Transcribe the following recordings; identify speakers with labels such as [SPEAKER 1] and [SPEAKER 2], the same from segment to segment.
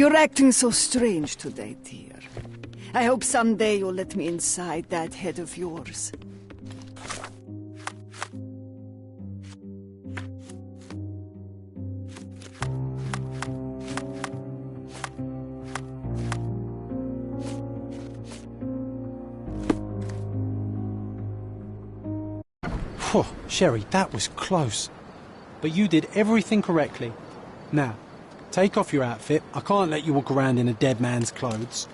[SPEAKER 1] You're acting so strange today, dear. I hope someday you'll let me inside that head of yours.
[SPEAKER 2] Phew, Sherry, that was close. But you did everything correctly. Now, take off your outfit. I can't let you walk around in a dead man's clothes.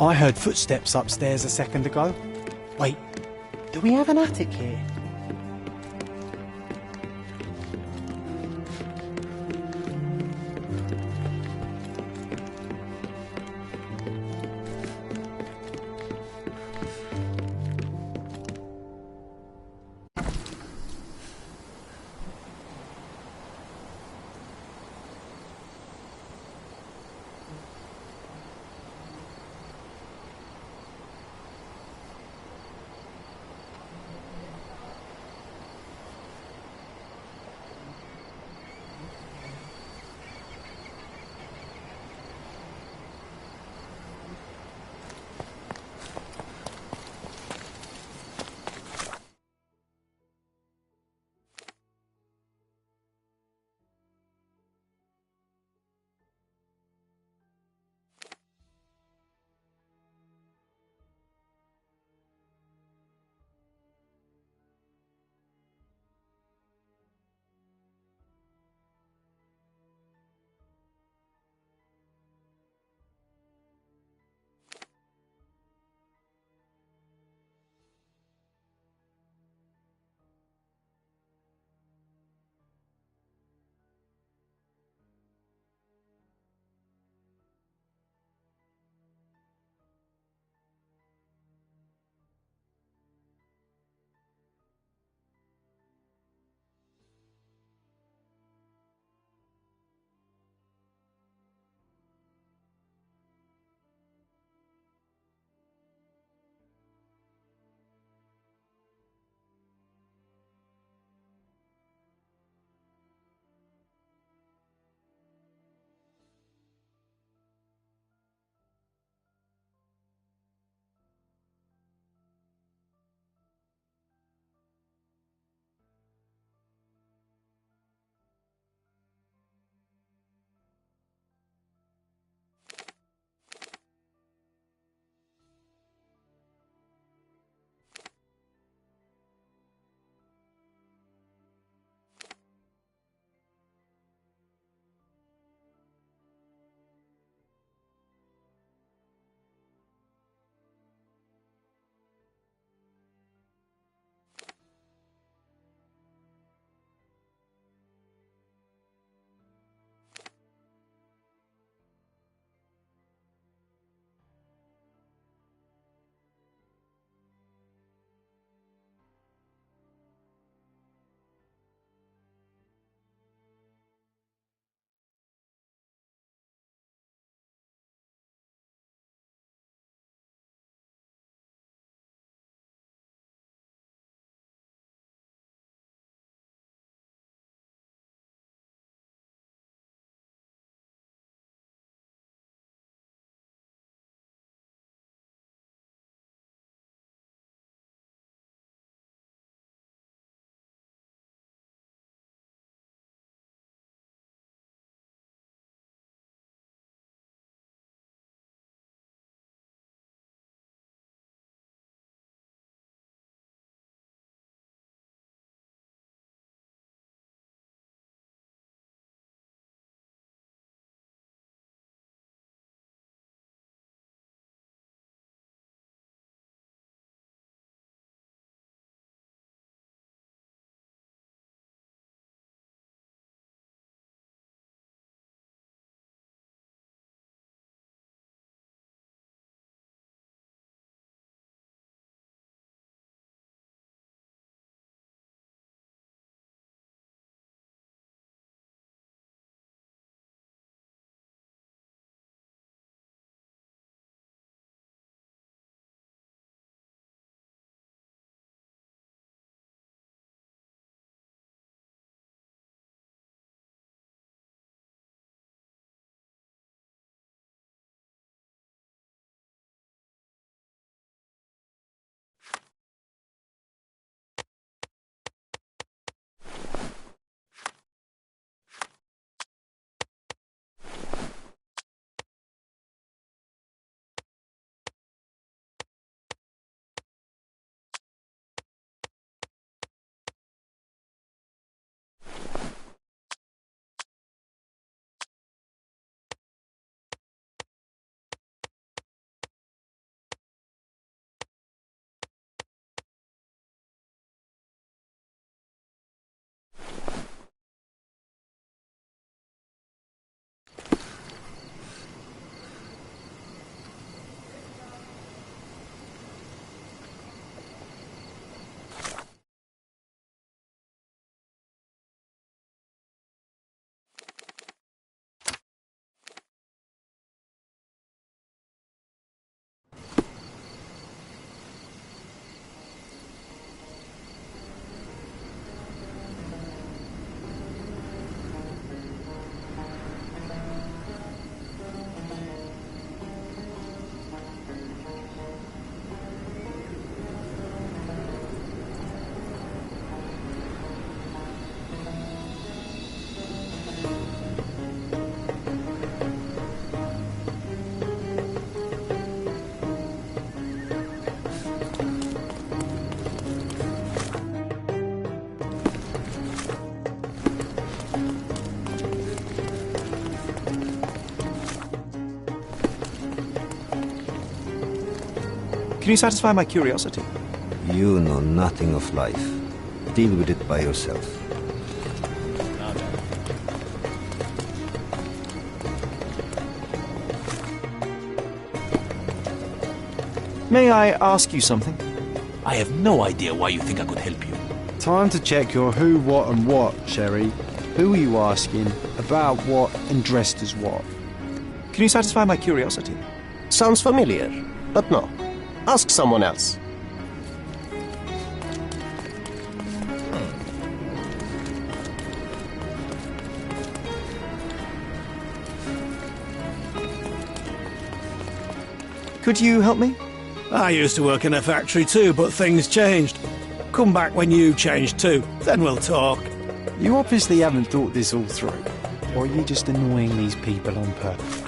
[SPEAKER 2] I heard footsteps upstairs a second ago. Wait, do we have an attic here?
[SPEAKER 3] Can you satisfy my curiosity?
[SPEAKER 4] You know nothing of life. Deal with it by yourself.
[SPEAKER 3] May I ask you something?
[SPEAKER 5] I have no idea why you think I could help you.
[SPEAKER 2] Time to check your who, what and what, Sherry. Who are you asking, about what and dressed as what?
[SPEAKER 3] Can you satisfy my curiosity?
[SPEAKER 6] Sounds familiar, but no. Ask someone else.
[SPEAKER 3] Could you help me?
[SPEAKER 7] I used to work in a factory too, but things changed. Come back when you change too, then we'll talk.
[SPEAKER 2] You obviously haven't thought this all through. Or are you just annoying these people on purpose?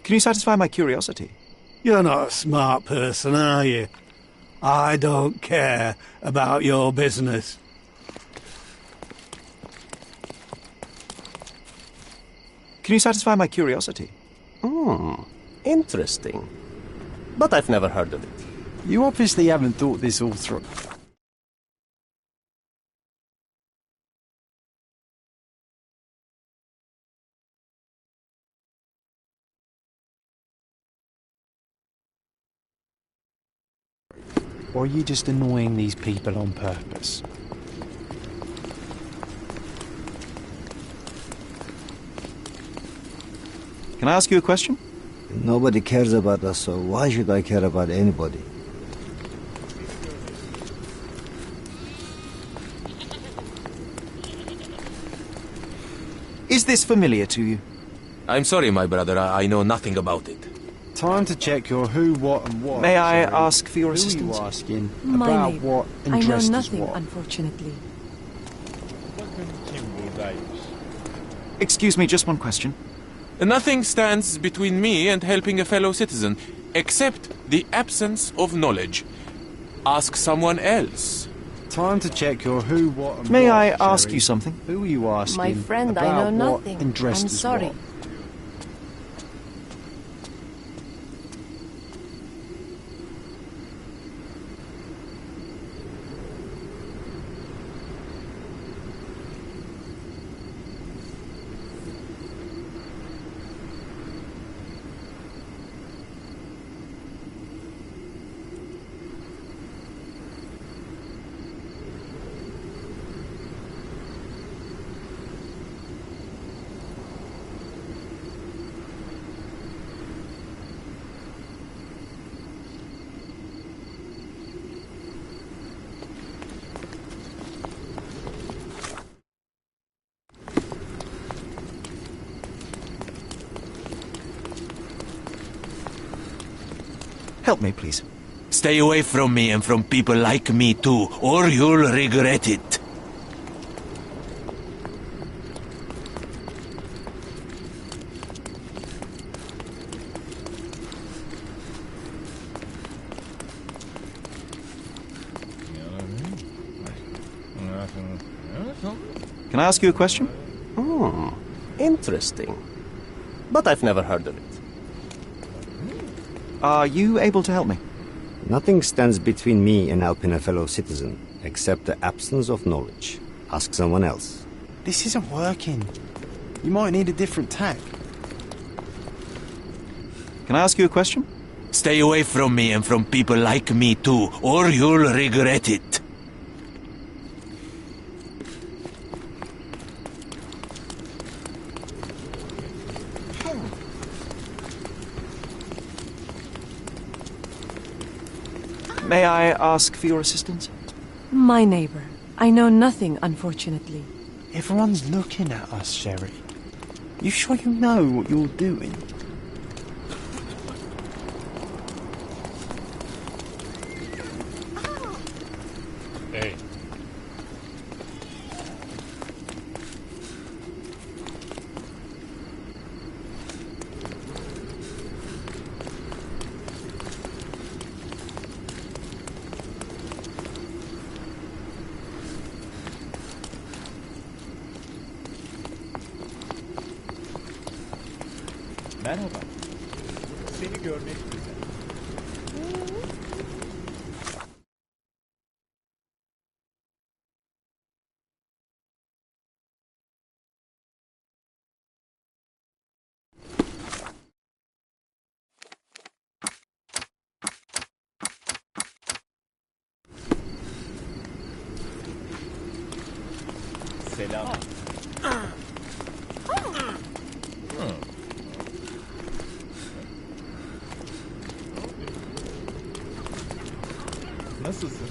[SPEAKER 3] Can you satisfy my curiosity?
[SPEAKER 7] You're not a smart person, are you? I don't care about your business.
[SPEAKER 3] Can you satisfy my curiosity?
[SPEAKER 6] Interesting. But I've never heard of it.
[SPEAKER 2] You obviously haven't thought this all through. Or are you just annoying these people on purpose?
[SPEAKER 3] Can I ask you a question?
[SPEAKER 4] Nobody cares about us, so why should I care about anybody?
[SPEAKER 3] Is this familiar to you?
[SPEAKER 5] I'm sorry, my brother, I know nothing about it.
[SPEAKER 2] Time to check your who, what and what.
[SPEAKER 3] May I
[SPEAKER 2] Sherry.
[SPEAKER 3] ask for your
[SPEAKER 2] Who
[SPEAKER 3] assistance?
[SPEAKER 2] are you asking,
[SPEAKER 8] My
[SPEAKER 2] about
[SPEAKER 8] neighbor.
[SPEAKER 2] what and
[SPEAKER 8] I know
[SPEAKER 2] dressed as
[SPEAKER 8] nothing,
[SPEAKER 2] what?
[SPEAKER 8] unfortunately.
[SPEAKER 3] Excuse me, just one question.
[SPEAKER 5] Nothing stands between me and helping a fellow citizen, except the absence of knowledge. Ask someone else.
[SPEAKER 2] Time to check your who, what and
[SPEAKER 3] May
[SPEAKER 2] what,
[SPEAKER 3] I ask
[SPEAKER 2] Sherry.
[SPEAKER 3] you something?
[SPEAKER 2] Who are you asking,
[SPEAKER 8] My friend, I
[SPEAKER 2] about
[SPEAKER 8] know
[SPEAKER 2] what
[SPEAKER 8] nothing.
[SPEAKER 2] and dressed
[SPEAKER 8] I'm
[SPEAKER 2] as
[SPEAKER 8] sorry.
[SPEAKER 2] what?
[SPEAKER 3] Help me, please.
[SPEAKER 5] Stay away from me and from people like me too, or you'll regret it.
[SPEAKER 3] Can I ask you a question?
[SPEAKER 6] Interesting. But I've never heard of it.
[SPEAKER 3] Are you able to help me?
[SPEAKER 4] Nothing stands between me and helping a fellow citizen, except the absence of knowledge. Ask someone else.
[SPEAKER 2] This isn't working. You might need a different tack.
[SPEAKER 3] Can I ask you a question?
[SPEAKER 8] Stay away from me and from people like me too, or you'll regret it.
[SPEAKER 3] May I ask for your assistance?
[SPEAKER 9] My neighbor. I know nothing, unfortunately.
[SPEAKER 2] Everyone's looking at us, Sherry. You sure you know what you're doing?
[SPEAKER 5] Hey. Merhaba. Seni görmek güzel. Selam. Nasılsın?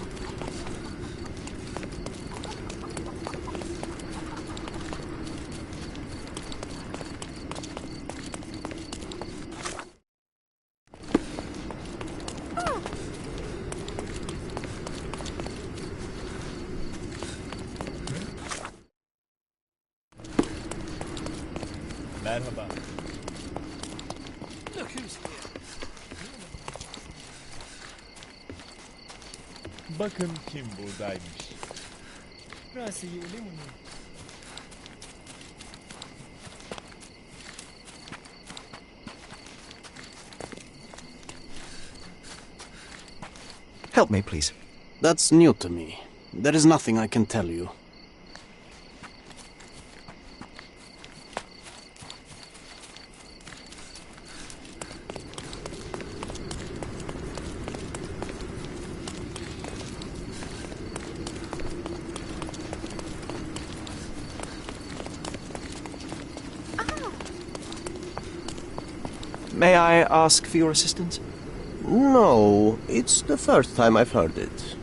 [SPEAKER 5] Merhaba. Bakın kim buradaymış.
[SPEAKER 3] Help me, please.
[SPEAKER 10] That's new to me. There is nothing I can tell you.
[SPEAKER 3] May I ask for your assistance?
[SPEAKER 6] No, it's the first time I've heard it.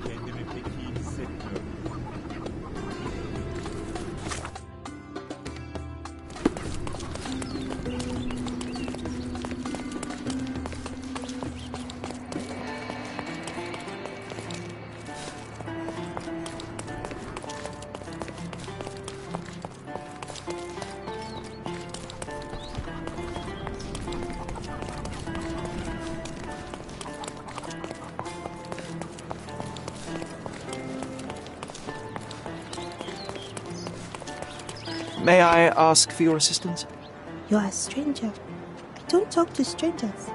[SPEAKER 5] Kendimi pek iyi hissetmiyorum.
[SPEAKER 3] May I ask for your assistance?
[SPEAKER 11] You're a stranger. I don't talk to strangers.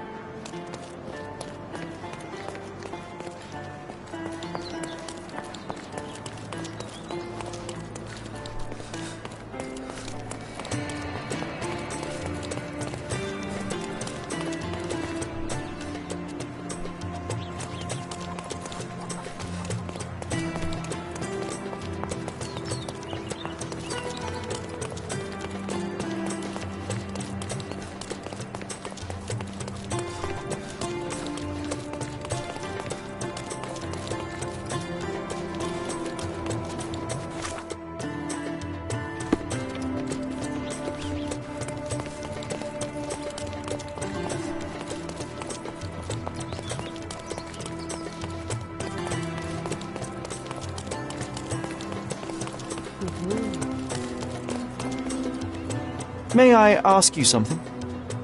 [SPEAKER 3] May I ask you something?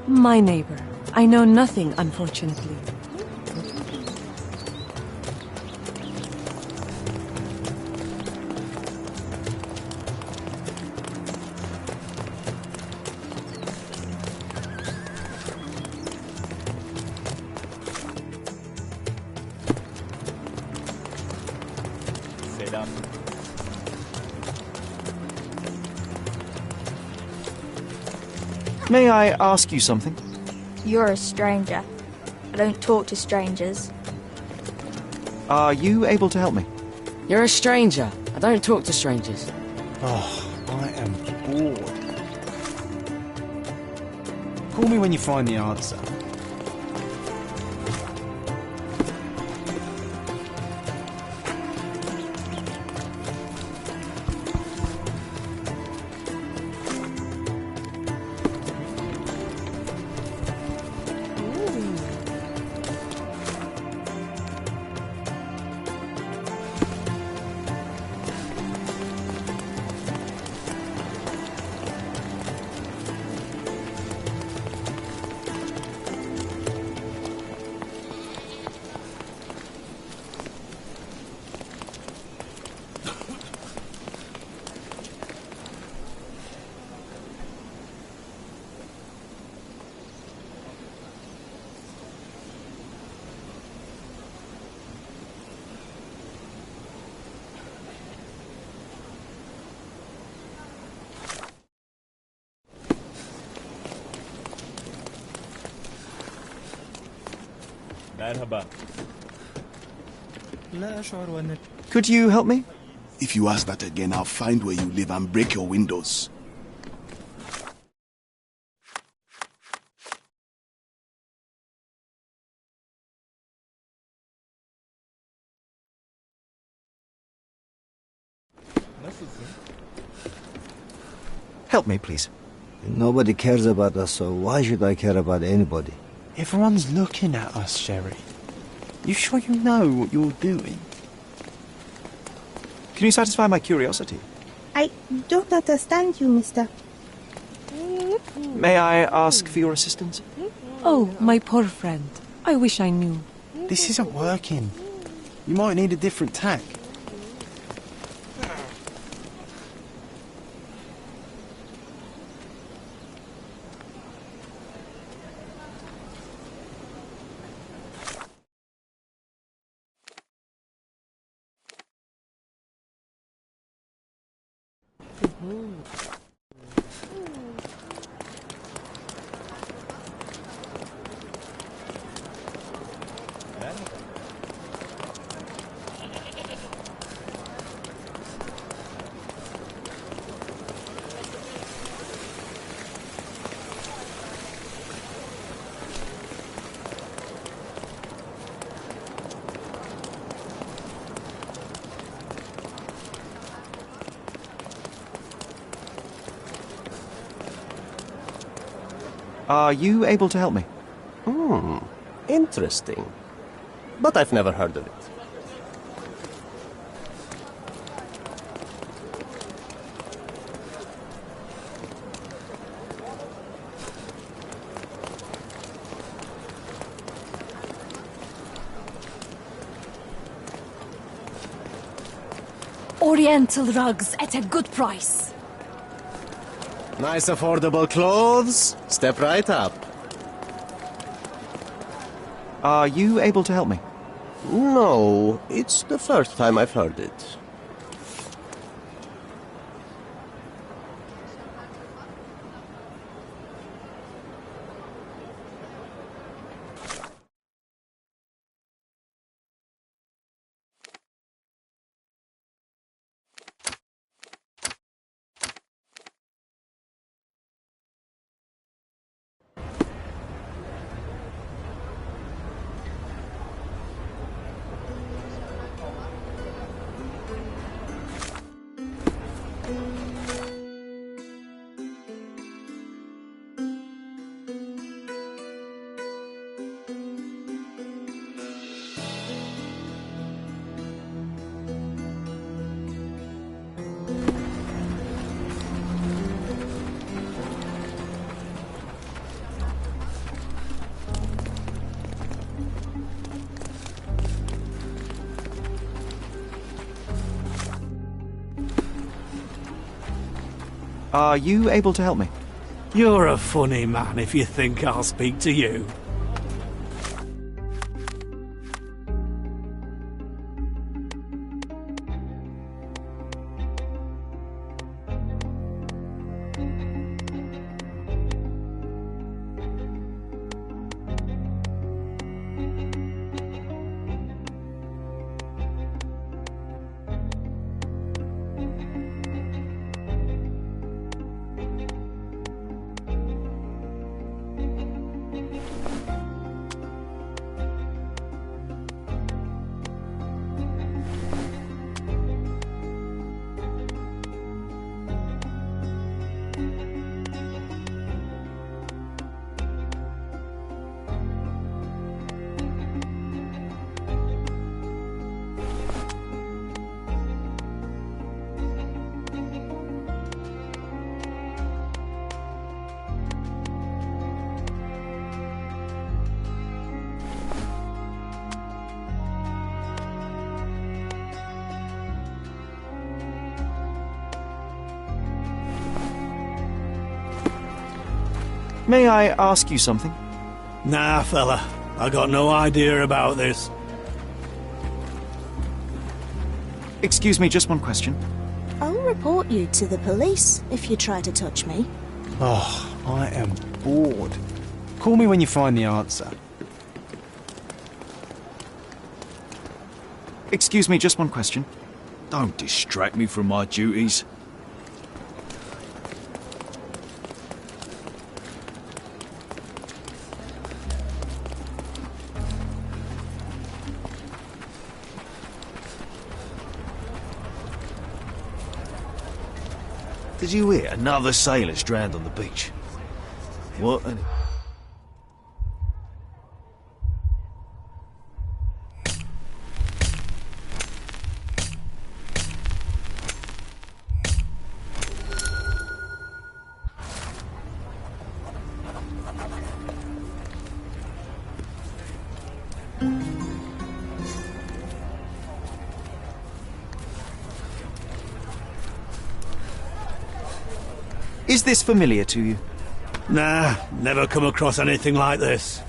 [SPEAKER 9] My neighbor. I know nothing, unfortunately.
[SPEAKER 12] Selam.
[SPEAKER 3] May I ask you something?
[SPEAKER 13] You're a stranger. I don't talk to strangers.
[SPEAKER 3] Are you able to help me?
[SPEAKER 14] You're a stranger. I don't talk to strangers.
[SPEAKER 2] Oh, I am bored. Call me when you find the answer.
[SPEAKER 12] Merhaba.
[SPEAKER 3] Could you help me?
[SPEAKER 15] If you ask that again, I'll find where you live and break your windows.
[SPEAKER 3] Help me, please.
[SPEAKER 4] Nobody cares about us, so why should I care about anybody?
[SPEAKER 2] Everyone's looking at us, Sherry. You sure you know what you're doing?
[SPEAKER 3] Can you satisfy my curiosity?
[SPEAKER 11] I don't understand you, mister.
[SPEAKER 3] May I ask for your assistance?
[SPEAKER 9] Oh, my poor friend. I wish I knew.
[SPEAKER 2] This isn't working. You might need a different tack.
[SPEAKER 3] Are you able to help me?
[SPEAKER 6] Interesting. But I've never heard of it.
[SPEAKER 16] Oriental rugs at a good price.
[SPEAKER 6] Nice affordable clothes. Step right up.
[SPEAKER 3] Are you able to help me?
[SPEAKER 6] No, it's the first time I've heard it.
[SPEAKER 3] Are you able to help me?
[SPEAKER 7] You're a funny man if you think I'll speak to you.
[SPEAKER 3] May I ask you something?
[SPEAKER 7] Nah, fella. I got no idea about this.
[SPEAKER 3] Excuse me, just one question.
[SPEAKER 11] I'll report you to the police if you try to touch me.
[SPEAKER 2] Oh, I am bored. Call me when you find the answer.
[SPEAKER 3] Excuse me, just one question.
[SPEAKER 8] Don't distract me from my duties. Did you hear another sailor's drowned on the beach? What an...
[SPEAKER 3] Is this familiar to you?
[SPEAKER 7] Nah, never come across anything like this.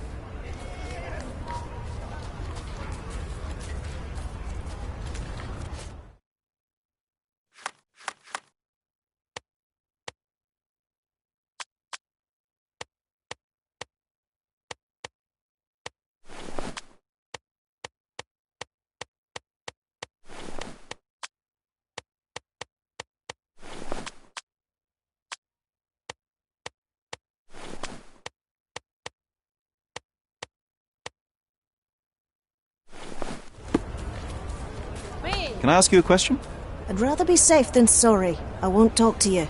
[SPEAKER 3] Can I ask you a question?
[SPEAKER 11] I'd rather be safe than sorry. I won't talk to you.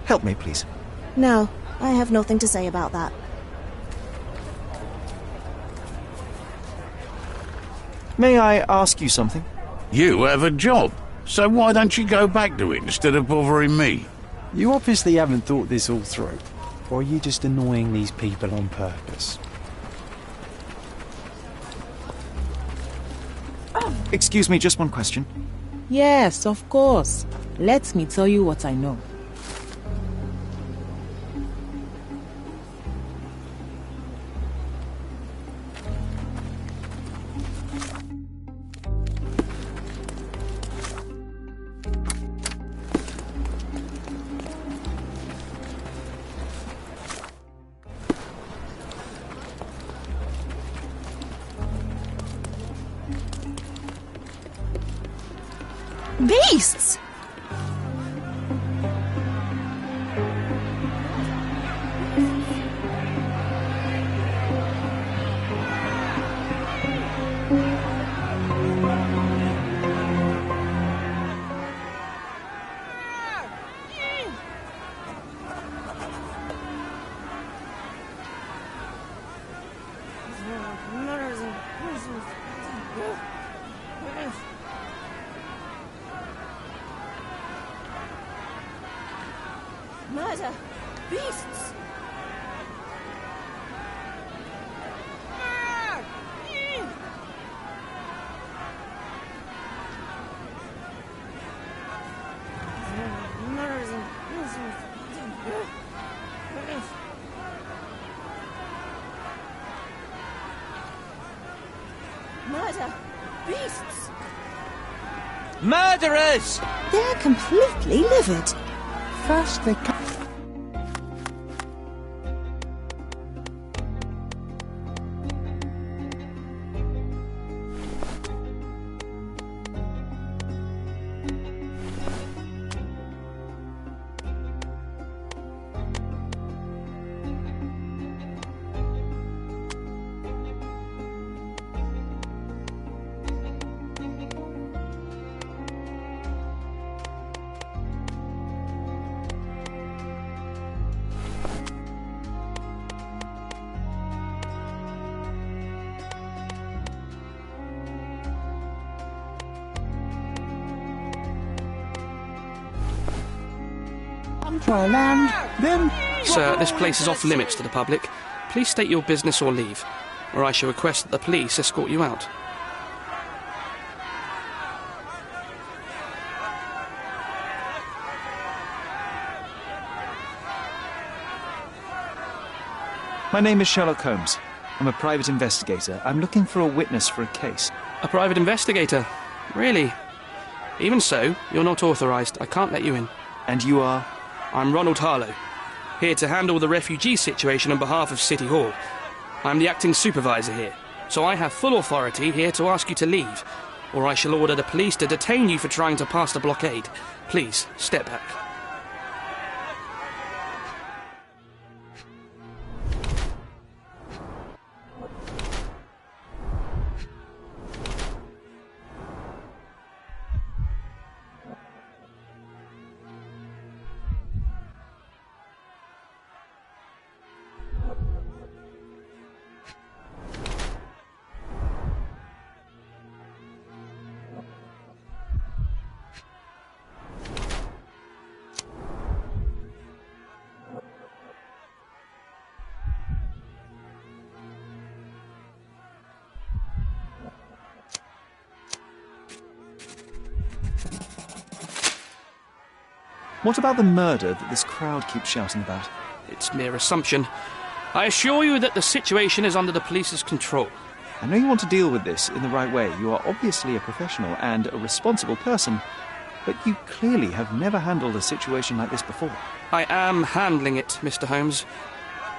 [SPEAKER 12] Help me, please.
[SPEAKER 11] No, I have nothing to say about that.
[SPEAKER 12] May I ask you something?
[SPEAKER 16] You have a job, so why don't you go back to it instead of bothering me?
[SPEAKER 2] You obviously haven't thought this all through. Or are you just annoying these people on purpose?
[SPEAKER 12] Excuse me, just one question.
[SPEAKER 17] Yes, of course. Let me tell you what I know.
[SPEAKER 11] Beasts! Murder! Beasts! Murder! Beasts!
[SPEAKER 14] Murderers!
[SPEAKER 11] They're completely livid.
[SPEAKER 17] First they come.
[SPEAKER 18] Dry land, then... Sir, this place is off limits to the public. Please state your business or leave, or I shall request that the police escort you out.
[SPEAKER 12] My name is Sherlock Holmes. I'm a private investigator. I'm looking for a witness for a case.
[SPEAKER 18] A private investigator? Really? Even so, you're not authorised. I can't let you in.
[SPEAKER 12] And you are?
[SPEAKER 18] I'm Ronald Harlow, here to handle the refugee situation on behalf of City Hall. I'm the acting supervisor here, so I have full authority here to ask you to leave, or I shall order the police to detain you for trying to pass the blockade. Please, step back.
[SPEAKER 12] What about the murder that this crowd keeps shouting about?
[SPEAKER 18] It's mere assumption. I assure you that the situation is under the police's control.
[SPEAKER 12] I know you want to deal with this in the right way. You are obviously a professional and a responsible person, but you clearly have never handled a situation like this before.
[SPEAKER 18] I am handling it, Mr. Holmes.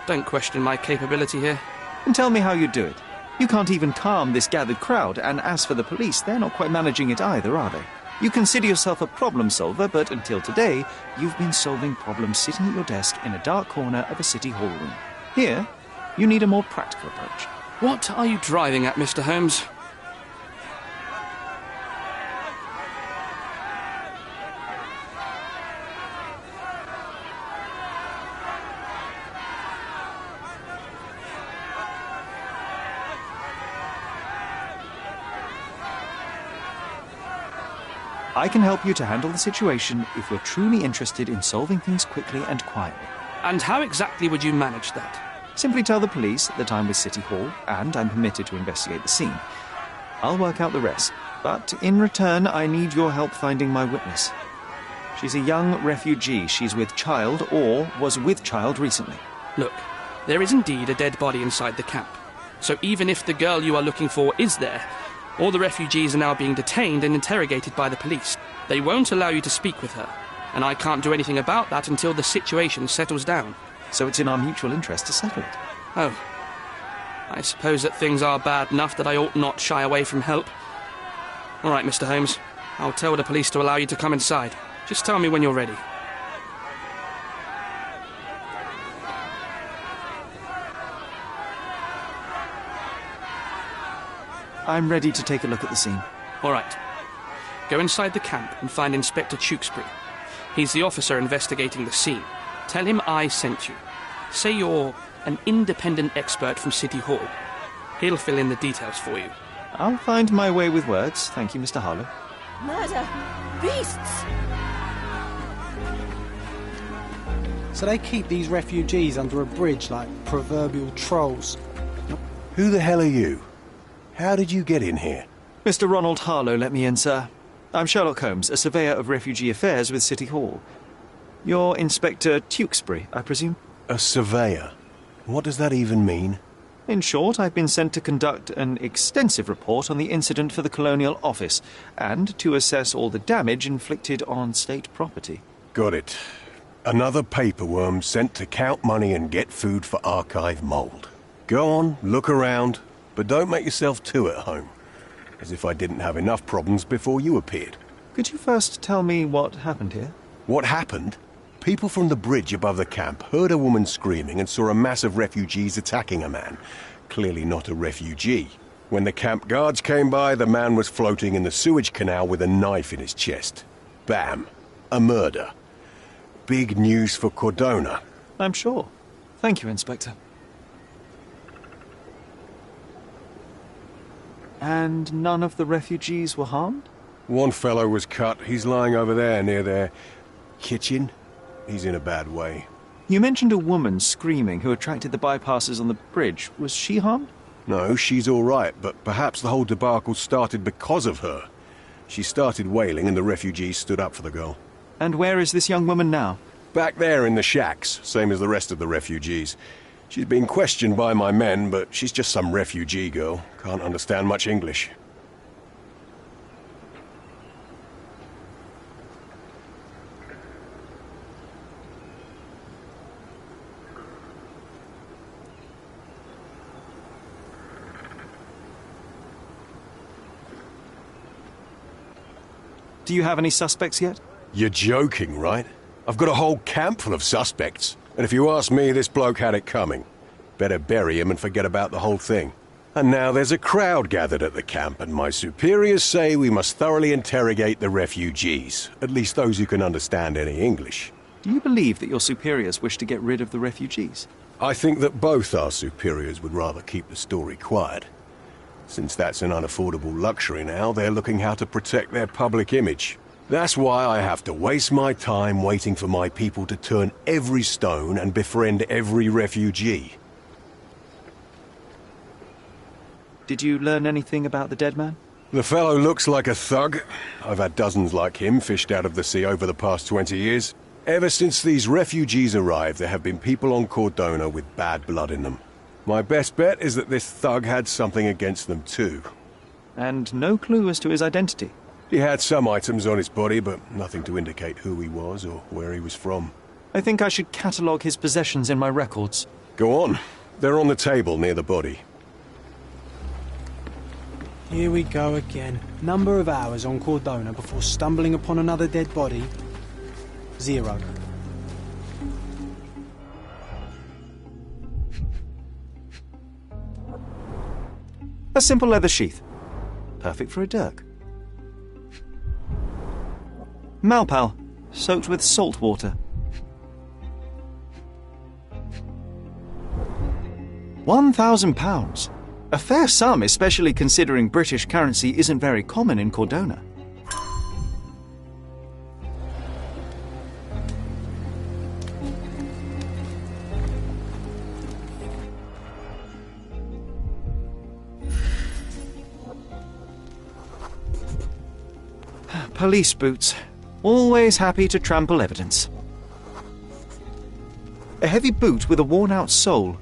[SPEAKER 18] Don't question my capability here.
[SPEAKER 12] And tell me how you do it. You can't even calm this gathered crowd, and as for the police, they're not quite managing it either, are they? You consider yourself a problem solver, but until today, you've been solving problems sitting at your desk in a dark corner of a city hall room. Here, you need a more practical approach.
[SPEAKER 18] What are you driving at, Mr. Holmes?
[SPEAKER 12] I can help you to handle the situation if you're truly interested in solving things quickly and quietly.
[SPEAKER 18] And how exactly would you manage that?
[SPEAKER 12] Simply tell the police that I'm with City Hall and I'm permitted to investigate the scene. I'll work out the rest, but in return I need your help finding my witness. She's a young refugee. She's with child or was with child recently.
[SPEAKER 18] Look, there is indeed a dead body inside the camp. So even if the girl you are looking for is there, all the refugees are now being detained and interrogated by the police. They won't allow you to speak with her, and I can't do anything about that until the situation settles down.
[SPEAKER 12] So it's in our mutual interest to settle it.
[SPEAKER 18] Oh. I suppose that things are bad enough that I ought not shy away from help. All right, Mr. Holmes. I'll tell the police to allow you to come inside. Just tell me when you're ready.
[SPEAKER 12] I'm ready to take a look at the scene.
[SPEAKER 18] All right. Go inside the camp and find Inspector Tewkesbury. He's the officer investigating the scene. Tell him I sent you. Say you're an independent expert from City Hall. He'll fill in the details for you.
[SPEAKER 12] I'll find my way with words. Thank you, Mr. Harlow.
[SPEAKER 19] Murder! Beasts!
[SPEAKER 2] So they keep these refugees under a bridge like proverbial trolls.
[SPEAKER 20] Who the hell are you? How did you get in here?
[SPEAKER 12] Mr. Ronald Harlow let me in, sir. I'm Sherlock Holmes, a surveyor of refugee affairs with City Hall. You're Inspector Tewkesbury, I presume?
[SPEAKER 20] A surveyor? What does that even mean?
[SPEAKER 12] In short, I've been sent to conduct an extensive report on the incident for the Colonial Office and to assess all the damage inflicted on state property.
[SPEAKER 20] Got it. Another paperworm sent to count money and get food for archive mould. Go on, look around, but don't make yourself too at home. As if I didn't have enough problems before you appeared.
[SPEAKER 12] Could you first tell me what happened here?
[SPEAKER 20] What happened? People from the bridge above the camp heard a woman screaming and saw a mass of refugees attacking a man. Clearly not a refugee. When the camp guards came by, the man was floating in the sewage canal with a knife in his chest. Bam. A murder. Big news for Cordona.
[SPEAKER 12] I'm sure. Thank you, Inspector. And none of the refugees were harmed?
[SPEAKER 20] One fellow was cut. He's lying over there near their kitchen. He's in a bad way.
[SPEAKER 12] You mentioned a woman screaming who attracted the bypassers on the bridge. Was she harmed?
[SPEAKER 20] No, she's all right, but perhaps the whole debacle started because of her. She started wailing and the refugees stood up for the girl.
[SPEAKER 12] And where is this young woman now?
[SPEAKER 20] Back there in the shacks, same as the rest of the refugees. She's been questioned by my men, but she's just some refugee girl. Can't understand much English.
[SPEAKER 12] Do you have any suspects yet?
[SPEAKER 20] You're joking, right? I've got a whole camp full of suspects. And if you ask me, this bloke had it coming. Better bury him and forget about the whole thing. And now there's a crowd gathered at the camp, and my superiors say we must thoroughly interrogate the refugees. At least those who can understand any English.
[SPEAKER 12] Do you believe that your superiors wish to get rid of the refugees?
[SPEAKER 20] I think that both our superiors would rather keep the story quiet. Since that's an unaffordable luxury now, they're looking how to protect their public image. That's why I have to waste my time waiting for my people to turn every stone and befriend every refugee.
[SPEAKER 12] Did you learn anything about the dead man?
[SPEAKER 20] The fellow looks like a thug. I've had dozens like him fished out of the sea over the past 20 years. Ever since these refugees arrived, there have been people on Cordona with bad blood in them. My best bet is that this thug had something against them too.
[SPEAKER 12] And no clue as to his identity?
[SPEAKER 20] He had some items on his body, but nothing to indicate who he was or where he was from.
[SPEAKER 12] I think I should catalogue his possessions in my records.
[SPEAKER 20] Go on. They're on the table near the body.
[SPEAKER 2] Here we go again. Number of hours on Cordona before stumbling upon another dead body. 0.
[SPEAKER 12] A simple leather sheath. Perfect for a dirk. Malpal, soaked with salt water. 1,000 pounds. A fair sum, especially considering British currency isn't very common in Cordona. Police boots. Always happy to trample evidence. A heavy boot with a worn-out sole.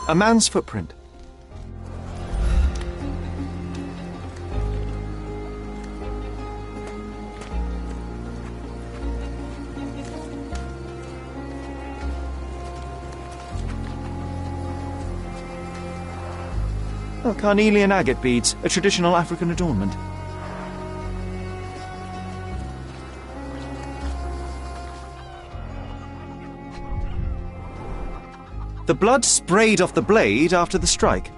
[SPEAKER 12] A man's footprint. Oh, carnelian agate beads, a traditional African adornment. The blood sprayed off the blade after the strike.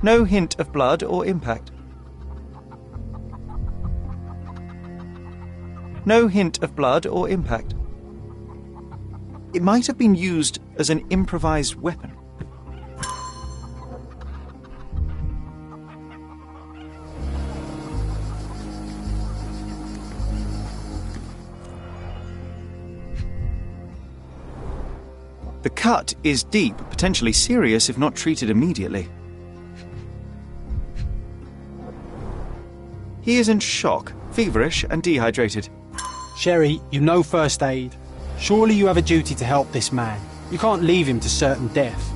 [SPEAKER 12] No hint of blood or impact. No hint of blood or impact. It might have been used as an improvised weapon. The cut is deep, potentially serious if not treated immediately. He is in shock, feverish and dehydrated.
[SPEAKER 2] Sherry, you know first aid. Surely you have a duty to help this man. You can't leave him to certain death.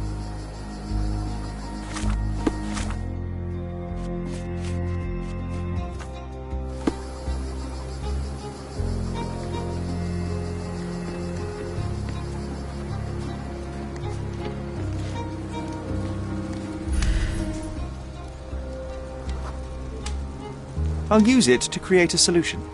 [SPEAKER 12] I'll use it to create a solution.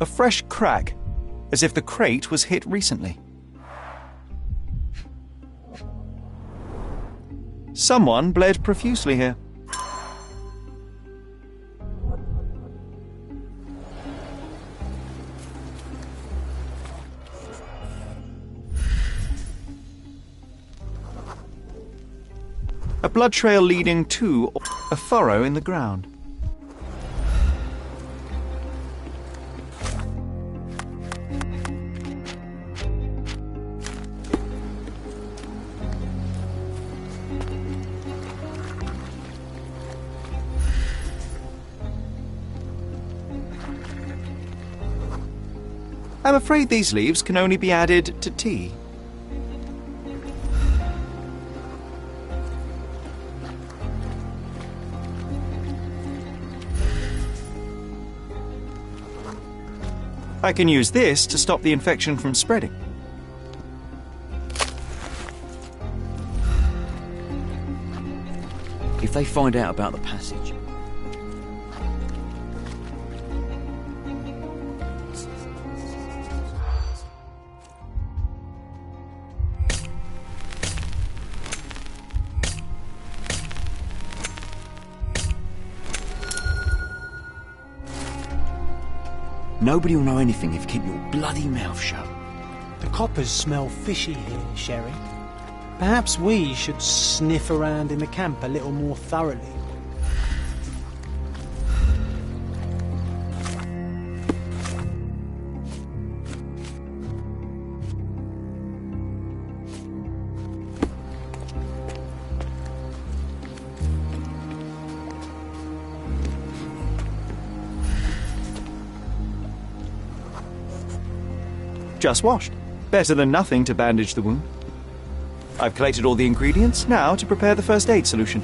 [SPEAKER 12] A fresh crack, as if the crate was hit recently. Someone bled profusely here. A blood trail leading to a furrow in the ground. I'm afraid these leaves can only be added to tea. I can use this to stop the infection from spreading.
[SPEAKER 14] If they find out about the passage... Nobody will know anything if you keep your bloody mouth shut.
[SPEAKER 2] The coppers smell fishy here, Sherry. Perhaps we should sniff around in the camp a little more thoroughly.
[SPEAKER 12] Just washed. Better than nothing to bandage the wound. I've collated all the ingredients, now to prepare the first aid solution.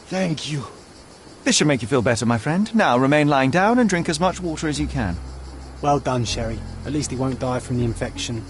[SPEAKER 15] Thank you.
[SPEAKER 12] This should make you feel better, my friend. Now remain lying down and drink as much water as you can.
[SPEAKER 2] Well done, Sherry. At least he won't die from the infection.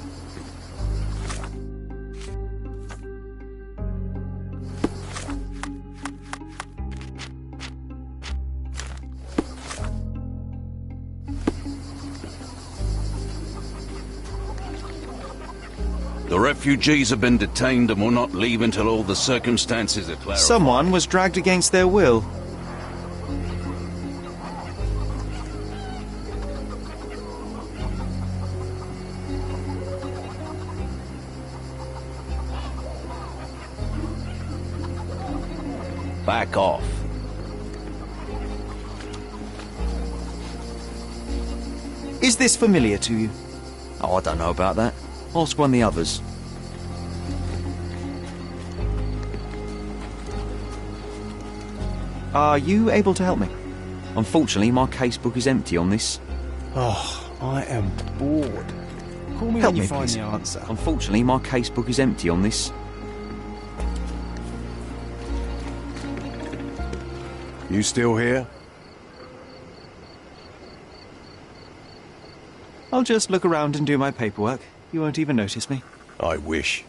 [SPEAKER 16] The refugees have been detained and will not leave until all the circumstances are clarified.
[SPEAKER 12] Someone was dragged against their will.
[SPEAKER 16] Back off.
[SPEAKER 12] Is this familiar to you? Oh, I don't know about that. Ask one of the others. Are you able to help me? Unfortunately, my casebook is empty on this.
[SPEAKER 2] Oh, I am bored. Call me
[SPEAKER 12] Help
[SPEAKER 2] when you
[SPEAKER 12] me,
[SPEAKER 2] find
[SPEAKER 12] please.
[SPEAKER 2] the answer.
[SPEAKER 12] Unfortunately, my casebook is empty on this.
[SPEAKER 20] You still here?
[SPEAKER 12] I'll just look around and do my paperwork. You won't even notice me.
[SPEAKER 20] I wish.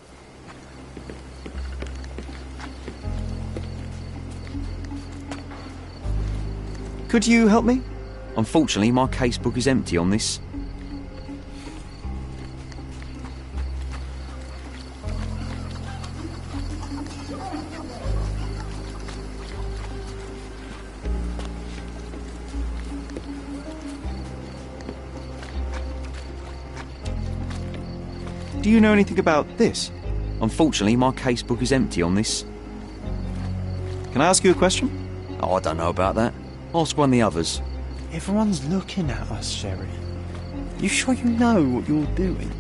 [SPEAKER 12] Could you help me? Unfortunately, my casebook is empty on this. Do you know anything about this? Unfortunately, my casebook is empty on this. Can I ask you a question? Oh, I don't know about that. Ask one of the others.
[SPEAKER 2] Everyone's looking at us, Sherry. You sure you know what you're doing?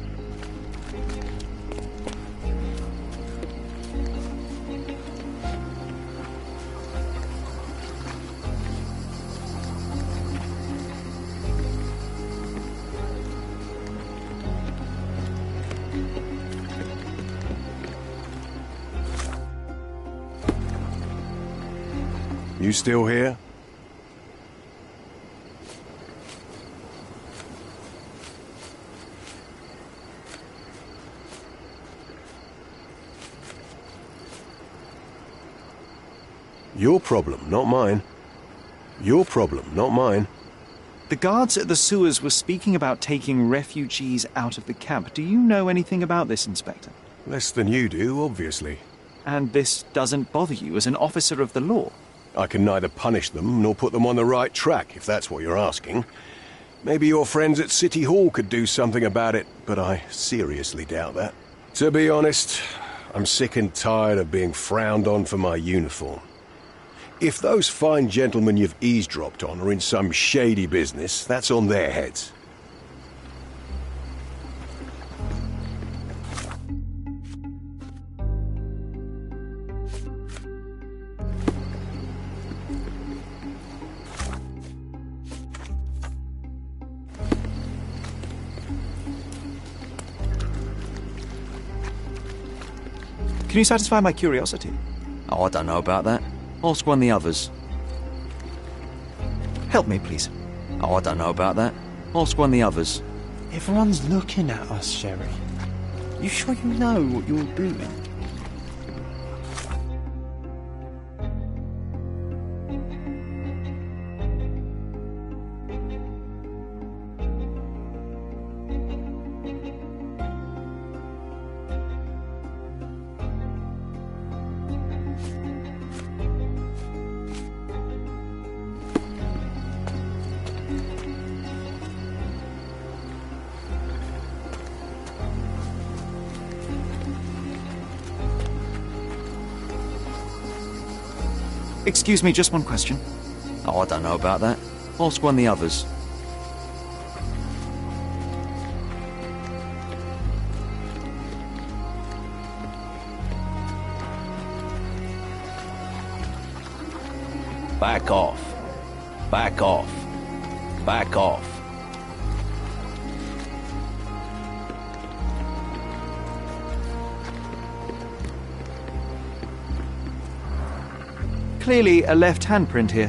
[SPEAKER 20] You still here? Your problem, not mine. Your problem, not mine.
[SPEAKER 12] The guards at the sewers were speaking about taking refugees out of the camp. Do you know anything about this, Inspector?
[SPEAKER 20] Less than you do, obviously.
[SPEAKER 12] And this doesn't bother you as an officer of the law?
[SPEAKER 20] I can neither punish them nor put them on the right track, if that's what you're asking. Maybe your friends at City Hall could do something about it, but I seriously doubt that. To be honest, I'm sick and tired of being frowned on for my uniform. If those fine gentlemen you've eavesdropped on are in some shady business, that's on their heads.
[SPEAKER 12] Can you satisfy my curiosity? Oh, I don't know about that. Ask one of the others. Help me, please. Oh, I don't know about that. Ask one of the others.
[SPEAKER 2] Everyone's looking at us, Sherry. You sure you know what you're doing?
[SPEAKER 12] Excuse me, just one question. Oh, I don't know about that. Ask one of the others.
[SPEAKER 16] Back off. Back off. Back off.
[SPEAKER 12] clearly a left handprint here.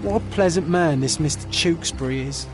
[SPEAKER 2] What a pleasant man this Mr. Tewkesbury is.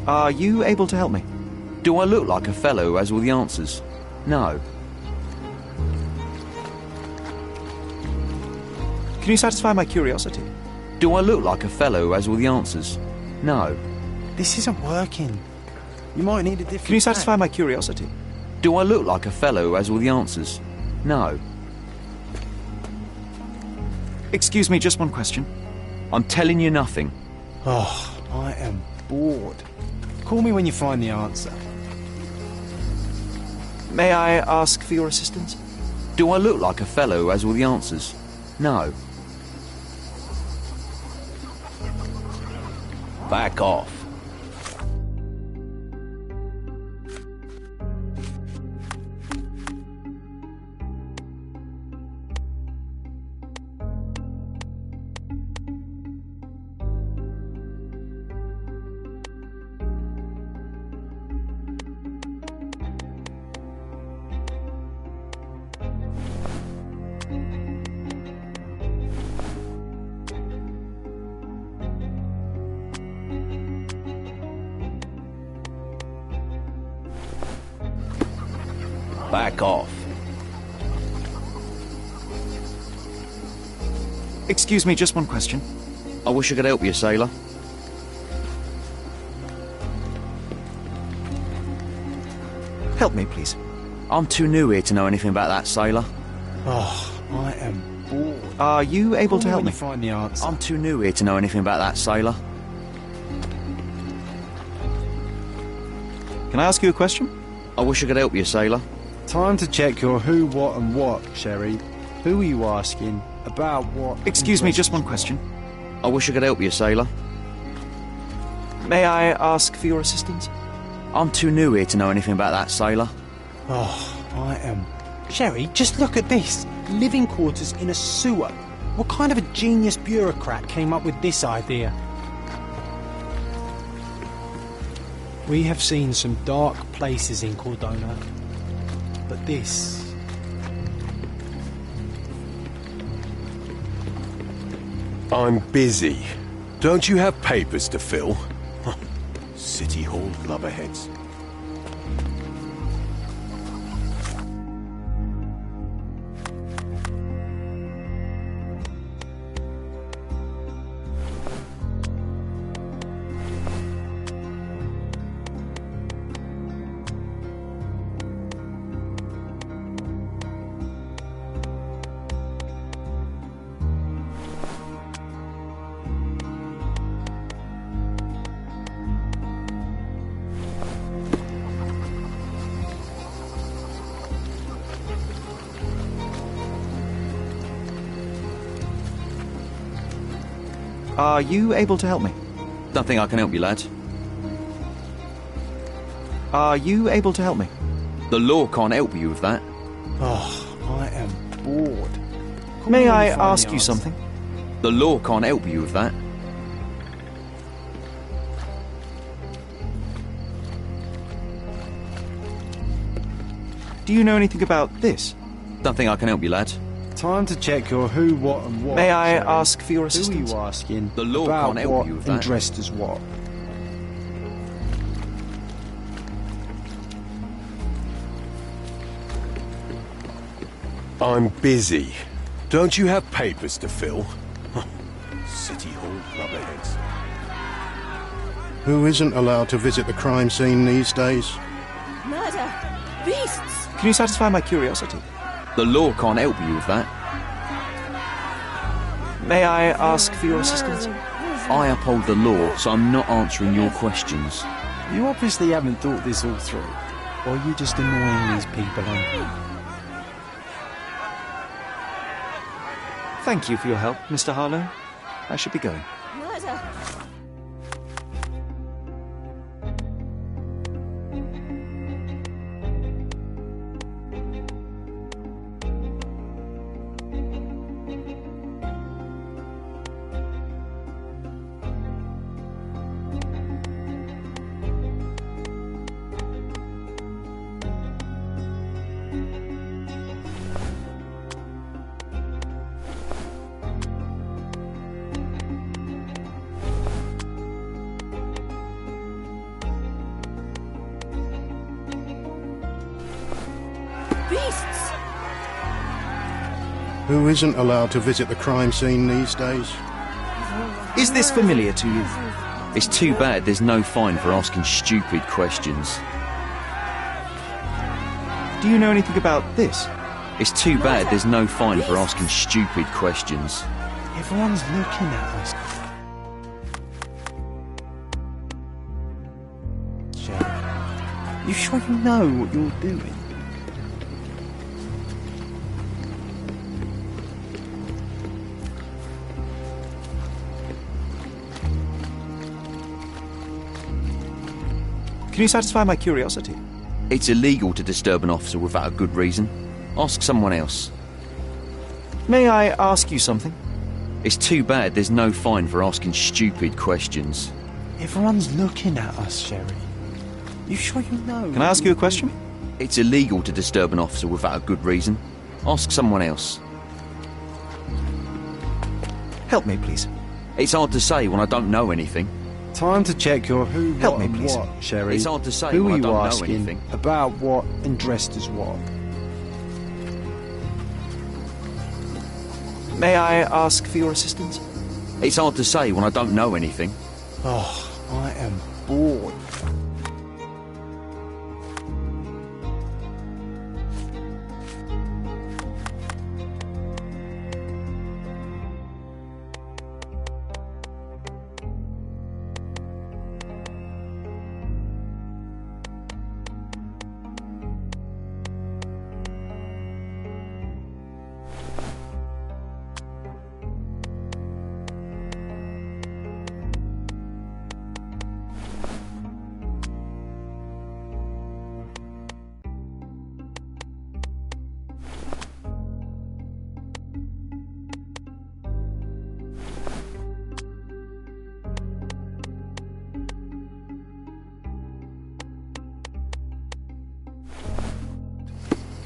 [SPEAKER 12] Are you able to help me?
[SPEAKER 8] Do I look like a fellow who has all the answers? No.
[SPEAKER 12] Can you satisfy my curiosity?
[SPEAKER 8] Do I look like a fellow who has all the answers? No.
[SPEAKER 2] This isn't working. You might need a different...
[SPEAKER 12] Can you satisfy my curiosity?
[SPEAKER 8] Do I look like a fellow who has all the answers? No.
[SPEAKER 12] Excuse me, just one question.
[SPEAKER 8] I'm telling you nothing.
[SPEAKER 2] Oh, I am bored. Call me when you find the answer.
[SPEAKER 12] May I ask for your assistance?
[SPEAKER 8] Do I look like a fellow who has all the answers? No. Back off. Back off.
[SPEAKER 12] Excuse me, just one question.
[SPEAKER 8] I wish I could help you, sailor.
[SPEAKER 12] Help me, please.
[SPEAKER 8] I'm too new here to know anything about that, sailor.
[SPEAKER 2] Oh, I am bored.
[SPEAKER 12] Are you able to help me?
[SPEAKER 2] Find the answer.
[SPEAKER 8] I'm too new here to know anything about that, sailor.
[SPEAKER 12] Can I ask you a question?
[SPEAKER 8] I wish I could help you, sailor.
[SPEAKER 2] Time to check your who, what and what, Sherry. Who are you asking? About what?
[SPEAKER 12] Excuse me, just one question.
[SPEAKER 8] I wish I could help you, sailor.
[SPEAKER 12] May I ask for your assistance?
[SPEAKER 8] I'm too new here to know anything about that, sailor.
[SPEAKER 2] Oh, I am... Sherry, just look at this. Living quarters in a sewer. What kind of a genius bureaucrat came up with this idea? We have seen some dark places in Cordona. But this...
[SPEAKER 20] I'm busy. Don't you have papers to fill? City Hall blubberheads.
[SPEAKER 12] Are you able to help me?
[SPEAKER 8] Don't think I can help you, lad.
[SPEAKER 12] Are you able to help me?
[SPEAKER 8] The law can't help you with that.
[SPEAKER 2] Oh, I am bored.
[SPEAKER 12] May I ask you something?
[SPEAKER 8] The law can't help you with that.
[SPEAKER 12] Do you know anything about this?
[SPEAKER 8] Don't think I can help you, lad.
[SPEAKER 2] Time to check your who, what and what.
[SPEAKER 12] May I
[SPEAKER 2] Sherry.
[SPEAKER 12] ask for your assistance?
[SPEAKER 2] Who are you asking?
[SPEAKER 8] The law
[SPEAKER 2] about
[SPEAKER 8] can't help
[SPEAKER 2] what
[SPEAKER 8] you with
[SPEAKER 2] and
[SPEAKER 8] that.
[SPEAKER 2] dressed as what?
[SPEAKER 20] I'm busy. Don't you have papers to fill? City Hall blubberheads.
[SPEAKER 6] Who isn't allowed to visit the crime scene these days?
[SPEAKER 19] Murder! Beasts!
[SPEAKER 12] Can you satisfy my curiosity?
[SPEAKER 14] The law can't help you with that.
[SPEAKER 3] May I ask for your assistance?
[SPEAKER 14] I uphold the law, so I'm not answering your questions.
[SPEAKER 2] You obviously haven't thought this all through. Or are you just annoying these people, aren't you?
[SPEAKER 12] Thank you for your help, Mr. Harlow. I should be going.
[SPEAKER 19] Murder! Beasts!
[SPEAKER 21] Who isn't allowed to visit the crime scene these days?
[SPEAKER 12] Is this familiar to you?
[SPEAKER 14] It's too bad there's no fine for asking stupid questions.
[SPEAKER 12] Do you know anything about this?
[SPEAKER 14] It's too bad there's no fine for asking stupid questions.
[SPEAKER 2] Everyone's looking at us. Sherry, you sure you know what you're doing?
[SPEAKER 12] Can you satisfy my curiosity?
[SPEAKER 14] It's illegal to disturb an officer without a good reason. Ask someone else.
[SPEAKER 12] May I ask you something?
[SPEAKER 14] It's too bad there's no fine for asking stupid questions.
[SPEAKER 2] Everyone's looking at us, Sherry. You sure you know?
[SPEAKER 12] Can I ask you a question?
[SPEAKER 14] It's illegal to disturb an officer without a good reason. Ask someone else.
[SPEAKER 12] Help me, please.
[SPEAKER 14] It's hard to say when I don't know anything.
[SPEAKER 2] Time to check your who,
[SPEAKER 12] Help
[SPEAKER 2] what,
[SPEAKER 12] me, please.
[SPEAKER 2] and what, Sherry.
[SPEAKER 14] It's hard to say
[SPEAKER 2] who
[SPEAKER 14] when
[SPEAKER 2] are
[SPEAKER 14] I
[SPEAKER 2] you
[SPEAKER 14] don't know
[SPEAKER 2] asking
[SPEAKER 14] anything.
[SPEAKER 2] about what and dressed as what?
[SPEAKER 3] May I ask for your assistance?
[SPEAKER 14] It's hard to say when I don't know anything.
[SPEAKER 2] Oh, I am bored.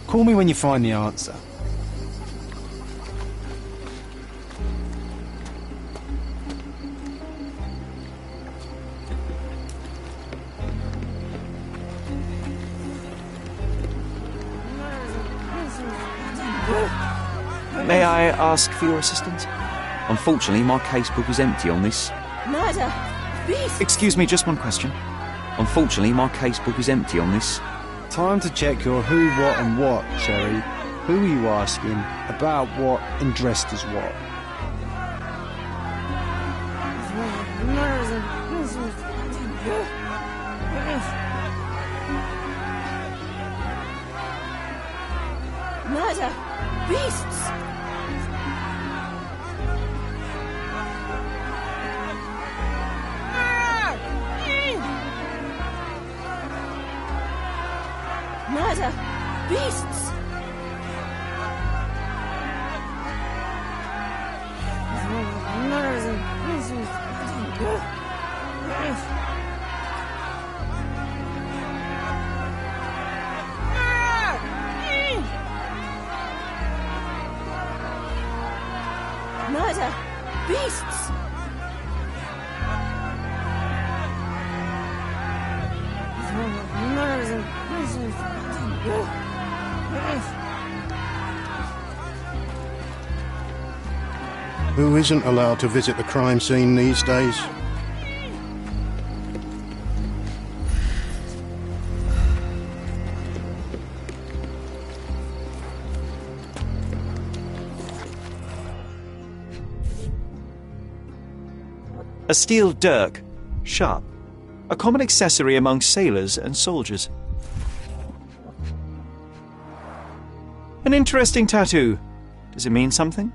[SPEAKER 2] Call me when you find the answer.
[SPEAKER 3] May I ask for your assistance?
[SPEAKER 14] Unfortunately, my casebook is empty on this.
[SPEAKER 19] Murder! Beast!
[SPEAKER 12] Excuse me, just one question.
[SPEAKER 14] Unfortunately, my casebook is empty on this.
[SPEAKER 2] Time to check your who, what and what, Sherry. Who are you asking about what and dressed as what?
[SPEAKER 19] Murder! Beasts! Murder! Beasts! Murder! Beasts!
[SPEAKER 21] Who isn't allowed to visit the crime scene these days?
[SPEAKER 12] A steel dirk, sharp. A common accessory among sailors and soldiers. An interesting tattoo. Does it mean something?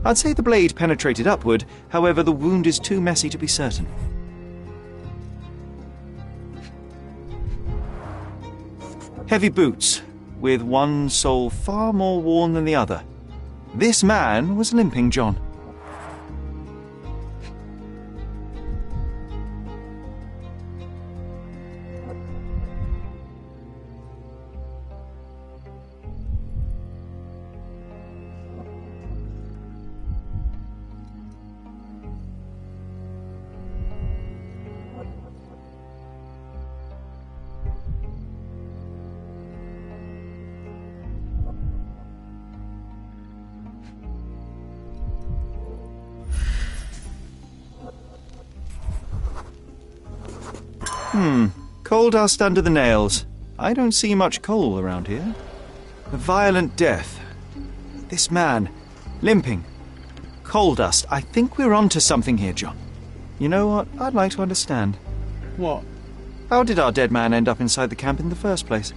[SPEAKER 12] I'd say the blade penetrated upward, however the wound is too messy to be certain. Heavy boots, with one sole far more worn than the other. This man was limping John. Coal dust under the nails. I don't see much coal around here. A violent death. This man, limping. Coal dust. I think we're onto something here, John. You know what? I'd like to understand.
[SPEAKER 2] What?
[SPEAKER 12] How did our dead man end up inside the camp in the first place?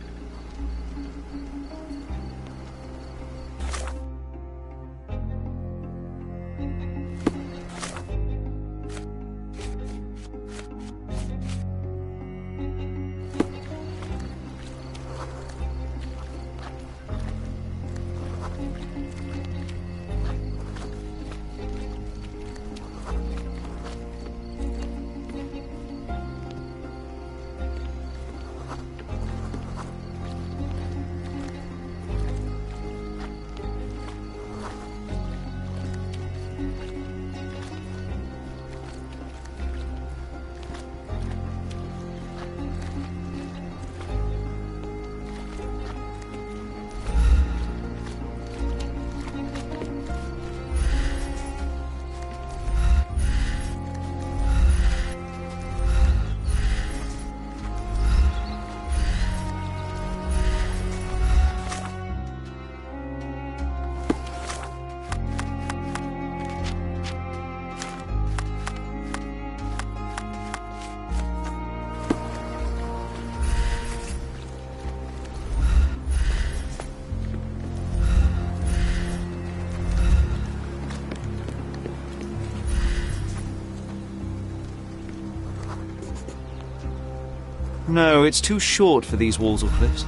[SPEAKER 12] No, it's too short for these walls or cliffs.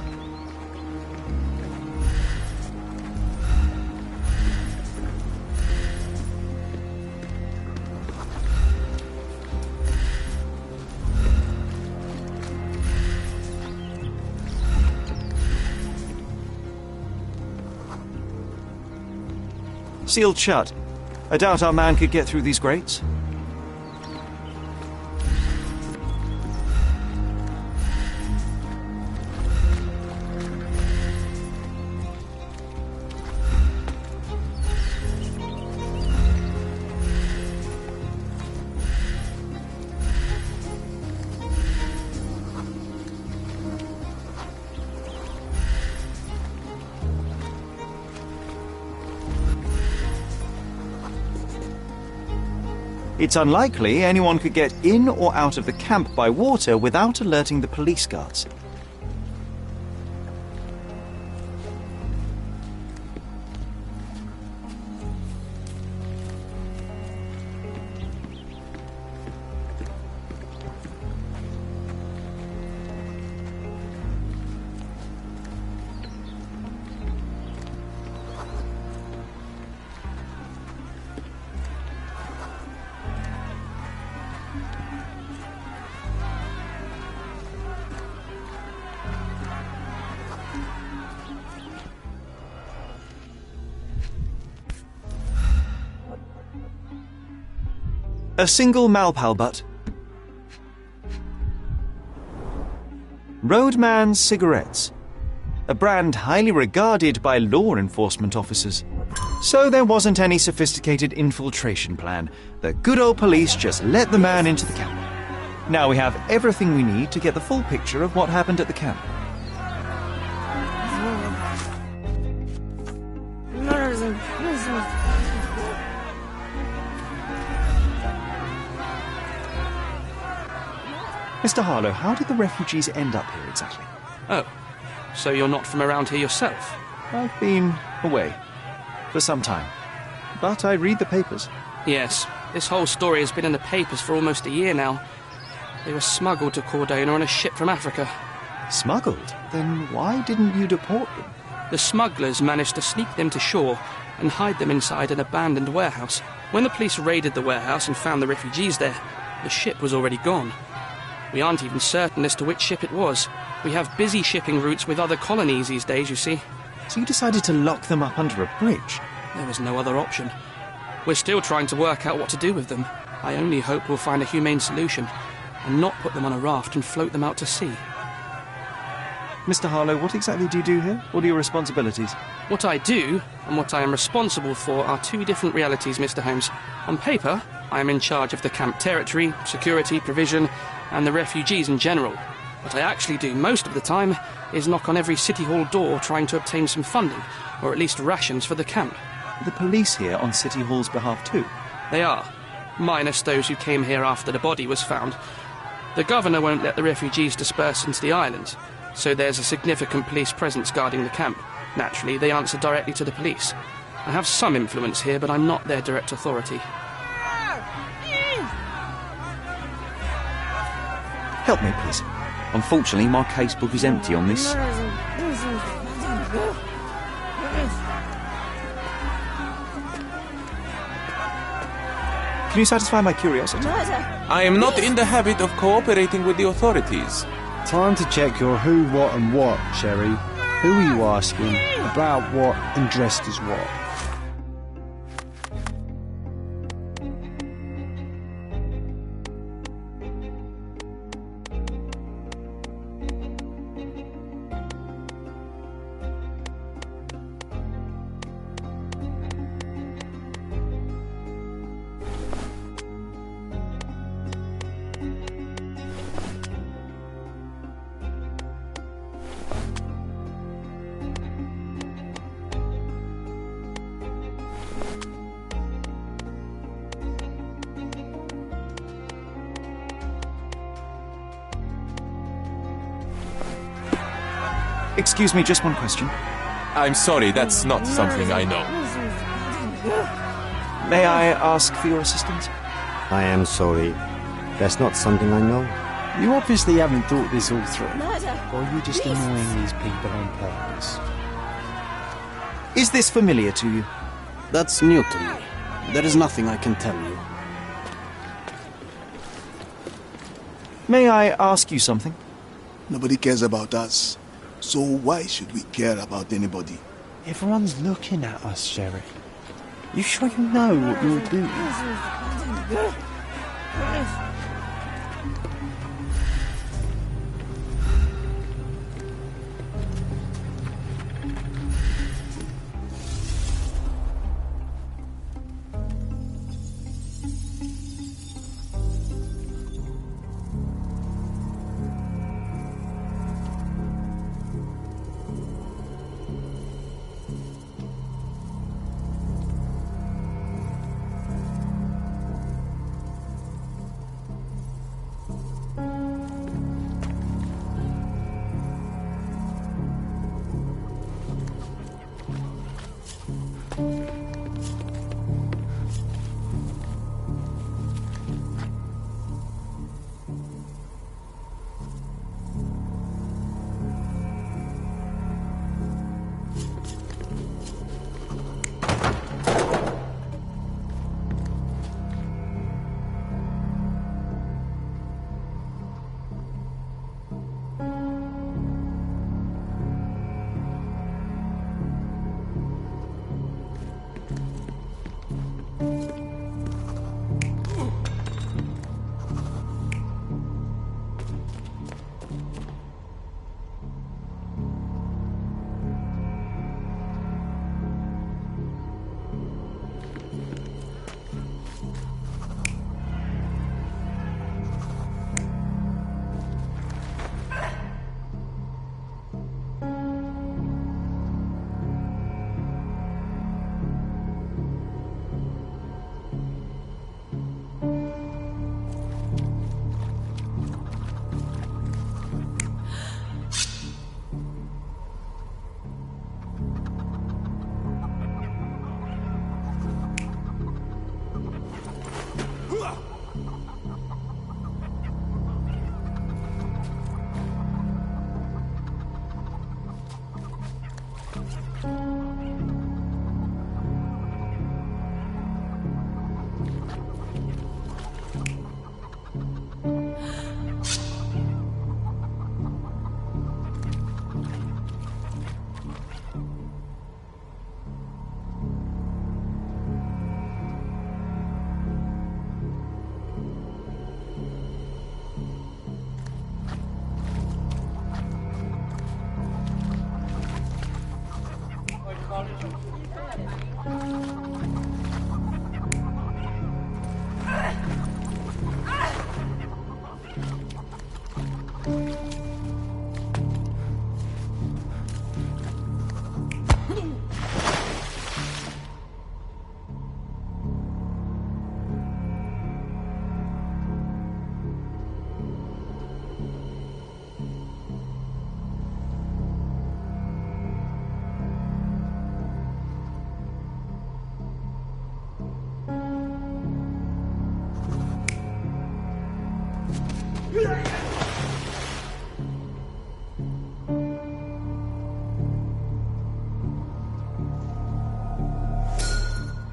[SPEAKER 12] Sealed shut. I doubt our man could get through these grates. It's unlikely anyone could get in or out of the camp by water without alerting the police guards. A single Malpal butt. Roadman's cigarettes. A brand highly regarded by law enforcement officers. So there wasn't any sophisticated infiltration plan. The good old police just let the man into the camp. Now we have everything we need to get the full picture of what happened at the camp.
[SPEAKER 19] Murder's in prison.
[SPEAKER 12] Mr. Harlow, how did the refugees end up here exactly?
[SPEAKER 18] Oh, so you're not from around here yourself?
[SPEAKER 12] I've been away for some time, but I read the papers.
[SPEAKER 18] Yes, this whole story has been in the papers for almost a year now. They were smuggled to Cordona on a ship from Africa.
[SPEAKER 12] Smuggled? Then why didn't you deport them?
[SPEAKER 18] The smugglers managed to sneak them to shore and hide them inside an abandoned warehouse. When the police raided the warehouse and found the refugees there, the ship was already gone. We aren't even certain as to which ship it was. We have busy shipping routes with other colonies these days, you see.
[SPEAKER 12] So you decided to lock them up under a bridge?
[SPEAKER 18] There was no other option. We're still trying to work out what to do with them. I only hope we'll find a humane solution and not put them on a raft and float them out to sea.
[SPEAKER 12] Mr. Harlow, what exactly do you do here? What are your responsibilities?
[SPEAKER 18] What I do and what I am responsible for are two different realities, Mr. Holmes. On paper, I am in charge of the camp territory, security, provision, and the refugees in general. What I actually do most of the time is knock on every City Hall door trying to obtain some funding, or at least rations for the camp.
[SPEAKER 12] The police here on City Hall's behalf too?
[SPEAKER 18] They are, minus those who came here after the body was found. The governor won't let the refugees disperse into the island, so there's a significant police presence guarding the camp. Naturally, they answer directly to the police. I have some influence here, but I'm not their direct authority.
[SPEAKER 12] Help me, please.
[SPEAKER 14] Unfortunately, my casebook is empty on this.
[SPEAKER 12] Can you satisfy my curiosity?
[SPEAKER 5] I am not in the habit of cooperating with the authorities.
[SPEAKER 1] Time to check your who, what and what, Sherry. Who are you asking, about what and dressed as what?
[SPEAKER 12] Excuse me, just one question.
[SPEAKER 5] I'm sorry, that's not something I know.
[SPEAKER 12] May I ask for your assistance?
[SPEAKER 4] I am sorry. That's not something I know.
[SPEAKER 1] You obviously haven't thought this all through. Or are you just annoying these people on purpose?
[SPEAKER 12] Is this familiar to you?
[SPEAKER 10] That's new to me. There is nothing I can tell you.
[SPEAKER 12] May I ask you something?
[SPEAKER 15] Nobody cares about us. So why should we care about anybody?
[SPEAKER 1] Everyone's looking at us, Sherry. You sure you know what you're doing?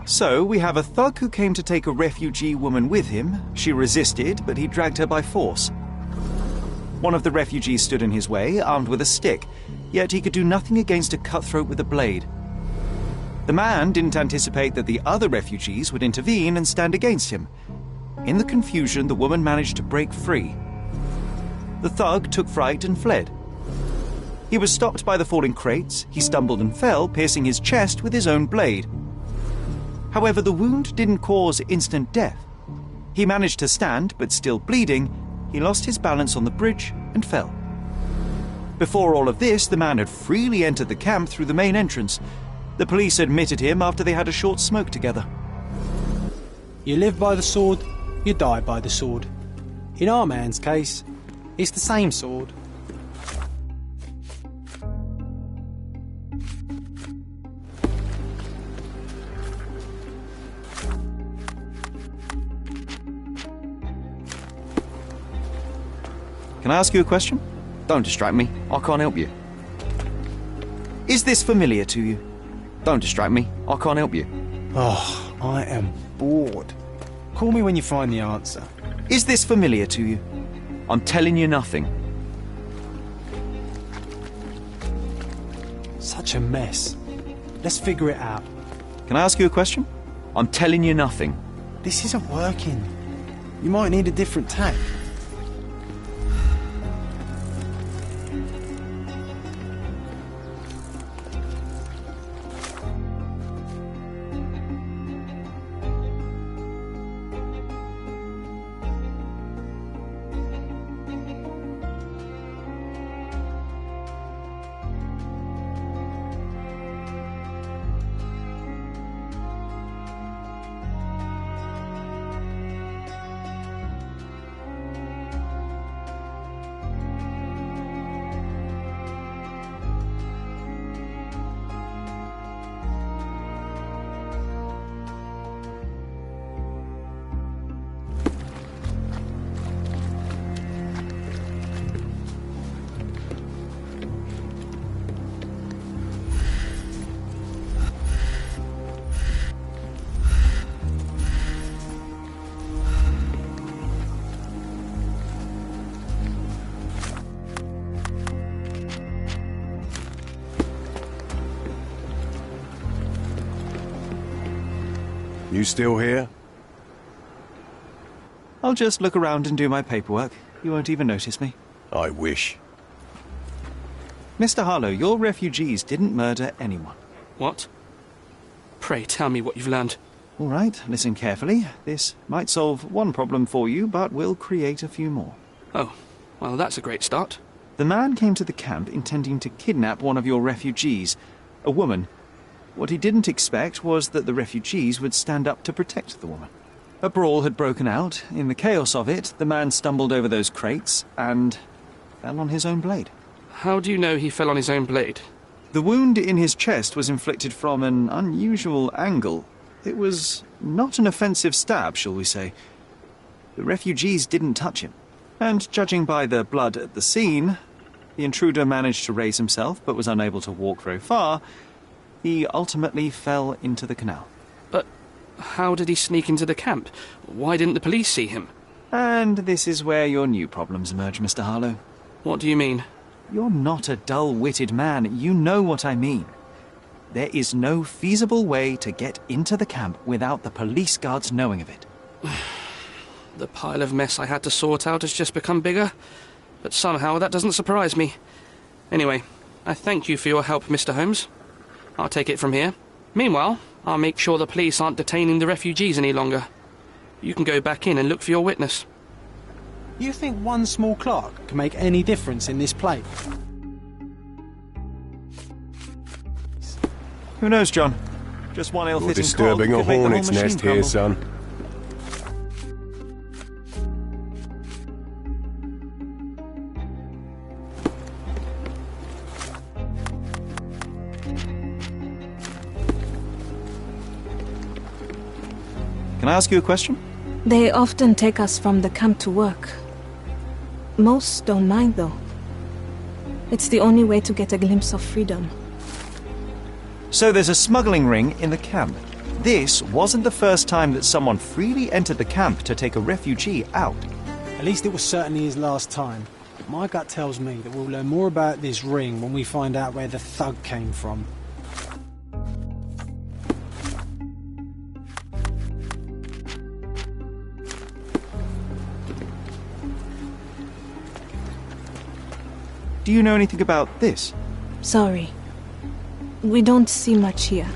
[SPEAKER 12] So, we have a thug who came to take a refugee woman with him. She resisted, but he dragged her by force. One of the refugees stood in his way, armed with a stick, yet he could do nothing against a cutthroat with a blade. The man didn't anticipate that the other refugees would intervene and stand against him. In the confusion, the woman managed to break free. The thug took fright and fled. He was stopped by the falling crates. He stumbled and fell, piercing his chest with his own blade. However, the wound didn't cause instant death. He managed to stand, but still bleeding, he lost his balance on the bridge and fell. Before all of this, the man had freely entered the camp through the main entrance. The police admitted him after they had a short smoke together.
[SPEAKER 2] You live by the sword, you die by the sword. In our man's case, it's the same sword.
[SPEAKER 12] Can I ask you a question?
[SPEAKER 14] Don't distract me. I can't help you.
[SPEAKER 12] Is this familiar to you?
[SPEAKER 14] Don't distract me. I can't help you.
[SPEAKER 2] Oh, I am bored. Call me when you find the answer.
[SPEAKER 12] Is this familiar to you?
[SPEAKER 14] I'm telling you nothing.
[SPEAKER 2] Such a mess. Let's figure it out.
[SPEAKER 12] Can I ask you a question?
[SPEAKER 14] I'm telling you nothing.
[SPEAKER 2] This isn't working. You might need a different tack.
[SPEAKER 20] You still here?
[SPEAKER 12] I'll just look around and do my paperwork. You won't even notice me.
[SPEAKER 20] I wish.
[SPEAKER 12] Mr. Harlow, your refugees didn't murder anyone.
[SPEAKER 18] What? Pray tell me what you've learned.
[SPEAKER 12] All right, listen carefully. This might solve one problem for you, but will create a few more.
[SPEAKER 18] Oh, well, that's a great start.
[SPEAKER 12] The man came to the camp intending to kidnap one of your refugees, a woman. What he didn't expect was that the refugees would stand up to protect the woman. A brawl had broken out. In the chaos of it, the man stumbled over those crates and fell on his own blade.
[SPEAKER 18] How do you know he fell on his own blade?
[SPEAKER 12] The wound in his chest was inflicted from an unusual angle. It was not an offensive stab, shall we say. The refugees didn't touch him. And judging by the blood at the scene, the intruder managed to raise himself but was unable to walk very far. He ultimately fell into the canal.
[SPEAKER 18] But how did he sneak into the camp? Why didn't the police see him?
[SPEAKER 12] And this is where your new problems emerge, Mr. Harlow.
[SPEAKER 18] What do you mean?
[SPEAKER 12] You're not a dull-witted man. You know what I mean. There is no feasible way to get into the camp without the police guards knowing of it.
[SPEAKER 18] The pile of mess I had to sort out has just become bigger, but somehow that doesn't surprise me. Anyway, I thank you for your help, Mr. Holmes. I'll take it from here. Meanwhile, I'll make sure the police aren't detaining the refugees any longer. You can go back in and look for your witness.
[SPEAKER 2] You think one small clerk can make any difference in this place?
[SPEAKER 12] Who knows, John? Just one
[SPEAKER 20] You're
[SPEAKER 12] ill-fitting
[SPEAKER 20] disturbing a hornet's nest here, son.
[SPEAKER 12] Can I ask you a question?
[SPEAKER 9] They often take us from the camp to work.
[SPEAKER 11] Most don't mind, though. It's the only way to get a glimpse of freedom.
[SPEAKER 12] So there's a smuggling ring in the camp. This wasn't the first time that someone freely entered the camp to take a refugee out.
[SPEAKER 2] At least it was certainly his last time. My gut tells me that we'll learn more about this ring when we find out where the thug came from.
[SPEAKER 12] Do you know anything about this?
[SPEAKER 11] Sorry. We don't see much here.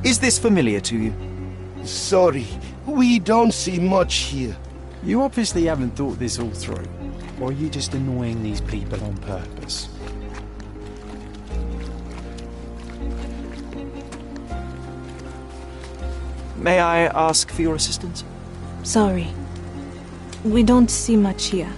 [SPEAKER 12] Is this familiar to you?
[SPEAKER 6] Sorry, we don't see much here.
[SPEAKER 2] You obviously haven't thought this all through. Or are you just annoying these people on purpose?
[SPEAKER 3] May I ask for your assistance?
[SPEAKER 11] Sorry. We don't see much here.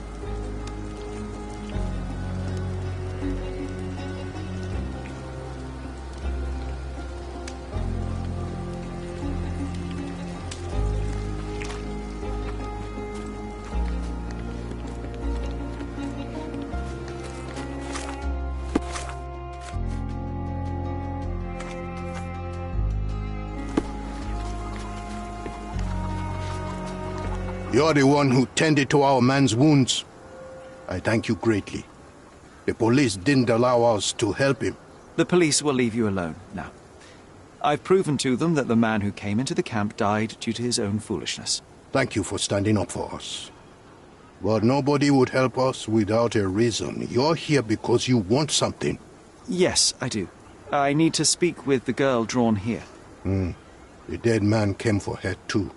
[SPEAKER 21] You're the one who tended to our man's wounds. I thank you greatly. The police didn't allow us to help him.
[SPEAKER 12] The police will leave you alone now. I've proven to them that the man who came into the camp died due to his own foolishness.
[SPEAKER 21] Thank you for standing up for us. But nobody would help us without a reason. You're here because you want something.
[SPEAKER 12] Yes, I do. I need to speak with the girl drawn here.
[SPEAKER 21] The dead man came for her too.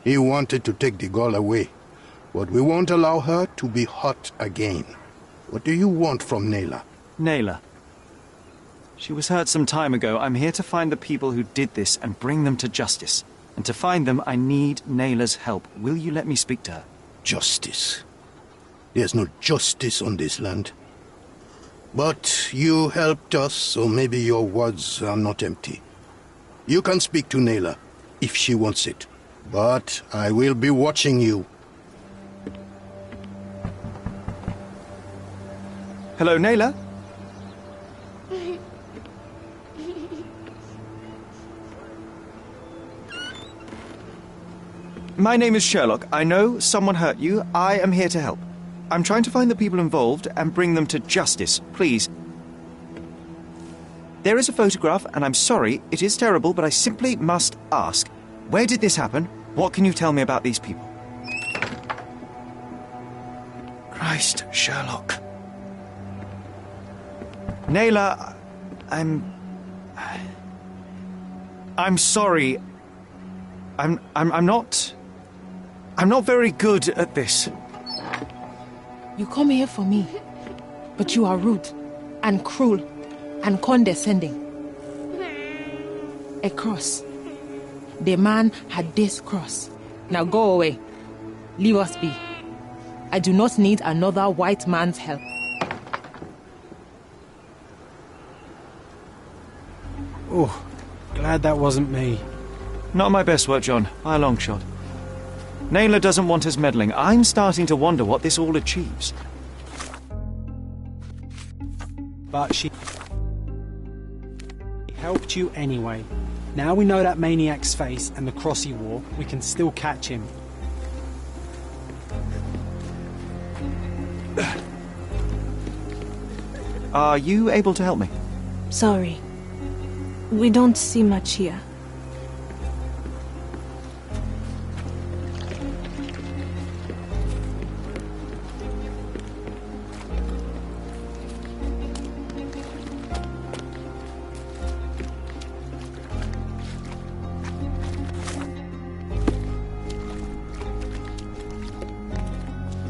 [SPEAKER 21] He wanted to take the girl away, but we won't allow her to be hurt again. What do you want from Nayla?
[SPEAKER 12] Nayla. She was hurt some time ago. I'm here to find the people who did this and bring them to justice. And to find them, I need Nayla's help. Will you let me speak to her?
[SPEAKER 21] Justice. There's no justice on this land. But you helped us, so maybe your words are not empty. You can speak to Nayla, if she wants it. But I will be watching you.
[SPEAKER 12] Hello, Nayla? My name is Sherlock. I know someone hurt you. I am here to help. I'm trying to find the people involved and bring them to justice. Please. There is a photograph, and I'm sorry, it is terrible, but I simply must ask. Where did this happen? What can you tell me about these people? Christ, Sherlock. Nayla, I'm sorry. I'm not very good at this.
[SPEAKER 17] You come here for me, but you are rude and cruel and condescending. A cross. The man had this cross. Now go away. Leave us be. I do not need another white man's help.
[SPEAKER 2] Oh, glad that wasn't me.
[SPEAKER 12] Not my best work, John, by a long shot. Nayla doesn't want us meddling. I'm starting to wonder what this all achieves.
[SPEAKER 2] But she helped you anyway. Now we know that maniac's face and the cross he wore, we can still catch him.
[SPEAKER 12] Are you able to help me?
[SPEAKER 11] Sorry. We don't see much here.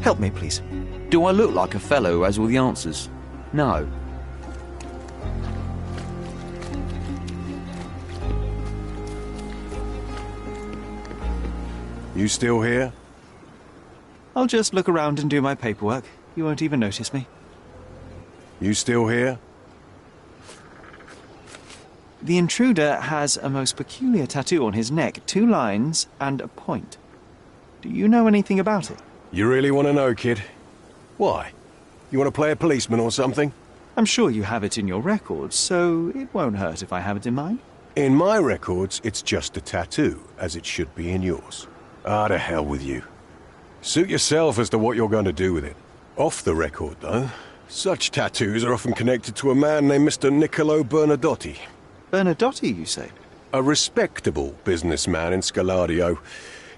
[SPEAKER 12] Help me, please.
[SPEAKER 14] Do I look like a fellow who has all the answers? No.
[SPEAKER 20] You still here?
[SPEAKER 12] I'll just look around and do my paperwork. You won't even notice me.
[SPEAKER 20] You still here?
[SPEAKER 12] The intruder has a most peculiar tattoo on his neck, 2 lines and a point. Do you know anything about it?
[SPEAKER 20] You really want to know, kid? Why? You want to play a policeman or something?
[SPEAKER 12] I'm sure you have it in your records, so it won't hurt if I have it in mine.
[SPEAKER 20] In my records, it's just a tattoo, as it should be in yours. Ah, to hell with you. Suit yourself as to what you're going to do with it. Off the record, though, such tattoos are often connected to a man named Mr. Niccolo Bernadotti.
[SPEAKER 12] Bernadotti, you say?
[SPEAKER 20] A respectable businessman in Scaladio.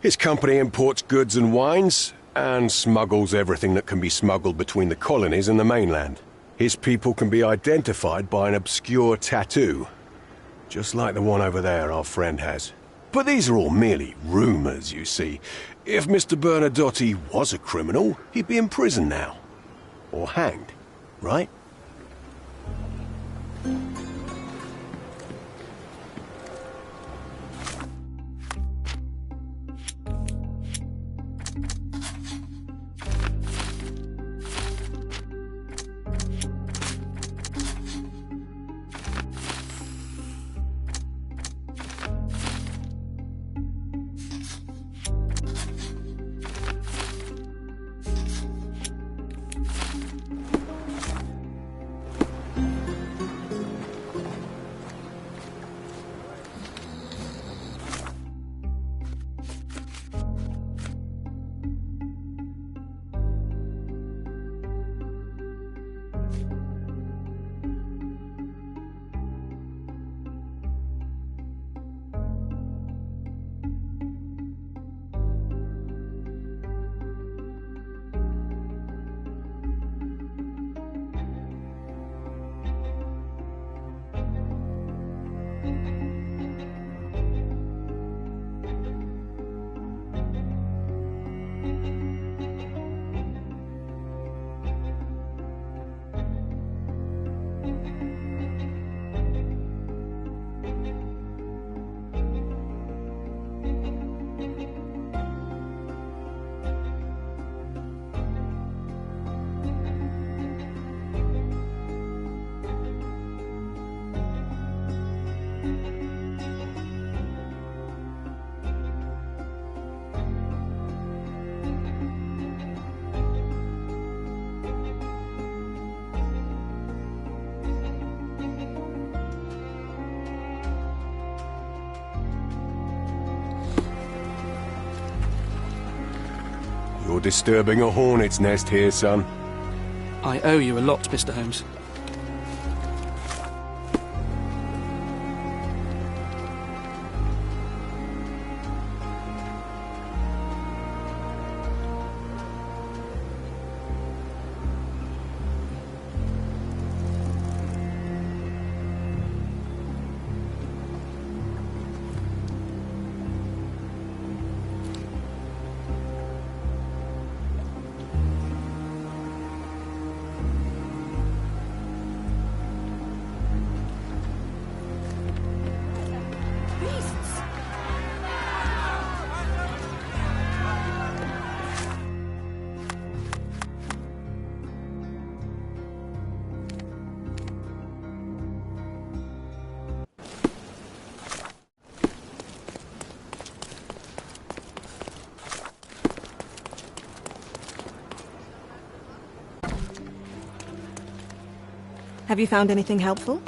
[SPEAKER 20] His company imports goods and wines, and smuggles everything that can be smuggled between the colonies and the mainland. His people can be identified by an obscure tattoo, just like the one over there our friend has. But these are all merely rumors, you see. If Mr. Bernadotti was a criminal, he'd be in prison now. Or hanged, right? You're disturbing a hornet's nest here, son.
[SPEAKER 18] I owe you a lot, Mr. Holmes.
[SPEAKER 11] Have you found anything helpful?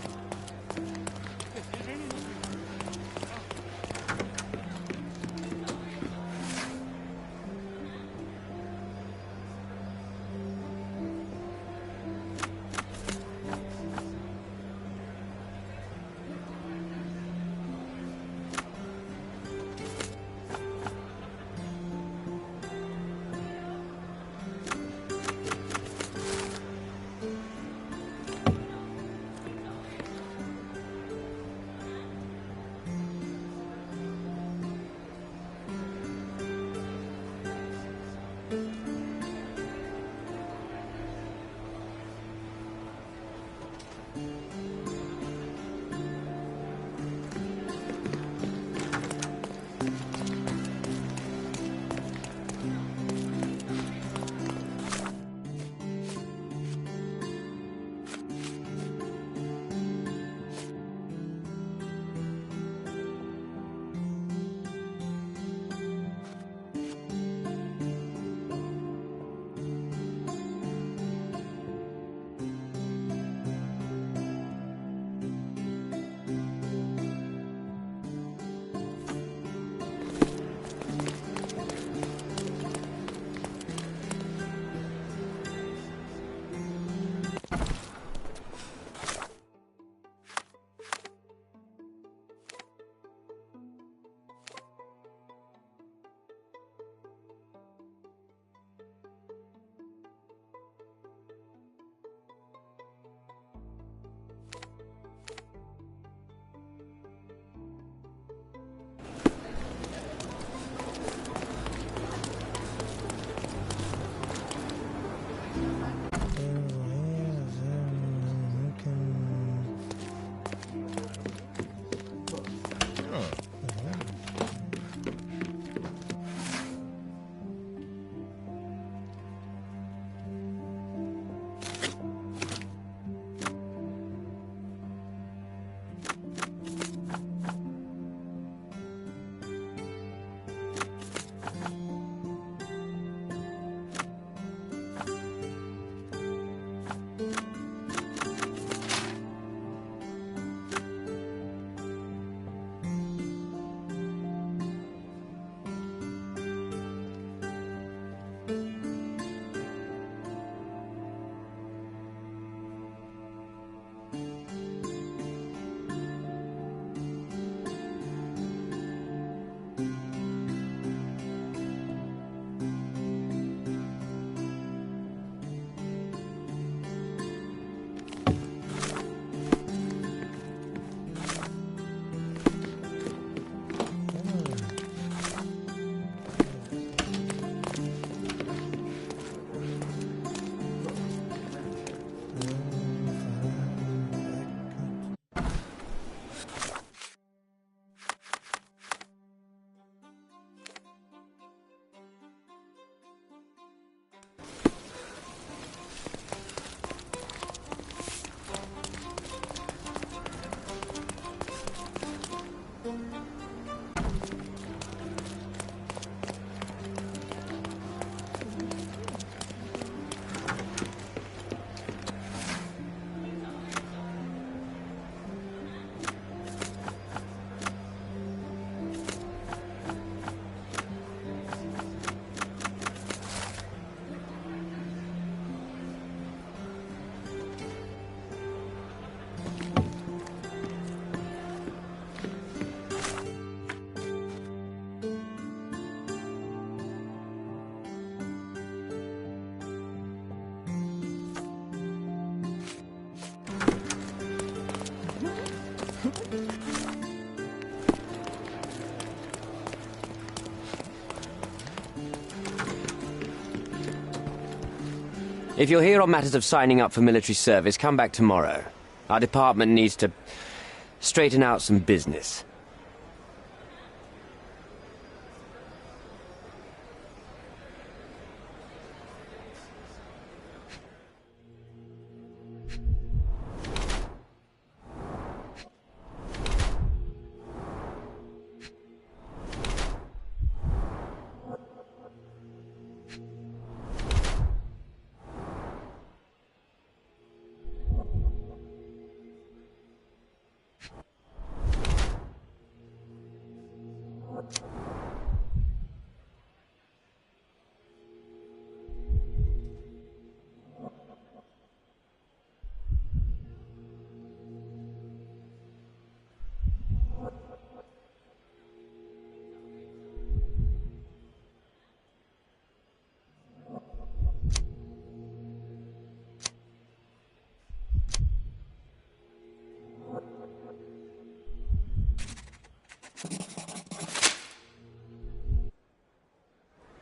[SPEAKER 13] If you're here on matters of signing up for military service, come back tomorrow. Our department needs to straighten out some business.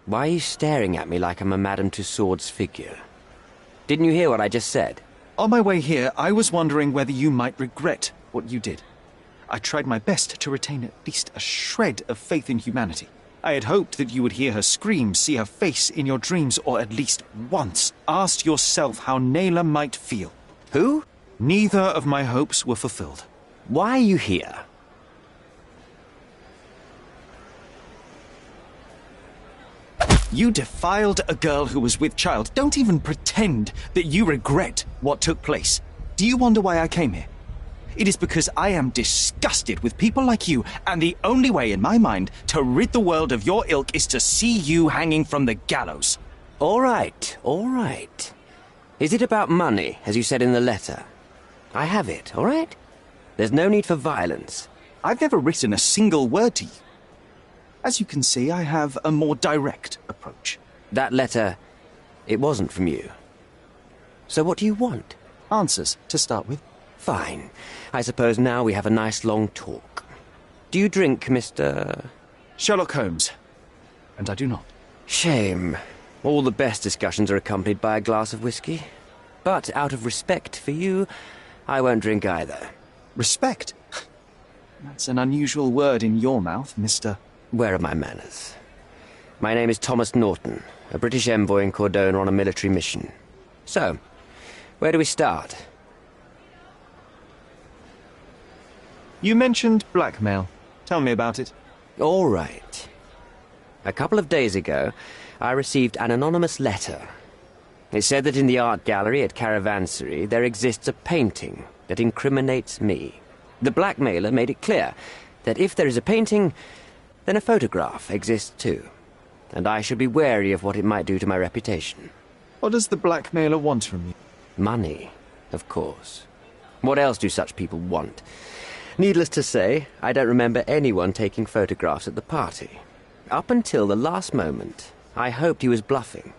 [SPEAKER 13] Why are you staring at me like I'm a Madame Tussauds figure? Didn't you hear what I just said?
[SPEAKER 12] On my way here, I was wondering whether you might regret what you did. I tried my best to retain at least a shred of faith in humanity. I had hoped that you would hear her scream, see her face in your dreams, or at least once ask yourself how Naylor might feel.
[SPEAKER 13] Who?
[SPEAKER 12] Neither of my hopes were fulfilled.
[SPEAKER 13] Why are you here?
[SPEAKER 12] You defiled a girl who was with child. Don't even pretend that you regret what took place. Do you wonder why I came here? It is because I am disgusted with people like you, and the only way in my mind to rid the world of your ilk is to see you hanging from the gallows.
[SPEAKER 13] All right, all right. Is it about money, as you said in the letter? I have it, all right? There's no need for violence.
[SPEAKER 12] I've never written a single word to you. As you can see, I have a more direct approach.
[SPEAKER 13] That letter, it wasn't from you. So what do you want?
[SPEAKER 12] Answers, to start with.
[SPEAKER 13] Fine. I suppose now we have a nice long talk. Do you drink, Mr.
[SPEAKER 12] Sherlock Holmes. And I do not.
[SPEAKER 13] Shame. All the best discussions are accompanied by a glass of whiskey. But out of respect for you, I won't drink either.
[SPEAKER 12] Respect? That's an unusual word in your mouth, Mr.
[SPEAKER 13] Where are my manners? My name is Thomas Norton, a British envoy in Cordona on a military mission. So, where do we start?
[SPEAKER 12] You mentioned blackmail. Tell me about it.
[SPEAKER 13] All right. A couple of days ago, I received an anonymous letter. It said that in the art gallery at Caravansary there exists a painting that incriminates me. The blackmailer made it clear that if there is a painting, then a photograph exists too, and I should be wary of what it might do to my reputation.
[SPEAKER 12] What does the blackmailer want from you?
[SPEAKER 13] Money, of course. What else do such people want? Needless to say, I don't remember anyone taking photographs at the party. Up until the last moment, I hoped he was bluffing.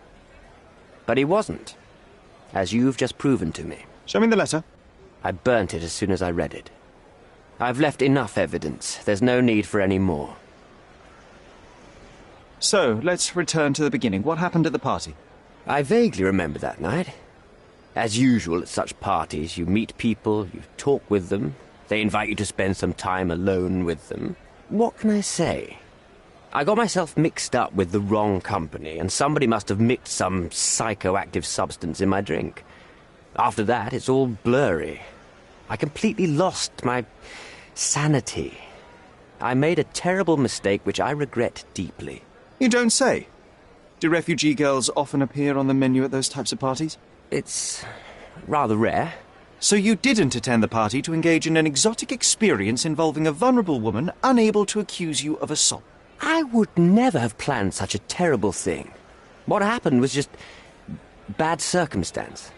[SPEAKER 13] But he wasn't, as you've just proven to me.
[SPEAKER 12] Show me the letter.
[SPEAKER 13] I burnt it as soon as I read it. I've left enough evidence. There's no need for any more.
[SPEAKER 12] So, let's return to the beginning. What happened at the party?
[SPEAKER 13] I vaguely remember that night. As usual at such parties, you meet people, you talk with them, they invite you to spend some time alone with them. What can I say? I got myself mixed up with the wrong company, and somebody must have mixed some psychoactive substance in my drink. After that, it's all blurry. I completely lost my sanity. I made a terrible mistake which I regret deeply.
[SPEAKER 12] You don't say. Do refugee girls often appear on the menu at those types of parties?
[SPEAKER 13] It's rather rare.
[SPEAKER 12] So you didn't attend the party to engage in an exotic experience involving a vulnerable woman unable to accuse you of assault?
[SPEAKER 13] I would never have planned such a terrible thing. What happened was just bad circumstance.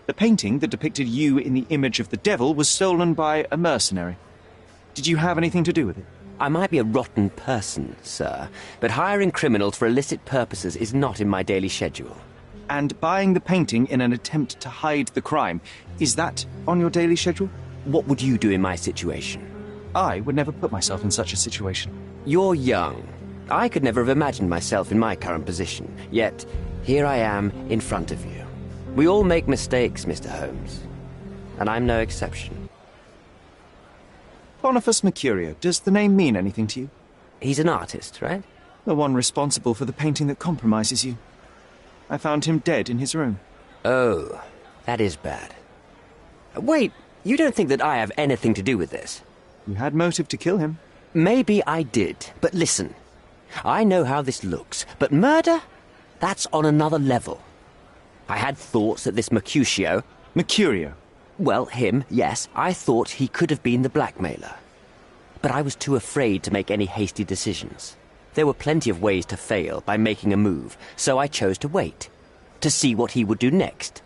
[SPEAKER 12] The painting that depicted you in the image of the devil was stolen by a mercenary. Did you have anything to do with it?
[SPEAKER 13] I might be a rotten person, sir, but hiring criminals for illicit purposes is not in my daily schedule.
[SPEAKER 12] And buying the painting in an attempt to hide the crime, is that on your daily schedule?
[SPEAKER 13] What would you do in my situation?
[SPEAKER 12] I would never put myself in such a situation.
[SPEAKER 13] You're young. I could never have imagined myself in my current position, yet here I am in front of you. We all make mistakes, Mr. Holmes, and I'm no exception.
[SPEAKER 12] Boniface Mercurio, does the name mean anything to you?
[SPEAKER 13] He's an artist, right?
[SPEAKER 12] The one responsible for the painting that compromises you. I found him dead in his room.
[SPEAKER 13] Oh, that is bad. Wait, you don't think that I have anything to do with this?
[SPEAKER 12] You had motive to kill him.
[SPEAKER 13] Maybe I did, but listen. I know how this looks, but murder? That's on another level. I had thoughts that this Mercutio...
[SPEAKER 12] Mercurio?
[SPEAKER 13] Well, him, yes. I thought he could have been the blackmailer. But I was too afraid to make any hasty decisions. There were plenty of ways to fail by making a move, so I chose to wait. To see what he would do next.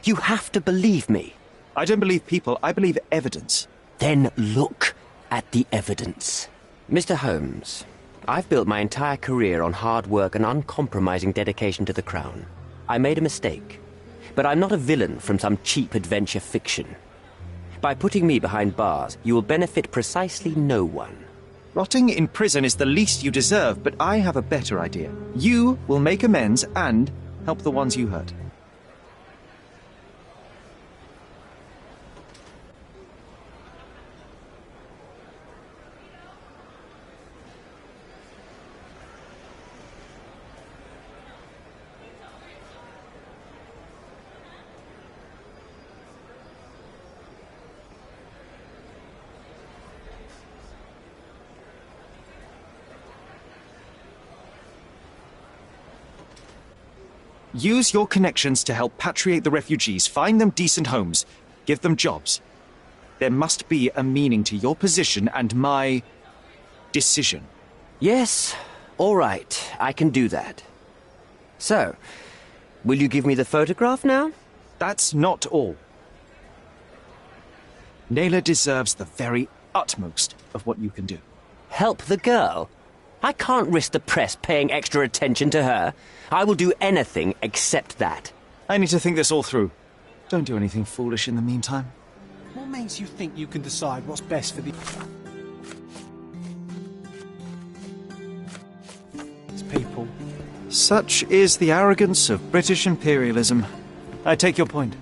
[SPEAKER 13] You have to believe me.
[SPEAKER 12] I don't believe people, I believe evidence.
[SPEAKER 13] Then look at the evidence. Mr. Holmes, I've built my entire career on hard work and uncompromising dedication to the Crown. I made a mistake, but I'm not a villain from some cheap adventure fiction. By putting me behind bars, you will benefit precisely no one.
[SPEAKER 12] Rotting in prison is the least you deserve, but I have a better idea. You will make amends and help the ones you hurt. Use your connections to help patriate the refugees, find them decent homes, give them jobs. There must be a meaning to your position and my decision.
[SPEAKER 13] Yes, all right, I can do that. So, will you give me the photograph now?
[SPEAKER 12] That's not all. Naylor deserves the very utmost of what you can do.
[SPEAKER 13] Help the girl? I can't risk the press paying extra attention to her. I will do anything except that.
[SPEAKER 12] I need to think this all through. Don't do anything foolish in the meantime.
[SPEAKER 2] What makes you think you can decide what's best for these people?
[SPEAKER 12] Such is the arrogance of British imperialism. I take your point.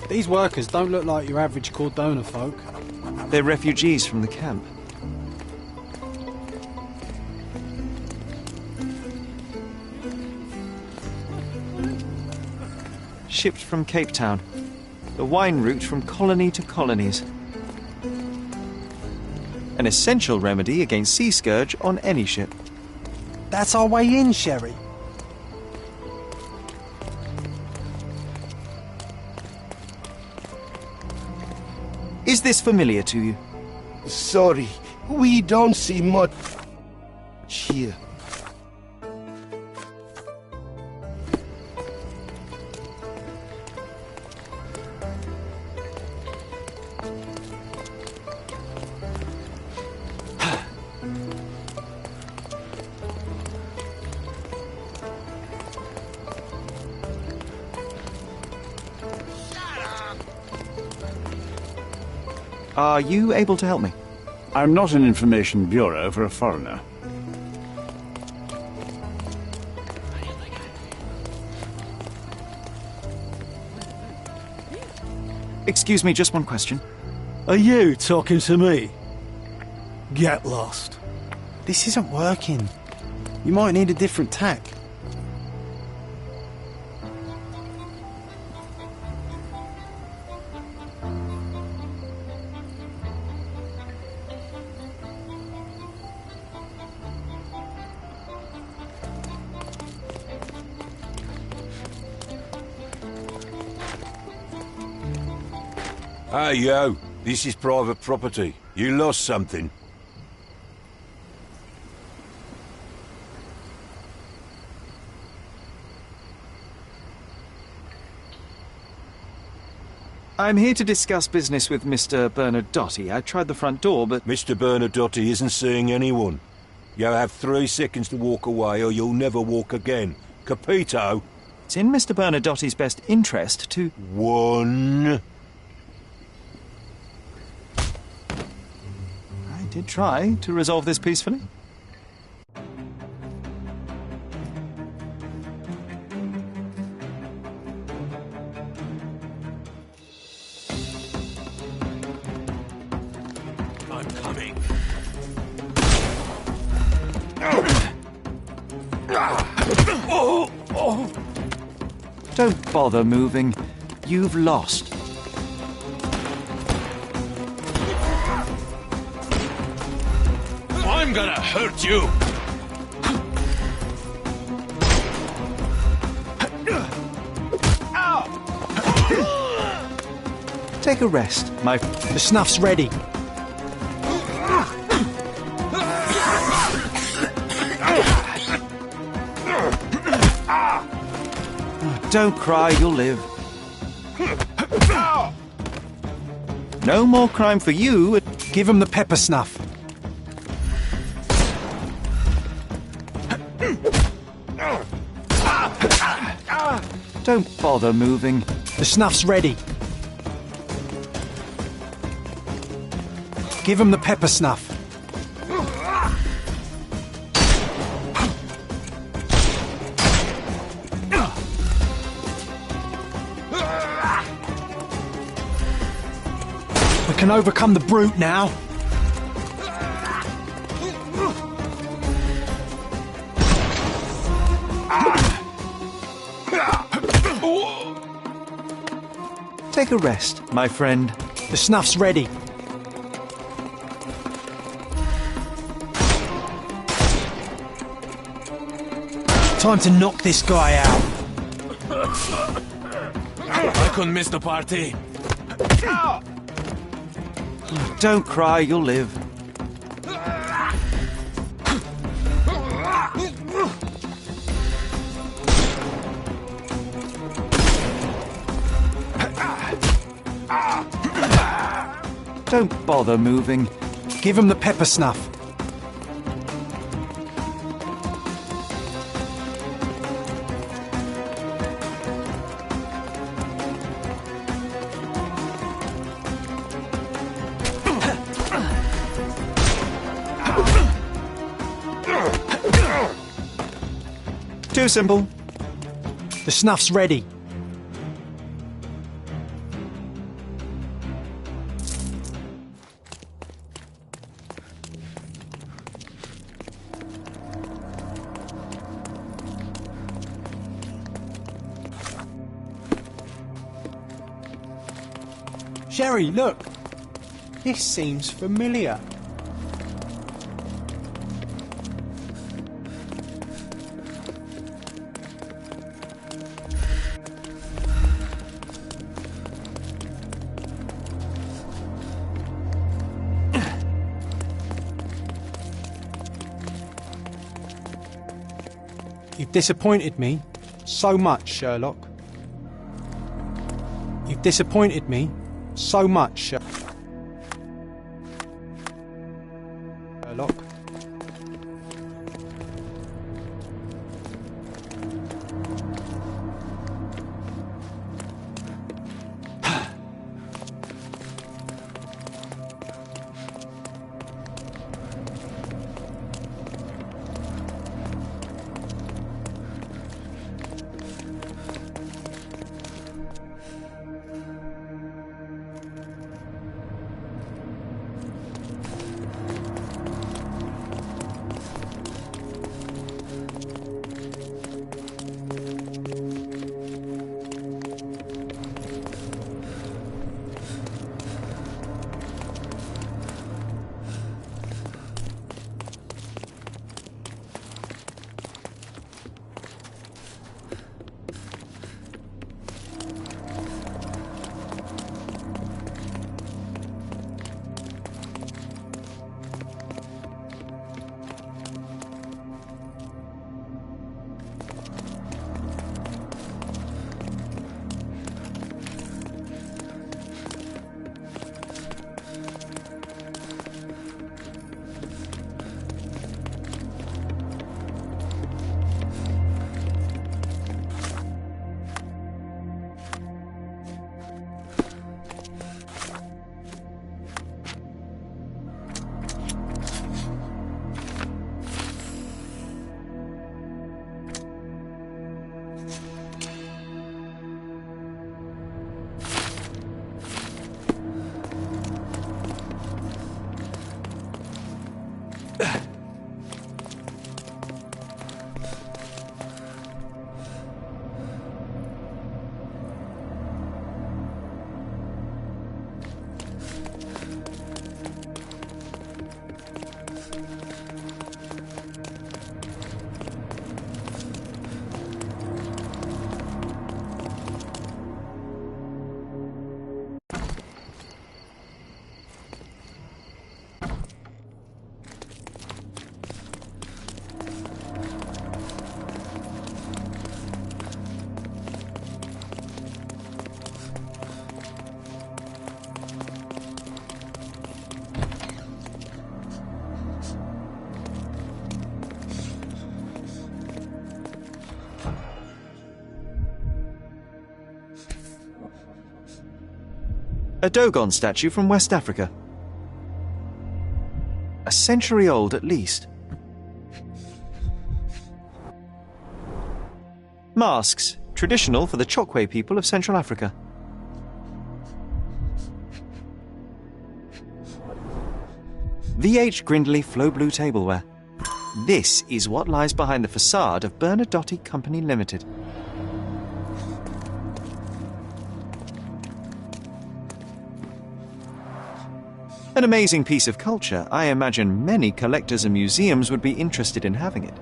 [SPEAKER 2] These workers don't look like your average Cordona folk.
[SPEAKER 12] They're refugees from the camp. Shipped from Cape Town. The wine route from colony to colonies. An essential remedy against sea scourge on any ship.
[SPEAKER 2] That's our way in, Sherry.
[SPEAKER 12] Is this familiar to you?
[SPEAKER 21] Sorry, we don't see much here.
[SPEAKER 12] Are you able to help me?
[SPEAKER 16] I'm not an information bureau for a foreigner.
[SPEAKER 12] Excuse me, just one question.
[SPEAKER 2] Are you talking to me? Get lost. This isn't working. You might need a different tack.
[SPEAKER 7] Hey, yo. This is private property. You lost something.
[SPEAKER 12] I'm here to discuss business with Mr. Bernadotti. I tried the front door, but...
[SPEAKER 7] Mr. Bernadotti isn't seeing anyone. You have 3 seconds to walk away or you'll never walk again. Capito?
[SPEAKER 12] It's in Mr. Bernadotti's best interest to...
[SPEAKER 7] 1...
[SPEAKER 12] I did try to resolve this peacefully.
[SPEAKER 8] I'm coming.
[SPEAKER 12] Don't bother moving. You've lost.
[SPEAKER 8] I'm gonna hurt you!
[SPEAKER 12] Take a rest, my...
[SPEAKER 2] The snuff's ready.
[SPEAKER 12] Don't cry, you'll live. No more crime for you.
[SPEAKER 2] Give him the pepper snuff.
[SPEAKER 12] Don't bother moving.
[SPEAKER 2] The snuff's ready. Give him the pepper snuff. We can overcome the brute now.
[SPEAKER 12] Take a rest, my friend.
[SPEAKER 2] The snuff's ready. Time to knock this guy out.
[SPEAKER 8] I couldn't miss the party.
[SPEAKER 12] Don't cry, you'll live. Don't bother moving.
[SPEAKER 2] Give him the pepper snuff.
[SPEAKER 12] Too simple.
[SPEAKER 2] The snuff's ready. Sherry, look. This seems familiar. You've disappointed me so much, Sherlock. You've disappointed me so much, Sherlock.
[SPEAKER 12] A Dogon statue from West Africa. A century old at least. Masks, traditional for the Chokwe people of Central Africa. VH Grindley Flow Blue tableware. This is what lies behind the facade of Bernadotte Company Limited. An amazing piece of culture. I imagine many collectors and museums would be interested in having it.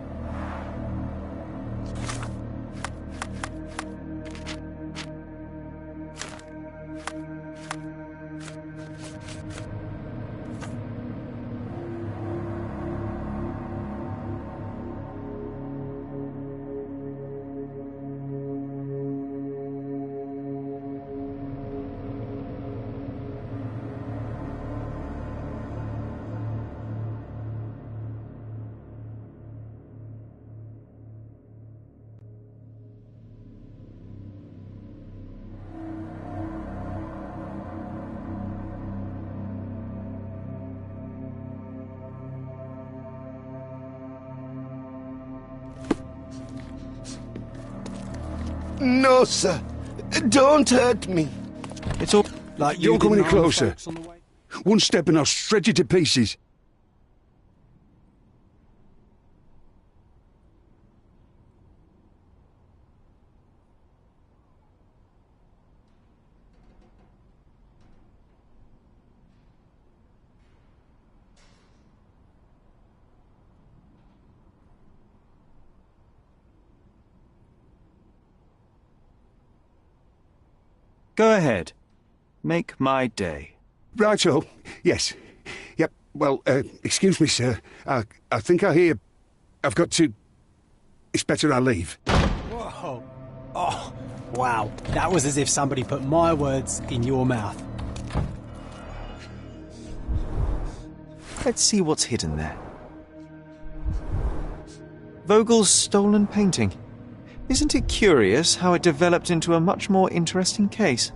[SPEAKER 15] No, sir. Don't hurt me.
[SPEAKER 12] It's all
[SPEAKER 2] like you
[SPEAKER 1] Don't come any
[SPEAKER 2] didn't harm
[SPEAKER 1] closer.
[SPEAKER 2] folks on the way.
[SPEAKER 1] One step and I'll shred you to pieces.
[SPEAKER 12] Go ahead. Make my day.
[SPEAKER 1] Righto. Yes. Yep. Well, excuse me, sir. I think I hear... I've got to... It's better I leave.
[SPEAKER 2] Whoa. Oh, wow. That was as if somebody put my words in your mouth.
[SPEAKER 12] Let's see what's hidden there. Vogel's stolen painting. Isn't it curious how it developed into a much more interesting case?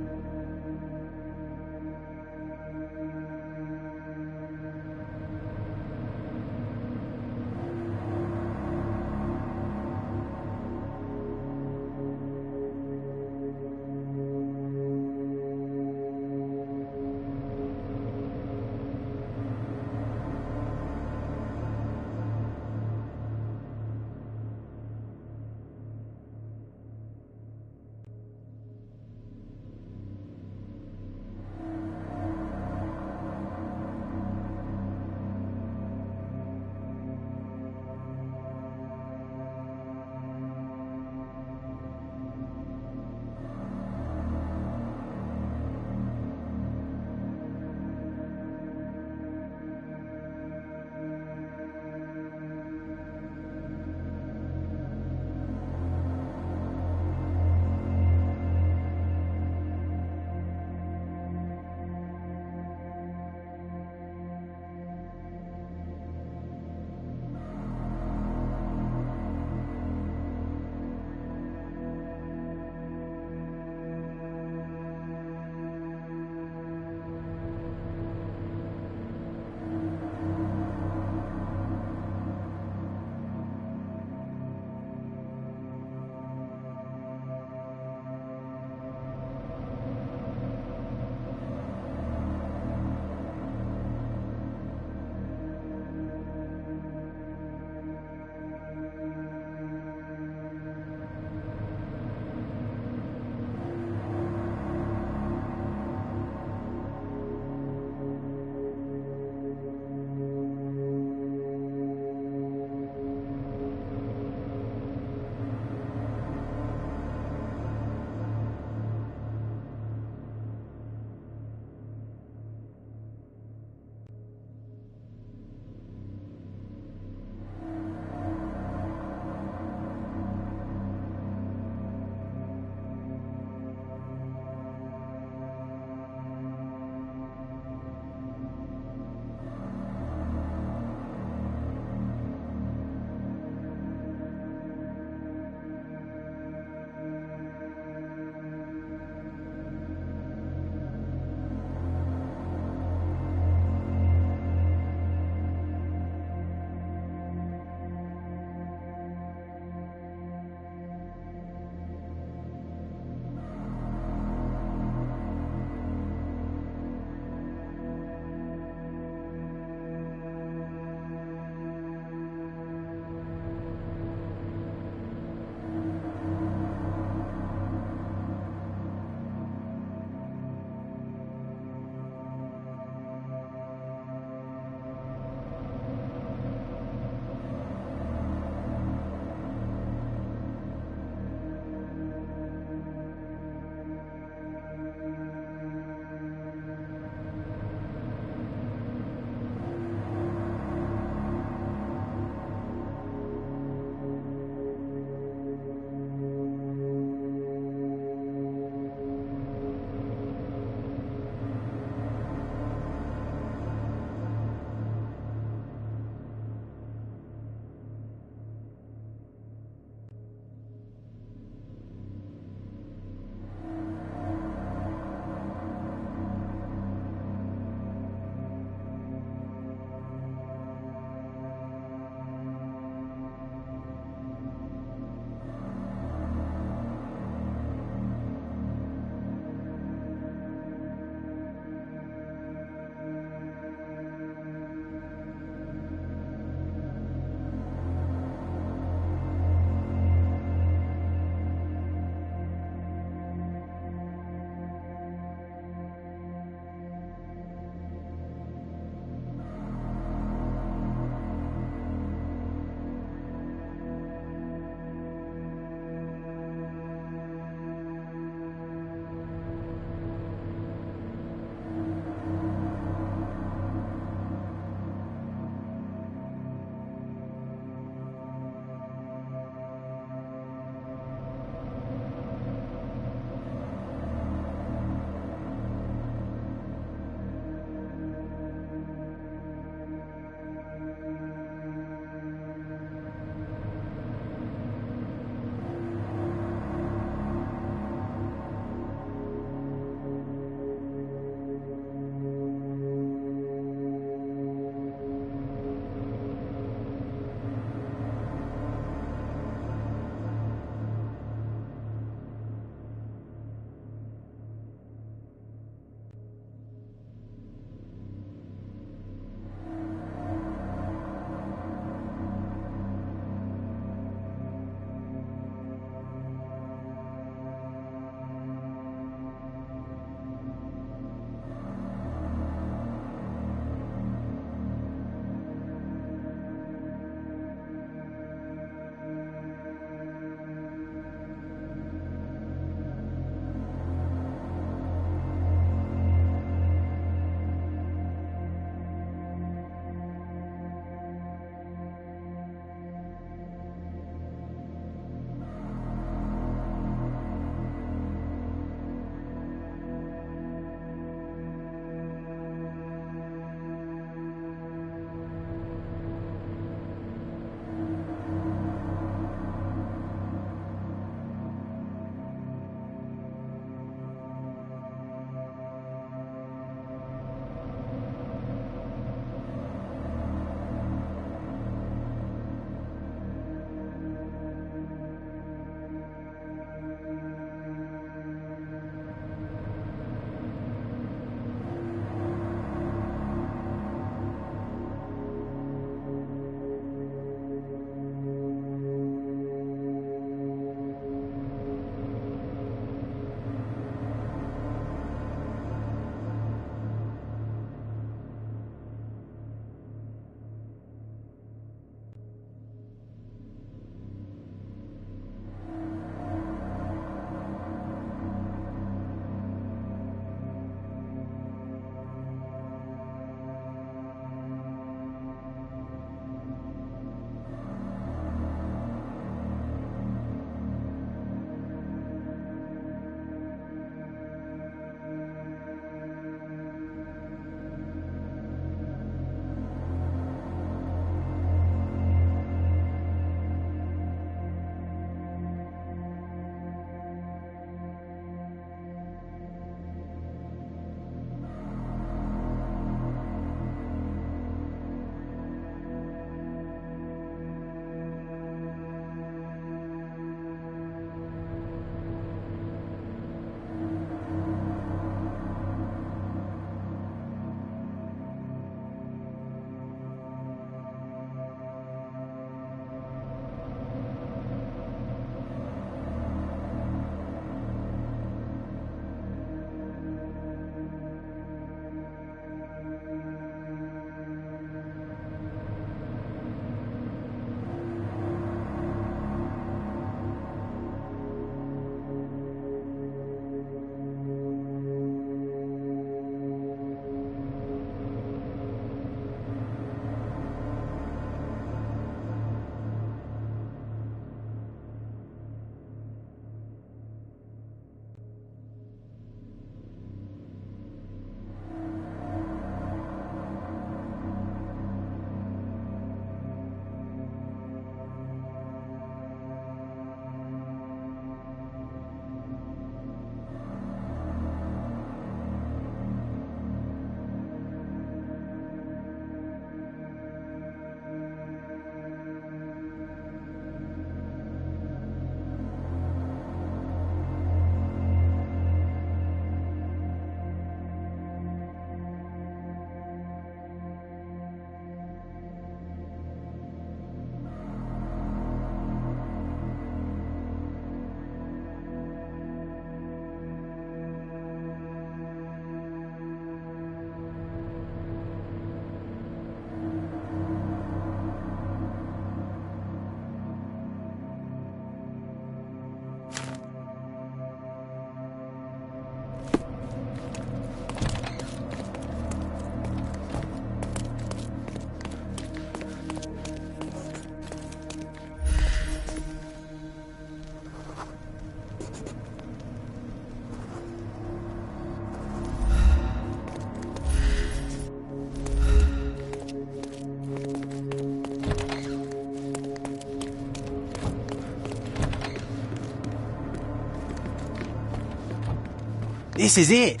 [SPEAKER 2] This is it.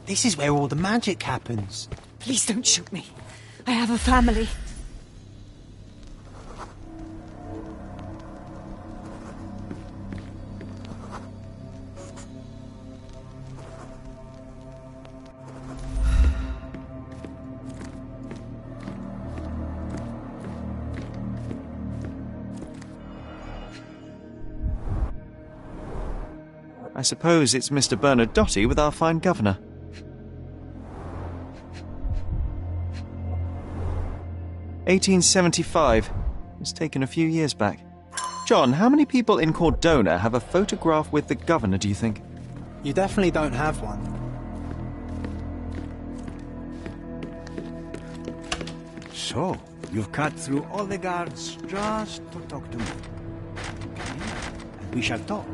[SPEAKER 2] This is where all the magic happens.
[SPEAKER 9] Please don't shoot me. I have a family.
[SPEAKER 12] I suppose it's Mr. Bernadotte with our fine governor. "1875. It's taken a few years back. John, how many people in Cordona have a photograph with the governor, do you think?
[SPEAKER 2] You definitely don't have one.
[SPEAKER 19] So, you've cut through all the guards just to talk to me. Okay, and we shall talk.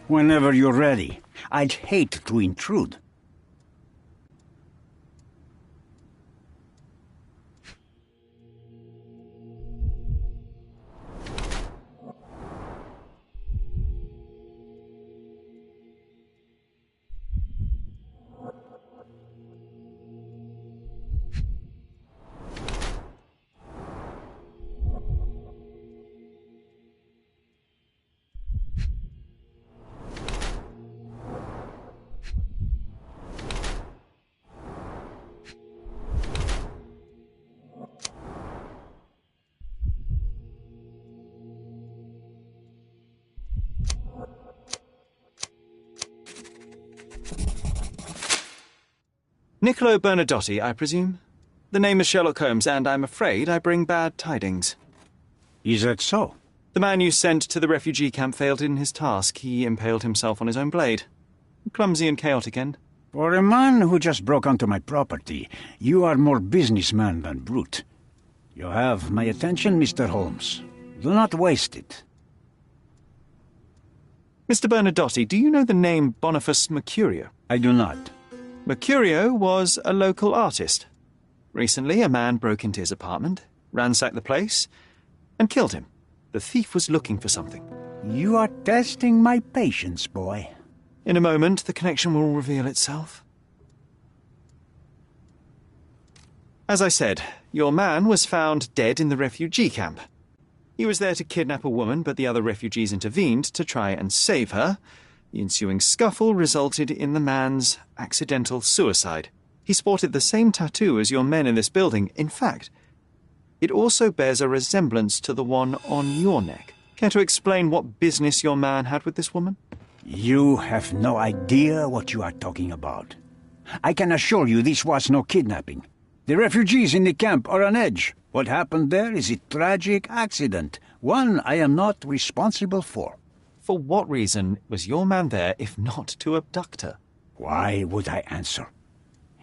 [SPEAKER 19] Whenever you're ready. I'd hate to intrude.
[SPEAKER 12] Niccolo Bernadotte, I presume? The name is Sherlock Holmes, and I'm afraid I bring bad tidings.
[SPEAKER 19] Is that so?
[SPEAKER 12] The man you sent to the refugee camp failed in his task. He impaled himself on his own blade. A clumsy and chaotic end.
[SPEAKER 19] For a man who just broke onto my property, you are more businessman than brute. You have my attention, Mr. Holmes. Do not waste it.
[SPEAKER 12] Mr. Bernadotte, do you know the name Boniface Mercurio?
[SPEAKER 19] I do not.
[SPEAKER 12] Mercurio was a local artist. Recently, a man broke into his apartment, ransacked the place, and killed him. The thief was looking for something.
[SPEAKER 19] You are testing my patience, boy.
[SPEAKER 12] In a moment, the connection will reveal itself. As I said, your man was found dead in the refugee camp. He was there to kidnap a woman, but the other refugees intervened to try and save her. The ensuing scuffle resulted in the man's accidental suicide. He sported the same tattoo as your men in this building. In fact, it also bears a resemblance to the one on your neck. Care to explain what business your man had with this woman?
[SPEAKER 19] You have no idea what you are talking about. I can assure you this was no kidnapping. The refugees in the camp are on edge. What happened there is a tragic accident, one I am not responsible for.
[SPEAKER 12] For what reason was your man there if not to abduct her?
[SPEAKER 19] Why would I answer?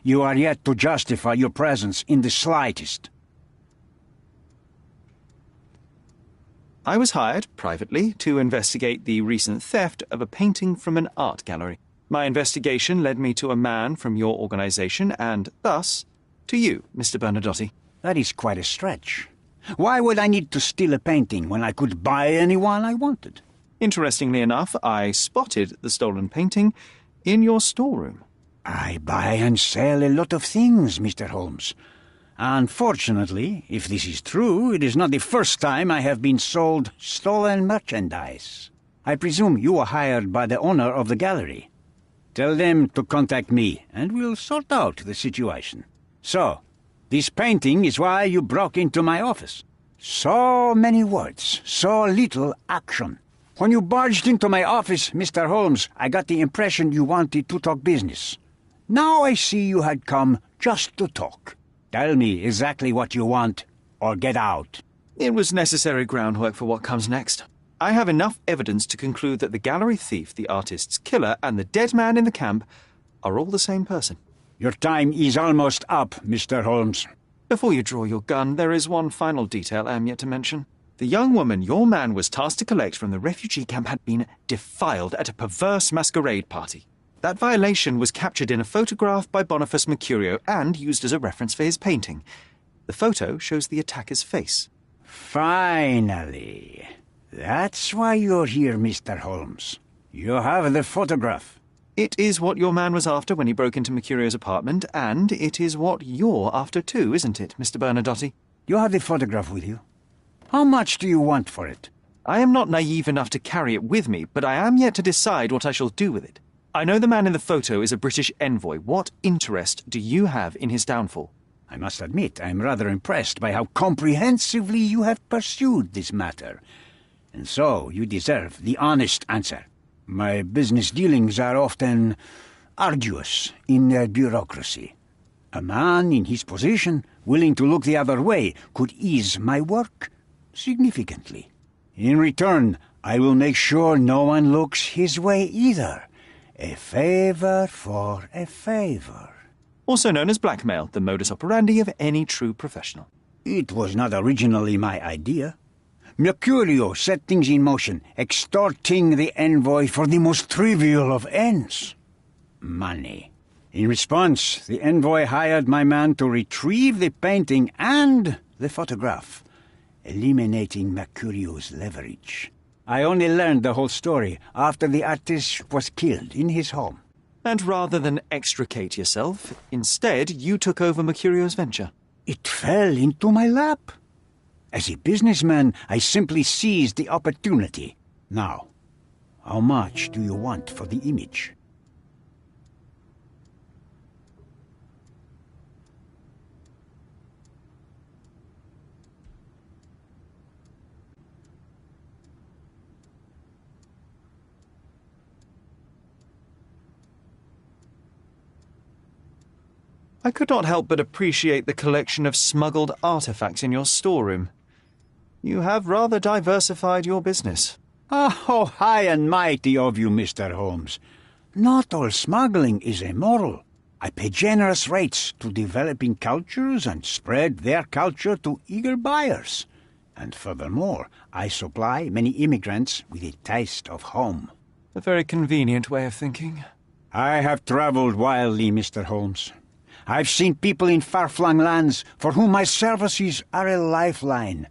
[SPEAKER 19] You are yet to justify your presence in the slightest.
[SPEAKER 12] I was hired, privately, to investigate the recent theft of a painting from an art gallery. My investigation led me to a man from your organization and, thus, to you, Mr. Bernadotte.
[SPEAKER 19] That is quite a stretch. Why would I need to steal a painting when I could buy anyone I wanted?
[SPEAKER 12] Interestingly enough, I spotted the stolen painting in your storeroom.
[SPEAKER 19] I buy and sell a lot of things, Mr. Holmes. Unfortunately, if this is true, it is not the first time I have been sold stolen merchandise. I presume you were hired by the owner of the gallery. Tell them to contact me, and we'll sort out the situation. So, this painting is why you broke into my office. So many words, so little action. When you barged into my office, Mr. Holmes, I got the impression you wanted to talk business. Now I see you had come just to talk. Tell me exactly what you want, or get out.
[SPEAKER 12] It was necessary groundwork for what comes next. I have enough evidence to conclude that the gallery thief, the artist's killer, and the dead man in the camp are all the same person.
[SPEAKER 19] Your time is almost up, Mr. Holmes.
[SPEAKER 12] Before you draw your gun, there is one final detail I am yet to mention. The young woman your man was tasked to collect from the refugee camp had been defiled at a perverse masquerade party. That violation was captured in a photograph by Boniface Mercurio and used as a reference for his painting. The photo shows the attacker's face.
[SPEAKER 19] Finally. That's why you're here, Mr. Holmes. You have the photograph.
[SPEAKER 12] It is what your man was after when he broke into Mercurio's apartment, and it is what you're after too, isn't it, Mr. Bernadotte?
[SPEAKER 19] You have the photograph with you? How much do you want for it?
[SPEAKER 12] I am not naive enough to carry it with me, but I am yet to decide what I shall do with it. I know the man in the photo is a British envoy. What interest do you have in his downfall?
[SPEAKER 19] I must admit, I am rather impressed by how comprehensively you have pursued this matter. And so, you deserve the honest answer. My business dealings are often arduous in their bureaucracy. A man in his position, willing to look the other way, could ease my work significantly. In return, I will make sure no one looks his way either. A favor for a favor.
[SPEAKER 12] Also known as blackmail, the modus operandi of any true professional.
[SPEAKER 19] It was not originally my idea. Mercurio set things in motion, extorting the envoy for the most trivial of ends. Money. In response, the envoy hired my man to retrieve the painting and the photograph, eliminating Mercurio's leverage. I only learned the whole story after the artist was killed in his home.
[SPEAKER 12] And rather than extricate yourself, instead you took over Mercurio's venture.
[SPEAKER 19] It fell into my lap. As a businessman, I simply seized the opportunity. Now, how much do you want for the image?
[SPEAKER 12] I could not help but appreciate the collection of smuggled artifacts in your storeroom. You have rather diversified your business.
[SPEAKER 19] How high and mighty of you, Mr. Holmes. Not all smuggling is immoral. I pay generous rates to developing cultures and spread their culture to eager buyers. And furthermore, I supply many immigrants with a taste of home.
[SPEAKER 12] A very convenient way of thinking.
[SPEAKER 19] I have traveled wildly, Mr. Holmes. I've seen people in far-flung lands for whom my services are a lifeline.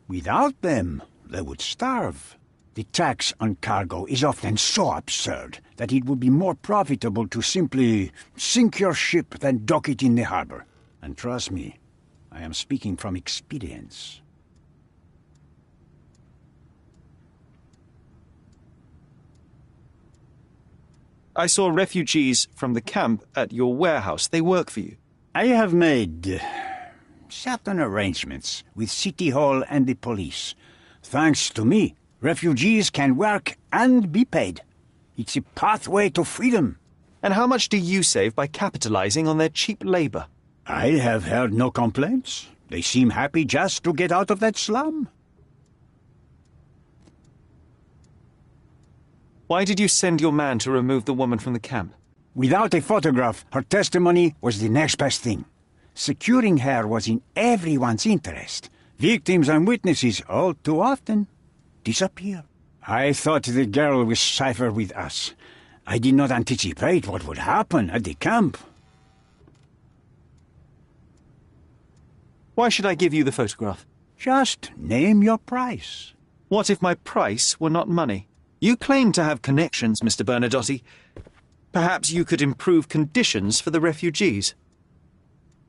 [SPEAKER 19] Without them, they would starve. The tax on cargo is often so absurd that it would be more profitable to simply sink your ship than dock it in the harbor. And trust me, I am speaking from experience.
[SPEAKER 12] I saw refugees from the camp at your warehouse. They work for you.
[SPEAKER 19] I have made certain arrangements with City Hall and the police. Thanks to me, refugees can work and be paid. It's a pathway to freedom.
[SPEAKER 12] And how much do you save by capitalizing on their cheap labor?
[SPEAKER 19] I have heard no complaints. They seem happy just to get out of that slum.
[SPEAKER 12] Why did you send your man to remove the woman from the camp?
[SPEAKER 19] Without a photograph, her testimony was the next best thing. Securing her was in everyone's interest. Victims and witnesses all too often disappear. I thought the girl was safer with us. I did not anticipate what would happen at the camp.
[SPEAKER 12] Why should I give you the photograph?
[SPEAKER 19] Just name your price.
[SPEAKER 12] What if my price were not money? You claim to have connections, Mr. Bernadotte. Perhaps you could improve conditions for the refugees.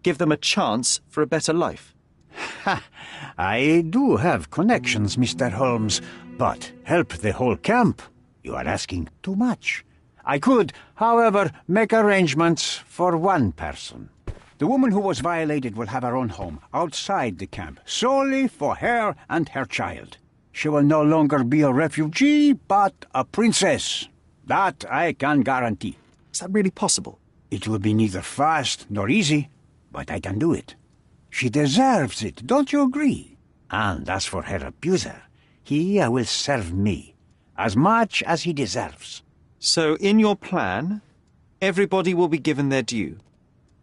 [SPEAKER 12] Give them a chance for a better life.
[SPEAKER 19] Ha! I do have connections, Mr. Holmes, but help the whole camp? You are asking too much. I could, however, make arrangements for one person. The woman who was violated will have her own home outside the camp, solely for her and her child. She will no longer be a refugee, but a princess. That I can guarantee.
[SPEAKER 12] Is that really possible?
[SPEAKER 19] It will be neither fast nor easy, but I can do it. She deserves it, don't you agree? And as for her abuser, he will serve me, as much as he deserves.
[SPEAKER 12] So, in your plan, everybody will be given their due.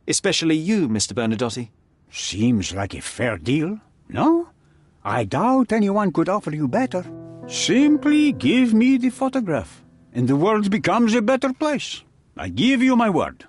[SPEAKER 12] Especially you, Mr. Bernadotte.
[SPEAKER 19] Seems like a fair deal, no? I doubt anyone could offer you better. Simply give me the photograph, and the world becomes a better place. I give you my word.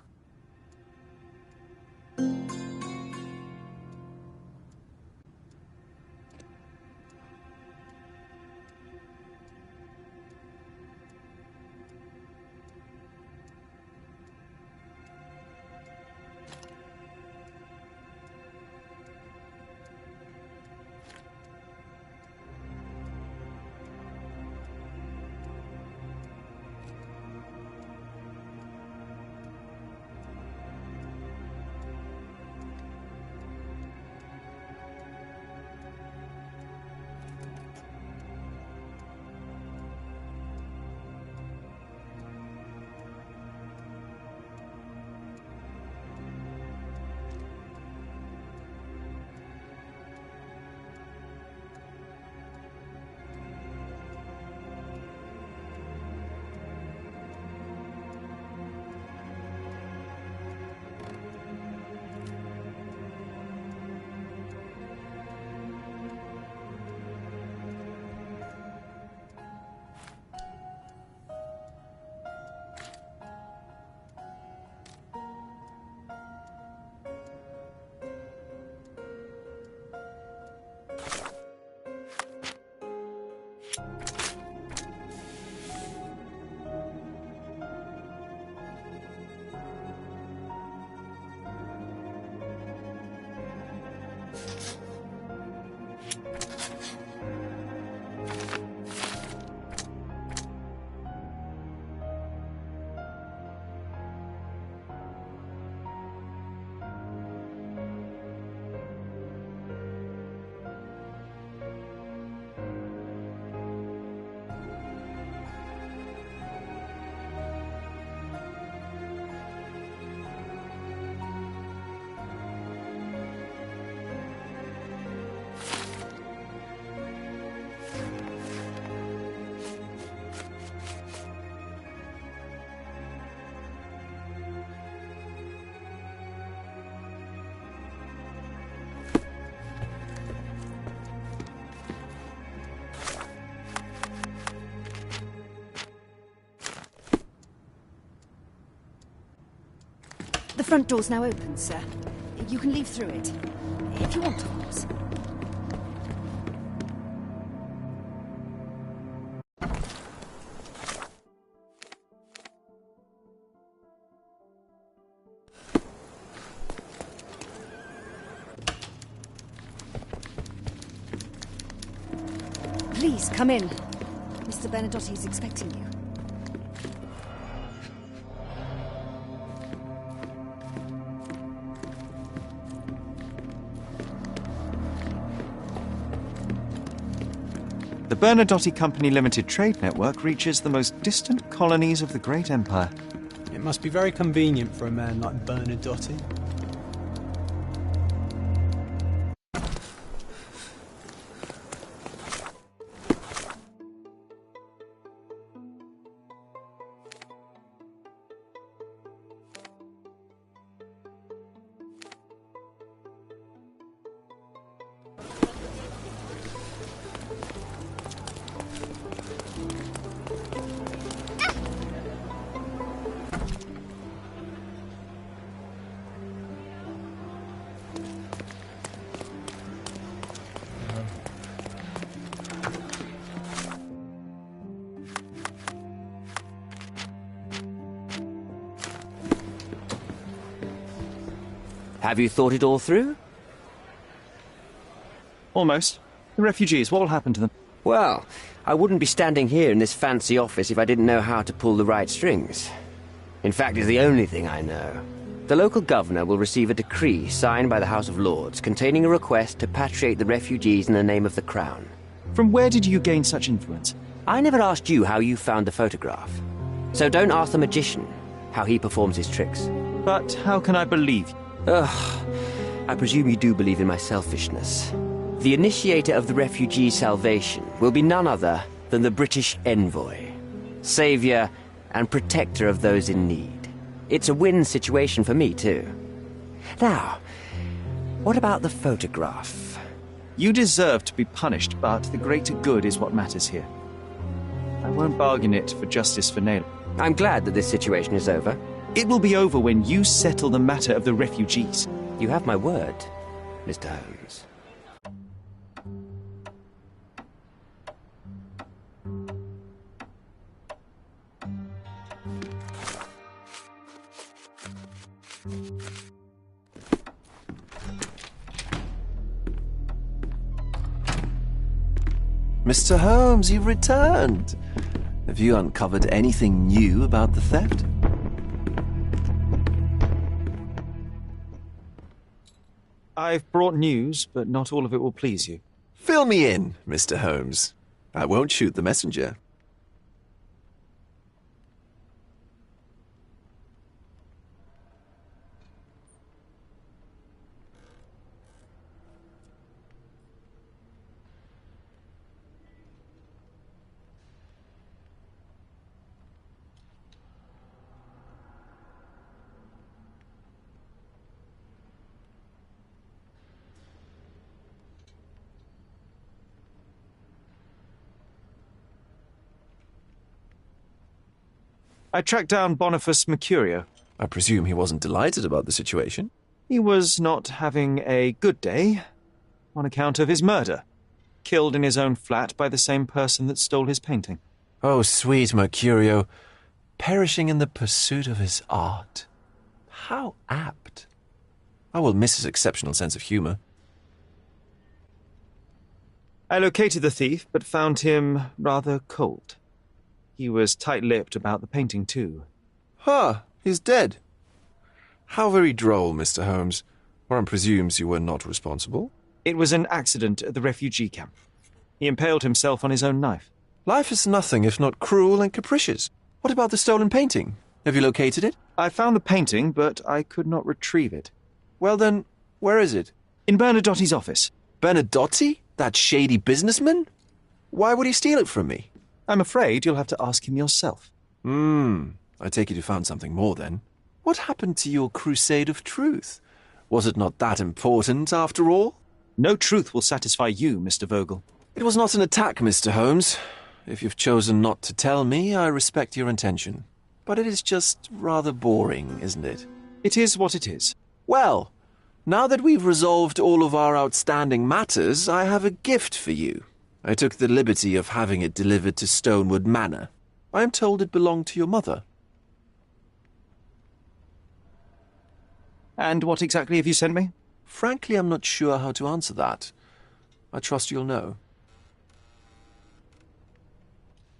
[SPEAKER 5] The front door's now open, sir. You can leave through it. If you want, of course. Please, come in. Mr. Bernadotte is expecting you.
[SPEAKER 12] The Bernadotte Company Limited trade network reaches the most distant colonies of the Great Empire.
[SPEAKER 2] It must be very convenient for a man like Bernadotte.
[SPEAKER 13] Have you thought it all through?
[SPEAKER 12] Almost. The refugees, what will happen to them?
[SPEAKER 13] Well, I wouldn't be standing here in this fancy office if I didn't know how to pull the right strings. In fact, it's the only thing I know. The local governor will receive a decree signed by the House of Lords containing a request to patriate the refugees in the name of the Crown.
[SPEAKER 12] From where did you gain such influence?
[SPEAKER 13] I never asked you how you found the photograph. So don't ask the magician how he performs his tricks.
[SPEAKER 12] But how can I believe you?
[SPEAKER 13] Ugh, I presume you do believe in my selfishness. The initiator of the refugee salvation will be none other than the British envoy, saviour and protector of those in need. It's a win situation for me, too. Now, what about the photograph?
[SPEAKER 12] You deserve to be punished, but the greater good is what matters here. I won't bargain it for justice for Naylor.
[SPEAKER 13] I'm glad that this situation is over.
[SPEAKER 12] It will be over when you settle the matter of the refugees.
[SPEAKER 13] You have my word, Mr. Holmes.
[SPEAKER 4] Mr. Holmes, you've returned. Have you uncovered anything new about the theft?
[SPEAKER 12] I've brought news, but not all of it will please you.
[SPEAKER 4] Fill me in, Mr. Holmes. I won't shoot the messenger.
[SPEAKER 12] I tracked down Boniface Mercurio.
[SPEAKER 4] I presume he wasn't delighted about the situation?
[SPEAKER 12] He was not having a good day on account of his murder. Killed in his own flat by the same person that stole his painting.
[SPEAKER 4] Oh, sweet Mercurio. Perishing in the pursuit of his art. How apt. I will miss his exceptional sense of humour.
[SPEAKER 12] I located the thief, but found him rather cold. He was tight-lipped about the painting, too.
[SPEAKER 4] Huh, he's dead. How very droll, Mr. Holmes. One presumes you were not responsible.
[SPEAKER 12] It was an accident at the refugee camp. He impaled himself on his own knife.
[SPEAKER 4] Life is nothing if not cruel and capricious. What about the stolen painting? Have you located it?
[SPEAKER 12] I found the painting, but I could not retrieve it.
[SPEAKER 4] Well then, where is it?
[SPEAKER 12] In Bernadotti's office.
[SPEAKER 4] Bernadotti? That shady businessman? Why would he steal it from me?
[SPEAKER 12] I'm afraid you'll have to ask him yourself.
[SPEAKER 4] I take it you found something more then. What happened to your crusade of truth? Was it not that important, after all?
[SPEAKER 12] No truth will satisfy you, Mr. Vogel.
[SPEAKER 4] It was not an attack, Mr. Holmes. If you've chosen not to tell me, I respect your intention. But it is just rather boring, isn't it?
[SPEAKER 12] It is what it is.
[SPEAKER 4] Well, now that we've resolved all of our outstanding matters, I have a gift for you. I took the liberty of having it delivered to Stonewood Manor. I am told it belonged to your mother.
[SPEAKER 12] And what exactly have you sent me?
[SPEAKER 4] Frankly, I'm not sure how to answer that. I trust you'll know.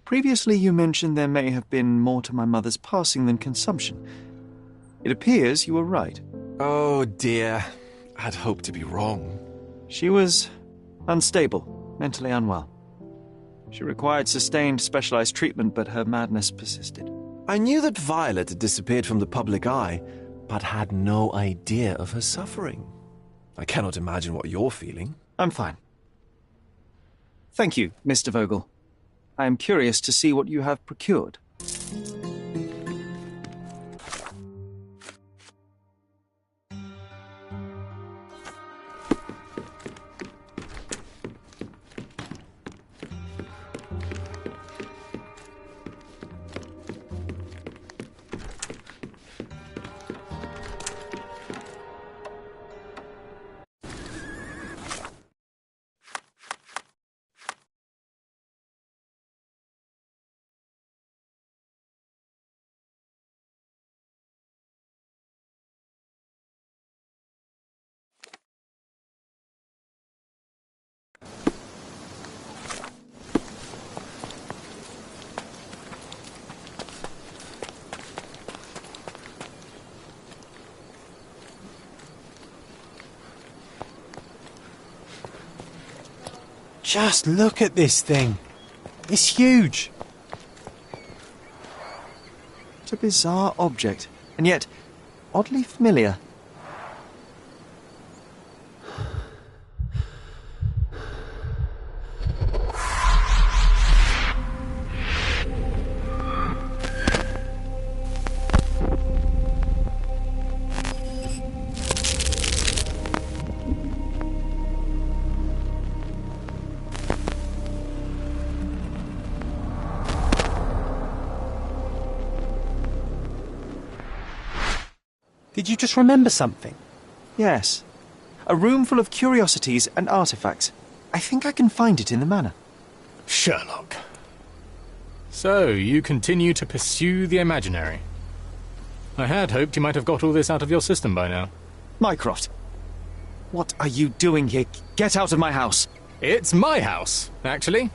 [SPEAKER 12] Previously, you mentioned there may have been more to my mother's passing than consumption. It appears you were right.
[SPEAKER 4] Oh, dear. I'd hoped to be wrong.
[SPEAKER 12] She was unstable. Mentally unwell. She required sustained specialized treatment, but her madness persisted.
[SPEAKER 4] I knew that Violet had disappeared from the public eye, but had no idea of her suffering. I cannot imagine what you're feeling.
[SPEAKER 12] I'm fine. Thank you, Mr. Vogel. I am curious to see what you have procured.
[SPEAKER 2] Just look at this thing. It's huge.
[SPEAKER 12] It's a bizarre object, and yet oddly familiar.
[SPEAKER 2] Did you just remember something?
[SPEAKER 12] Yes. A room full of curiosities and artifacts. I think I can find it in the manor.
[SPEAKER 10] Sherlock. So, you continue to pursue the imaginary. I had hoped you might have got all this out of your system by now.
[SPEAKER 12] Mycroft, what are you doing here? Get out of my house!
[SPEAKER 10] It's my house, actually.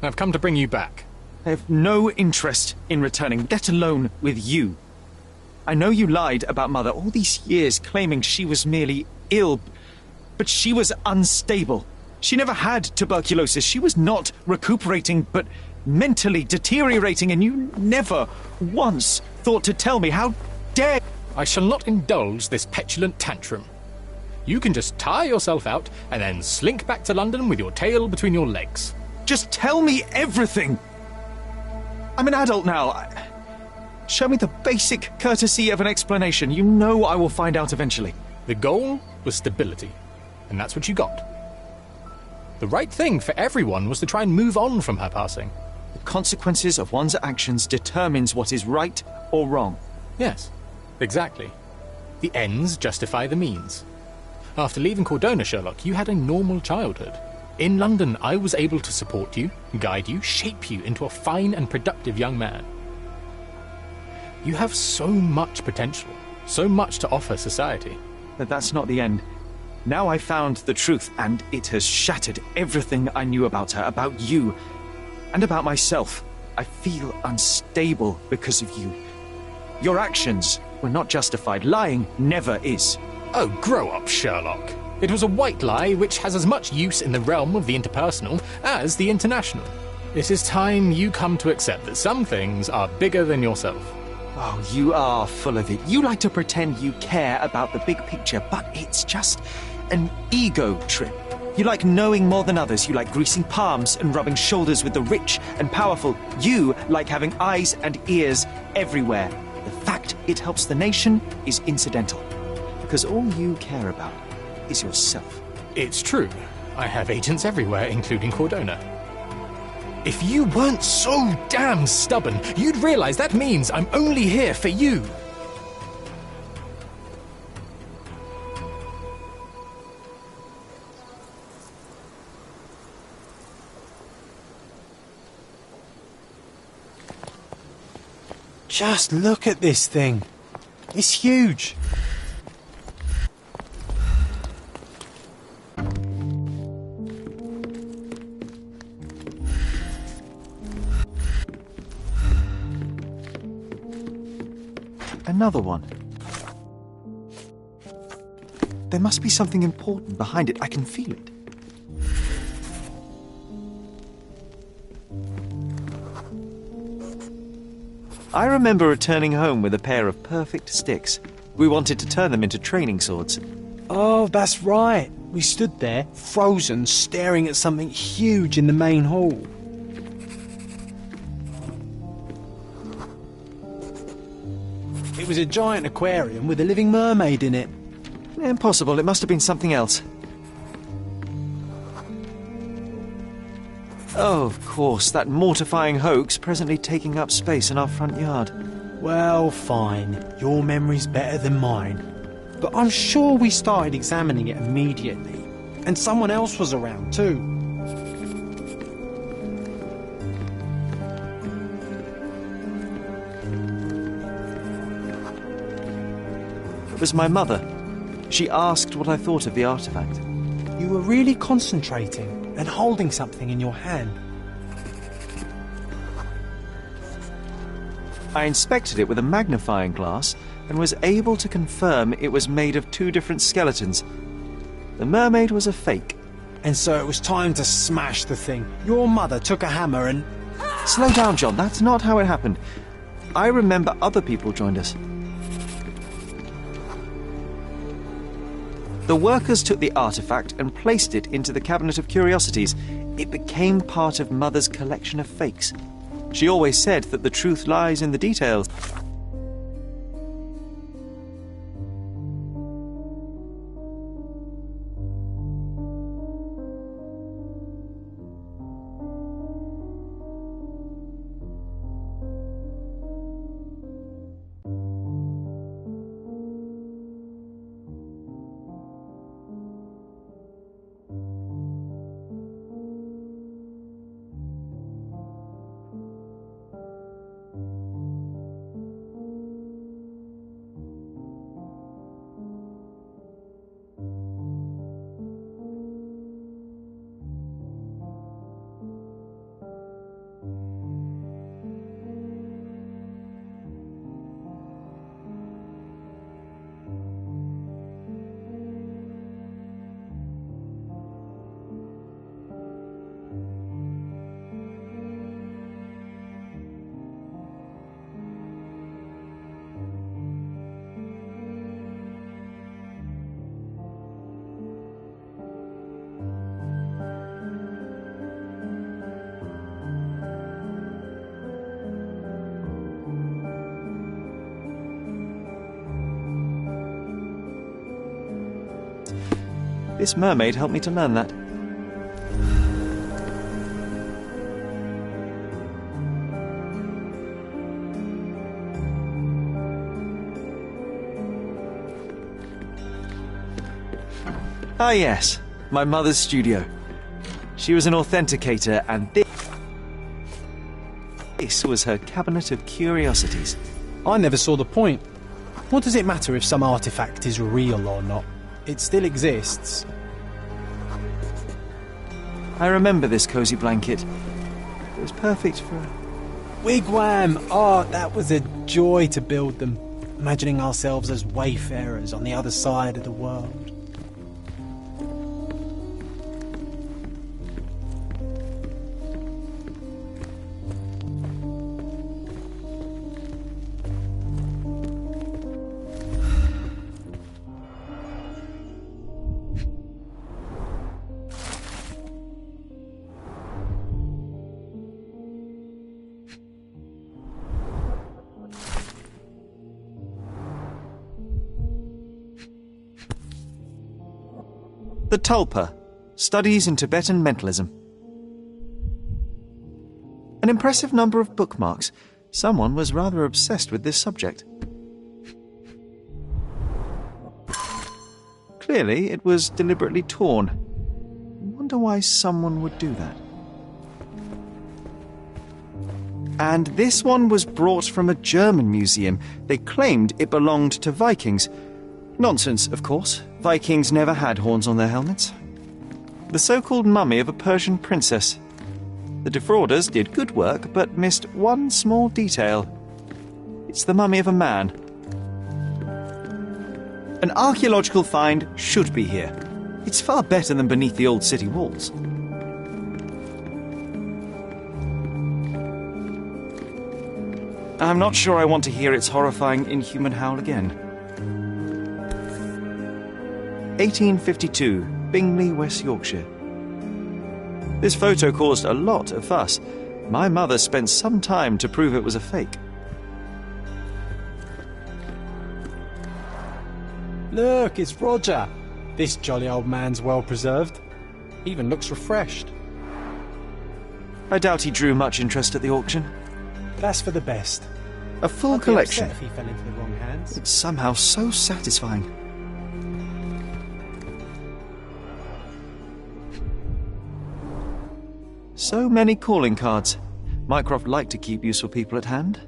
[SPEAKER 10] I've come to bring you back.
[SPEAKER 12] I have no interest in returning, let alone with you. I know you lied about Mother all these years, claiming she was merely ill, but she was unstable. She never had tuberculosis. She was not recuperating, but mentally deteriorating, and you never once thought to tell me. How dare...
[SPEAKER 10] I shall not indulge this petulant tantrum. You can just tire yourself out and then slink back to London with your tail between your legs.
[SPEAKER 12] Just tell me everything! I'm an adult now. Show me the basic courtesy of an explanation. You know I will find out eventually.
[SPEAKER 10] The goal was stability, and that's what you got. The right thing for everyone was to try and move on from her passing.
[SPEAKER 12] The consequences of one's actions determines what is right or wrong.
[SPEAKER 10] Yes, exactly. The ends justify the means. After leaving Cordona, Sherlock, you had a normal childhood. In London, I was able to support you, guide you, shape you into a fine and productive young man. You have so much potential, so much to offer society.
[SPEAKER 12] But that's not the end. Now I found the truth, and it has shattered everything I knew about her, about you, and about myself. I feel unstable because of you. Your actions were not justified. Lying never is.
[SPEAKER 10] Oh, grow up, Sherlock. It was a white lie which has as much use in the realm of the interpersonal as the international. It is time you come to accept that some things are bigger than yourself.
[SPEAKER 12] Oh, you are full of it. You like to pretend you care about the big picture, but it's just an ego trip. You like knowing more than others. You like greasing palms and rubbing shoulders with the rich and powerful. You like having eyes and ears everywhere. The fact it helps the nation is incidental, because all you care about is yourself.
[SPEAKER 10] It's true. I have agents everywhere, including Cordona. If you weren't so damn stubborn, you'd realize that means I'm only here for you.
[SPEAKER 2] Just look at this thing. It's huge.
[SPEAKER 12] Another one. There must be something important behind it. I can feel it. I remember returning home with a pair of perfect sticks. We wanted to turn them into training swords.
[SPEAKER 2] Oh, that's right. We stood there, frozen, staring at something huge in the main hall. It was a giant aquarium with a living mermaid in it.
[SPEAKER 12] Impossible. It must have been something else. Oh, of course, that mortifying hoax presently taking up space in our front yard.
[SPEAKER 2] Well, fine. Your memory's better than mine. But I'm sure we started examining it immediately. And someone else was around, too.
[SPEAKER 12] It was my mother. She asked what I thought of the artifact.
[SPEAKER 2] You were really concentrating and holding something in your hand.
[SPEAKER 12] I inspected it with a magnifying glass and was able to confirm it was made of two different skeletons. The mermaid was a fake.
[SPEAKER 2] And so it was time to smash the thing. Your mother took a hammer and...
[SPEAKER 12] Slow down, John. That's not how it happened. I remember other people joined us. The workers took the artifact and placed it into the Cabinet of Curiosities. It became part of Mother's collection of fakes. She always said that the truth lies in the details. This mermaid helped me to learn that. Ah yes, my mother's studio. She was an authenticator, and this was her Cabinet of Curiosities.
[SPEAKER 2] I never saw the point. What does it matter if some artifact is real or not? It still exists.
[SPEAKER 12] I remember this cozy blanket. It was perfect for...
[SPEAKER 2] Wigwam! Oh, that was a joy to build them. Imagining ourselves as wayfarers on the other side of the world.
[SPEAKER 12] The Tulpa, Studies in Tibetan Mentalism. An impressive number of bookmarks. Someone was rather obsessed with this subject. Clearly, it was deliberately torn. I wonder why someone would do that. And this one was brought from a German museum. They claimed it belonged to Vikings. Nonsense, of course. Vikings never had horns on their helmets. The so-called mummy of a Persian princess. The defrauders did good work, but missed one small detail. It's the mummy of a man. An archaeological find should be here. It's far better than beneath the old city walls. I'm not sure I want to hear its horrifying inhuman howl again. 1852, Bingley, West Yorkshire. This photo caused a lot of fuss. My mother spent some time to prove it was a fake.
[SPEAKER 2] Look, it's Roger. This jolly old man's well preserved. Even looks refreshed.
[SPEAKER 12] I doubt he drew much interest at the auction.
[SPEAKER 2] That's for the best.
[SPEAKER 12] A full
[SPEAKER 2] I'd be
[SPEAKER 12] collection.
[SPEAKER 2] upset if he fell into the wrong hands.
[SPEAKER 12] It's somehow so satisfying. So many calling cards. Mycroft liked to keep useful people at hand.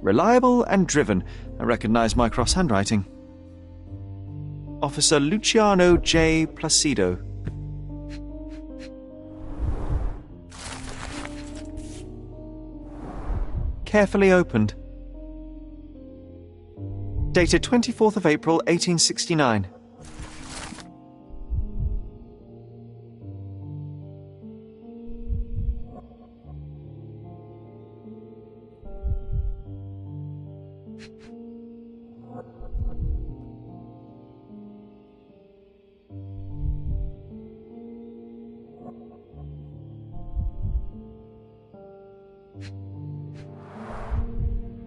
[SPEAKER 12] Reliable and driven. I recognise Mycroft's handwriting. Officer Luciano J. Placido. Carefully opened. Dated 24th of April, 1869.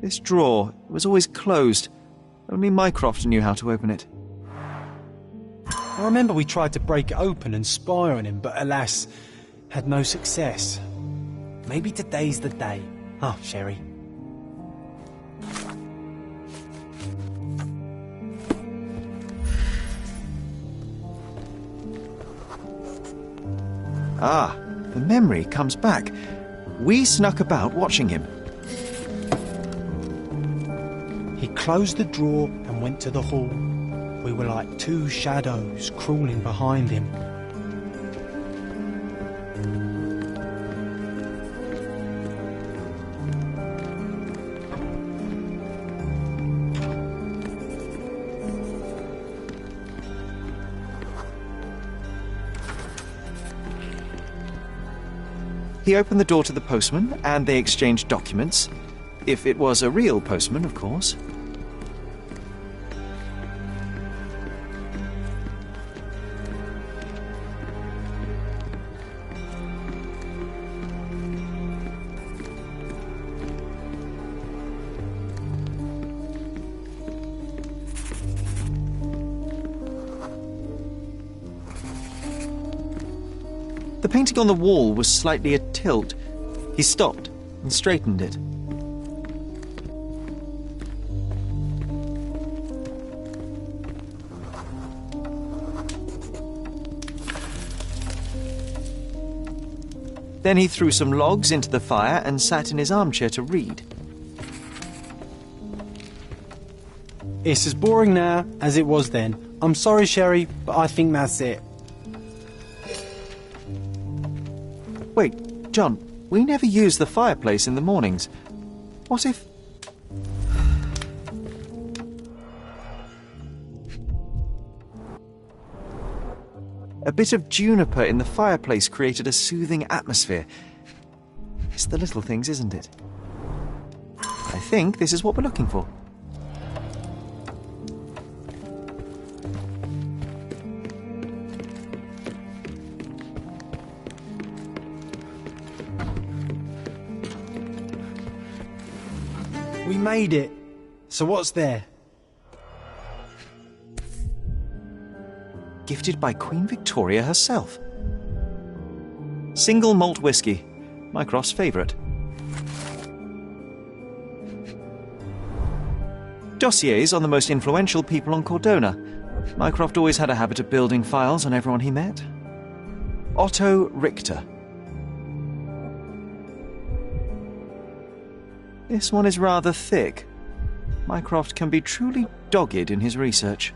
[SPEAKER 12] This drawer was always closed. Only Mycroft knew how to open it.
[SPEAKER 2] I remember we tried to break it open and spy on him, but alas, had no success. Maybe today's the day. Oh, Sherry.
[SPEAKER 12] Ah, the memory comes back. We snuck about watching him.
[SPEAKER 2] He closed the drawer and went to the hall. We were like two shadows crawling behind him.
[SPEAKER 12] He opened the door to the postman, and they exchanged documents. If it was a real postman, of course. The painting on the wall was slightly atilt. He stopped and straightened it. Then he threw some logs into the fire and sat in his armchair to read.
[SPEAKER 2] It's as boring now as it was then. I'm sorry, Sherry, but I think that's it.
[SPEAKER 12] Wait, John, we never use the fireplace in the mornings. What if... A bit of juniper in the fireplace created a soothing atmosphere. It's the little things, isn't it? I think this is what we're looking for.
[SPEAKER 2] We made it. So what's there?
[SPEAKER 12] Gifted by Queen Victoria herself. Single malt whiskey, Mycroft's favourite. Dossiers on the most influential people on Cordona. Mycroft always had a habit of building files on everyone he met. Otto Richter. This one is rather thick. Mycroft can be truly dogged in his research.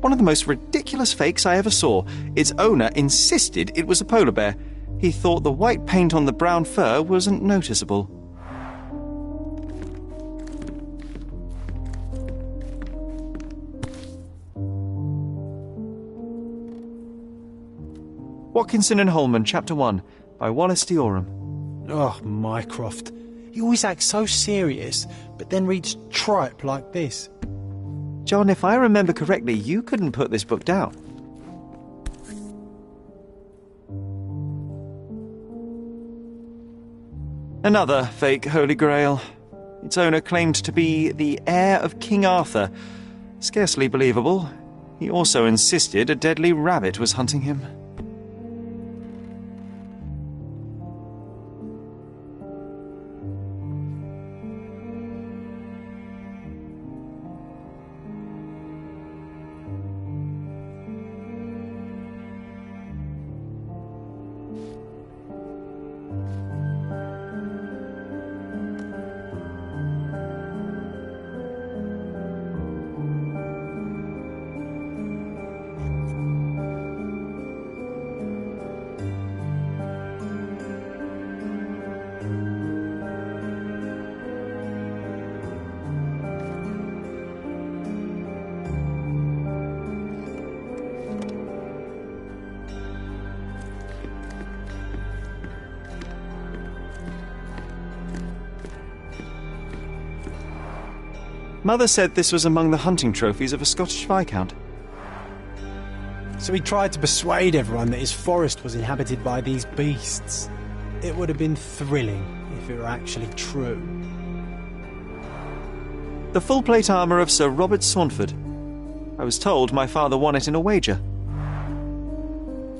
[SPEAKER 12] One of the most ridiculous fakes I ever saw. Its owner insisted it was a polar bear. He thought the white paint on the brown fur wasn't noticeable. Watkinson and Holman, Chapter 1, by Wallace Dioram.
[SPEAKER 2] Oh, Mycroft. He always acts so serious, but then reads tripe like this.
[SPEAKER 12] John, if I remember correctly, you couldn't put this book down. Another fake Holy Grail. Its owner claimed to be the heir of King Arthur. Scarcely believable. He also insisted a deadly rabbit was hunting him. Mother said this was among the hunting trophies of a Scottish Viscount.
[SPEAKER 2] So he tried to persuade everyone that his forest was inhabited by these beasts. It would have been thrilling if it were actually true.
[SPEAKER 12] The full-plate armour of Sir Robert Saunford. I was told my father won it in a wager.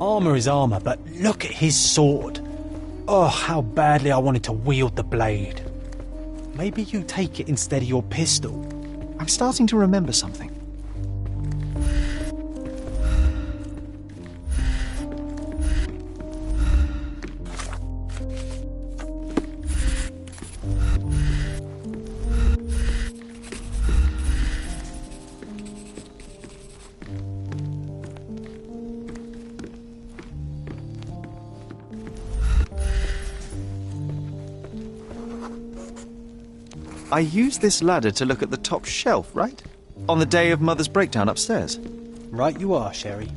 [SPEAKER 2] Armour is armour, but look at his sword. Oh, how badly I wanted to wield the blade. Maybe you take it instead of your pistol.
[SPEAKER 12] I'm starting to remember something. I used this ladder to look at the top shelf, right? On the day of Mother's breakdown upstairs.
[SPEAKER 2] Right you are, Sherry.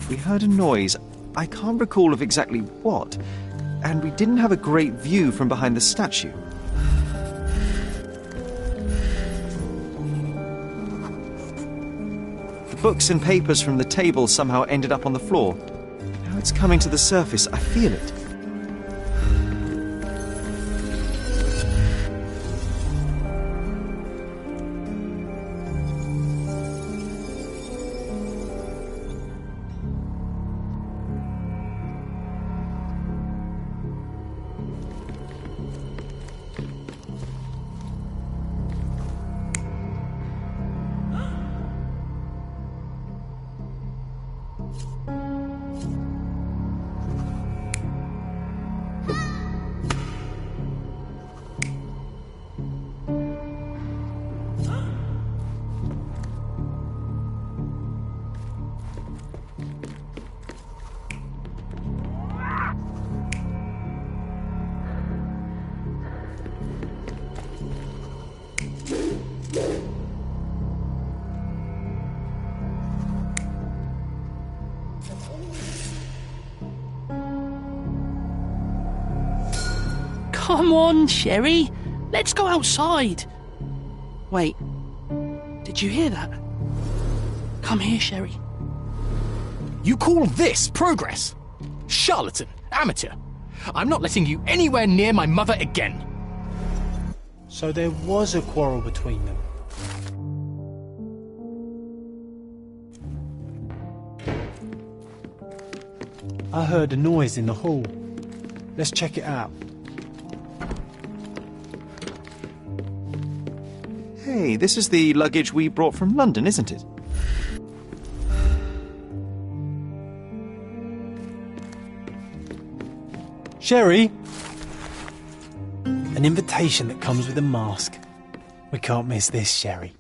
[SPEAKER 12] We heard a noise. I can't recall of exactly what. And we didn't have a great view from behind the statue. The books and papers from the table somehow ended up on the floor. Now it's coming to the surface. I feel it.
[SPEAKER 18] Come on, Sherry. Let's go outside. Wait. Did you hear that? Come here, Sherry.
[SPEAKER 10] You call this progress? Charlatan, amateur. I'm not letting you anywhere near my mother again.
[SPEAKER 2] So there was a quarrel between them. I heard a noise in the hall. Let's check it out.
[SPEAKER 12] Hey, this is the luggage we brought from London, isn't it?
[SPEAKER 2] Sherry! An invitation that comes with a mask. We can't miss this, Sherry.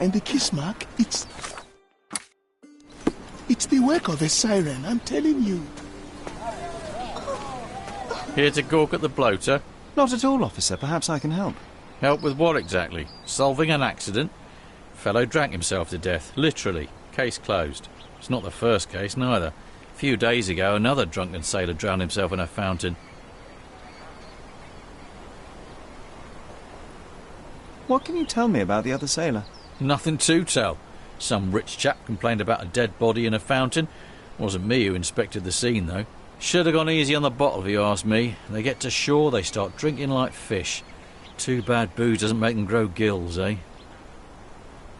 [SPEAKER 21] And the kiss mark, it's the work of a siren, I'm telling you.
[SPEAKER 16] Here to gawk at the bloater?
[SPEAKER 12] Not at all, officer. Perhaps I can help.
[SPEAKER 16] Help with what exactly? Solving an accident? Fellow drank himself to death, literally. Case closed. It's not the first case, neither. A few days ago, another drunken sailor drowned himself in a fountain.
[SPEAKER 12] What can you tell me about the other sailor?
[SPEAKER 16] Nothing to tell. Some rich chap complained about a dead body in a fountain. Wasn't me who inspected the scene, though. Should have gone easy on the bottle, if you ask me. They get to shore, they start drinking like fish. Too bad booze doesn't make them grow gills, eh?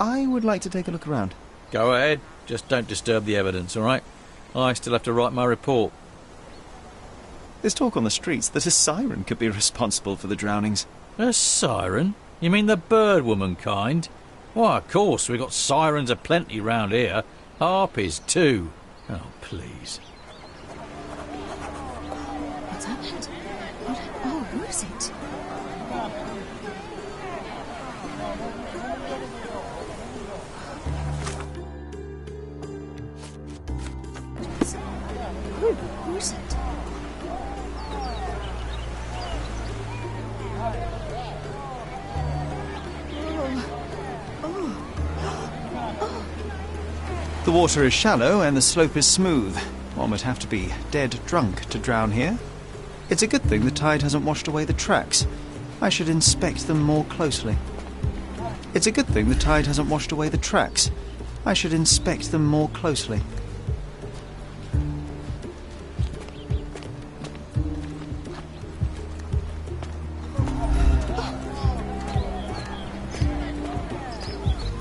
[SPEAKER 12] I would like to take a look around.
[SPEAKER 16] Go ahead. Just don't disturb the evidence, all right? I still have to write my report.
[SPEAKER 12] There's talk on the streets that a siren could be responsible for the drownings.
[SPEAKER 16] A siren? You mean the bird woman kind? Why, of course, we've got sirens aplenty round here. Harpies, too. Oh, please.
[SPEAKER 5] What's happened? Oh, who is it? Who is it?
[SPEAKER 12] The water is shallow and the slope is smooth. One would have to be dead drunk to drown here. It's a good thing the tide hasn't washed away the tracks. I should inspect them more closely. It's a good thing the tide hasn't washed away the tracks. I should inspect them more closely.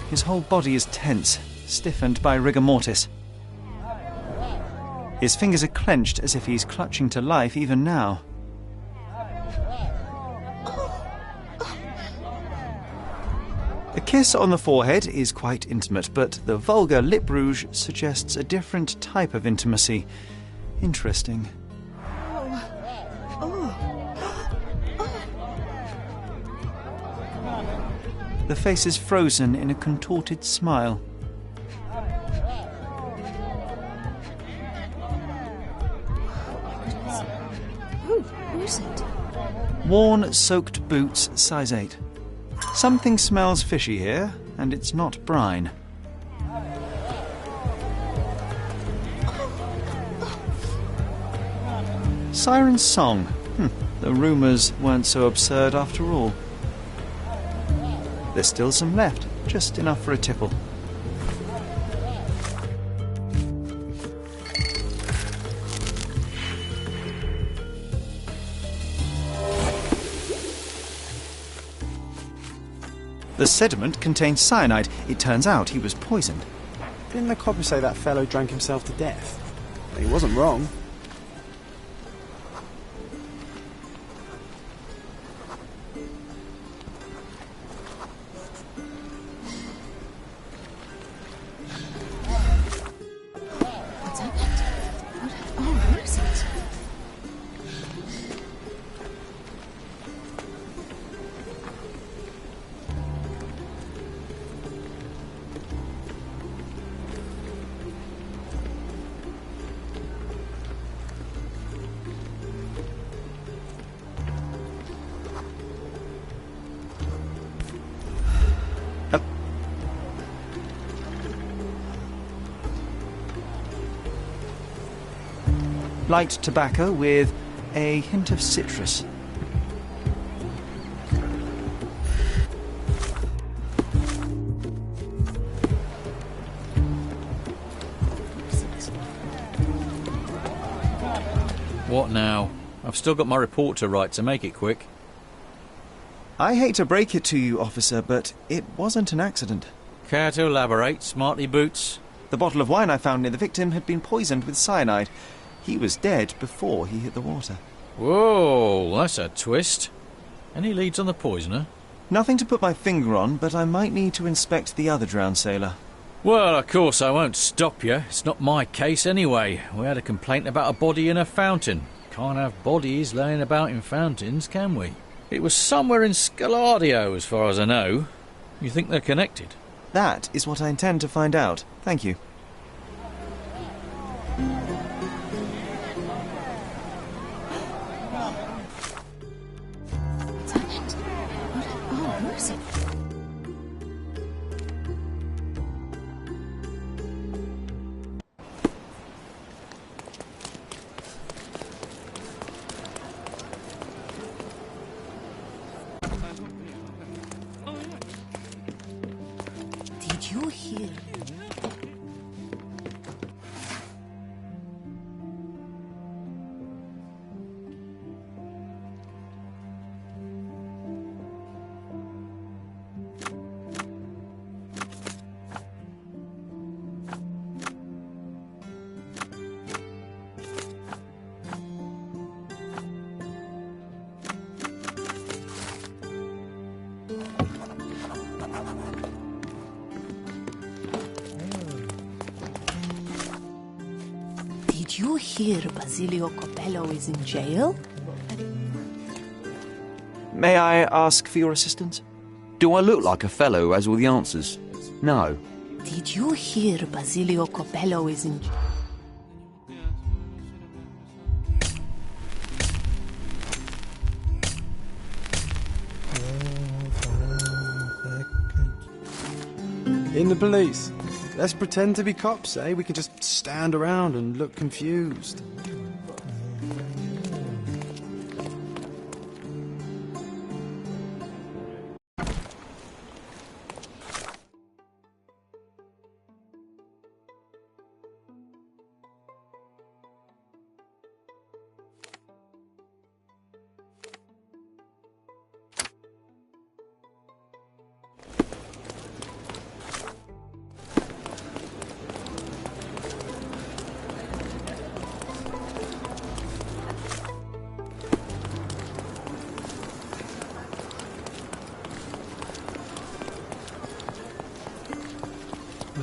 [SPEAKER 12] His whole body is tense, stiffened by rigor mortis. His fingers are clenched as if he's clutching to life even now. A kiss on the forehead is quite intimate, but the vulgar lip rouge suggests a different type of intimacy. Interesting. The face is frozen in a contorted smile.
[SPEAKER 5] Who is it?
[SPEAKER 12] Worn, soaked boots, size 8. Something smells fishy here, and it's not brine. Siren's song. The rumours weren't so absurd after all. There's still some left, just enough for a tipple. The sediment contains cyanide. It turns out he was poisoned.
[SPEAKER 2] Didn't the copper say that fellow drank himself to death? He wasn't wrong.
[SPEAKER 5] What's happened? Who is it?
[SPEAKER 12] Light tobacco with a hint of citrus.
[SPEAKER 16] What now? I've still got my report to write, so make it quick.
[SPEAKER 12] I hate to break it to you, officer, but it wasn't an accident.
[SPEAKER 16] Care to elaborate, smarty boots?
[SPEAKER 12] The bottle of wine I found near the victim had been poisoned with cyanide. He was dead before he hit the water.
[SPEAKER 16] Whoa, that's a twist. Any leads on the poisoner?
[SPEAKER 12] Nothing to put my finger on, but I might need to inspect the other drowned sailor.
[SPEAKER 16] Well, of course I won't stop you. It's not my case anyway. We had a complaint about a body in a fountain. Can't have bodies laying about in fountains, can we? It was somewhere in Scaladio, as far as I know. You think they're connected?
[SPEAKER 12] That is what I intend to find out. Thank you.
[SPEAKER 5] What's happened? Who is it? Did you hear?
[SPEAKER 17] Did you hear Basilio Copello is in jail?
[SPEAKER 12] May I ask for your assistance?
[SPEAKER 14] Do I look like a fellow who has all the answers? No.
[SPEAKER 17] Did you hear Basilio Copello is in jail?
[SPEAKER 2] In the police. Let's pretend to be cops, eh? We can just stand around and look confused.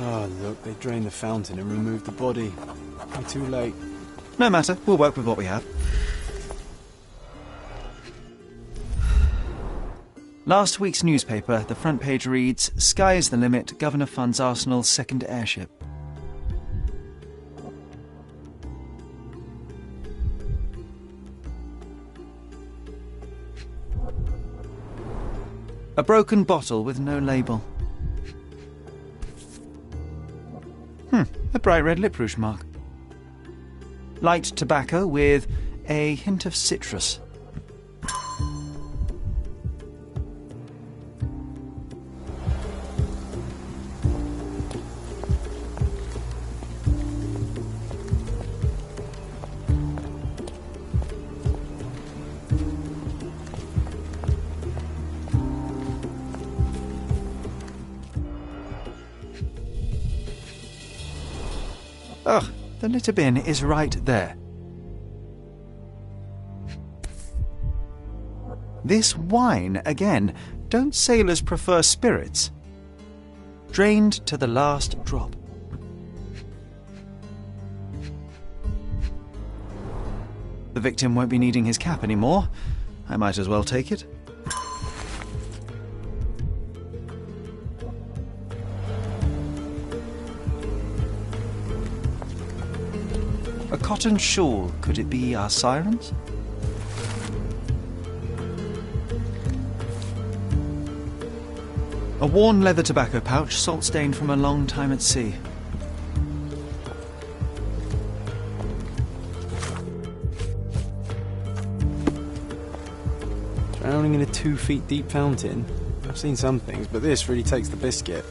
[SPEAKER 2] Oh, look, they drained the fountain and removed the body. I'm too late.
[SPEAKER 12] No matter, we'll work with what we have. Last week's newspaper, the front page reads, "Sky is the limit, Governor funds Arsenal's second airship." A broken bottle with no label. A bright red lip rouge mark. Light tobacco with a hint of citrus. Ugh, the litter bin is right there. This wine, again. Don't sailors prefer spirits? Drained to the last drop. The victim won't be needing his cap anymore. I might as well take it. A cotton shawl. Could it be our sirens? A worn leather tobacco pouch, salt-stained from a long time at sea.
[SPEAKER 2] Drowning in a 2 feet deep fountain? I've seen some things, but this really takes the biscuit.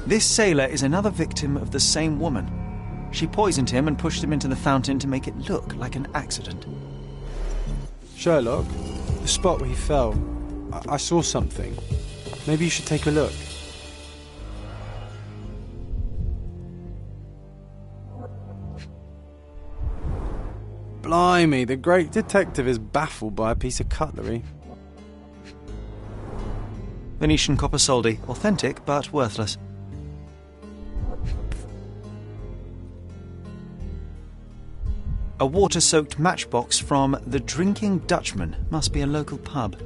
[SPEAKER 12] This sailor is another victim of the same woman. She poisoned him and pushed him into the fountain to make it look like an accident.
[SPEAKER 2] Sherlock, the spot where he fell, I saw something. Maybe you should take a look. Blimey, the great detective is baffled by a piece of cutlery.
[SPEAKER 12] Venetian copper soldi, authentic but worthless. A water-soaked matchbox from the Drinking Dutchman. Must be a local pub.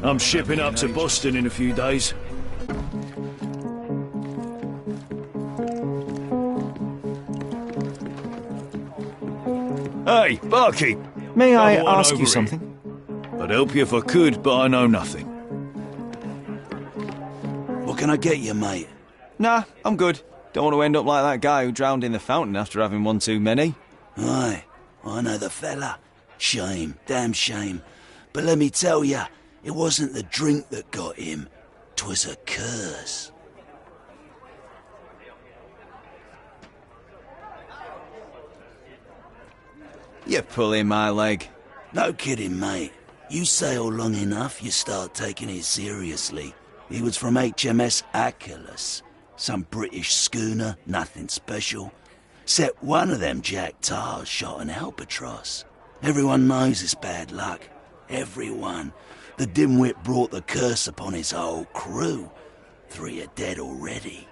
[SPEAKER 6] I'm shipping up to Boston in a few days. Hey, barkeep!
[SPEAKER 12] May I
[SPEAKER 6] Come on
[SPEAKER 12] ask
[SPEAKER 6] over
[SPEAKER 12] you
[SPEAKER 6] here.
[SPEAKER 12] something?
[SPEAKER 6] I'd help you if I could, but I know nothing.
[SPEAKER 21] What can I get you, mate?
[SPEAKER 12] Nah, I'm good. Don't want to end up like that guy who drowned in the fountain after having one too many.
[SPEAKER 21] Aye, I know the fella. Shame, damn shame. But let me tell ya, it wasn't the drink that got him. 'Twas a curse.
[SPEAKER 12] You're pulling my leg.
[SPEAKER 21] No kidding, mate. You sail long enough, you start taking it seriously. He was from HMS Achilles. Some British schooner, nothing special. Except one of them Jack Tars shot an albatross. Everyone knows it's bad luck. Everyone. The dimwit brought the curse upon his whole crew. 3 are dead already.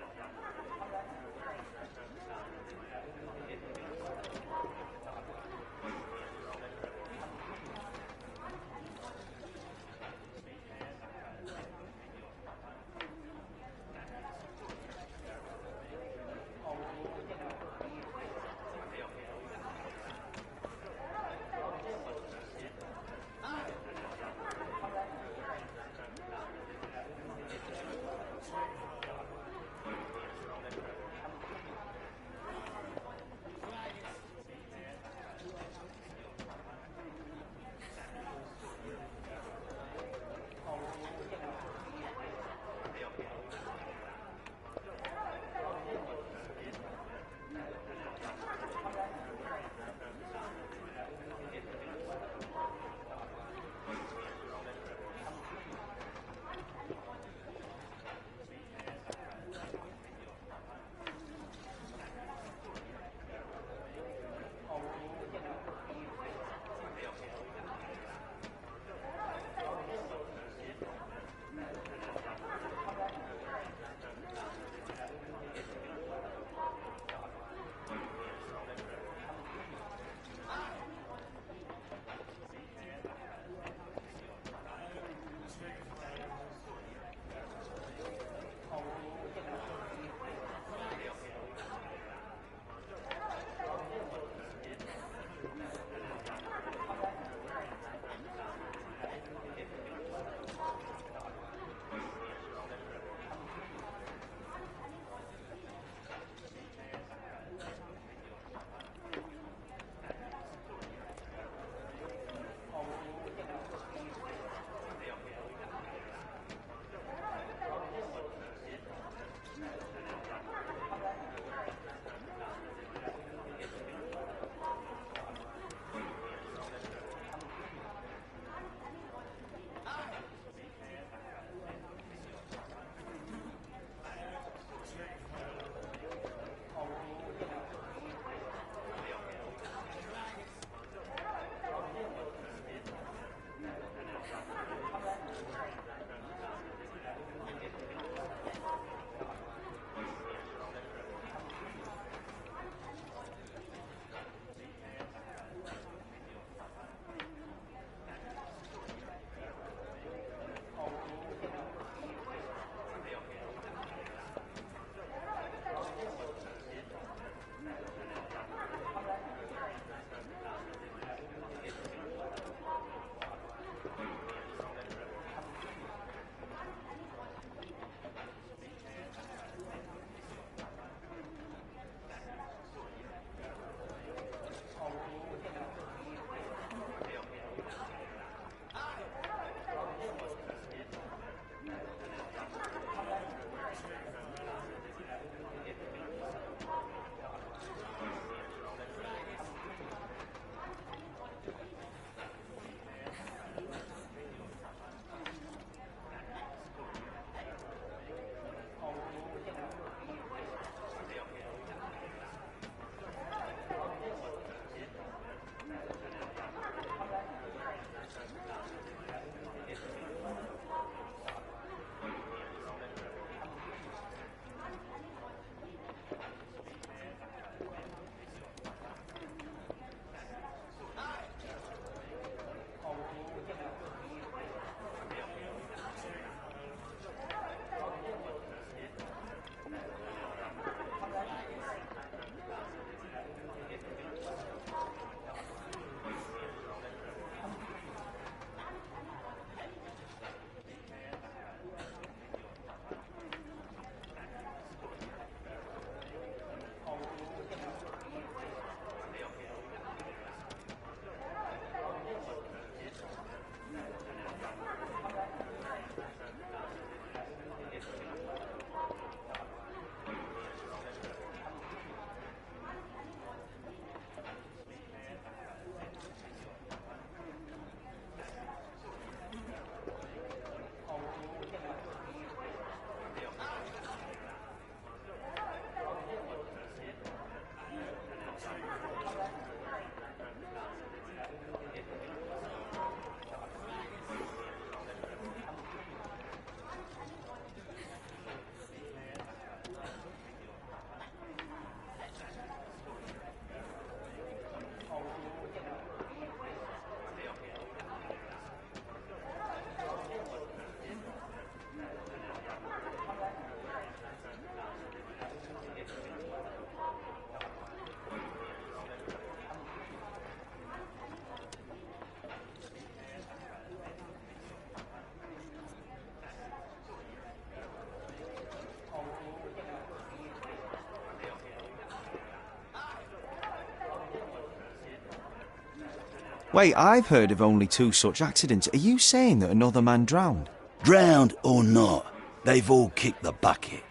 [SPEAKER 12] Wait, I've heard of only 2 such accidents. Are you saying that another man drowned?
[SPEAKER 3] Drowned or not, they've all kicked the bucket.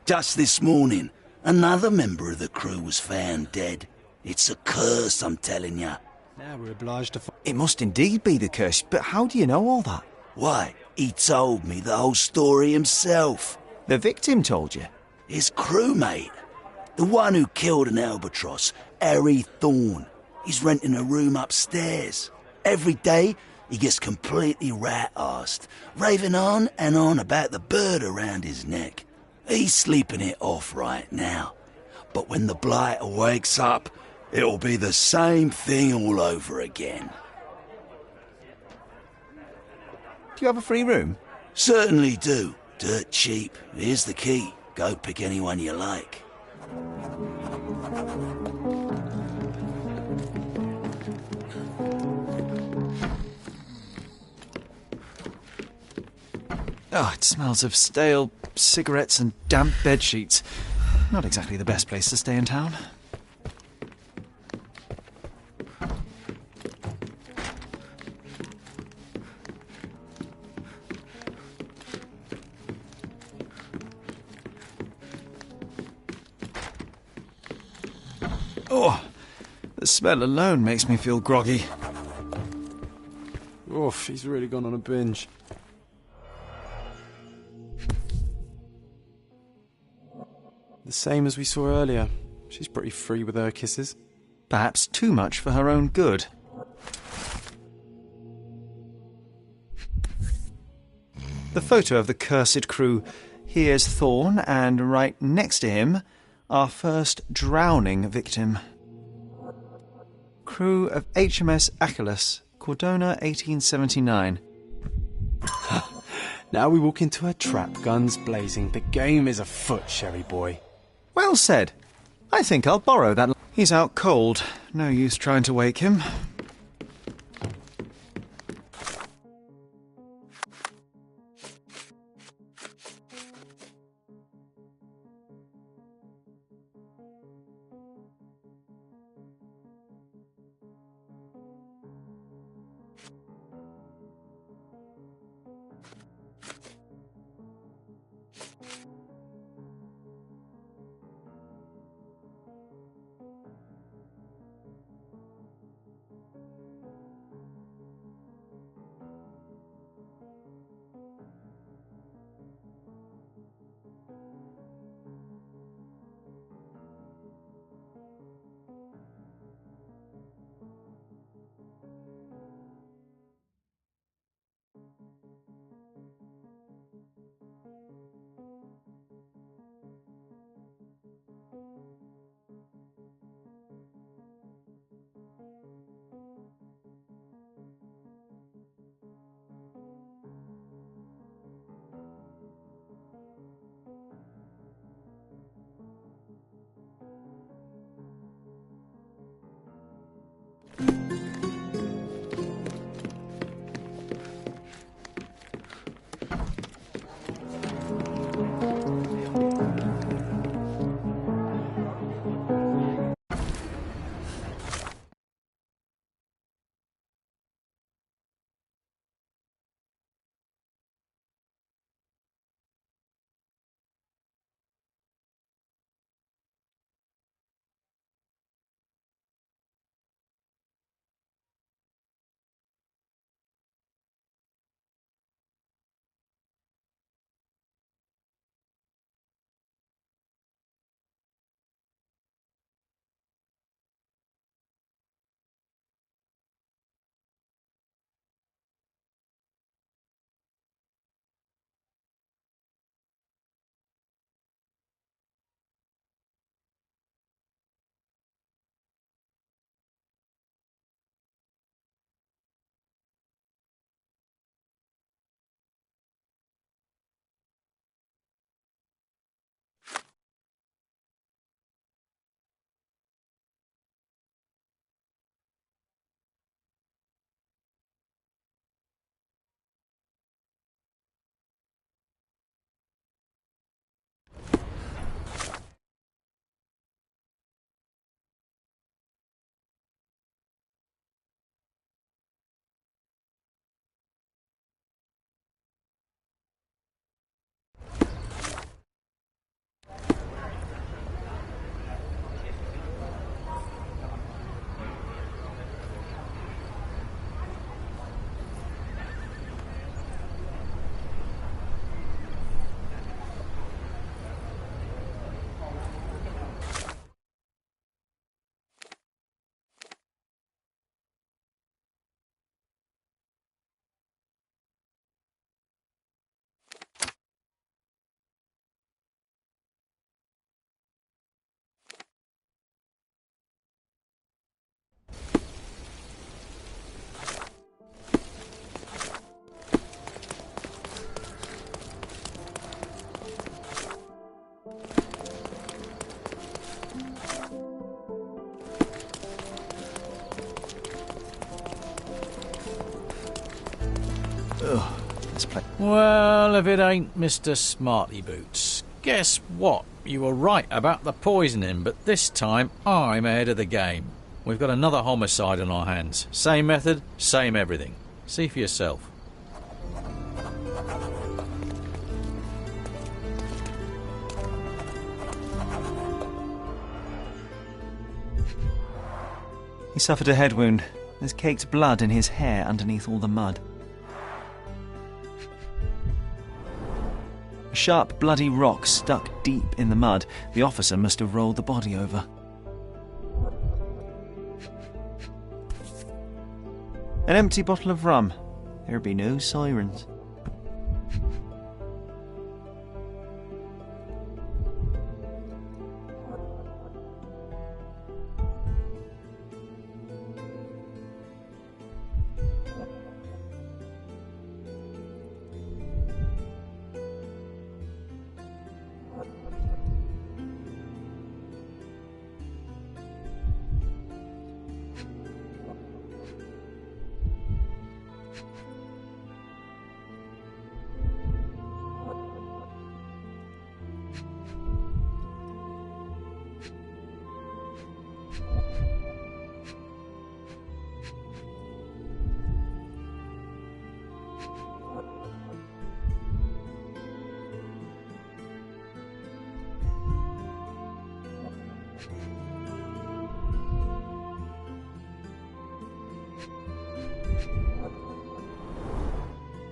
[SPEAKER 3] Just this morning, another member of the crew was found dead. It's a curse, I'm telling you.
[SPEAKER 2] Now we're obliged to...
[SPEAKER 12] It must indeed be the curse, but how do you know all that?
[SPEAKER 3] Why, he told me the whole story himself.
[SPEAKER 12] The victim told you?
[SPEAKER 3] His crewmate. The one who killed an albatross, Harry Thorne. He's renting a room upstairs. Every day, he gets completely rat-arsed, raving on and on about the bird around his neck. He's sleeping it off right now. But when the blighter wakes up, it'll be the same thing all over again.
[SPEAKER 12] Do you have a free room?
[SPEAKER 3] Certainly do. Dirt cheap. Here's the key. Go pick anyone you like.
[SPEAKER 12] Oh, it smells of stale cigarettes and damp bedsheets. Not exactly the best place to stay in town. Oh, the smell alone makes me feel groggy.
[SPEAKER 2] Oof, he's really gone on a binge. The same as we saw earlier. She's pretty free with her kisses.
[SPEAKER 12] Perhaps too much for her own good. The photo of the cursed crew. Here's Thorne, and right next to him, our first drowning victim. Crew of HMS Achilles, Cordona, 1879.
[SPEAKER 2] Now we walk into a trap, guns blazing. The game is afoot, Sherry boy.
[SPEAKER 12] Well said. I think I'll borrow that. He's out cold. No use trying to wake him. Ugh, let's play.
[SPEAKER 16] Well, if it ain't Mr. Smarty Boots. Guess what? You were right about the poisoning, but this time I'm ahead of the game. We've got another homicide on our hands. Same method, same everything. See for yourself.
[SPEAKER 12] He suffered a head wound. There's caked blood in his hair underneath all the mud. A sharp, bloody rock stuck deep in the mud. The officer must have rolled the body over. An empty bottle of rum. There'd be no sirens.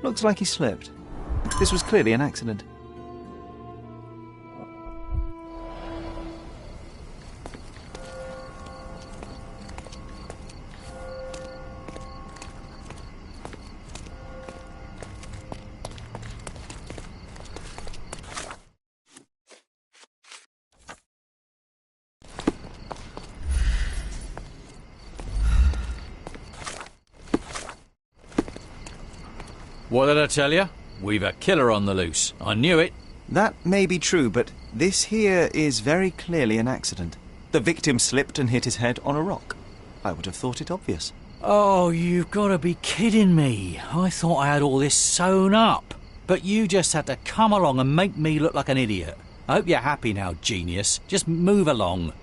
[SPEAKER 12] Looks like he slipped. This was clearly an accident.
[SPEAKER 16] What did I tell you? We've a killer on the loose. I knew it.
[SPEAKER 12] That may be true, but this here is very clearly an accident. The victim slipped and hit his head on a rock. I would have thought it obvious.
[SPEAKER 16] Oh, you've got to be kidding me. I thought I had all this sewn up. But you just had to come along and make me look like an idiot. I hope you're happy now, genius. Just move along.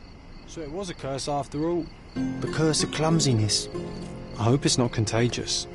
[SPEAKER 2] So it was a curse after all. The curse of clumsiness. I hope it's not contagious.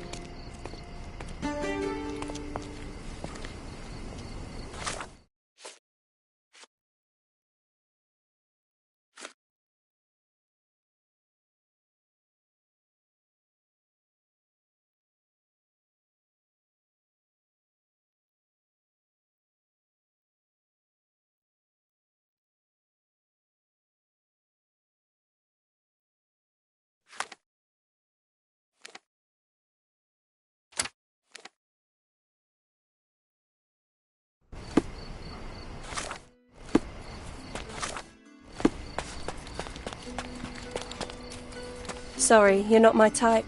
[SPEAKER 9] Sorry, you're not my type.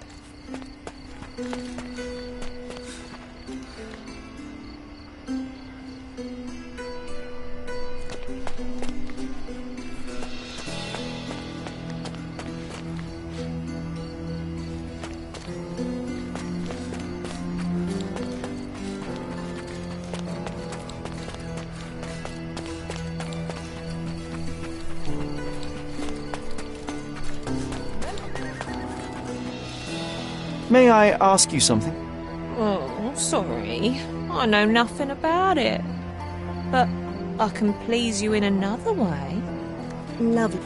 [SPEAKER 12] May I ask you something?
[SPEAKER 17] Oh, sorry. I know nothing about it. But I can please you in another way.
[SPEAKER 5] Lovely.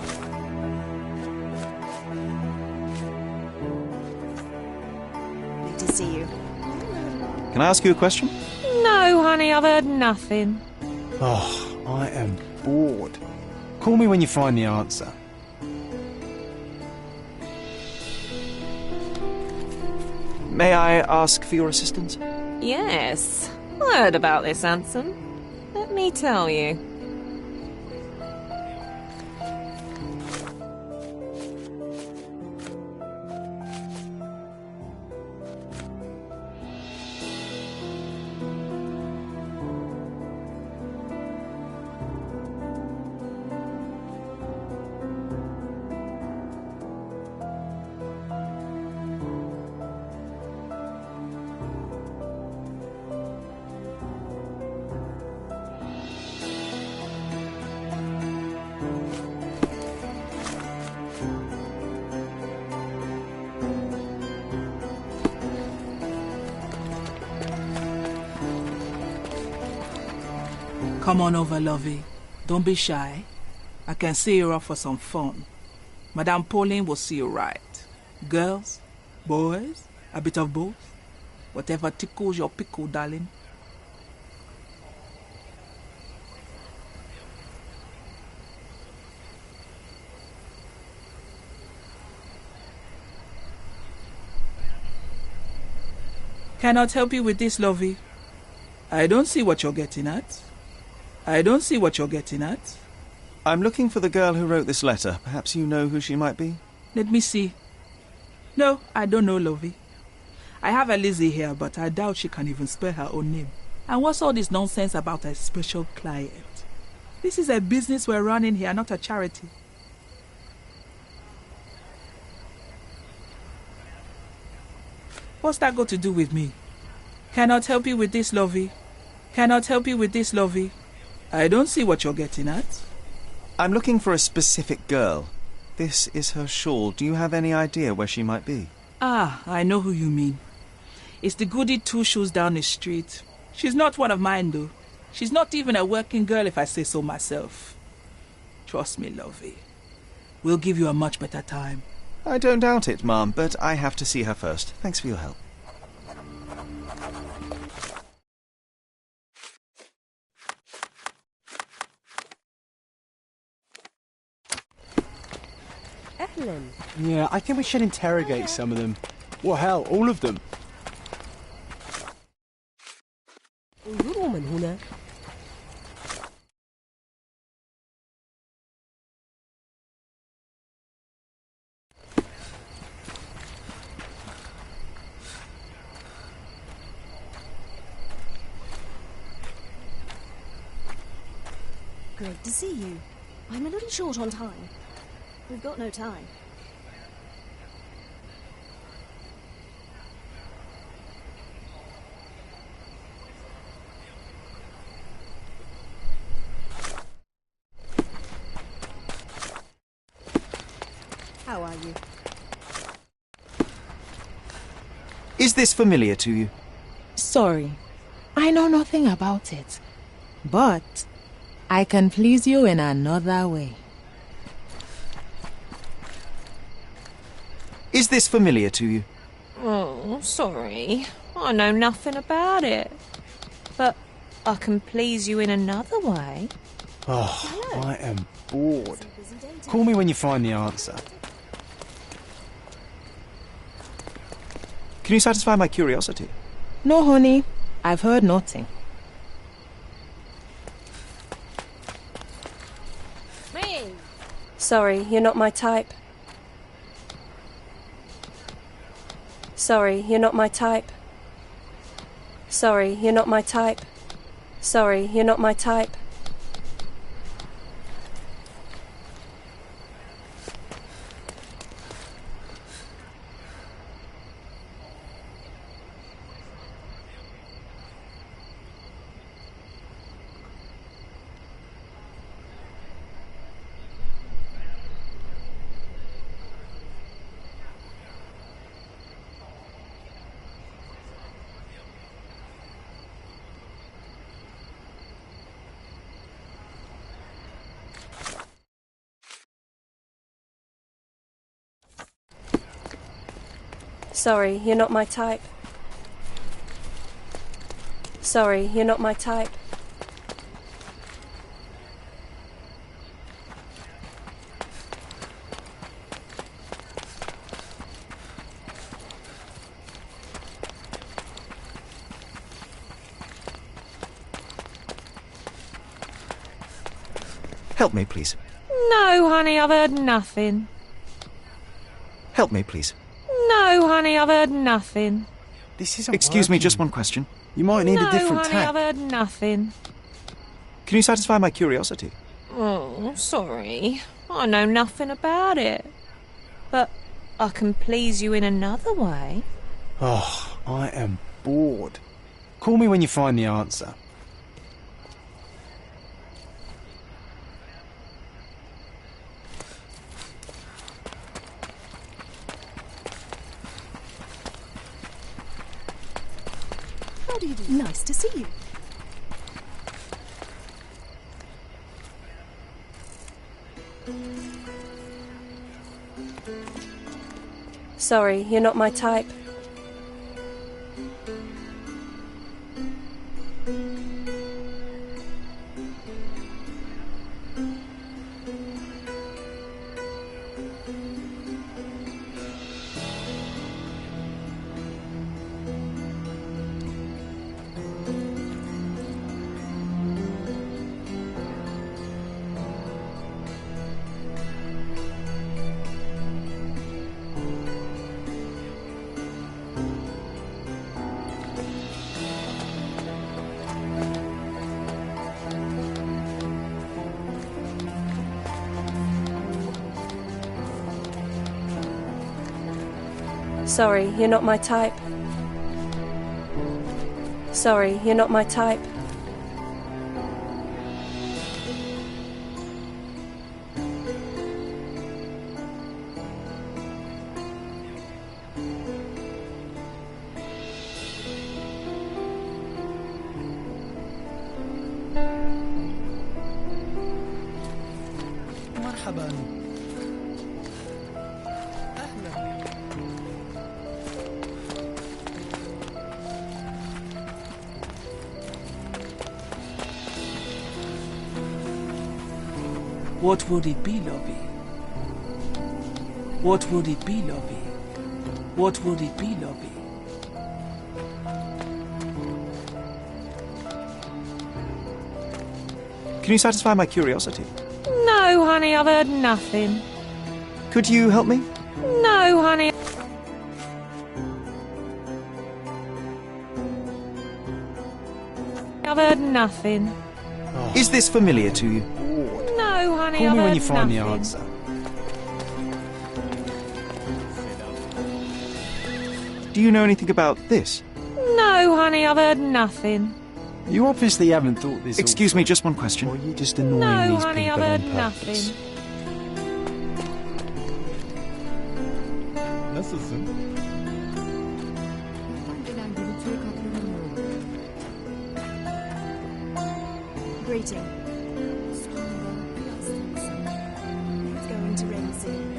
[SPEAKER 5] Good to see you.
[SPEAKER 12] Can I ask you a question?
[SPEAKER 17] No, honey, I've heard nothing.
[SPEAKER 2] Oh, I am bored. Call me when you find the answer.
[SPEAKER 12] May I ask for your assistance?
[SPEAKER 17] Yes, I heard about this, Anson. Let me tell you.
[SPEAKER 20] Come on over, lovey. Don't be shy. I can see you're off for some fun. Madame Pauline will see you right. Girls, boys, a bit of both. Whatever tickles your pickle, darling. Cannot help you with this, lovey. I don't see what you're getting at. I don't see what you're getting at.
[SPEAKER 12] I'm looking for the girl who wrote this letter. Perhaps you know who she might be?
[SPEAKER 20] Let me see. No, I don't know, lovey. I have a Lizzie here, but I doubt she can even spell her own name. And what's all this nonsense about a special client? This is a business we're running here, not a charity. What's that got to do with me? Cannot help you with this, lovey. Cannot help you with this, lovey. I don't see what you're getting at.
[SPEAKER 12] I'm looking for a specific girl. This is her shawl. Do you have any idea where she might be?
[SPEAKER 20] Ah, I know who you mean. It's the goody two shoes down the street. She's not one of mine, though. She's not even a working girl, if I say so myself. Trust me, lovey. We'll give you a much better time.
[SPEAKER 12] I don't doubt it, Ma'am, but I have to see her first. Thanks for your help.
[SPEAKER 2] Ellen. Yeah, I think we should interrogate some of them. Well, hell, all of them.
[SPEAKER 5] Great to see you. I'm a little short on time. We've got no time. How are you?
[SPEAKER 12] Is this familiar to you?
[SPEAKER 17] Sorry, I know nothing about it. But I can please you in another way.
[SPEAKER 12] Is this familiar to you?
[SPEAKER 22] Oh, sorry. I know nothing about it. But I can please you in another way.
[SPEAKER 2] Oh, I am bored. Call me when you find the answer.
[SPEAKER 12] Can you satisfy my curiosity?
[SPEAKER 17] No, honey. I've heard nothing.
[SPEAKER 23] Sorry, you're not my type. Sorry, you're not my type. Sorry, you're not my type. Sorry, you're not my type. Sorry, you're not my type. Sorry, you're not my type.
[SPEAKER 12] Help me, please.
[SPEAKER 22] No, honey, I've heard nothing.
[SPEAKER 12] Help me, please.
[SPEAKER 22] No, honey, I've heard nothing.
[SPEAKER 2] This isn't
[SPEAKER 12] Excuse me,
[SPEAKER 2] working.
[SPEAKER 12] just one question.
[SPEAKER 2] You might need
[SPEAKER 22] no,
[SPEAKER 2] a different
[SPEAKER 22] honey,
[SPEAKER 2] tack.
[SPEAKER 22] I've heard nothing.
[SPEAKER 12] Can you satisfy my curiosity?
[SPEAKER 22] Oh, sorry. I know nothing about it. But I can please you in another way.
[SPEAKER 2] Oh, I am bored. Call me when you find the answer.
[SPEAKER 5] How do you do? Nice to see you.
[SPEAKER 23] Sorry, you're not my type. Sorry, you're not my type. Sorry, you're not my type.
[SPEAKER 7] مرحبا.
[SPEAKER 20] What would it be, Lovey? What would it be, Lovey? What would it be, Lovey?
[SPEAKER 12] Can you satisfy my curiosity?
[SPEAKER 22] No, honey, I've heard nothing.
[SPEAKER 12] Could you help me?
[SPEAKER 22] No, honey. I've heard nothing.
[SPEAKER 12] Is this familiar to you?
[SPEAKER 22] No, honey,
[SPEAKER 2] Call
[SPEAKER 22] I've
[SPEAKER 2] me when
[SPEAKER 22] heard
[SPEAKER 2] you find the
[SPEAKER 22] nothing.
[SPEAKER 2] answer.
[SPEAKER 12] Do you know anything about this?
[SPEAKER 22] No, honey, I've heard nothing.
[SPEAKER 2] You obviously haven't thought this.
[SPEAKER 12] Excuse me, just one question.
[SPEAKER 2] Or are you just annoying
[SPEAKER 22] No,
[SPEAKER 2] these
[SPEAKER 22] honey, I've
[SPEAKER 2] people on
[SPEAKER 22] heard
[SPEAKER 2] purpose?
[SPEAKER 22] nothing.
[SPEAKER 7] Nasılsın?
[SPEAKER 5] Greeting. It's going to rain soon.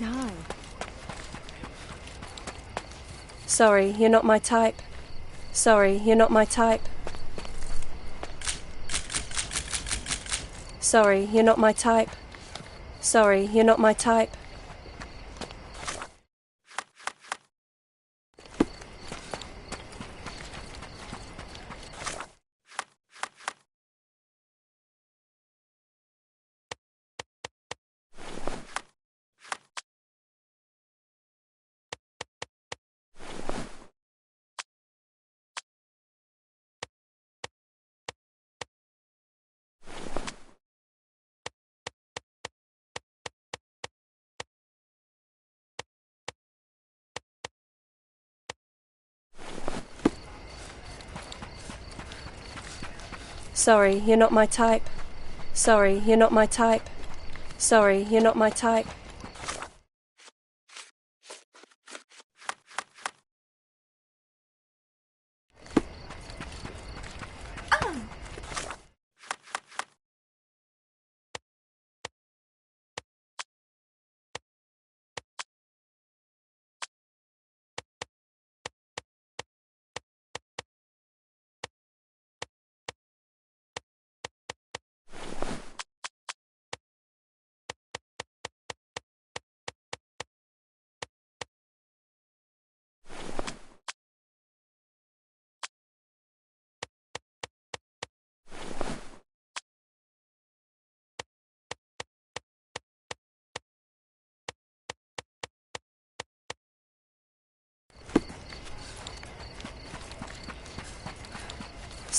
[SPEAKER 5] Hi.
[SPEAKER 23] Sorry, you're not my type. Sorry, you're not my type. Sorry, you're not my type. Sorry, you're not my type. Sorry, you're not my type. Sorry, you're not my type. Sorry, you're not my type.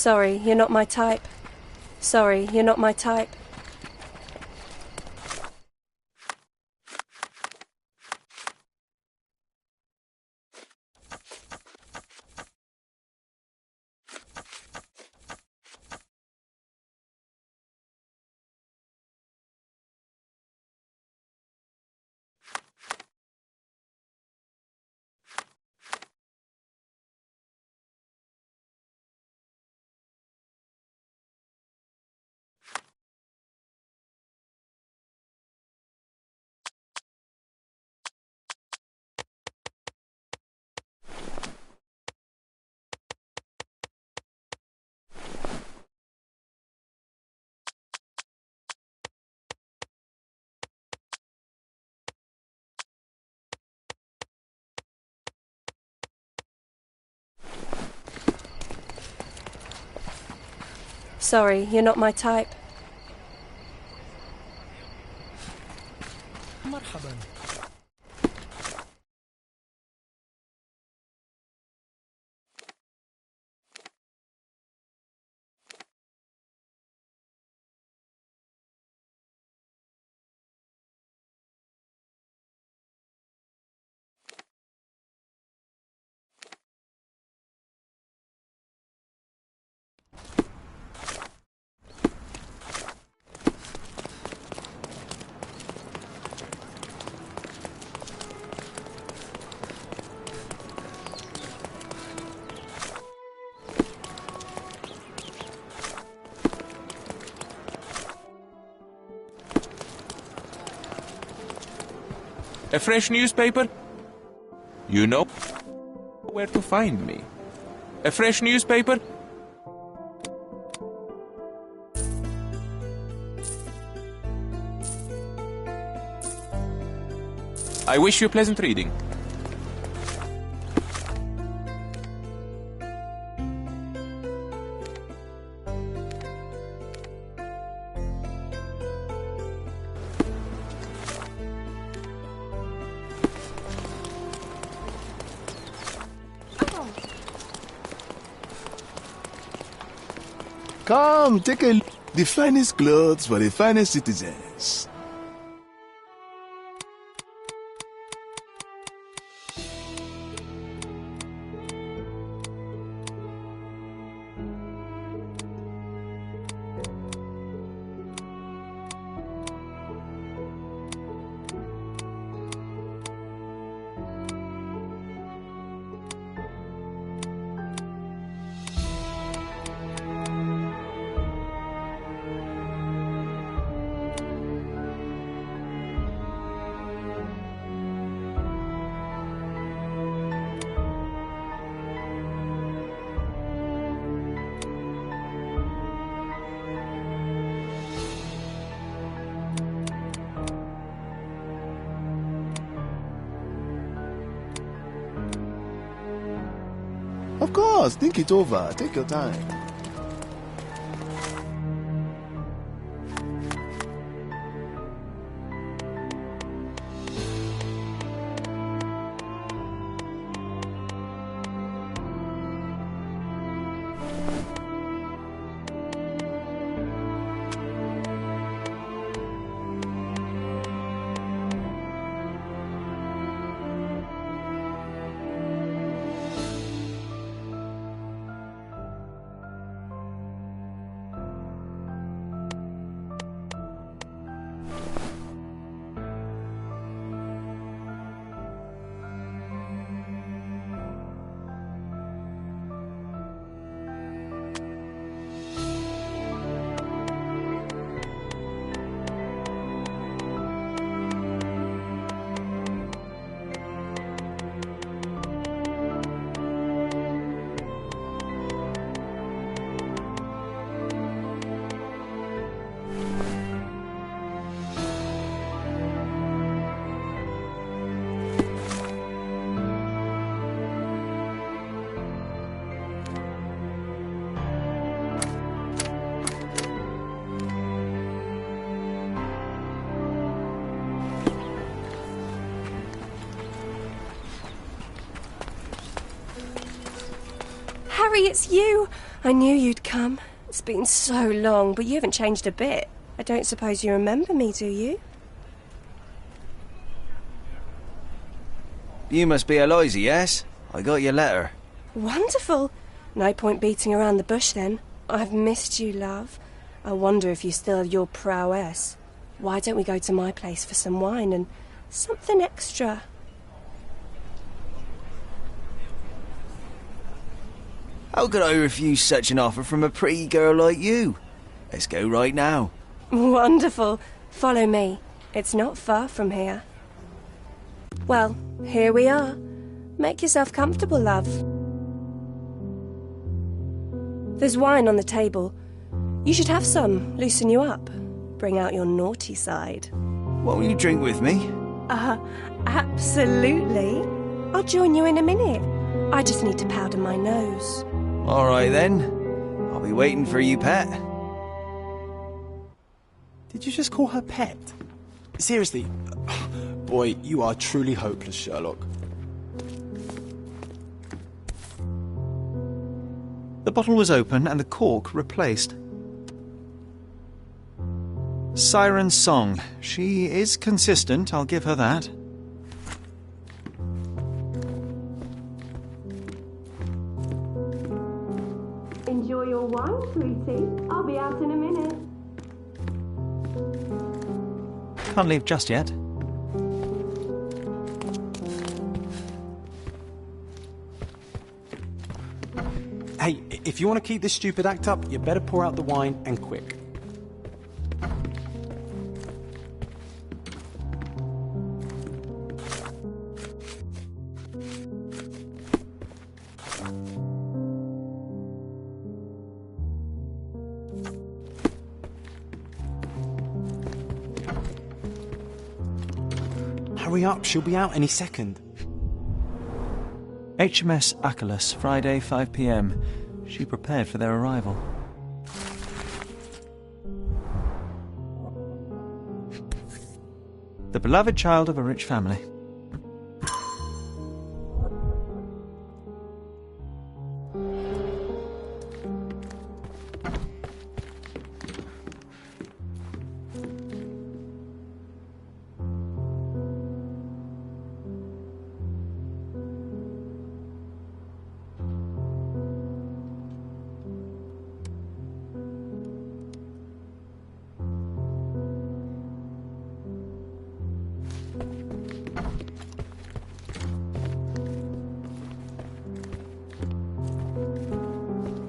[SPEAKER 23] Sorry, you're not my type. Sorry, you're not my type. Sorry, you're not my type.
[SPEAKER 7] مرحبا.
[SPEAKER 8] A fresh newspaper? You know where to find me. A fresh newspaper? I wish you pleasant reading.
[SPEAKER 15] Come, take a look. The finest clothes for the finest citizens. Of course, think it over. Take your time.
[SPEAKER 23] Harry, it's you! I knew you'd come. It's been so long, but you haven't changed a bit. I don't suppose you remember me, do you?
[SPEAKER 12] You must be Eloise, yes? I got your letter.
[SPEAKER 23] Wonderful. No point beating around the bush, then. I've missed you, love. I wonder if you still have your prowess. Why don't we go to my place for some wine and something extra?
[SPEAKER 12] How could I refuse such an offer from a pretty girl like you? Let's go right now.
[SPEAKER 23] Wonderful. Follow me. It's not far from here. Well, here we are. Make yourself comfortable, love. There's wine on the table. You should have some, loosen you up. Bring out your naughty side.
[SPEAKER 12] Won't you drink with me?
[SPEAKER 23] Absolutely. I'll join you in a minute. I just need to powder my nose.
[SPEAKER 12] All right, then. I'll be waiting for you, pet.
[SPEAKER 2] Did you just call her pet? Seriously? Boy, you are truly hopeless, Sherlock.
[SPEAKER 12] The bottle was open and the cork replaced. Siren's song. She is consistent, I'll give her that.
[SPEAKER 23] Enjoy your wine, sweetie. I'll be out in a minute.
[SPEAKER 12] Can't leave just yet.
[SPEAKER 2] Hey, if you want to keep this stupid act up, you better pour out the wine, and quick. Hurry up, she'll be out any second.
[SPEAKER 12] HMS Achilles, Friday, 5 p.m. She prepared for their arrival. The beloved child of a rich family.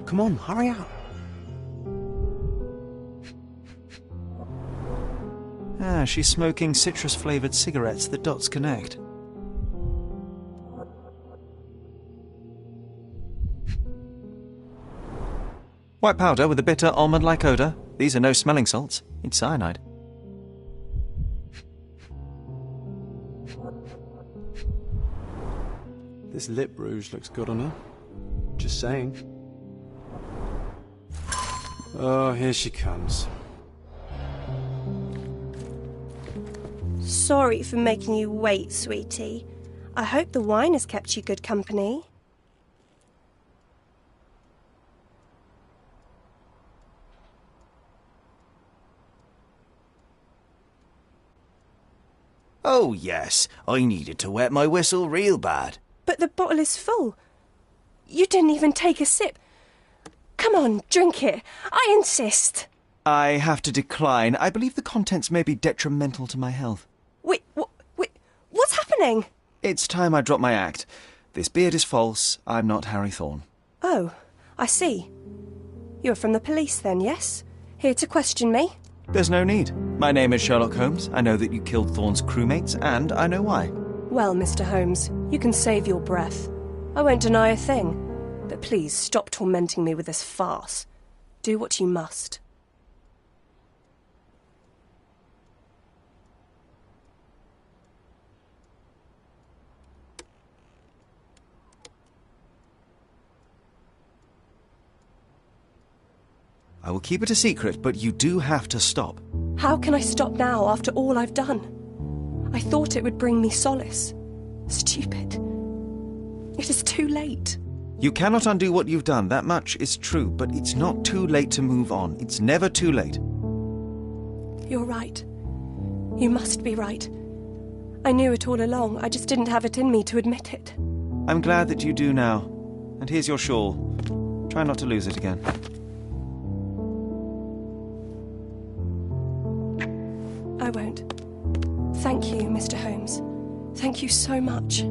[SPEAKER 2] Come on, hurry up.
[SPEAKER 12] She's smoking citrus-flavoured cigarettes. The dots connect. White powder with a bitter almond-like odour. These are no smelling salts. It's cyanide.
[SPEAKER 2] This lip rouge looks good on her. Just saying. Oh, here she comes.
[SPEAKER 23] Sorry for making you wait, sweetie. I hope the wine has kept you good company.
[SPEAKER 12] Oh, yes. I needed to wet my whistle real bad.
[SPEAKER 23] But the bottle is full. You didn't even take a sip. Come on, drink it. I insist.
[SPEAKER 12] I have to decline. I believe the contents may be detrimental to my health.
[SPEAKER 23] Wait, what's happening?
[SPEAKER 12] It's time I drop my act. This beard is false. I'm not Harry Thorne.
[SPEAKER 23] Oh, I see. You're from the police then, yes? Here to question me?
[SPEAKER 12] There's no need. My name is Sherlock Holmes. I know that you killed Thorne's crewmates, and I know why.
[SPEAKER 23] Well, Mr. Holmes, you can save your breath. I won't deny a thing. But please stop tormenting me with this farce. Do what you must.
[SPEAKER 12] I will keep it a secret, but you do have to stop.
[SPEAKER 23] How can I stop now after all I've done? I thought it would bring me solace. Stupid. It is too late.
[SPEAKER 12] You cannot undo what you've done, that much is true, but it's not too late to move on. It's never too late.
[SPEAKER 23] You're right. You must be right. I knew it all along, I just didn't have it in me to admit it.
[SPEAKER 12] I'm glad that you do now. And here's your shawl. Try not to lose it again.
[SPEAKER 23] I won't. Thank you, Mr. Holmes. Thank you so much.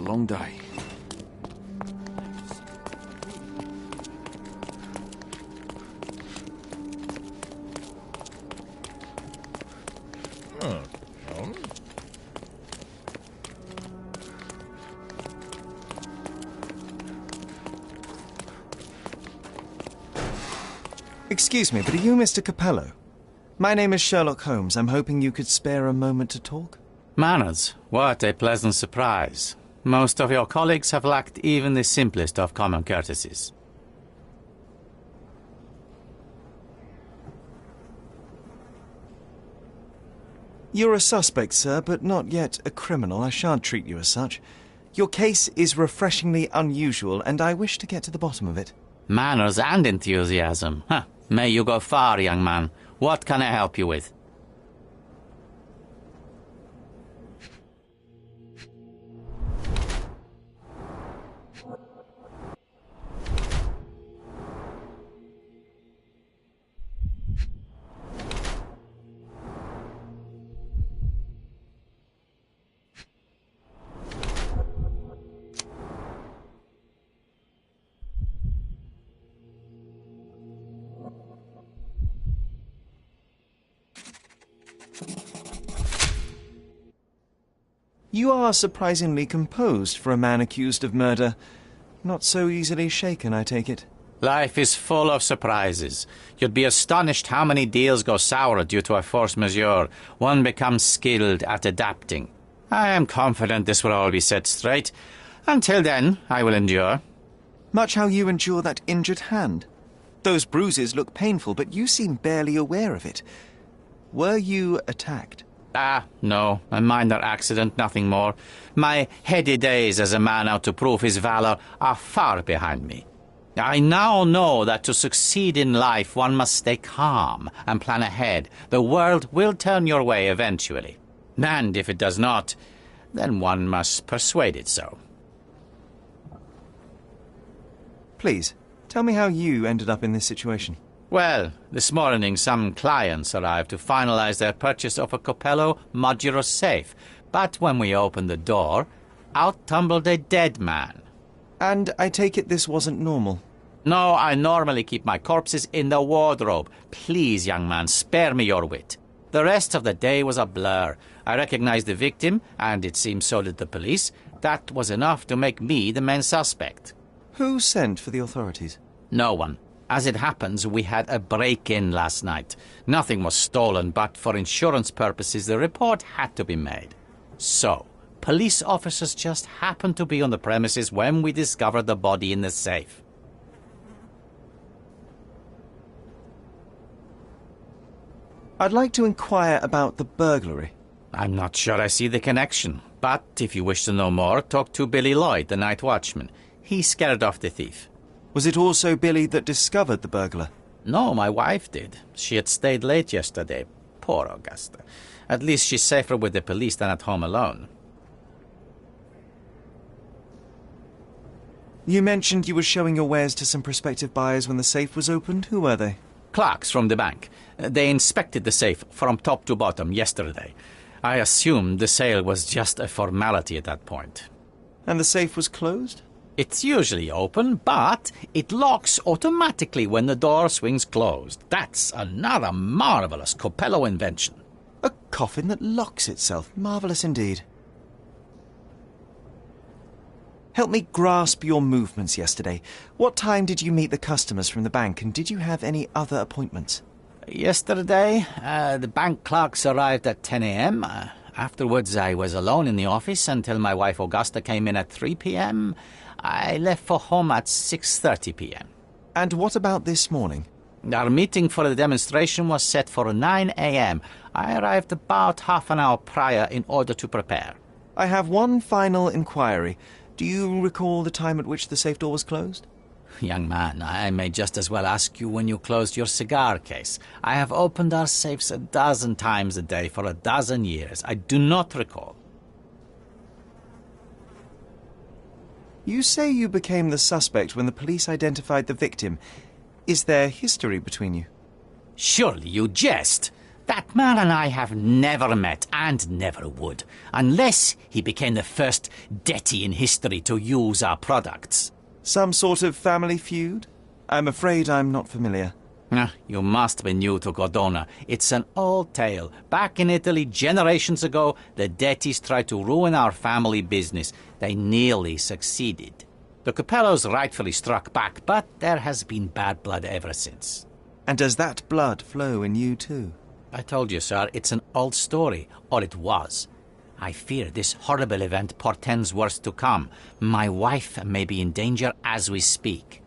[SPEAKER 14] long day.
[SPEAKER 12] Excuse me, but are you Mr. Capello? My name is Sherlock Holmes. I'm hoping you could spare a moment to talk.
[SPEAKER 1] Manners, what a pleasant surprise. Most of your colleagues have lacked even the simplest of common courtesies.
[SPEAKER 12] You're a suspect, sir, but not yet a criminal. I shan't treat you as such. Your case is refreshingly unusual, and I wish to get to the bottom of it.
[SPEAKER 1] Manners and enthusiasm. Huh. May you go far, young man. What can I help you with?
[SPEAKER 12] You are surprisingly composed for a man accused of murder. Not so easily shaken, I take it.
[SPEAKER 1] Life is full of surprises. You'd be astonished how many deals go sour due to a force majeure. One becomes skilled at adapting. I am confident this will all be set straight. Until then, I will endure.
[SPEAKER 12] Much how you endure that injured hand. Those bruises look painful, but you seem barely aware of it. Were you attacked?
[SPEAKER 1] No, a minor accident, nothing more. My heady days as a man out to prove his valor are far behind me. I now know that to succeed in life one must stay calm and plan ahead. The world will turn your way eventually. And if it does not, then one must persuade it so.
[SPEAKER 12] Please, tell me how you ended up in this situation.
[SPEAKER 1] Well, this morning some clients arrived to finalize their purchase of a Capello modular safe. But when we opened the door, out tumbled a dead man.
[SPEAKER 12] And I take it this wasn't normal?
[SPEAKER 1] No, I normally keep my corpses in the wardrobe. Please, young man, spare me your wit. The rest of the day was a blur. I recognized the victim, and it seems so did the police. That was enough to make me the main suspect.
[SPEAKER 12] Who sent for the authorities?
[SPEAKER 1] No one. As it happens, we had a break-in last night. Nothing was stolen, but for insurance purposes, the report had to be made. So, police officers just happened to be on the premises when we discovered the body in the safe.
[SPEAKER 12] I'd like to inquire about the burglary.
[SPEAKER 1] I'm not sure I see the connection, but if you wish to know more, talk to Billy Lloyd, the night watchman. He scared off the thief.
[SPEAKER 12] Was it also Billy that discovered the burglar?
[SPEAKER 1] No, my wife did. She had stayed late yesterday. Poor Augusta. At least she's safer with the police than at home alone.
[SPEAKER 12] You mentioned you were showing your wares to some prospective buyers when the safe was opened. Who were they?
[SPEAKER 1] Clerks from the bank. They inspected the safe from top to bottom yesterday. I assumed the sale was just a formality at that point.
[SPEAKER 12] And the safe was closed?
[SPEAKER 1] It's usually open, but it locks automatically when the door swings closed. That's another marvelous Capello invention.
[SPEAKER 12] A coffin that locks itself. Marvelous indeed. Help me grasp your movements yesterday. What time did you meet the customers from the bank, and did you have any other appointments?
[SPEAKER 1] Yesterday, the bank clerks arrived at 10 a.m. Afterwards, I was alone in the office until my wife Augusta came in at 3 p.m. I left for home at 6:30 p.m.
[SPEAKER 12] And what about this morning?
[SPEAKER 1] Our meeting for the demonstration was set for 9 a.m. I arrived about half an hour prior in order to prepare.
[SPEAKER 12] I have one final inquiry. Do you recall the time at which the safe door was closed?
[SPEAKER 1] Young man, I may just as well ask you when you closed your cigar case. I have opened our safes a dozen times a day for a dozen years. I do not recall.
[SPEAKER 12] You say you became the suspect when the police identified the victim. Is there history between you?
[SPEAKER 1] Surely you jest. That man and I have never met, and never would, unless he became the first deity in history to use our products.
[SPEAKER 12] Some sort of family feud? I'm afraid I'm not familiar.
[SPEAKER 1] You must be new to Cordona. It's an old tale. Back in Italy, generations ago, the deities tried to ruin our family business. They nearly succeeded. The Capellos rightfully struck back, but there has been bad blood ever since.
[SPEAKER 12] And does that blood flow in you too?
[SPEAKER 1] I told you, sir, it's an old story, or it was. I fear this horrible event portends worse to come. My wife may be in danger as we speak.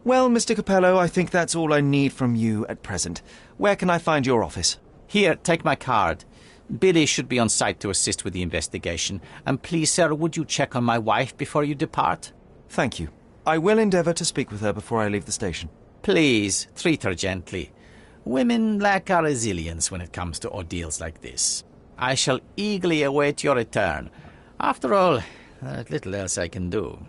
[SPEAKER 12] Well, Mr. Capello, I think that's all I need from you at present. Where can I find your office?
[SPEAKER 1] Here, take my card. Billy should be on site to assist with the investigation. And please, sir, would you check on my wife before you depart?
[SPEAKER 12] Thank you. I will endeavour to speak with her before I leave the station.
[SPEAKER 1] Please, treat her gently. Women lack our resilience when it comes to ordeals like this. I shall eagerly await your return. After all, there's little else I can do.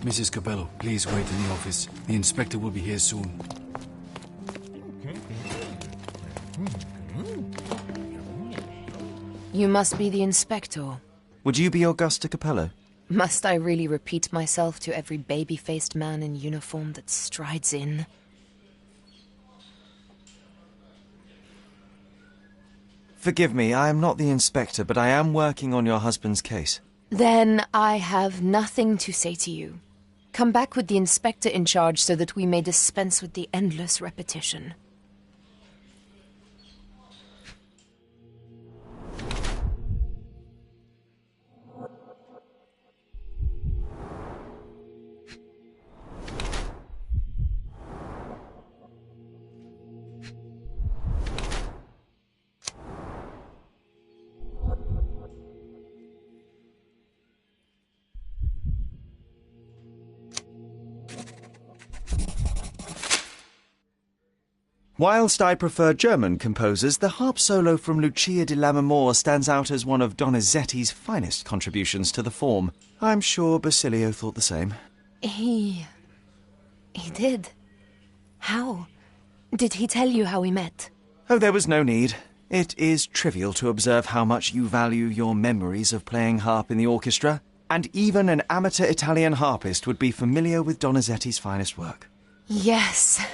[SPEAKER 7] Mrs. Capello, please wait in the office. The inspector will be here soon.
[SPEAKER 11] You must be the inspector.
[SPEAKER 12] Would you be Augusta Capello?
[SPEAKER 11] Must I really repeat myself to every baby-faced man in uniform that strides in?
[SPEAKER 12] Forgive me, I am not the inspector, but I am working on your husband's case.
[SPEAKER 11] Then I have nothing to say to you. Come back with the inspector in charge so that we may dispense with the endless repetition.
[SPEAKER 12] Whilst I prefer German composers, the harp solo from Lucia di Lammermoor stands out as one of Donizetti's finest contributions to the form. I'm sure Basilio thought the same.
[SPEAKER 11] He did. How? Did he tell you how we met?
[SPEAKER 12] Oh, there was no need. It is trivial to observe how much you value your memories of playing harp in the orchestra, and even an amateur Italian harpist would be familiar with Donizetti's finest work.
[SPEAKER 11] Yes.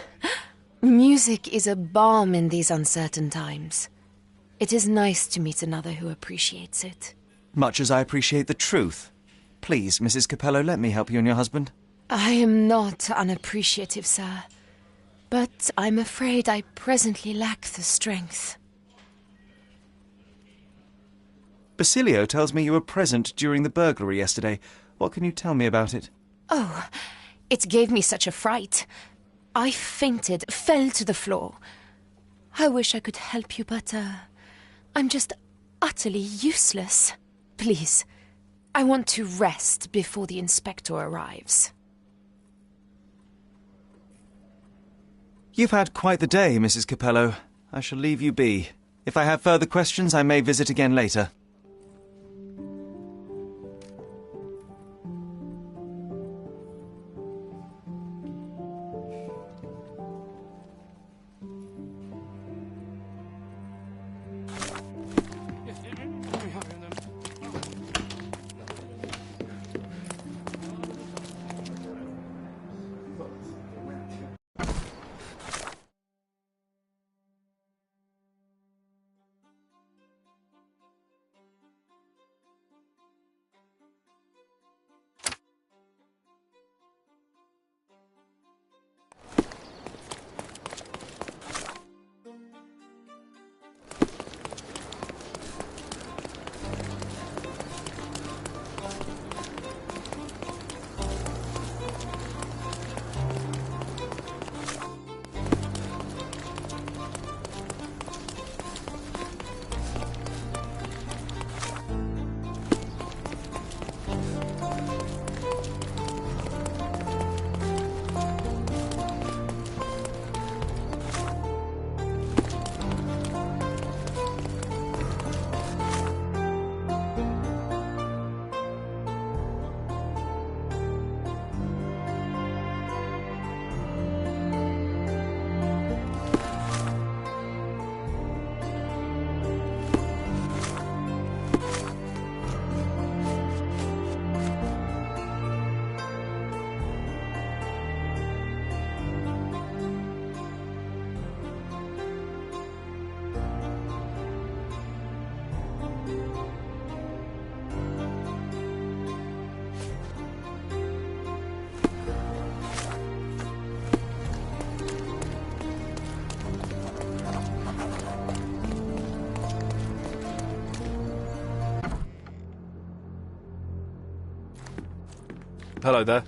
[SPEAKER 11] Music is a balm in these uncertain times. It is nice to meet another who appreciates it.
[SPEAKER 12] Much as I appreciate the truth. Please, Mrs. Capello, let me help you and your husband.
[SPEAKER 11] I am not unappreciative, sir. But I'm afraid I presently lack the strength.
[SPEAKER 12] Basilio tells me you were present during the burglary yesterday. What can you tell me about it?
[SPEAKER 11] Oh, it gave me such a fright. I fainted, fell to the floor. I wish I could help you, but, I'm just utterly useless. Please, I want to rest before the inspector arrives.
[SPEAKER 12] You've had quite the day, Mrs. Capello. I shall leave you be. If I have further questions, I may visit again later.
[SPEAKER 4] Capello there.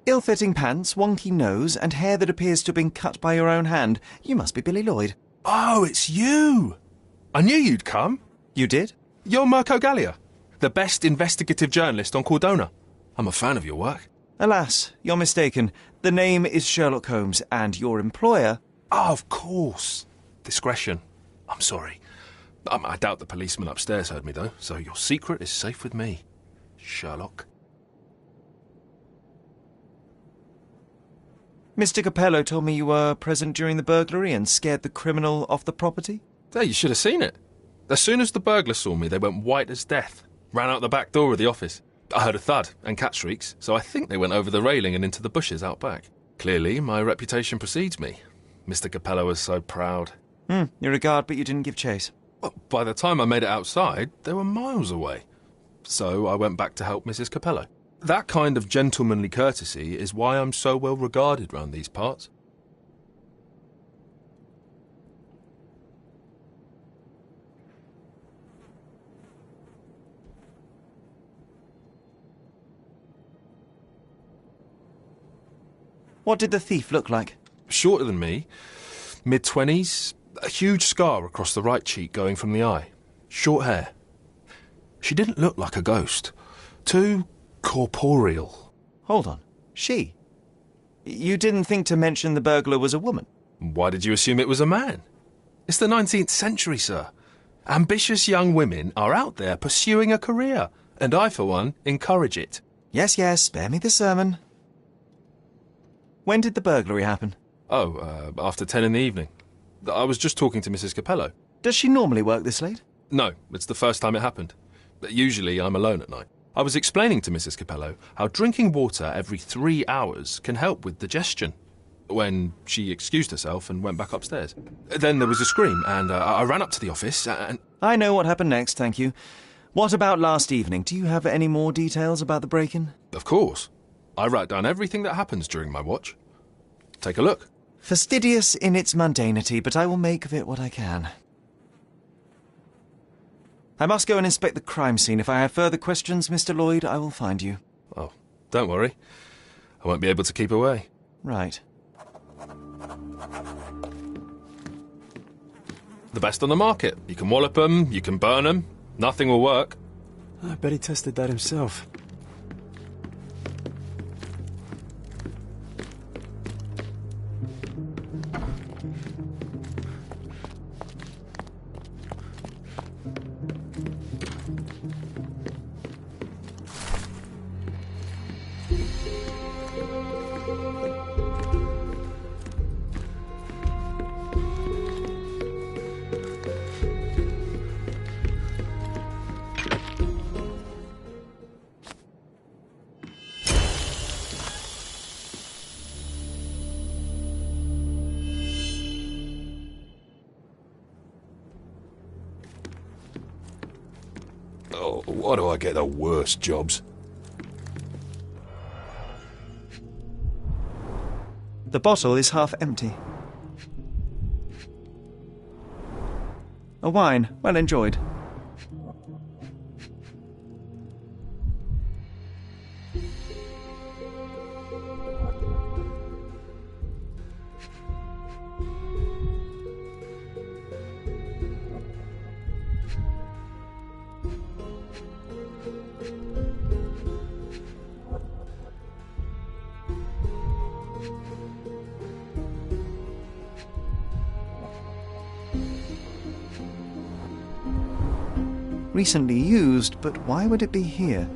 [SPEAKER 12] Ill-fitting pants, wonky nose, and hair that appears to have been cut by your own hand. You must be Billy Lloyd.
[SPEAKER 4] Oh, it's you! I knew you'd come.
[SPEAKER 12] You did?
[SPEAKER 4] You're Mirko Gallia, the best investigative journalist on Cordona. I'm a fan of your work.
[SPEAKER 12] Alas, you're mistaken. The name is Sherlock Holmes, and your employer...
[SPEAKER 4] Oh, of course. Discretion. I'm sorry. I doubt the policeman upstairs heard me, though, so your secret is safe with me, Sherlock.
[SPEAKER 12] Mr. Capello told me you were present during the burglary and scared the criminal off the property?
[SPEAKER 4] There, you should have seen it. As soon as the burglars saw me, they went white as death. Ran out the back door of the office. I heard a thud and cat shrieks, so I think they went over the railing and into the bushes out back. Clearly, my reputation precedes me. Mr. Capello was so proud.
[SPEAKER 12] You're a guard, but you didn't give chase.
[SPEAKER 4] Well, by the time I made it outside, they were miles away. So I went back to help Mrs. Capello. That kind of gentlemanly courtesy is why I'm so well regarded round these parts.
[SPEAKER 12] What did the thief look like?
[SPEAKER 4] Shorter than me, mid-20s, a huge scar across the right cheek going from the eye. Short hair. She didn't look like a ghost. Too corporeal.
[SPEAKER 12] Hold on. She? You didn't think to mention the burglar was a woman?
[SPEAKER 4] Why did you assume it was a man? It's the 19th century, sir. Ambitious young women are out there pursuing a career, and I, for one, encourage it.
[SPEAKER 12] Yes, spare me the sermon. When did the burglary happen?
[SPEAKER 4] After 10 in the evening. I was just talking to Mrs. Capello.
[SPEAKER 12] Does she normally work this late?
[SPEAKER 4] No, it's the first time it happened. Usually I'm alone at night. I was explaining to Mrs. Capello how drinking water every 3 hours can help with digestion, when she excused herself and went back upstairs. Then there was a scream, and I ran up to the office and...
[SPEAKER 12] I know what happened next, thank you. What about last evening? Do you have any more details about the break-in?
[SPEAKER 4] Of course. I write down everything that happens during my watch. Take a look.
[SPEAKER 12] Fastidious in its mundanity, but I will make of it what I can. I must go and inspect the crime scene. If I have further questions, Mr. Lloyd, I will find you.
[SPEAKER 4] Oh, don't worry. I won't be able to keep away.
[SPEAKER 12] Right.
[SPEAKER 4] The best on the market. You can wallop them, you can burn them. Nothing will work.
[SPEAKER 2] I bet he tested that himself.
[SPEAKER 6] Oh, why do I get the worst jobs?
[SPEAKER 12] The bottle is half empty. A wine, well enjoyed. Recently used, but why would it be here?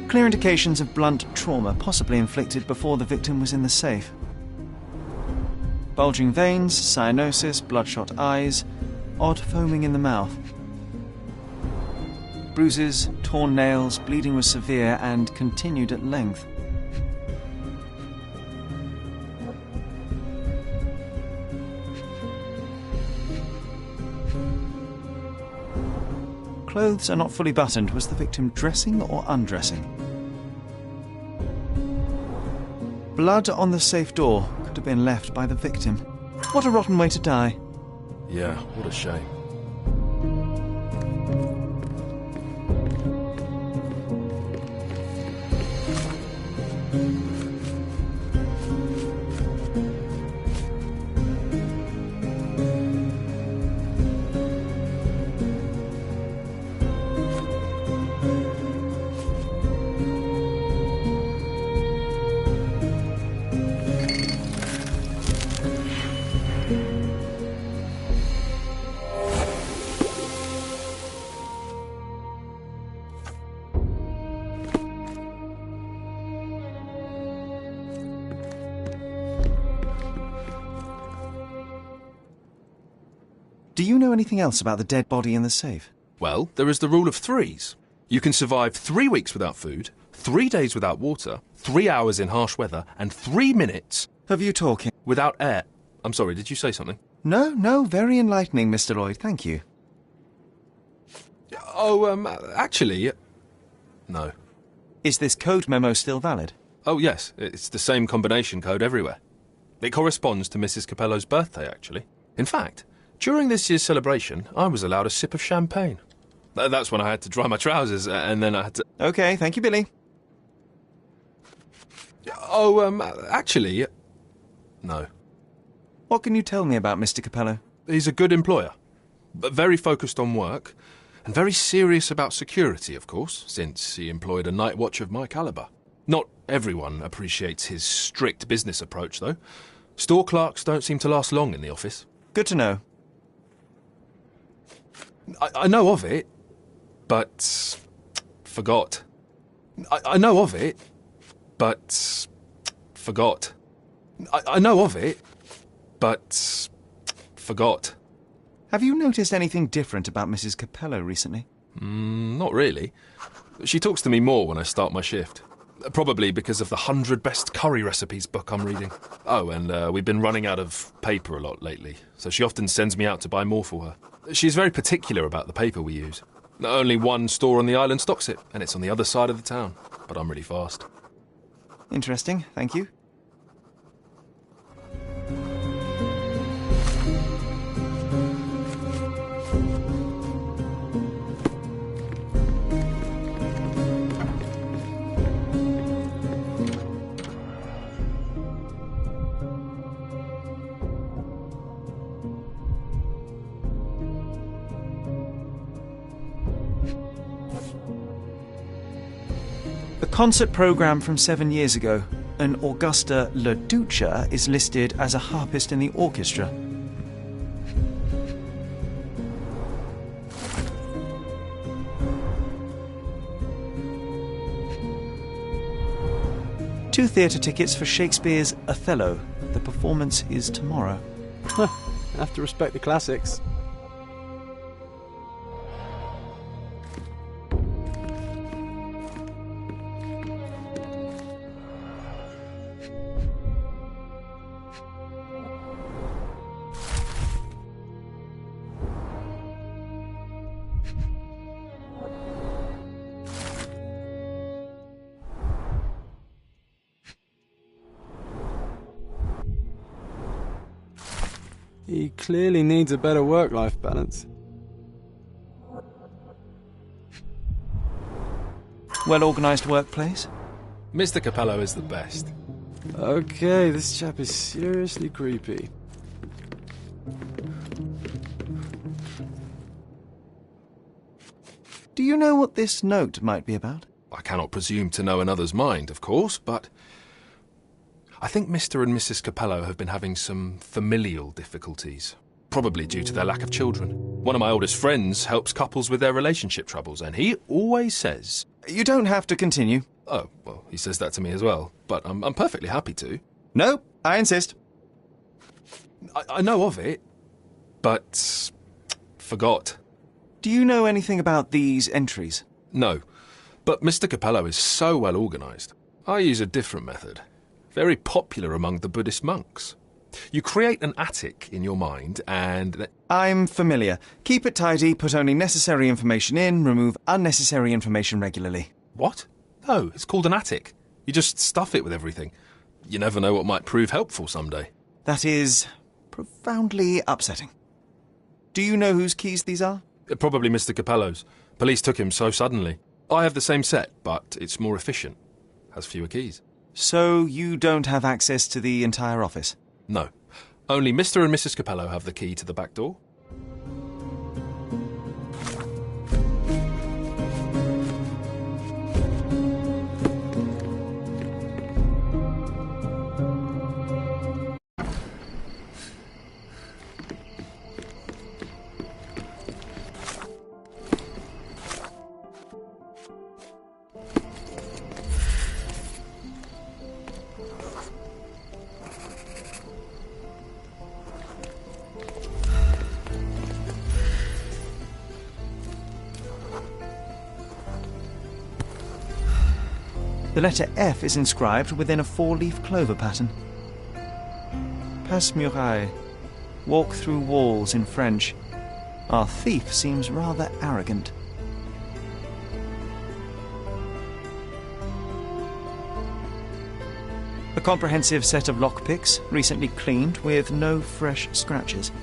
[SPEAKER 12] Clear indications of blunt trauma, possibly inflicted before the victim was in the safe. Bulging veins, cyanosis, bloodshot eyes, odd foaming in the mouth. Bruises, torn nails, bleeding was severe and continued at length. clothes are not fully buttoned. Was the victim dressing or undressing? Blood on the safe door could have been left by the victim. What a rotten way to die.
[SPEAKER 4] Yeah, what a shame.
[SPEAKER 12] Do you know anything else about the dead body in the safe?
[SPEAKER 4] Well, there is the rule of threes. You can survive 3 weeks without food, 3 days without water, 3 hours in harsh weather, and 3 minutes...
[SPEAKER 12] Of you talking?
[SPEAKER 4] Without air. I'm sorry, did you say something?
[SPEAKER 12] No, very enlightening, Mr. Lloyd, thank you.
[SPEAKER 4] Oh, actually... No.
[SPEAKER 12] Is this code memo still valid?
[SPEAKER 4] Oh, yes, it's the same combination code everywhere. It corresponds to Mrs. Capello's birthday, actually. In fact... during this year's celebration, I was allowed a sip of champagne. That's when I had to dry my trousers, and then I had to...
[SPEAKER 12] OK, thank you, Billy.
[SPEAKER 4] Oh, actually... No.
[SPEAKER 12] What can you tell me about Mr. Capello?
[SPEAKER 4] He's a good employer, but very focused on work, and very serious about security, of course, since he employed a night watch of my calibre. Not everyone appreciates his strict business approach, though. Store clerks don't seem to last long in the office.
[SPEAKER 12] Good to know.
[SPEAKER 4] I know of it, but forgot. I know of it, but forgot. I know of it, but forgot.
[SPEAKER 12] Have you noticed anything different about Mrs. Capello recently?
[SPEAKER 4] Not really. She talks to me more when I start my shift. Probably because of the 100 Best Curry Recipes book I'm reading. Oh, and we've been running out of paper a lot lately, so she often sends me out to buy more for her. She's very particular about the paper we use. Only one store on the island stocks it, and it's on the other side of the town. But I'm really fast.
[SPEAKER 12] Interesting, thank you. A concert programme from 7 years ago. An Augusta La Ducha is listed as a harpist in the orchestra. Two theatre tickets for Shakespeare's Othello. The performance is tomorrow.
[SPEAKER 2] Have to respect the classics. He clearly needs a better work-life balance.
[SPEAKER 12] Well-organised workplace?
[SPEAKER 4] Mr. Capello is the best.
[SPEAKER 2] Okay, this chap is seriously creepy.
[SPEAKER 12] Do you know what this note might be about?
[SPEAKER 4] I cannot presume to know another's mind, of course, but... I think Mr. and Mrs. Capello have been having some familial difficulties, probably due to their lack of children. One of my oldest friends helps couples with their relationship troubles, and he always says...
[SPEAKER 12] You don't have to continue.
[SPEAKER 4] Oh, well, he says that to me as well, but I'm perfectly happy to.
[SPEAKER 12] No, I insist.
[SPEAKER 4] I know of it, but forgot.
[SPEAKER 12] Do you know anything about these entries?
[SPEAKER 4] No, but Mr. Capello is so well organised. I use a different method. Very popular among the Buddhist monks. You create an attic in your mind and...
[SPEAKER 12] I'm familiar. Keep it tidy, put only necessary information in, remove unnecessary information regularly.
[SPEAKER 4] What? No, it's called an attic. You just stuff it with everything. You never know what might prove helpful someday.
[SPEAKER 12] That is profoundly upsetting. Do you know whose keys these are?
[SPEAKER 4] Probably Mr. Capello's. Police took him so suddenly. I have the same set, but it's more efficient. Has fewer keys.
[SPEAKER 12] So you don't have access to the entire office?
[SPEAKER 4] No. Only Mr. and Mrs. Capello have the key to the back door.
[SPEAKER 12] The letter F is inscribed within a 4-leaf clover pattern. Passe muraille. Walk through walls in French. Our thief seems rather arrogant. A comprehensive set of lockpicks, recently cleaned with no fresh scratches.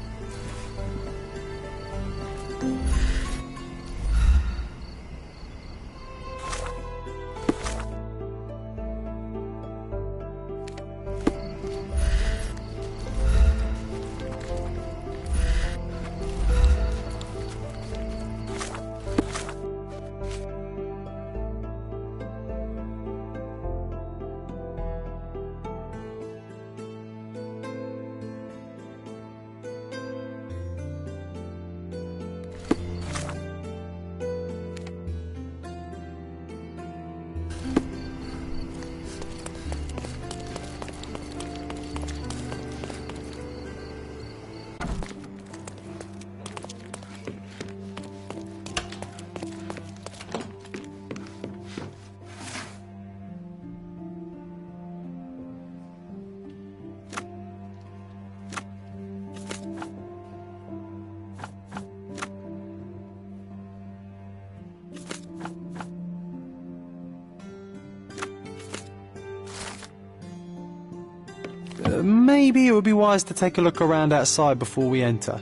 [SPEAKER 2] Maybe it would be wise to take a look around outside before we enter.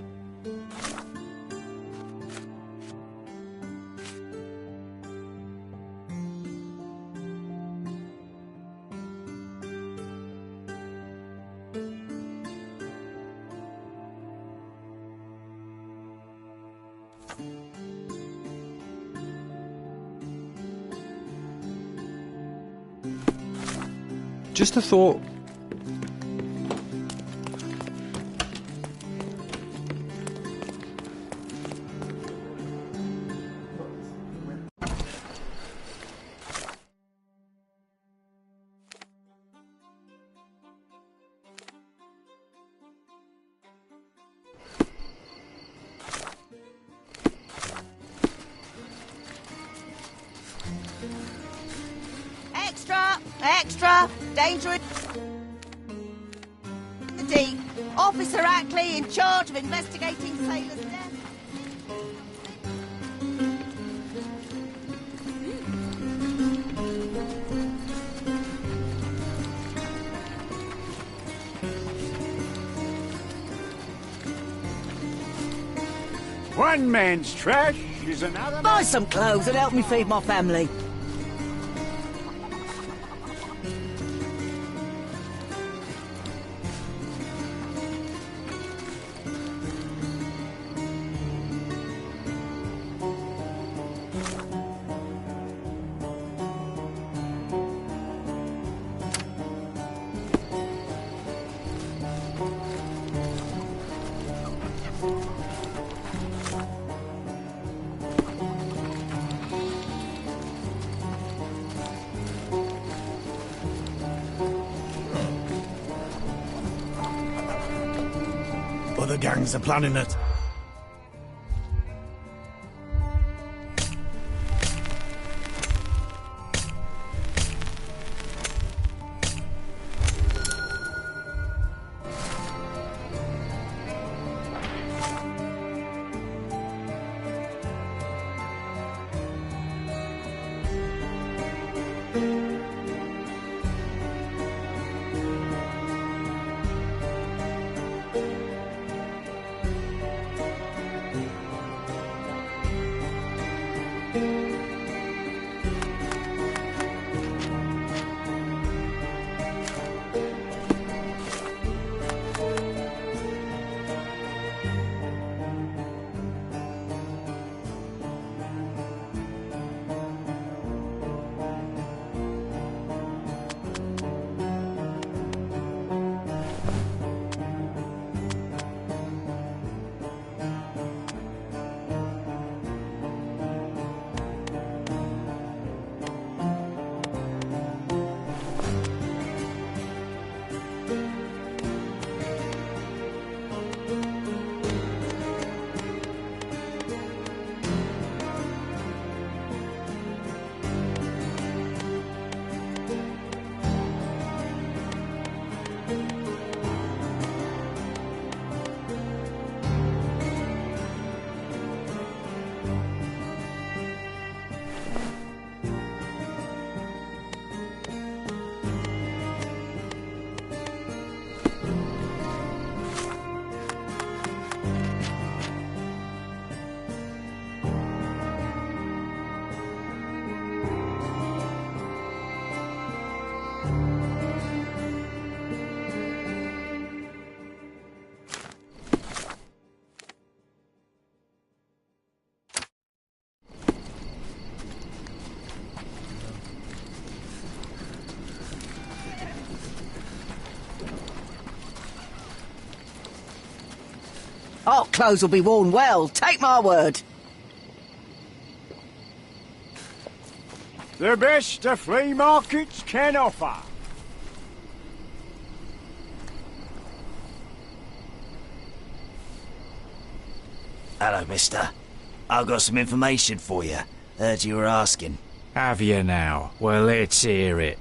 [SPEAKER 2] Just a thought.
[SPEAKER 13] Extra! Danger in the deep. Officer Ackley in charge of investigating sailor's death.
[SPEAKER 6] One man's trash is another.
[SPEAKER 13] Buy some clothes and help me feed my family.
[SPEAKER 6] Other gangs are planning it.
[SPEAKER 13] Hot clothes will be worn well, take my word.
[SPEAKER 10] The best the flea markets can offer.
[SPEAKER 3] Hello, mister. I've got some information for you. Heard you were asking.
[SPEAKER 16] Have you now? Well, let's hear it.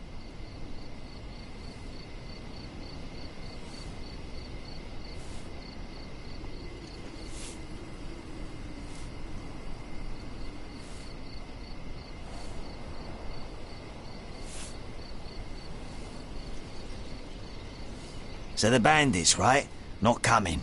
[SPEAKER 3] So the bandits, right? Not coming.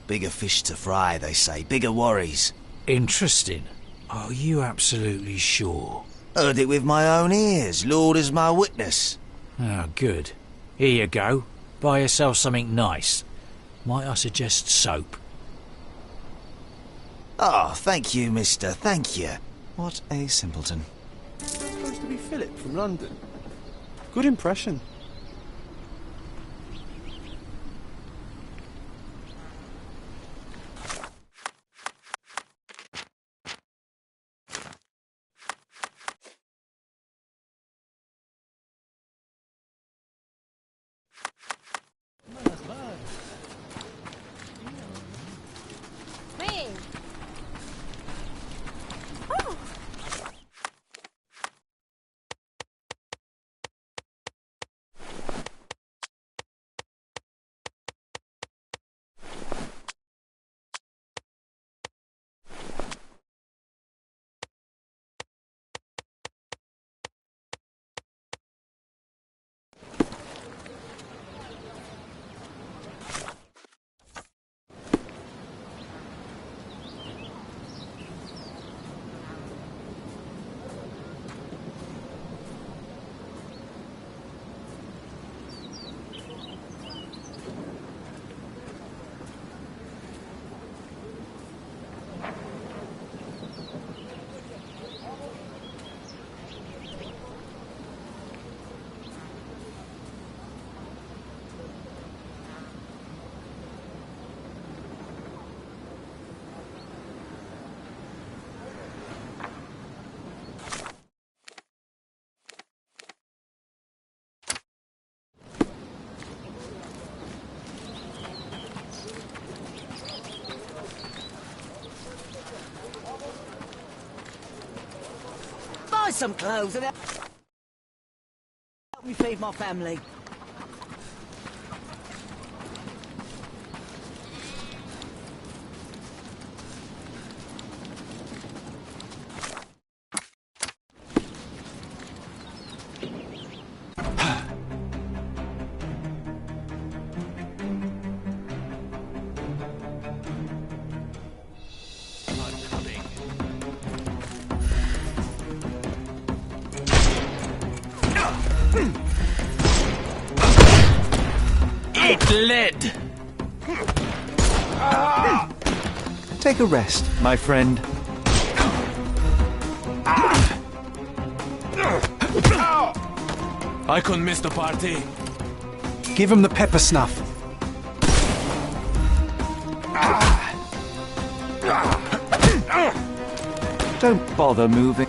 [SPEAKER 3] Bigger fish to fry, they say. Bigger worries.
[SPEAKER 16] Interesting. Are you absolutely sure?
[SPEAKER 3] Heard it with my own ears. Lord is my witness.
[SPEAKER 16] Ah, good. Here you go. Buy yourself something nice. Might I suggest soap?
[SPEAKER 3] Oh, thank you, mister. Thank you. What a simpleton.
[SPEAKER 2] Supposed to be Philip from London. Good impression.
[SPEAKER 13] Buy some clothes and help me feed my family.
[SPEAKER 16] Lead!
[SPEAKER 12] Take a rest, my friend.
[SPEAKER 8] I couldn't miss the party.
[SPEAKER 2] Give him the pepper snuff.
[SPEAKER 12] Don't bother moving.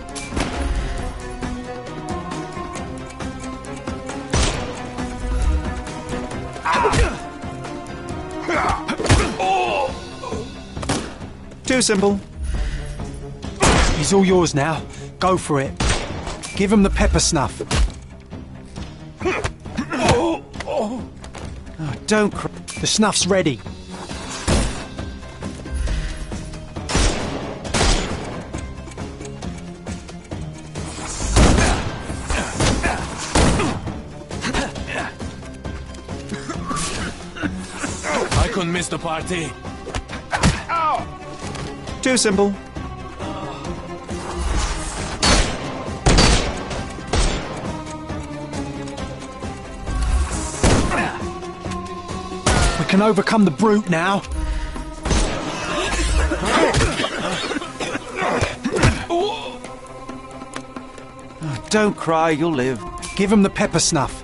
[SPEAKER 12] Too simple.
[SPEAKER 2] He's all yours now. Go for it. Give him the pepper snuff.
[SPEAKER 12] Oh, don't cry.
[SPEAKER 2] The snuff's ready.
[SPEAKER 8] I couldn't miss the party.
[SPEAKER 12] Too simple.
[SPEAKER 2] We can overcome the brute now.
[SPEAKER 12] Don't cry, you'll live.
[SPEAKER 2] Give him the pepper snuff.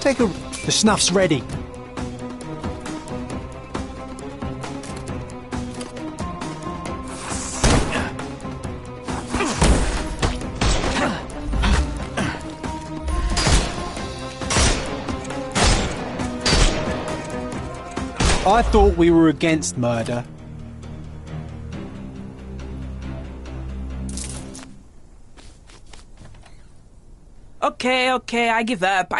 [SPEAKER 12] Take a...
[SPEAKER 2] The snuff's ready. I thought we were against murder.
[SPEAKER 20] Okay, I give up.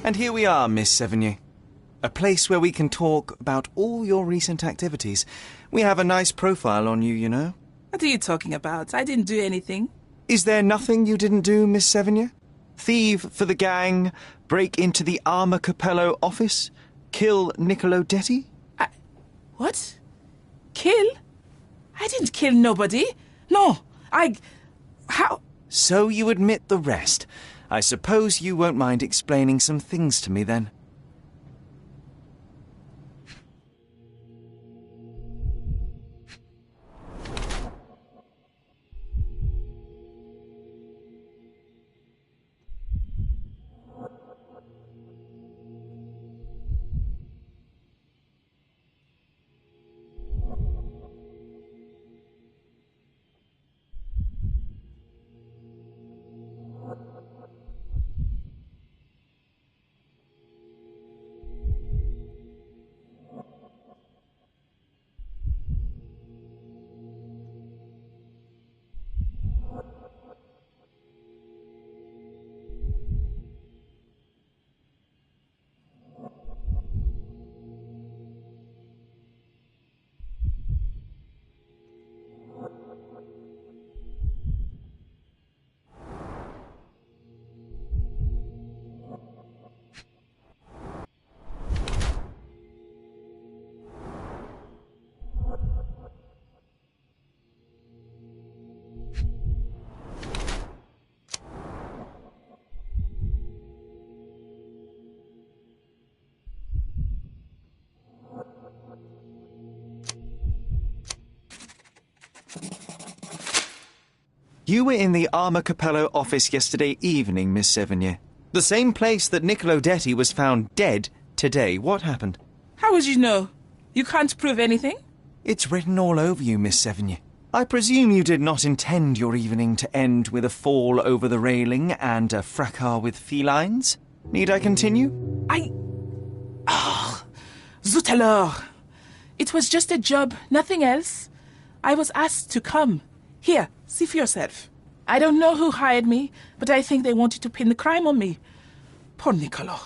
[SPEAKER 12] And here we are, Miss Sevigny. A place where we can talk about all your recent activities. We have a nice profile on you, you know.
[SPEAKER 20] What are you talking about? I didn't do anything.
[SPEAKER 12] Is there nothing you didn't do, Miss Sevigny? Thieve for the gang, break into the Armor Capello office, kill Niccolo Detti?
[SPEAKER 20] What? Kill? I didn't kill nobody. No, How?
[SPEAKER 12] So you admit the rest. I suppose you won't mind explaining some things to me then. You were in the Armor Capello office yesterday evening, Miss Sevigny. The same place that Niccolo Detti was found dead today. What happened?
[SPEAKER 20] How would you know? You can't prove anything?
[SPEAKER 12] It's written all over you, Miss Sevigny. I presume you did not intend your evening to end with a fall over the railing and a fracas with felines? Need I continue?
[SPEAKER 20] Zut alors! It was just a job, nothing else. I was asked to come. Here, see for yourself. I don't know who hired me, but I think they wanted to pin the crime on me. Poor Niccolo.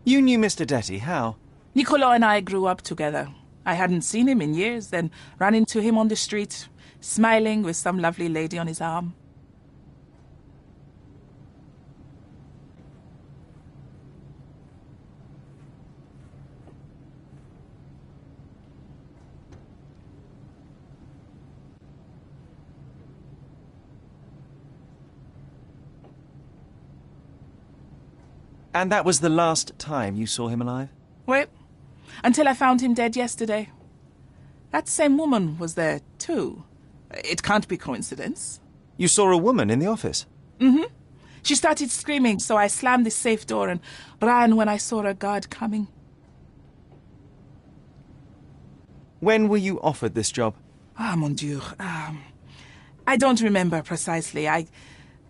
[SPEAKER 12] You knew Mr. Detty, how?
[SPEAKER 20] Niccolo and I grew up together. I hadn't seen him in years, then ran into him on the street, smiling with some lovely lady on his arm.
[SPEAKER 12] And that was the last time you saw him alive?
[SPEAKER 20] Well, until I found him dead yesterday. That same woman was there, too. It can't be coincidence.
[SPEAKER 12] You saw a woman in the office?
[SPEAKER 20] Mm-hmm. She started screaming, so I slammed the safe door and ran when I saw a guard coming.
[SPEAKER 12] When were you offered this job?
[SPEAKER 20] Ah, mon Dieu. I don't remember precisely. I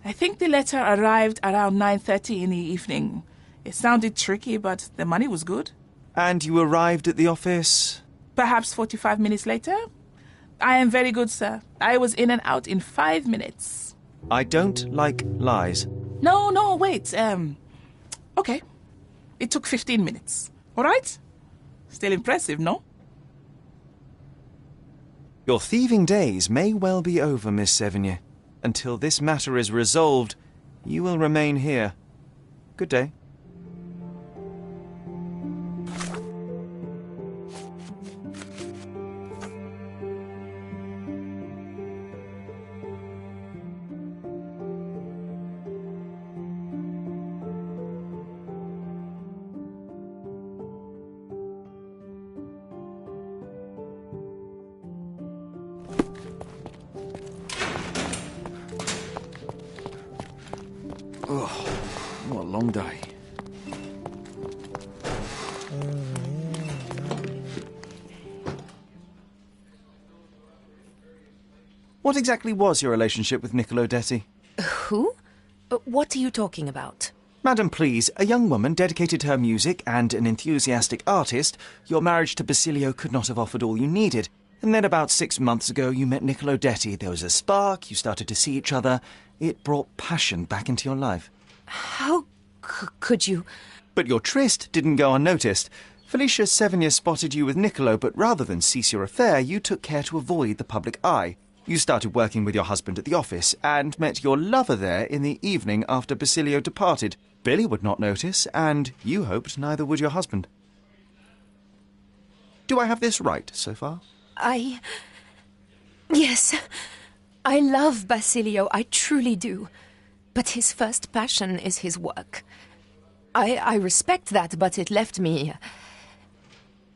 [SPEAKER 20] think the letter arrived around 9:30 in the evening. It sounded tricky, but the money was good.
[SPEAKER 12] And you arrived at the office?
[SPEAKER 20] Perhaps 45 minutes later. I am very good, sir. I was in and out in 5 minutes.
[SPEAKER 12] I don't like lies.
[SPEAKER 20] No, wait. Okay. It took 15 minutes. All right? Still impressive, no?
[SPEAKER 12] Your thieving days may well be over, Miss Sevigny. Until this matter is resolved, you will remain here. Good day.
[SPEAKER 7] Oh, what a long day.
[SPEAKER 12] What exactly was your relationship with Niccolo Detty?
[SPEAKER 11] Who? What are you talking about?
[SPEAKER 12] Madam, please, a young woman dedicated to her music and an enthusiastic artist. Your marriage to Basilio could not have offered all you needed. And then about 6 months ago, you met Niccolo Detty. There was a spark, you started to see each other. It brought passion back into your life.
[SPEAKER 11] How could you...
[SPEAKER 12] But your tryst didn't go unnoticed. Felicia Sevigny spotted you with Niccolo, but rather than cease your affair, you took care to avoid the public eye. You started working with your husband at the office, and met your lover there in the evening after Basilio departed. Billy would not notice, and you hoped neither would your husband. Do I have this right so far?
[SPEAKER 11] Yes, I love Basilio, I truly do. But his first passion is his work. I respect that, but it left me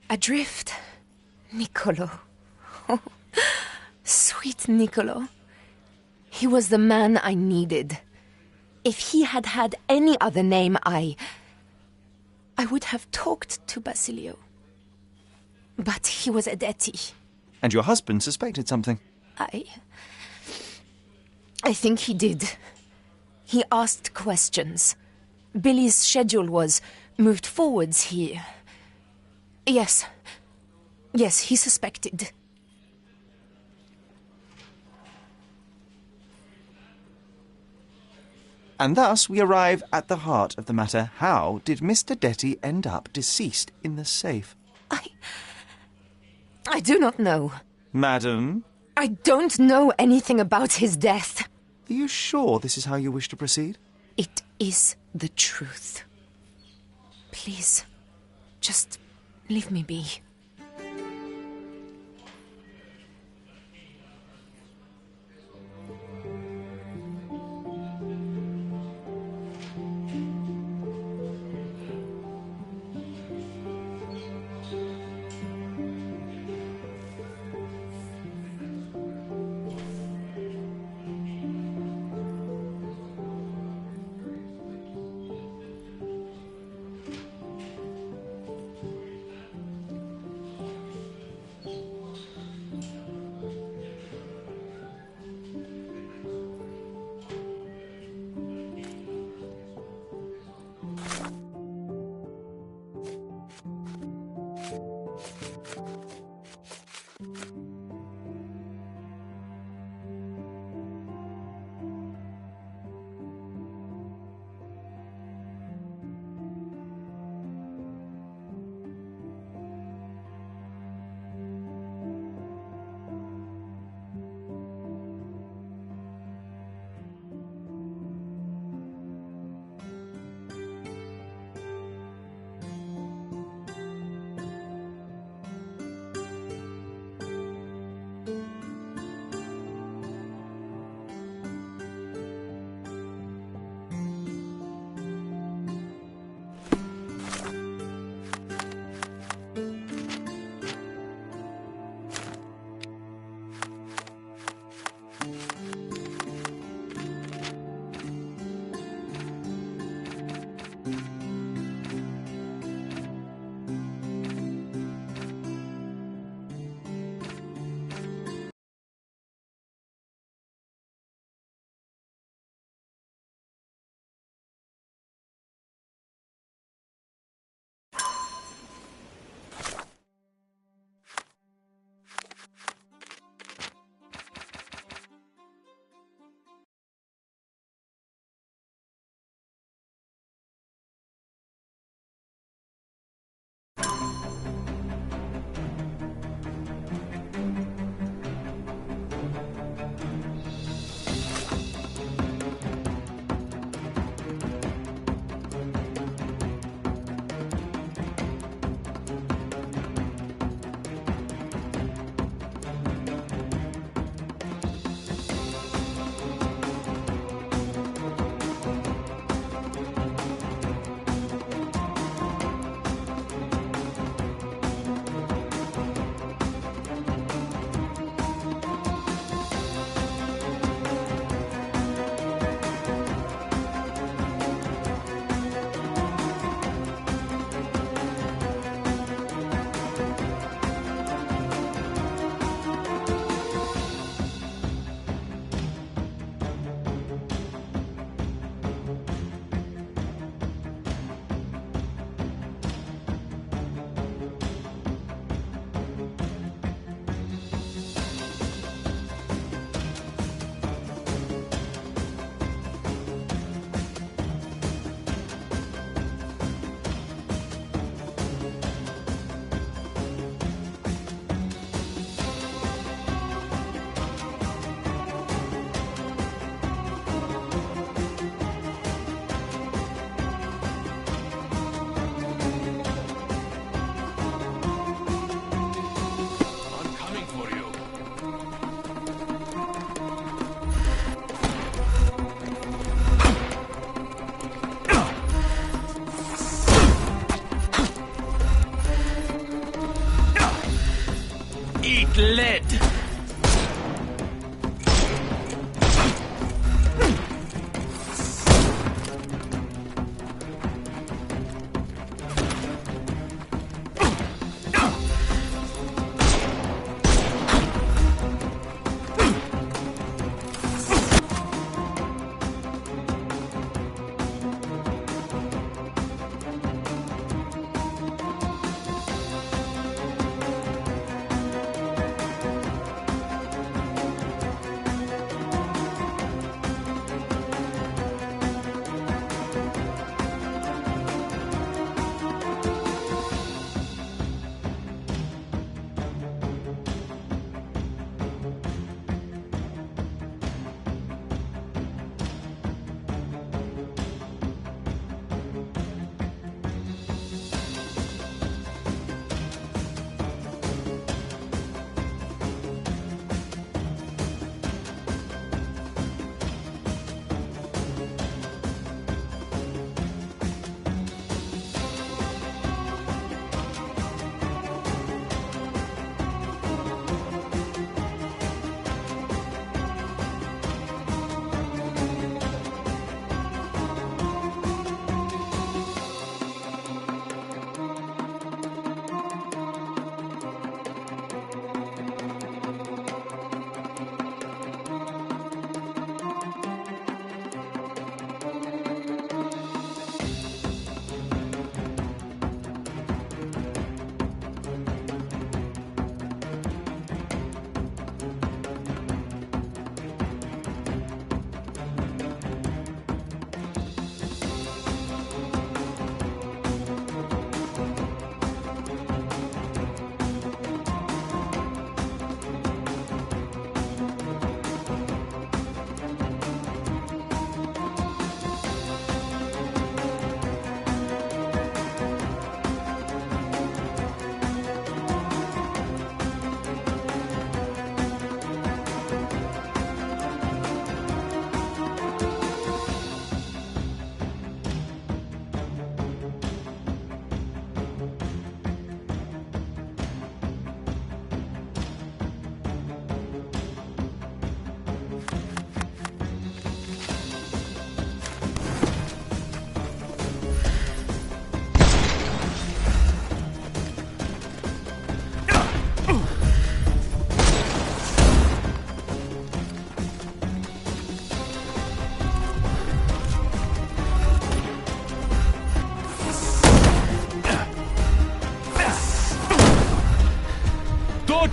[SPEAKER 11] adrift. Niccolo. Oh, sweet Niccolo. He was the man I needed. If he had had any other name, I would have talked to Basilio. But he was a Detty.
[SPEAKER 12] And your husband suspected something?
[SPEAKER 11] I think he did. He asked questions. Billy's schedule was moved forwards here. Yes, he suspected.
[SPEAKER 12] And thus we arrive at the heart of the matter. How did Mr. Detty end up deceased in the safe?
[SPEAKER 11] I do not know.
[SPEAKER 12] Madam?
[SPEAKER 11] I don't know anything about his death.
[SPEAKER 12] Are you sure this is how you wish to proceed?
[SPEAKER 11] It is the truth. Please, just leave me be.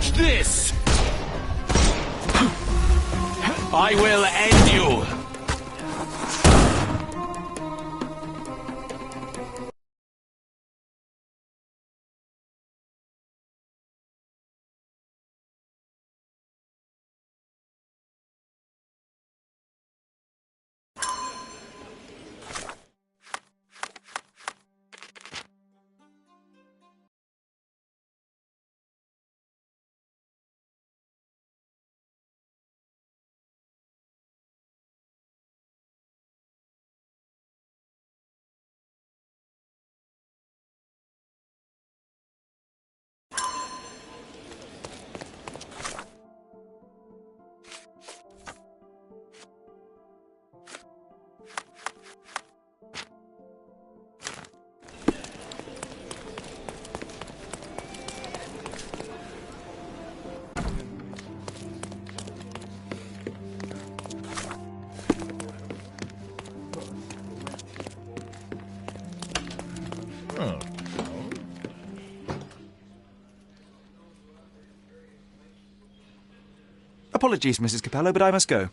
[SPEAKER 6] Watch this! I will end you!
[SPEAKER 12] Apologies, Mrs. Capello, but I must go.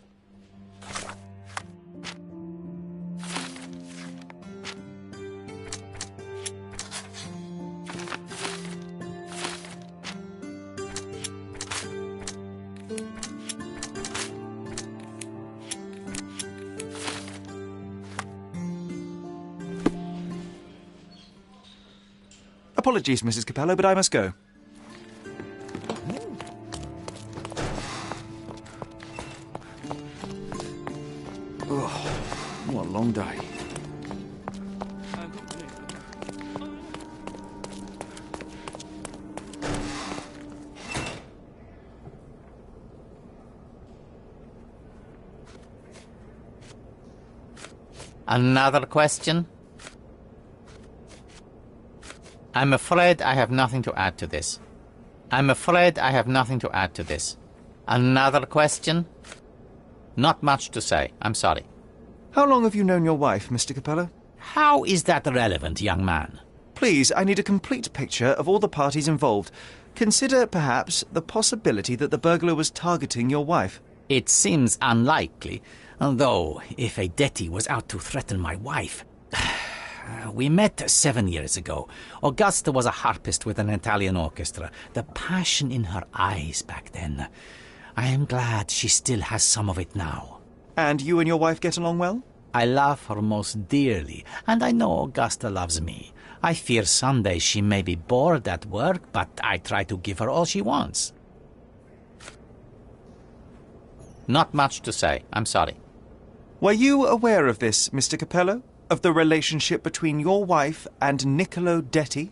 [SPEAKER 12] Apologies, Mrs. Capello, but I must go.
[SPEAKER 14] What a long day.
[SPEAKER 1] Another question? I'm afraid I have nothing to add to this. I'm afraid I have nothing to add to this. Another question? Not much to say. I'm sorry.
[SPEAKER 12] How long have you known your wife, Mr. Capello?
[SPEAKER 1] How is that relevant, young man?
[SPEAKER 12] Please, I need a complete picture of all the parties involved. Consider, perhaps, the possibility that the burglar was targeting your wife.
[SPEAKER 1] It seems unlikely, though if a Detti was out to threaten my wife... We met 7 years ago. Augusta was a harpist with an Italian orchestra. The passion in her eyes back then. I am glad she still has some of it now.
[SPEAKER 12] And you and your wife get along well?
[SPEAKER 1] I love her most dearly, and I know Augusta loves me. I fear someday she may be bored at work, but I try to give her all she wants. Not much to say. I'm sorry.
[SPEAKER 12] Were you aware of this, Mr. Capello? Of the relationship between your wife and Niccolo Detti?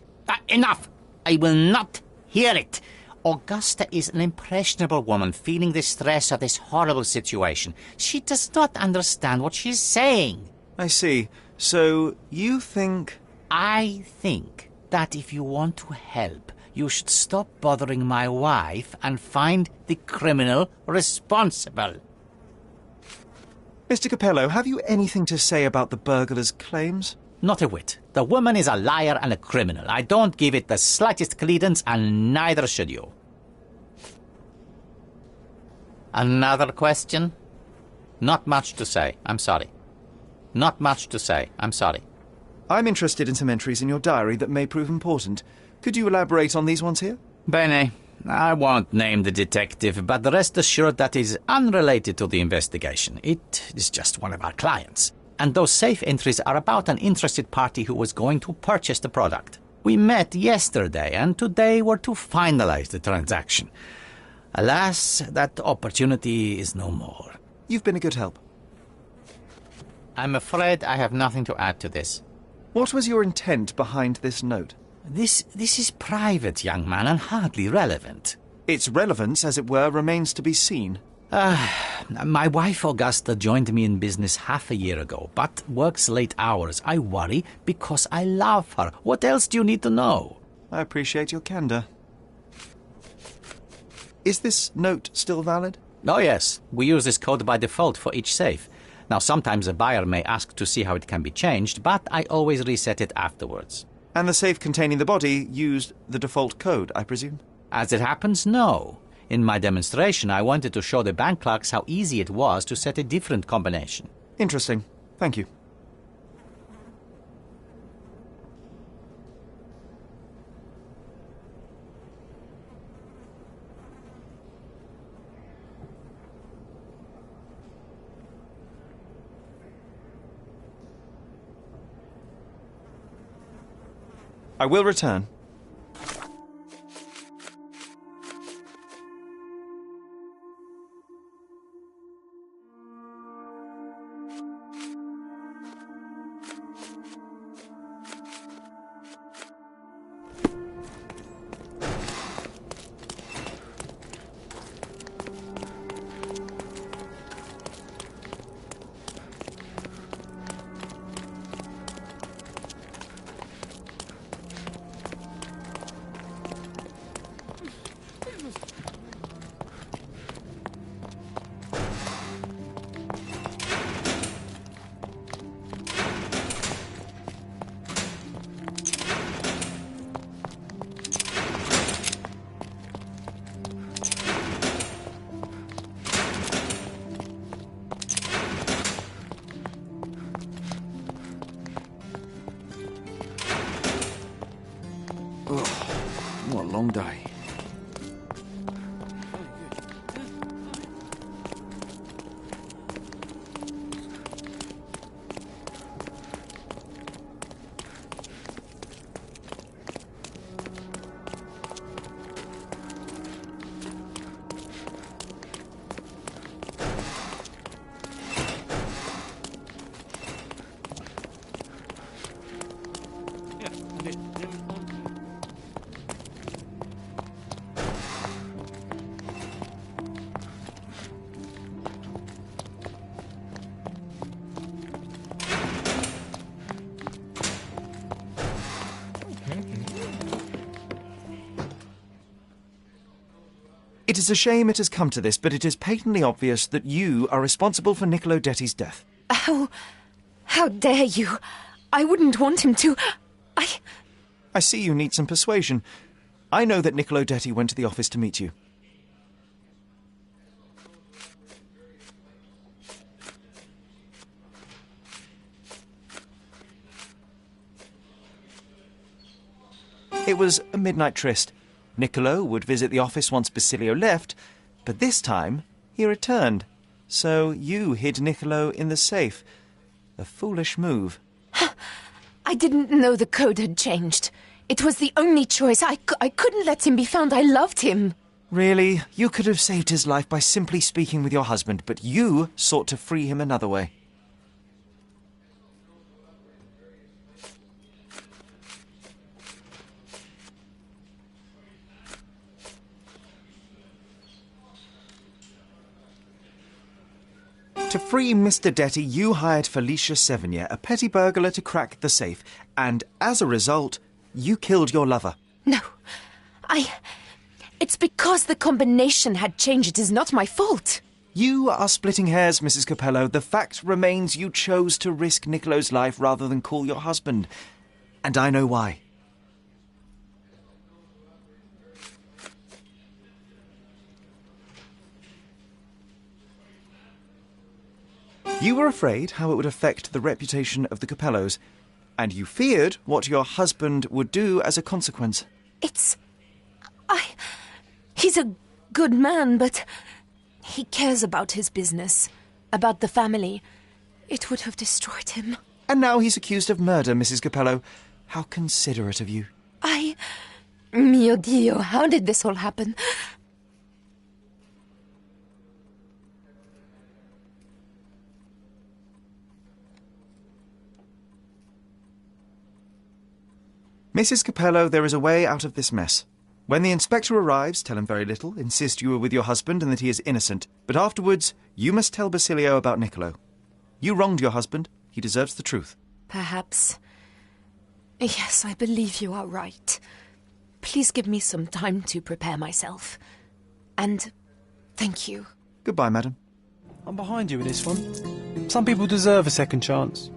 [SPEAKER 1] Enough! I will not hear it. Augusta is an impressionable woman feeling the stress of this horrible situation. She does not understand what she is saying.
[SPEAKER 12] I see. So, you think...
[SPEAKER 1] I think that if you want to help, you should stop bothering my wife and find the criminal responsible.
[SPEAKER 12] Mr. Capello, have you anything to say about the burglar's claims?
[SPEAKER 1] Not a whit. The woman is a liar and a criminal. I don't give it the slightest credence, and neither should you. Another question? Not much to say. I'm sorry. Not much to say. I'm sorry.
[SPEAKER 12] I'm interested in some entries in your diary that may prove important. Could you elaborate on these ones here?
[SPEAKER 1] Bene. I won't name the detective, but rest assured that is unrelated to the investigation. It is just one of our clients. And those safe entries are about an interested party who was going to purchase the product. We met yesterday, and today were to finalize the transaction. Alas, that opportunity is no more.
[SPEAKER 12] You've been a good help.
[SPEAKER 1] I'm afraid I have nothing to add to this.
[SPEAKER 12] What was your intent behind this note?
[SPEAKER 1] This is private, young man, and hardly relevant.
[SPEAKER 12] Its relevance, as it were, remains to be seen.
[SPEAKER 1] My wife Augusta joined me in business half a year ago, but works late hours. I worry because I love her. What else do you need to know?
[SPEAKER 12] I appreciate your candor. Is this note still valid?
[SPEAKER 1] Oh, yes. We use this code by default for each safe. Now, sometimes a buyer may ask to see how it can be changed, but I always reset it afterwards.
[SPEAKER 12] And the safe containing the body used the default code, I presume?
[SPEAKER 1] As it happens, no. In my demonstration, I wanted to show the bank clerks how easy it was to set a different combination.
[SPEAKER 12] Interesting. Thank you. I will return. What a long day. It is a shame it has come to this, but it is patently obvious that you are responsible for Niccolo Detti's death.
[SPEAKER 11] How dare you? I wouldn't want him to.
[SPEAKER 12] I see you need some persuasion. I know that Niccolo Detti went to the office to meet you. It was a midnight tryst. Niccolo would visit the office once Basilio left, but this time he returned. So you hid Niccolo in the safe. A foolish move.
[SPEAKER 11] I didn't know the code had changed. It was the only choice. I couldn't let him be found. I loved him.
[SPEAKER 12] Really? You could have saved his life by simply speaking with your husband, but you sought to free him another way. To free Mr. Detti, you hired Felicia Sevigny, a petty burglar, to crack the safe, and as a result, you killed your lover.
[SPEAKER 11] No, It's because the combination had changed. It is not my fault.
[SPEAKER 12] You are splitting hairs, Mrs. Capello. The fact remains you chose to risk Niccolo's life rather than call your husband. And I know why. You were afraid how it would affect the reputation of the Capellos, and you feared what your husband would do as a consequence.
[SPEAKER 11] He's a good man, but he cares about his business, about the family. It would have destroyed him.
[SPEAKER 12] And now he's accused of murder, Mrs. Capello. How considerate of you.
[SPEAKER 11] Mio Dio, how did this all happen?
[SPEAKER 12] Mrs. Capello, there is a way out of this mess. When the inspector arrives, tell him very little, insist you were with your husband and that he is innocent. But afterwards, you must tell Basilio about Niccolo. You wronged your husband. He deserves the truth.
[SPEAKER 11] Perhaps. Yes, I believe you are right. Please give me some time to prepare myself. And thank you.
[SPEAKER 12] Goodbye, madam.
[SPEAKER 2] I'm behind you with this one. Some people deserve a second chance.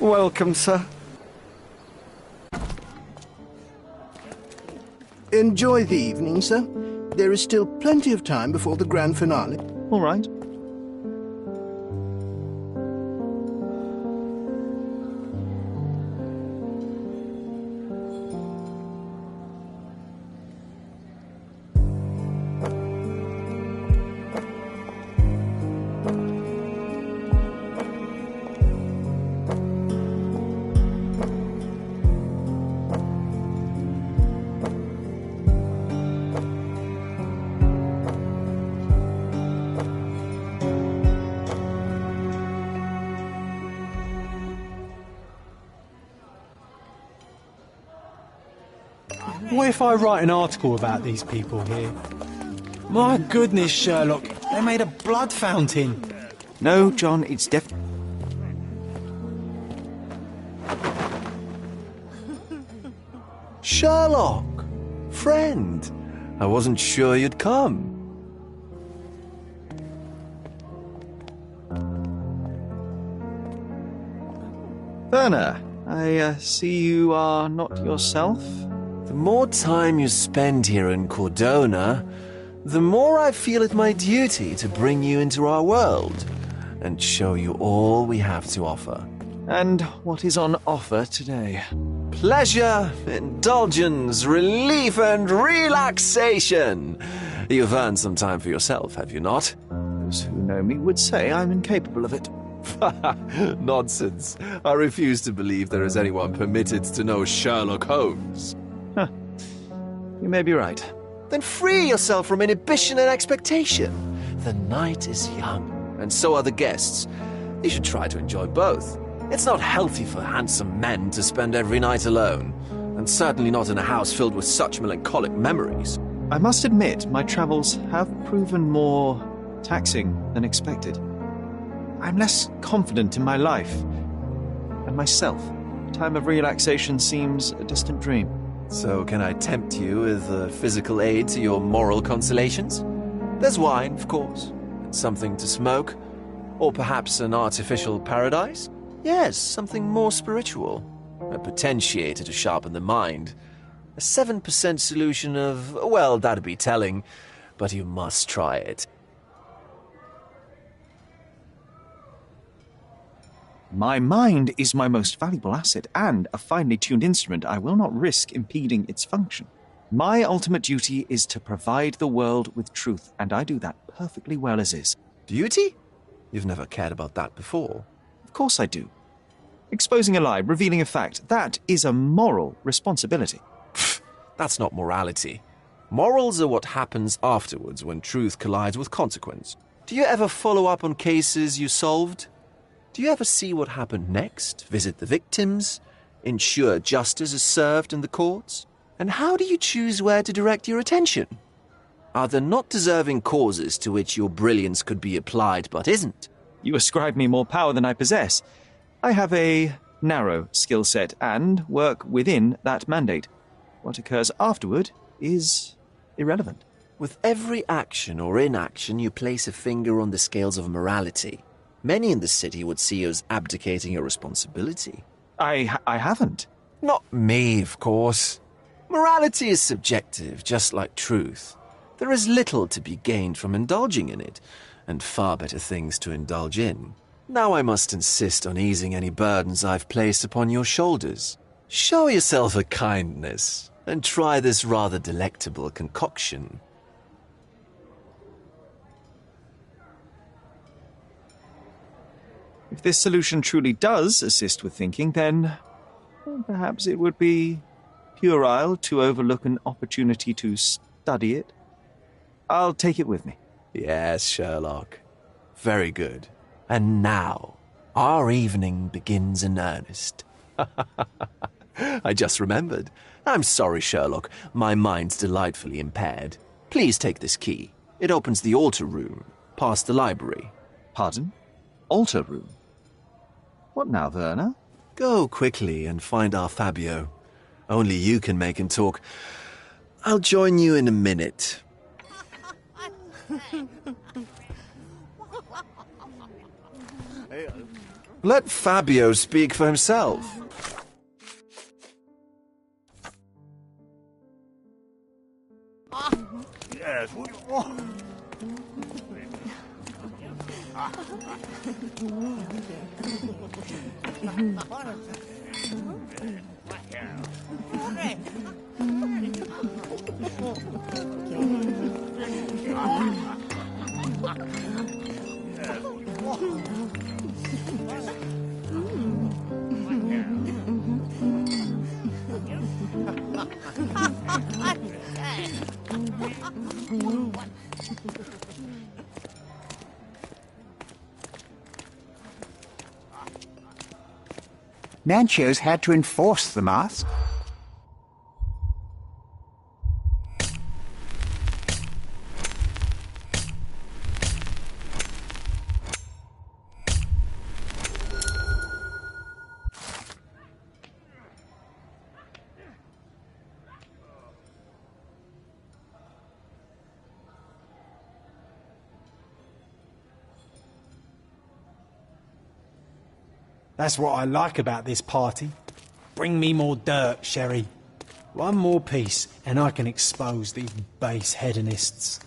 [SPEAKER 18] Welcome, sir.
[SPEAKER 19] Enjoy the evening, sir. There is still plenty of time before the grand finale.
[SPEAKER 12] All right.
[SPEAKER 2] What if I write an article about these people here? My goodness, Sherlock, they made a blood fountain.
[SPEAKER 12] No, John, it's
[SPEAKER 18] Sherlock! Friend! I wasn't sure you'd come.
[SPEAKER 12] Werner, I see you are not yourself.
[SPEAKER 18] The more time you spend here in Cordona, the more I feel it my duty to bring you into our world and show you all we have to offer.
[SPEAKER 12] And what is on offer today?
[SPEAKER 18] Pleasure, indulgence, relief, and relaxation. You've earned some time for yourself, have you not?
[SPEAKER 12] Those who know me would say I'm incapable of it.
[SPEAKER 18] Nonsense. I refuse to believe there is anyone permitted to know Sherlock Holmes.
[SPEAKER 12] Huh. You may be right.
[SPEAKER 18] Then free yourself from inhibition and expectation. The night is young, and so are the guests. You should try to enjoy both. It's not healthy for handsome men to spend every night alone, and certainly not in a house filled with such melancholic memories.
[SPEAKER 12] I must admit, my travels have proven more taxing than expected. I'm less confident in my life and myself. Time of relaxation seems a distant dream.
[SPEAKER 18] So can I tempt you with a physical aid to your moral consolations? There's wine, of course, and something to smoke, or perhaps an artificial paradise? Yes, something more spiritual, a potentiator to sharpen the mind. A 7% solution of, well, that'd be telling, but you must try it.
[SPEAKER 12] My mind is my most valuable asset and a finely tuned instrument. I will not risk impeding its function. My ultimate duty is to provide the world with truth, and I do that perfectly well as is.
[SPEAKER 18] Duty? You've never cared about that before.
[SPEAKER 12] Of course I do. Exposing a lie, revealing a fact, that is a moral responsibility.
[SPEAKER 18] That's not morality. Morals are what happens afterwards when truth collides with consequence. Do you ever follow up on cases you solved? Do you ever see what happened next, visit the victims, ensure justice is served in the courts? And how do you choose where to direct your attention? Are there not deserving causes to which your brilliance could be applied but isn't?
[SPEAKER 12] You ascribe me more power than I possess. I have a narrow skill set and work within that mandate. What occurs afterward is irrelevant.
[SPEAKER 18] With every action or inaction, you place a finger on the scales of morality. Many in the city would see you as abdicating your responsibility.
[SPEAKER 12] I haven't.
[SPEAKER 18] Not me, of course. Morality is subjective, just like truth. There is little to be gained from indulging in it, and far better things to indulge in. Now I must insist on easing any burdens I've placed upon your shoulders. Show yourself a kindness, and try this rather delectable concoction.
[SPEAKER 12] If this solution truly does assist with thinking, then perhaps it would be puerile to overlook an opportunity to study it. I'll take it with me.
[SPEAKER 18] Yes, Sherlock. Very good. And now, our evening begins in earnest. I just remembered. I'm sorry, Sherlock. My mind's delightfully impaired. Please take this key. It opens the altar room, past the library.
[SPEAKER 12] Pardon? Altar room? What now, Werner?
[SPEAKER 18] Go quickly and find our Fabio. Only you can make him talk. I'll join you in a minute. Let Fabio speak for himself.
[SPEAKER 10] Yes, what do you want?
[SPEAKER 9] Nancho's had to enforce the mask.
[SPEAKER 2] That's what I like about this party. Bring me more dirt, Sherry. One more piece, and I can expose these base hedonists.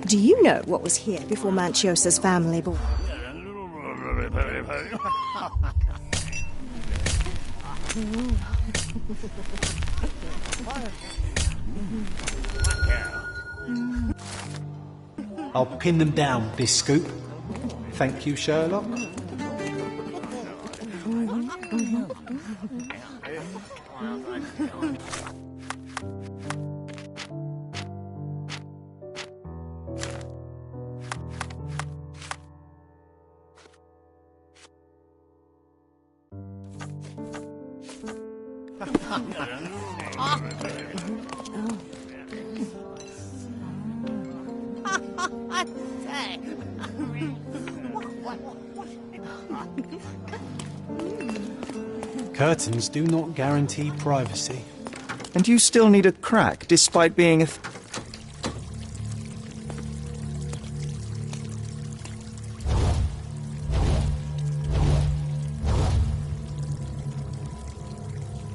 [SPEAKER 5] Do you know what was here before Manchiosa's family bought?
[SPEAKER 2] I'll pin them down with this scoop. Thank you, Sherlock. Curtains do not guarantee privacy.
[SPEAKER 12] And you still need a crack, despite being a...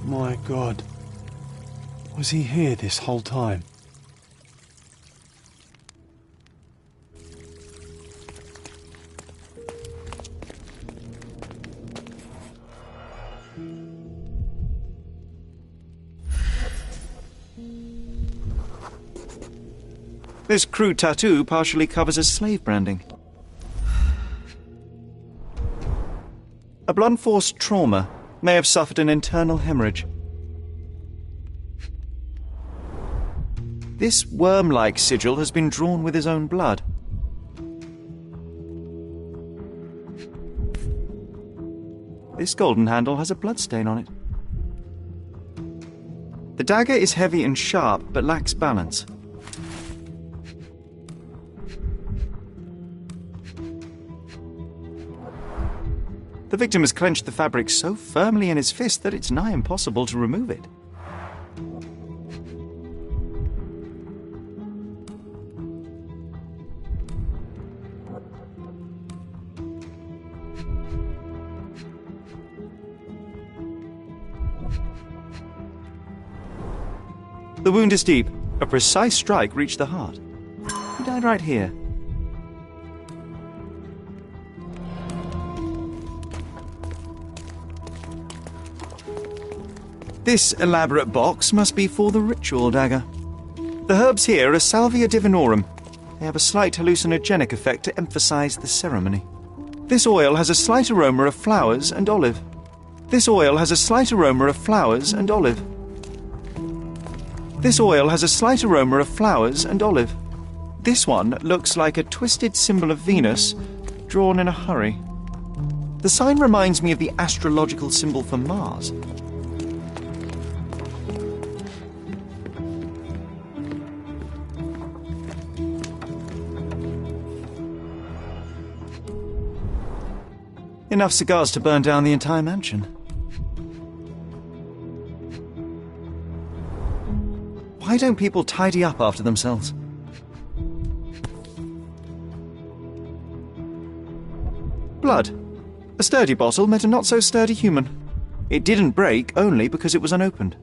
[SPEAKER 2] My God. Was he here this whole time?
[SPEAKER 12] This crude tattoo partially covers as slave branding. A blunt force trauma may have suffered an internal hemorrhage. This worm-like sigil has been drawn with his own blood. This golden handle has a bloodstain on it. The dagger is heavy and sharp, but lacks balance. The victim has clenched the fabric so firmly in his fist that it's nigh impossible to remove it. The wound is deep. A precise strike reached the heart. He died right here. This elaborate box must be for the ritual dagger. The herbs here are Salvia divinorum. They have a slight hallucinogenic effect to emphasize the ceremony. This oil has a slight aroma of flowers and olive. This oil has a slight aroma of flowers and olive. This oil has a slight aroma of flowers and olive. This one looks like a twisted symbol of Venus, drawn in a hurry. The sign reminds me of the astrological symbol for Mars. Enough cigars to burn down the entire mansion. Why don't people tidy up after themselves? Blood. A sturdy bottle met a not-so-sturdy human. It didn't break only because it was unopened.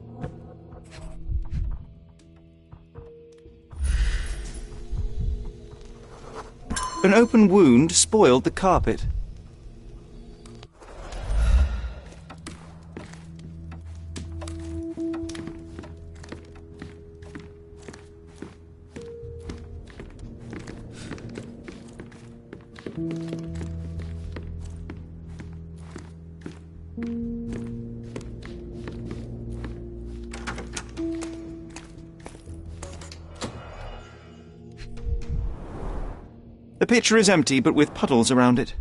[SPEAKER 12] An open wound spoiled the carpet. The pitcher is empty, but with puddles around it.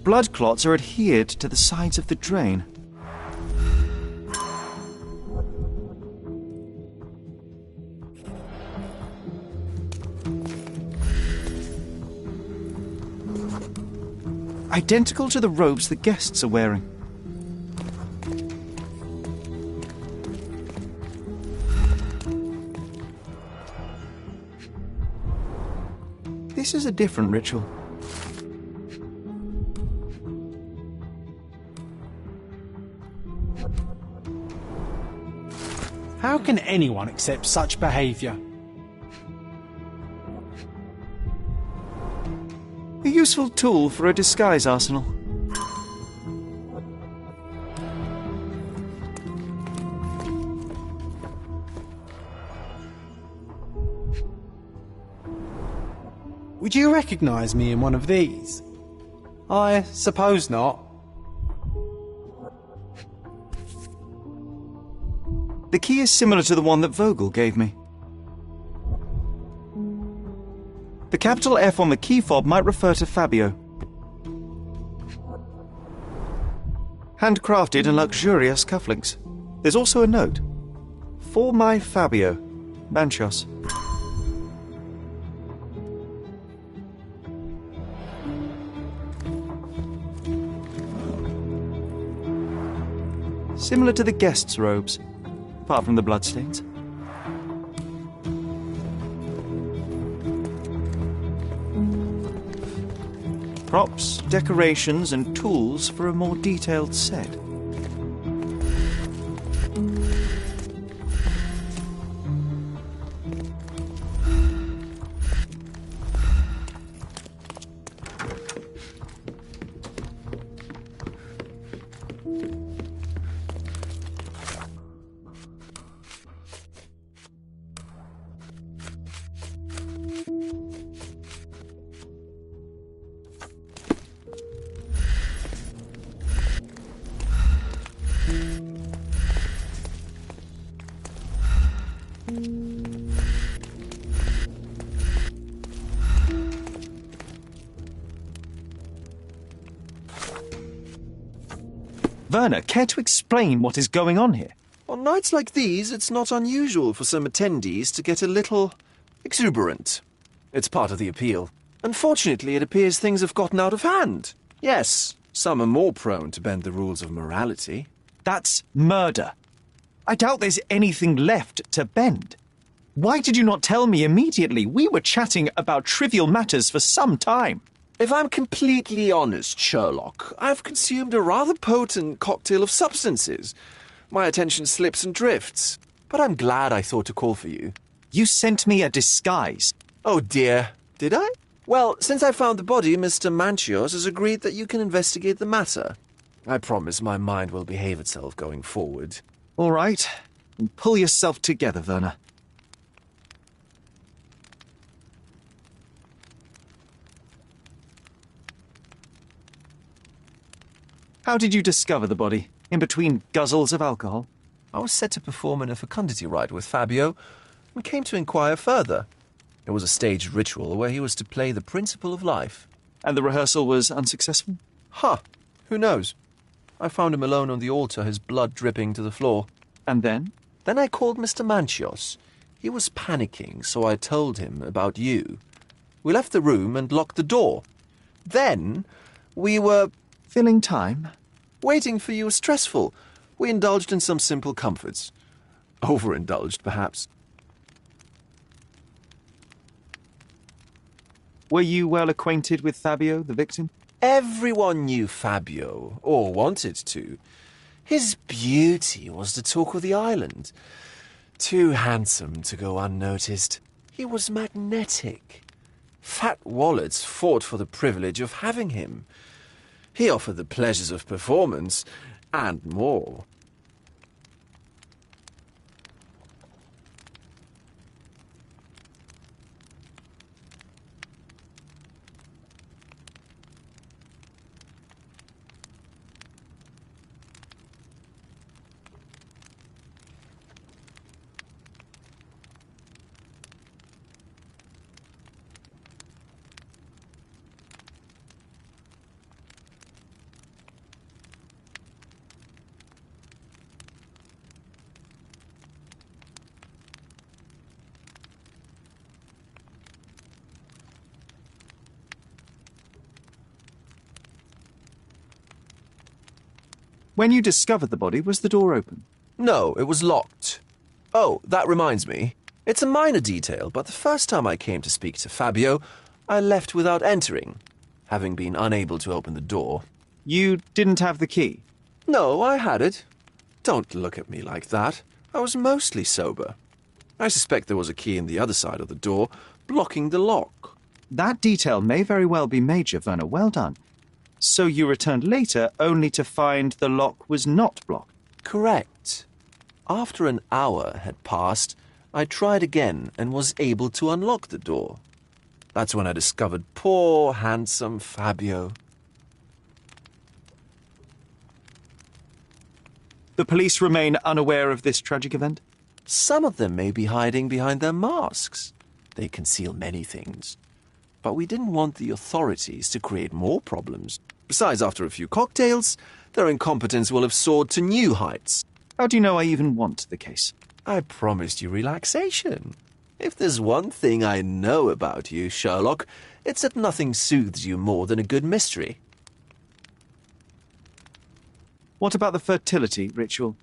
[SPEAKER 12] Blood clots are adhered to the sides of the drain. Identical to the robes the guests are wearing. This is a different ritual.
[SPEAKER 2] How can anyone accept such behaviour?
[SPEAKER 12] A useful tool for a disguise arsenal.
[SPEAKER 2] Would you recognise me in one of these? I suppose not.
[SPEAKER 12] The key is similar to the one that Vogel gave me. The capital F on the key fob might refer to Fabio. Handcrafted and luxurious cufflinks. There's also a note. For my Fabio, Manchos. Similar to the guests' robes, apart from the bloodstains. Props, decorations, and tools for a more detailed set. Werner, care to explain what is going on here?
[SPEAKER 18] On nights like these, it's not unusual for some attendees to get a little exuberant. It's part of the appeal. Unfortunately, it appears things have gotten out of hand. Yes, some are more prone to bend the rules of morality.
[SPEAKER 12] That's murder. I doubt there's anything left to bend. Why did you not tell me immediately? We were chatting about trivial matters for some time.
[SPEAKER 18] If I'm completely honest, Sherlock, I've consumed a rather potent cocktail of substances. My attention slips and drifts. But I'm glad I thought to call for you.
[SPEAKER 12] You sent me a disguise.
[SPEAKER 18] Oh dear, did I? Well, since I found the body, Mr. Manchios has agreed that you can investigate the matter. I promise my mind will behave itself going forward.
[SPEAKER 12] All right. Pull yourself together, Werner. How did you discover the body? In between guzzles of alcohol?
[SPEAKER 18] I was set to perform in a fecundity rite with Fabio and came to inquire further. It was a staged ritual where he was to play the principle of life.
[SPEAKER 12] And the rehearsal was unsuccessful?
[SPEAKER 18] Who knows? I found him alone on the altar, his blood dripping to the floor.
[SPEAKER 12] And then?
[SPEAKER 18] Then I called Mr. Manchios. He was panicking, so I told him about you. We left the room and locked the door. Then we were...
[SPEAKER 12] Filling time?
[SPEAKER 18] Waiting for you was stressful. We indulged in some simple comforts. Overindulged, perhaps.
[SPEAKER 12] Were you well acquainted with Fabio, the victim?
[SPEAKER 18] Everyone knew Fabio, or wanted to. His beauty was the talk of the island. Too handsome to go unnoticed. He was magnetic. Fat wallets fought for the privilege of having him. He offered the pleasures of performance, and more.
[SPEAKER 12] When you discovered the body, was the door open?
[SPEAKER 18] No, it was locked. Oh, that reminds me. It's a minor detail, but the first time I came to speak to Fabio, I left without entering, having been unable to open the door.
[SPEAKER 12] You didn't have the key?
[SPEAKER 18] No, I had it. Don't look at me like that. I was mostly sober. I suspect there was a key in the other side of the door, blocking the lock.
[SPEAKER 12] That detail may very well be major, Werner. Well done. So you returned later only to find the lock was not blocked?
[SPEAKER 18] Correct. After an hour had passed, I tried again and was able to unlock the door. That's when I discovered poor, handsome Fabio.
[SPEAKER 12] The police remain unaware of this tragic event?
[SPEAKER 18] Some of them may be hiding behind their masks. They conceal many things. But we didn't want the authorities to create more problems. Besides, after a few cocktails, their incompetence will have soared to new heights.
[SPEAKER 12] How do you know I even want the case?
[SPEAKER 18] I promised you relaxation. If there's one thing I know about you, Sherlock, it's that nothing soothes you more than a good mystery.
[SPEAKER 12] What about the fertility ritual?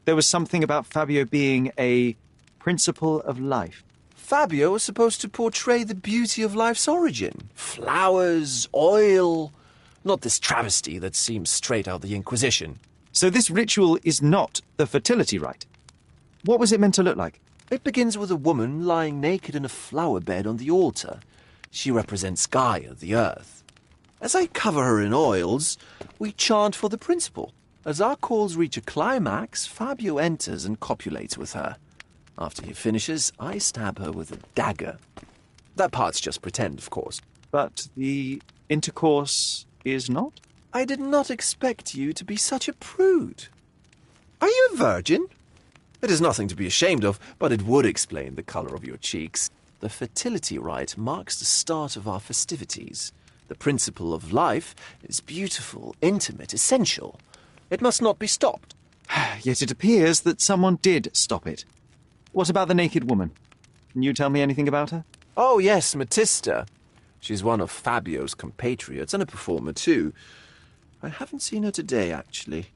[SPEAKER 12] There was something about Fabio being a principle of life.
[SPEAKER 18] Fabio was supposed to portray the beauty of life's origin. Flowers, oil... Not this travesty that seems straight out of the Inquisition.
[SPEAKER 12] So this ritual is not the fertility rite. What was it meant to look like?
[SPEAKER 18] It begins with a woman lying naked in a flower bed on the altar. She represents Gaia, the earth. As I cover her in oils, we chant for the principle. As our calls reach a climax, Fabio enters and copulates with her. After he finishes, I stab her with a dagger. That part's just pretend, of course.
[SPEAKER 12] But the intercourse is not?
[SPEAKER 18] I did not expect you to be such a prude. Are you a virgin? It is nothing to be ashamed of, but it would explain the colour of your cheeks. The fertility rite marks the start of our festivities. The principle of life is beautiful, intimate, essential. It must not be stopped.
[SPEAKER 12] Yet it appears that someone did stop it. What about the naked woman? Can you tell me anything about her?
[SPEAKER 18] Oh, yes, Matista. She's one of Fabio's compatriots and a performer, too. I haven't seen her today, actually.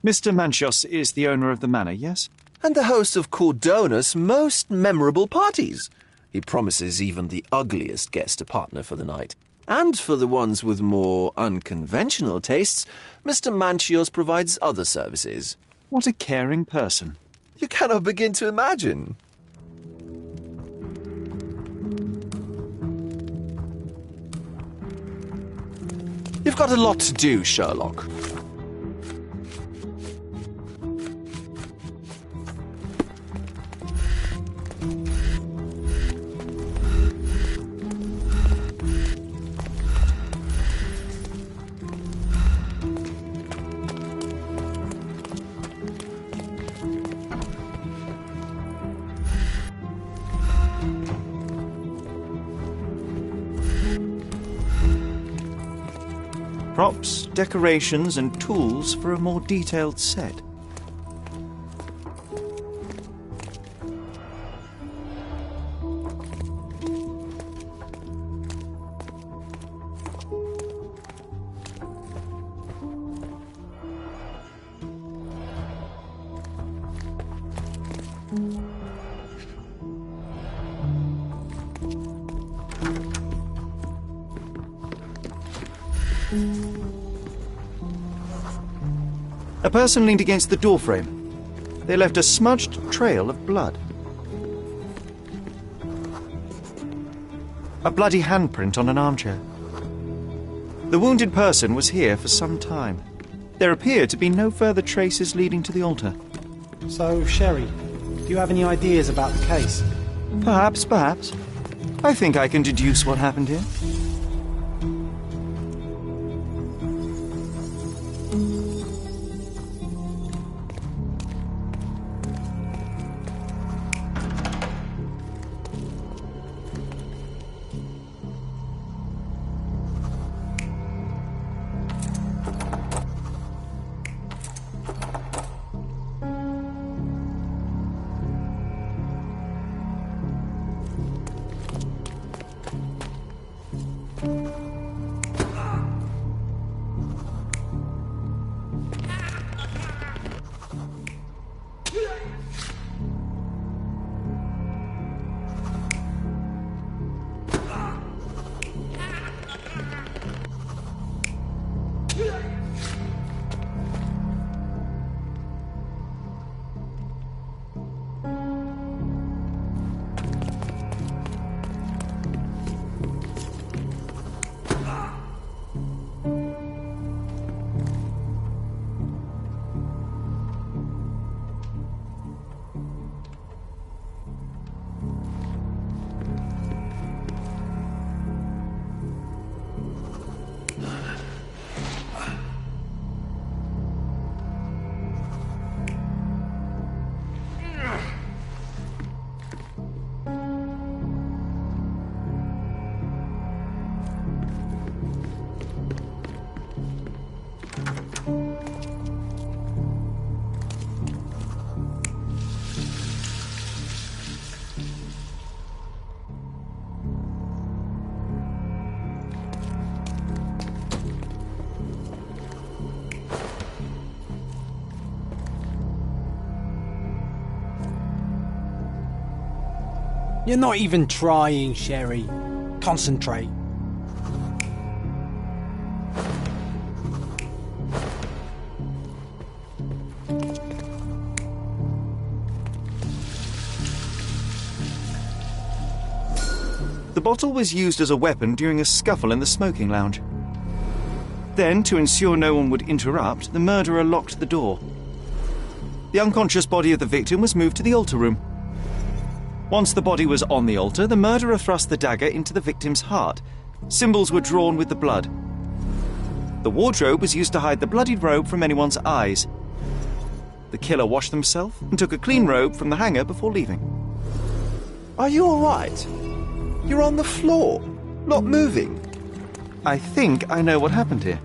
[SPEAKER 12] Mr. Manchos is the owner of the manor, yes?
[SPEAKER 18] And the host of Cordona's most memorable parties. He promises even the ugliest guest a partner for the night. And for the ones with more unconventional tastes, Mr. Manchios provides other services.
[SPEAKER 12] What a caring person.
[SPEAKER 18] You cannot begin to imagine. You've got a lot to do, Sherlock.
[SPEAKER 12] Props, decorations, and tools for a more detailed set. A person leaned against the doorframe. They left a smudged trail of blood. A bloody handprint on an armchair. The wounded person was here for some time. There appeared to be no further traces leading to the altar.
[SPEAKER 2] So, Sherry, do you have any ideas about the case?
[SPEAKER 12] Perhaps. I think I can deduce what happened here.
[SPEAKER 2] You're not even trying, Sherry. Concentrate.
[SPEAKER 12] The bottle was used as a weapon during a scuffle in the smoking lounge. Then, to ensure no one would interrupt, the murderer locked the door. The unconscious body of the victim was moved to the altar room. Once the body was on the altar, the murderer thrust the dagger into the victim's heart. Symbols were drawn with the blood. The wardrobe was used to hide the bloodied robe from anyone's eyes. The killer washed himself and took a clean robe from the hanger before leaving.
[SPEAKER 18] Are you all right? You're on the floor, not moving.
[SPEAKER 12] I think I know what happened here.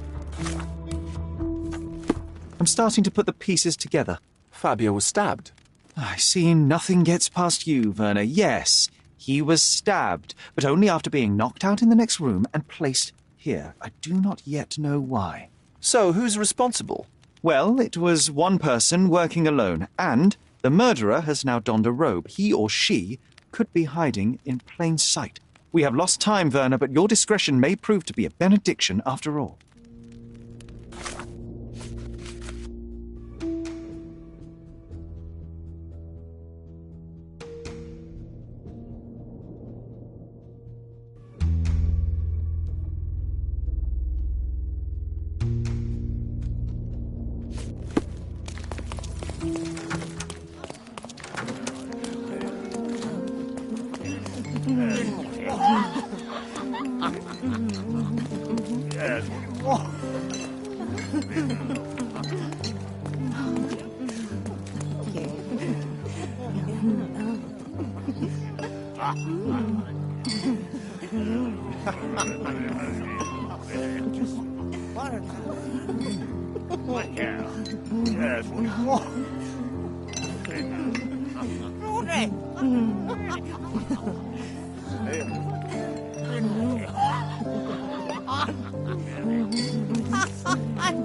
[SPEAKER 12] I'm starting to put the pieces together.
[SPEAKER 18] Fabio was stabbed.
[SPEAKER 12] I see nothing gets past you, Werner. Yes, he was stabbed, but only after being knocked out in the next room and placed here. I do not yet know why.
[SPEAKER 18] So, who's responsible?
[SPEAKER 12] Well, it was one person working alone, and the murderer has now donned a robe. He or she could be hiding in plain sight. We have lost time, Werner, but your discretion may prove to be a benediction after all.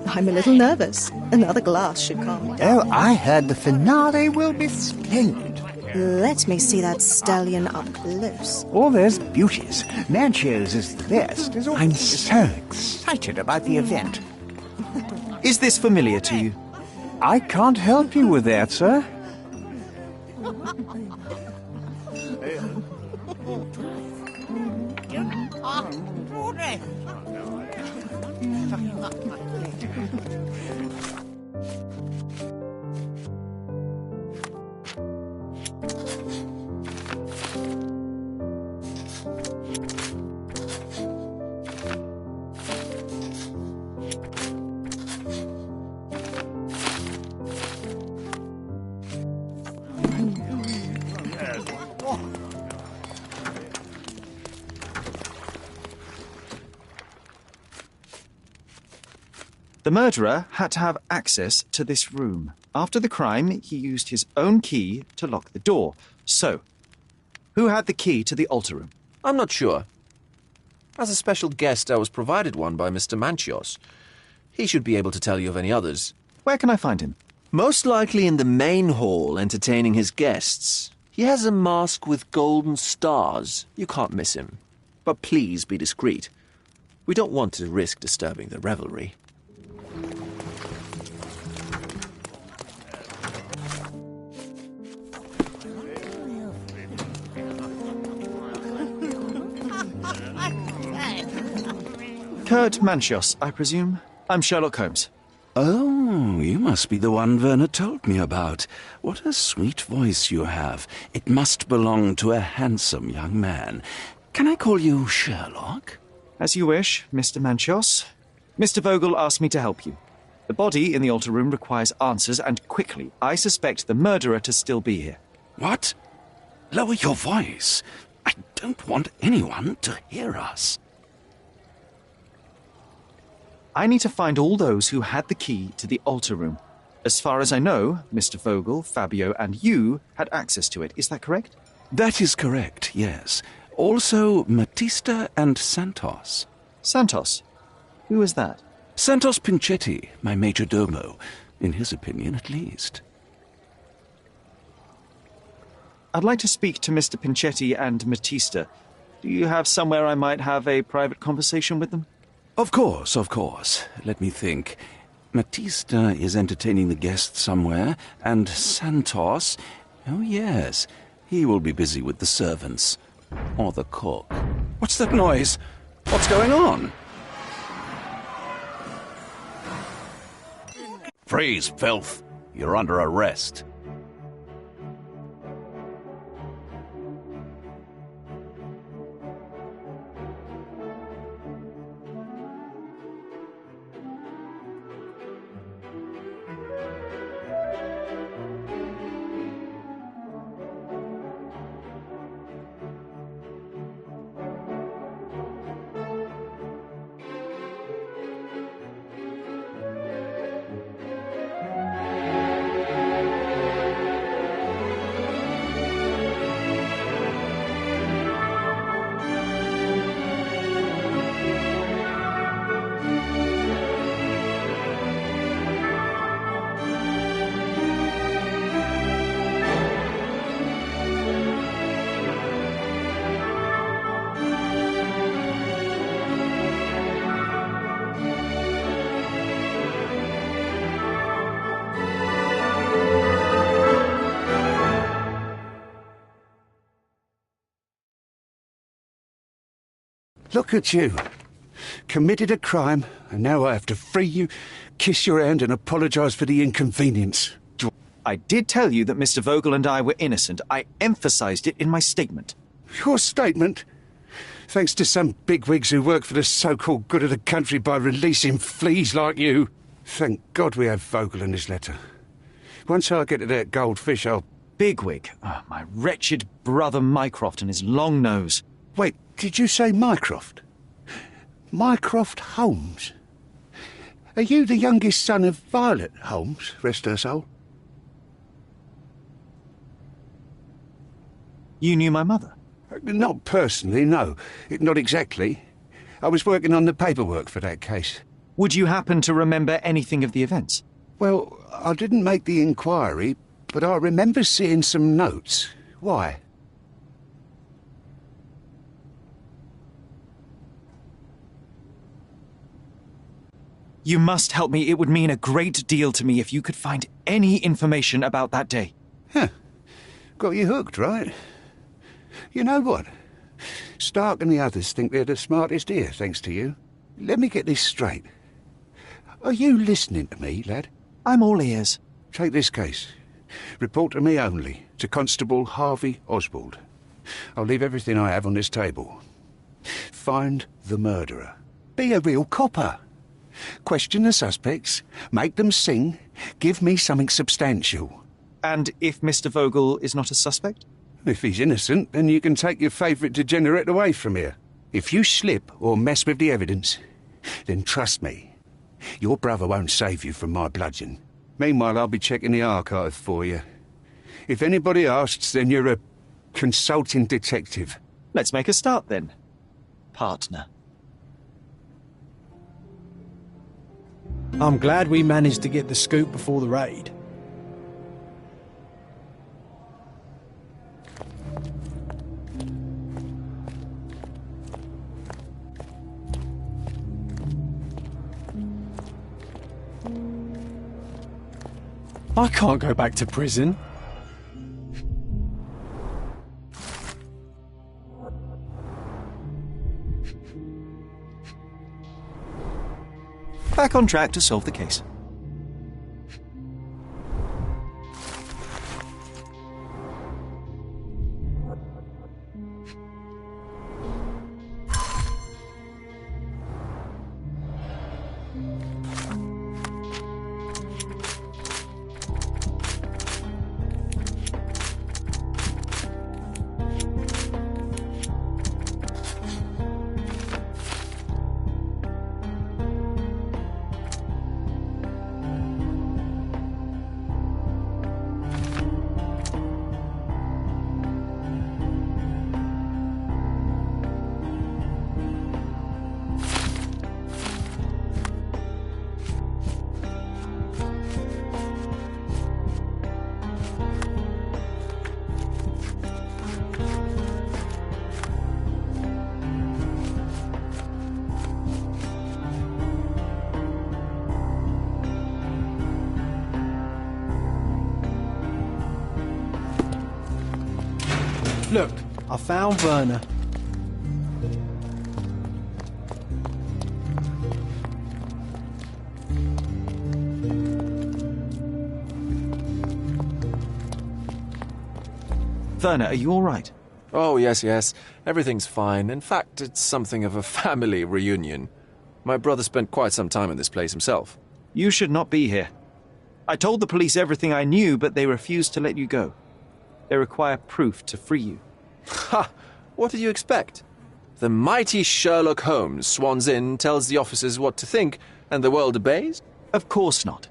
[SPEAKER 5] I'm a little nervous. Another glass should calm me down.
[SPEAKER 9] Oh, I heard the finale will be splendid.
[SPEAKER 5] Let me see that stallion up close.
[SPEAKER 9] Oh, there's beauties. Nancho's is the best. I'm so excited about the event.
[SPEAKER 12] Is this familiar to you?
[SPEAKER 9] I can't help you with that, sir.
[SPEAKER 12] The murderer had to have access to this room. After the crime, he used his own key to lock the door. So, who had the key to the altar room?
[SPEAKER 18] I'm not sure. As a special guest, I was provided one by Mr. Manchios. He should be able to tell you of any others.
[SPEAKER 12] Where can I find him?
[SPEAKER 18] Most likely in the main hall, entertaining his guests. He has a mask with golden stars. You can't miss him. But please be discreet. We don't want to risk disturbing the revelry.
[SPEAKER 12] Kurt Manchios, I presume. I'm Sherlock Holmes.
[SPEAKER 3] Oh, you must be the one Werner told me about. What a sweet voice you have. It must belong to a handsome young man. Can I call you Sherlock?
[SPEAKER 12] As you wish, Mr. Manchios. Mr. Vogel asked me to help you. The body in the altar room requires answers, and quickly. I suspect the murderer to still be here.
[SPEAKER 3] What? Lower your voice. I don't want anyone to hear us.
[SPEAKER 12] I need to find all those who had the key to the altar room. As far as I know, Mr. Vogel, Fabio, and you had access to it. Is that correct?
[SPEAKER 3] That is correct, yes. Also, Matista and Santos.
[SPEAKER 12] Santos? Who is that?
[SPEAKER 3] Santos Pinchetti, my major domo. In his opinion, at least.
[SPEAKER 12] I'd like to speak to Mr. Pinchetti and Matista. Do you have somewhere I might have a private conversation with them?
[SPEAKER 3] Of course, of course. Let me think. Matista is entertaining the guests somewhere, and Santos... Oh, yes. He will be busy with the servants. Or the cook. What's that noise? What's going on? Freeze, filth. You're under arrest.
[SPEAKER 15] Look at you. Committed a crime, and now I have to free you, kiss your hand and apologise for the inconvenience.
[SPEAKER 12] I did tell you that Mr. Vogel and I were innocent. I emphasised it in my statement.
[SPEAKER 15] Your statement? Thanks to some bigwigs who work for the so-called good of the country by releasing fleas like you. Thank God we have Vogel in his letter. Once I get to that goldfish, I'll...
[SPEAKER 12] Bigwig? Oh, my wretched brother Mycroft and his long nose.
[SPEAKER 15] Wait, did you say Mycroft? Mycroft Holmes? Are you the youngest son of Violet Holmes, rest her soul?
[SPEAKER 12] You knew my mother?
[SPEAKER 15] Not personally, no. Not exactly. I was working on the paperwork for that case.
[SPEAKER 12] Would you happen to remember anything of the events?
[SPEAKER 15] Well, I didn't make the inquiry, but I remember seeing some notes. Why?
[SPEAKER 12] You must help me. It would mean a great deal to me if you could find any information about that day.
[SPEAKER 15] Huh. Got you hooked, right? You know what? Stark and the others think they're the smartest here, thanks to you. Let me get this straight. Are you listening to me, lad?
[SPEAKER 12] I'm all ears.
[SPEAKER 15] Take this case. Report to me only, to Constable Harvey Oswald. I'll leave everything I have on this table. Find the murderer. Be a real copper. Question the suspects, make them sing, give me something substantial.
[SPEAKER 12] And if Mr. Vogel is not a suspect?
[SPEAKER 15] If he's innocent, then you can take your favourite degenerate away from here. If you slip or mess with the evidence, then trust me, your brother won't save you from my bludgeon. Meanwhile, I'll be checking the archive for you. If anybody asks, then you're a consulting detective.
[SPEAKER 12] Let's make a start then, partner.
[SPEAKER 2] I'm glad we managed to get the scoop before the raid. I can't go back to prison.
[SPEAKER 12] Back on track to solve the case.
[SPEAKER 2] Look, I found Werner.
[SPEAKER 12] Werner, are you all right?
[SPEAKER 18] Oh, yes. Everything's fine. In fact, it's something of a family reunion. My brother spent quite some time in this place himself.
[SPEAKER 12] You should not be here. I told the police everything I knew, but they refused to let you go. They require proof to free you.
[SPEAKER 18] Ha! What did you expect? The mighty Sherlock Holmes swans in, tells the officers what to think, and the world obeys?
[SPEAKER 12] Of course not.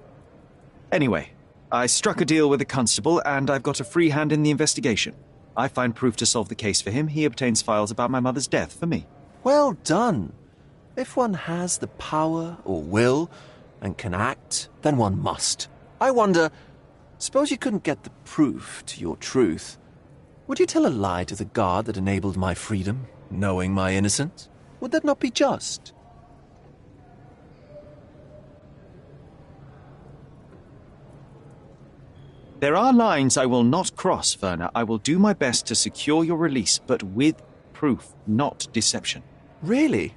[SPEAKER 12] Anyway, I struck a deal with the constable, and I've got a free hand in the investigation. I find proof to solve the case for him. He obtains files about my mother's death for me.
[SPEAKER 18] Well done. If one has the power or will and can act, then one must. I wonder, suppose you couldn't get the proof to your truth. Would you tell a lie to the guard that enabled my freedom, knowing my innocence? Would that not be just?
[SPEAKER 12] There are lines I will not cross, Werner. I will do my best to secure your release, but with proof, not deception.
[SPEAKER 18] Really?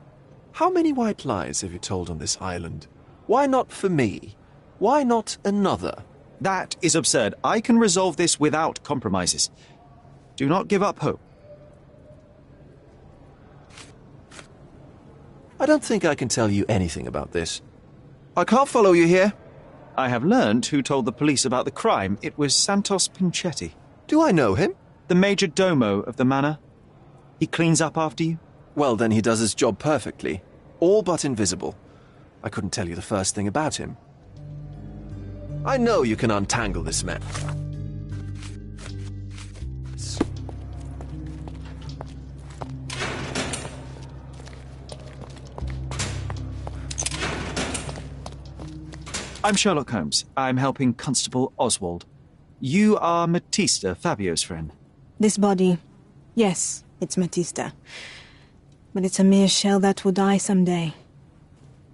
[SPEAKER 18] How many white lies have you told on this island? Why not for me? Why not another?
[SPEAKER 12] That is absurd. I can resolve this without compromises. Do not give up hope.
[SPEAKER 18] I don't think I can tell you anything about this. I can't follow you here.
[SPEAKER 12] I have learned who told the police about the crime. It was Santos Pinchetti.
[SPEAKER 18] Do I know him?
[SPEAKER 12] The major domo of the manor. He cleans up after you?
[SPEAKER 18] Well, then he does his job perfectly. All but invisible. I couldn't tell you the first thing about him. I know you can untangle this man.
[SPEAKER 12] I'm Sherlock Holmes. I'm helping Constable Oswald. You are Matista, Fabio's friend.
[SPEAKER 17] This body, yes, it's Matista. But it's a mere shell that will die someday.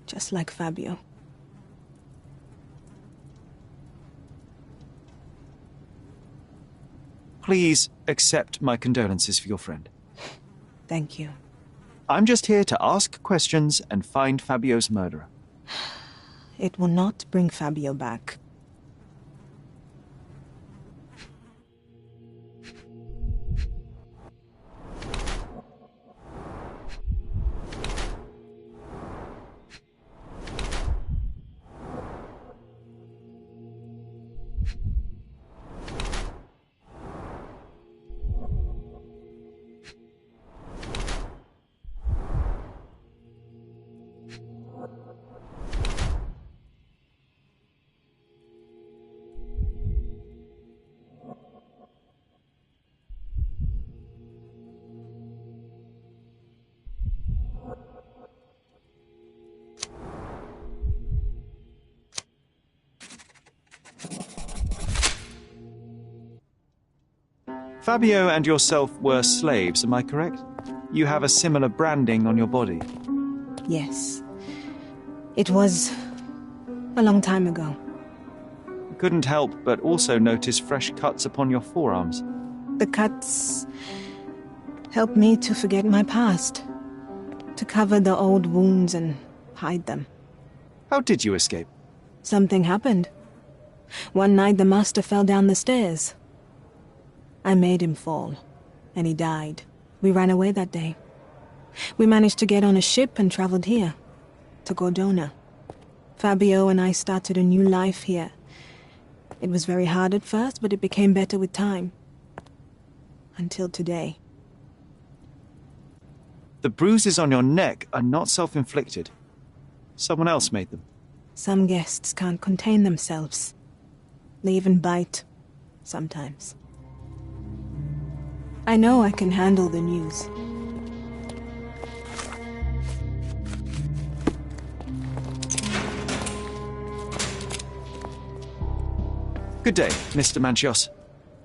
[SPEAKER 17] Just like Fabio.
[SPEAKER 12] Please accept my condolences for your friend.
[SPEAKER 17] Thank you.
[SPEAKER 12] I'm just here to ask questions and find Fabio's murderer.
[SPEAKER 17] It will not bring Fabio back.
[SPEAKER 12] Fabio and yourself were slaves, am I correct? You have a similar branding on your body.
[SPEAKER 17] Yes. It was a long time ago.
[SPEAKER 12] Couldn't help but also notice fresh cuts upon your forearms.
[SPEAKER 17] The cuts helped me to forget my past, to cover the old wounds and hide them.
[SPEAKER 12] How did you escape?
[SPEAKER 17] Something happened. One night the master fell down the stairs. I made him fall, and he died. We ran away that day. We managed to get on a ship and traveled here, to Gordona. Fabio and I started a new life here. It was very hard at first, but it became better with time. Until today.
[SPEAKER 12] The bruises on your neck are not self-inflicted. Someone else made them.
[SPEAKER 17] Some guests can't contain themselves. They even bite, sometimes. I know I can handle the news.
[SPEAKER 12] Good day, Mr. Manchios.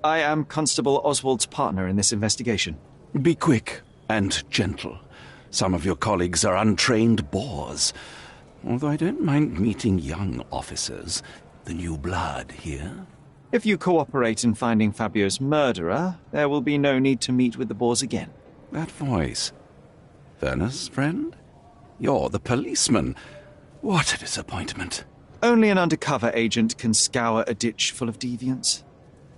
[SPEAKER 12] I am Constable Oswald's partner in this investigation.
[SPEAKER 3] Be quick and gentle. Some of your colleagues are untrained boors. Although I don't mind meeting young officers. The new blood here.
[SPEAKER 12] If you cooperate in finding Fabio's murderer, there will be no need to meet with the boars again.
[SPEAKER 3] That voice. Werner's friend? You're the policeman. What a disappointment.
[SPEAKER 12] Only an undercover agent can scour a ditch full of deviants.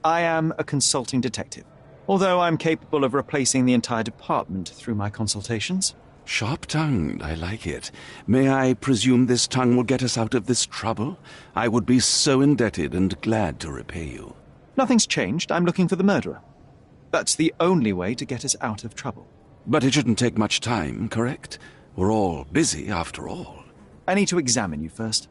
[SPEAKER 12] I am a consulting detective, although I'm capable of replacing the entire department through my consultations.
[SPEAKER 3] Sharp-tongued, I like it. May I presume this tongue will get us out of this trouble? I would be so indebted and glad to repay you.
[SPEAKER 12] Nothing's changed. I'm looking for the murderer. That's the only way to get us out of trouble.
[SPEAKER 3] But it shouldn't take much time, correct? We're all busy, after all.
[SPEAKER 12] I need to examine you first.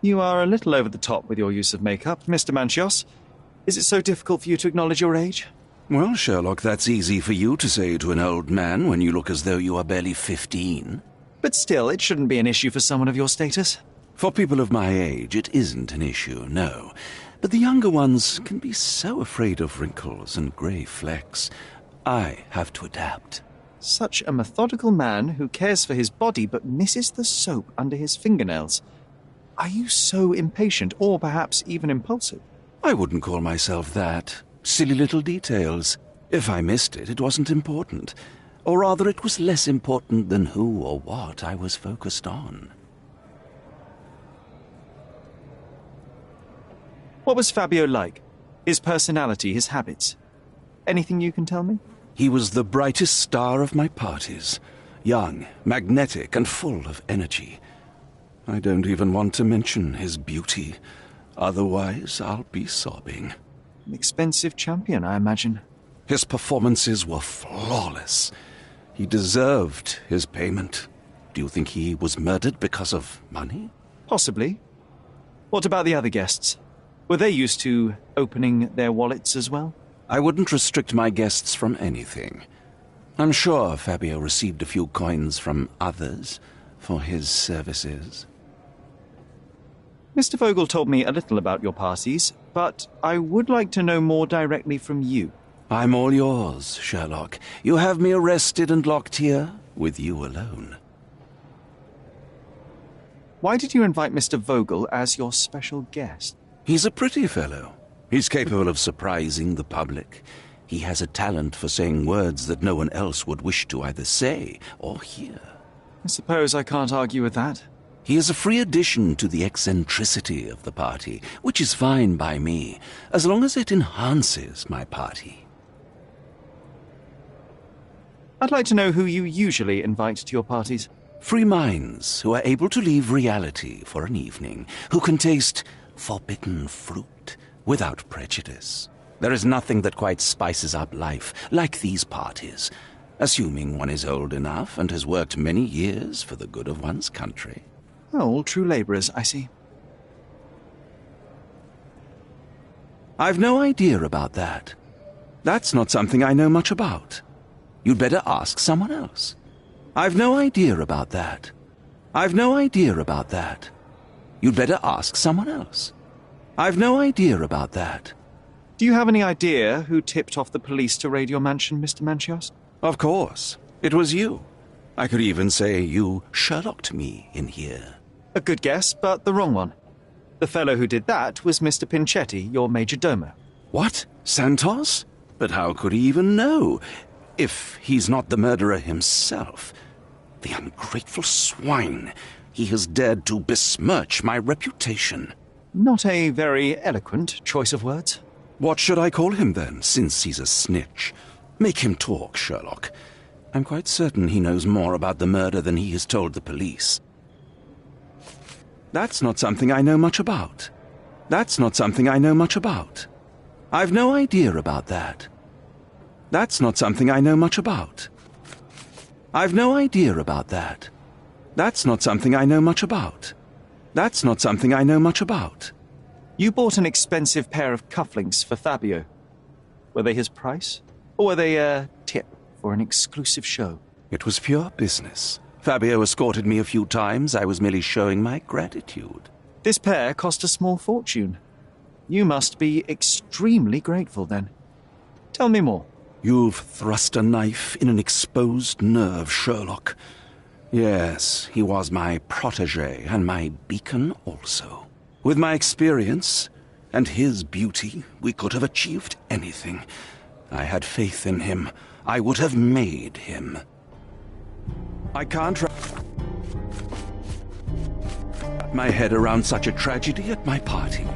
[SPEAKER 12] You are a little over the top with your use of makeup, Mr. Manchios. Is it so difficult for you to acknowledge your age?
[SPEAKER 3] Well, Sherlock, that's easy for you to say to an old man when you look as though you are barely 15.
[SPEAKER 12] But still, it shouldn't be an issue for someone of your status.
[SPEAKER 3] For people of my age, it isn't an issue, no. But the younger ones can be so afraid of wrinkles and grey flecks. I have to adapt.
[SPEAKER 12] Such a methodical man who cares for his body but misses the soap under his fingernails. Are you so impatient, or perhaps even impulsive?
[SPEAKER 3] I wouldn't call myself that. Silly little details. If I missed it, it wasn't important. Or rather, it was less important than who or what I was focused on.
[SPEAKER 12] What was Fabio like? His personality, his habits? Anything you can tell me?
[SPEAKER 3] He was the brightest star of my parties. Young, magnetic, and full of energy. I don't even want to mention his beauty. Otherwise, I'll be sobbing.
[SPEAKER 12] An expensive champion, I imagine.
[SPEAKER 15] His performances were flawless. He deserved his payment. Do you think he was murdered because of money?
[SPEAKER 12] Possibly. What about the other guests? Were they used to opening their wallets as well?
[SPEAKER 15] I wouldn't restrict my guests from anything. I'm sure Fabio received a few coins from others for his services.
[SPEAKER 12] Mr. Vogel told me a little about your parties, but I would like to know more directly from you.
[SPEAKER 15] I'm all yours, Sherlock. You have me arrested and locked here with you alone.
[SPEAKER 12] Why did you invite Mr. Vogel as your special guest?
[SPEAKER 15] He's a pretty fellow. He's capable of surprising the public. He has a talent for saying words that no one else would wish to either say or hear.
[SPEAKER 12] I suppose I can't argue with that.
[SPEAKER 15] He is a free addition to the eccentricity of the party, which is fine by me, as long as it enhances my party.
[SPEAKER 12] I'd like to know who you usually invite to your parties.
[SPEAKER 15] Free minds who are able to leave reality for an evening, who can taste forbidden fruit without prejudice. There is nothing that quite spices up life like these parties, assuming one is old enough and has worked many years for the good of one's country.
[SPEAKER 12] Oh, all true labourers, I see.
[SPEAKER 15] I've no idea about that. That's not something I know much about. You'd better ask someone else. I've no idea about that. I've no idea about that. You'd better ask someone else. I've no idea about that.
[SPEAKER 12] Do you have any idea who tipped off the police to raid your mansion, Mr. Manchios?
[SPEAKER 15] Of course. It was you. I could even say you Sherlocked me in here.
[SPEAKER 12] A good guess, but the wrong one. The fellow who did that was Mr. Pinchetti, your major domo.
[SPEAKER 15] What? Santos? But how could he even know? If he's not the murderer himself. The ungrateful swine. He has dared to besmirch my reputation.
[SPEAKER 12] Not a very eloquent choice of words.
[SPEAKER 15] What should I call him then, since he's a snitch? Make him talk, Sherlock. I'm quite certain he knows more about the murder than he has told the police. That's not something I know much about. That's not something I know much about. I've no idea about that. That's not something I know much about. I've no idea about that. That's not something I know much about. That's not something I know much about.
[SPEAKER 12] You bought an expensive pair of cufflinks for Fabio. Were they his price? Or were they a tip for an exclusive show?
[SPEAKER 15] It was pure business. Fabio escorted me a few times. I was merely showing my gratitude.
[SPEAKER 12] This pair cost a small fortune. You must be extremely grateful, then. Tell me more.
[SPEAKER 15] You've thrust a knife in an exposed nerve, Sherlock. Yes, he was my protégé and my beacon also. With my experience and his beauty, we could have achieved anything. I had faith in him. I would have made him. I can't wrap my head around such a tragedy at my party.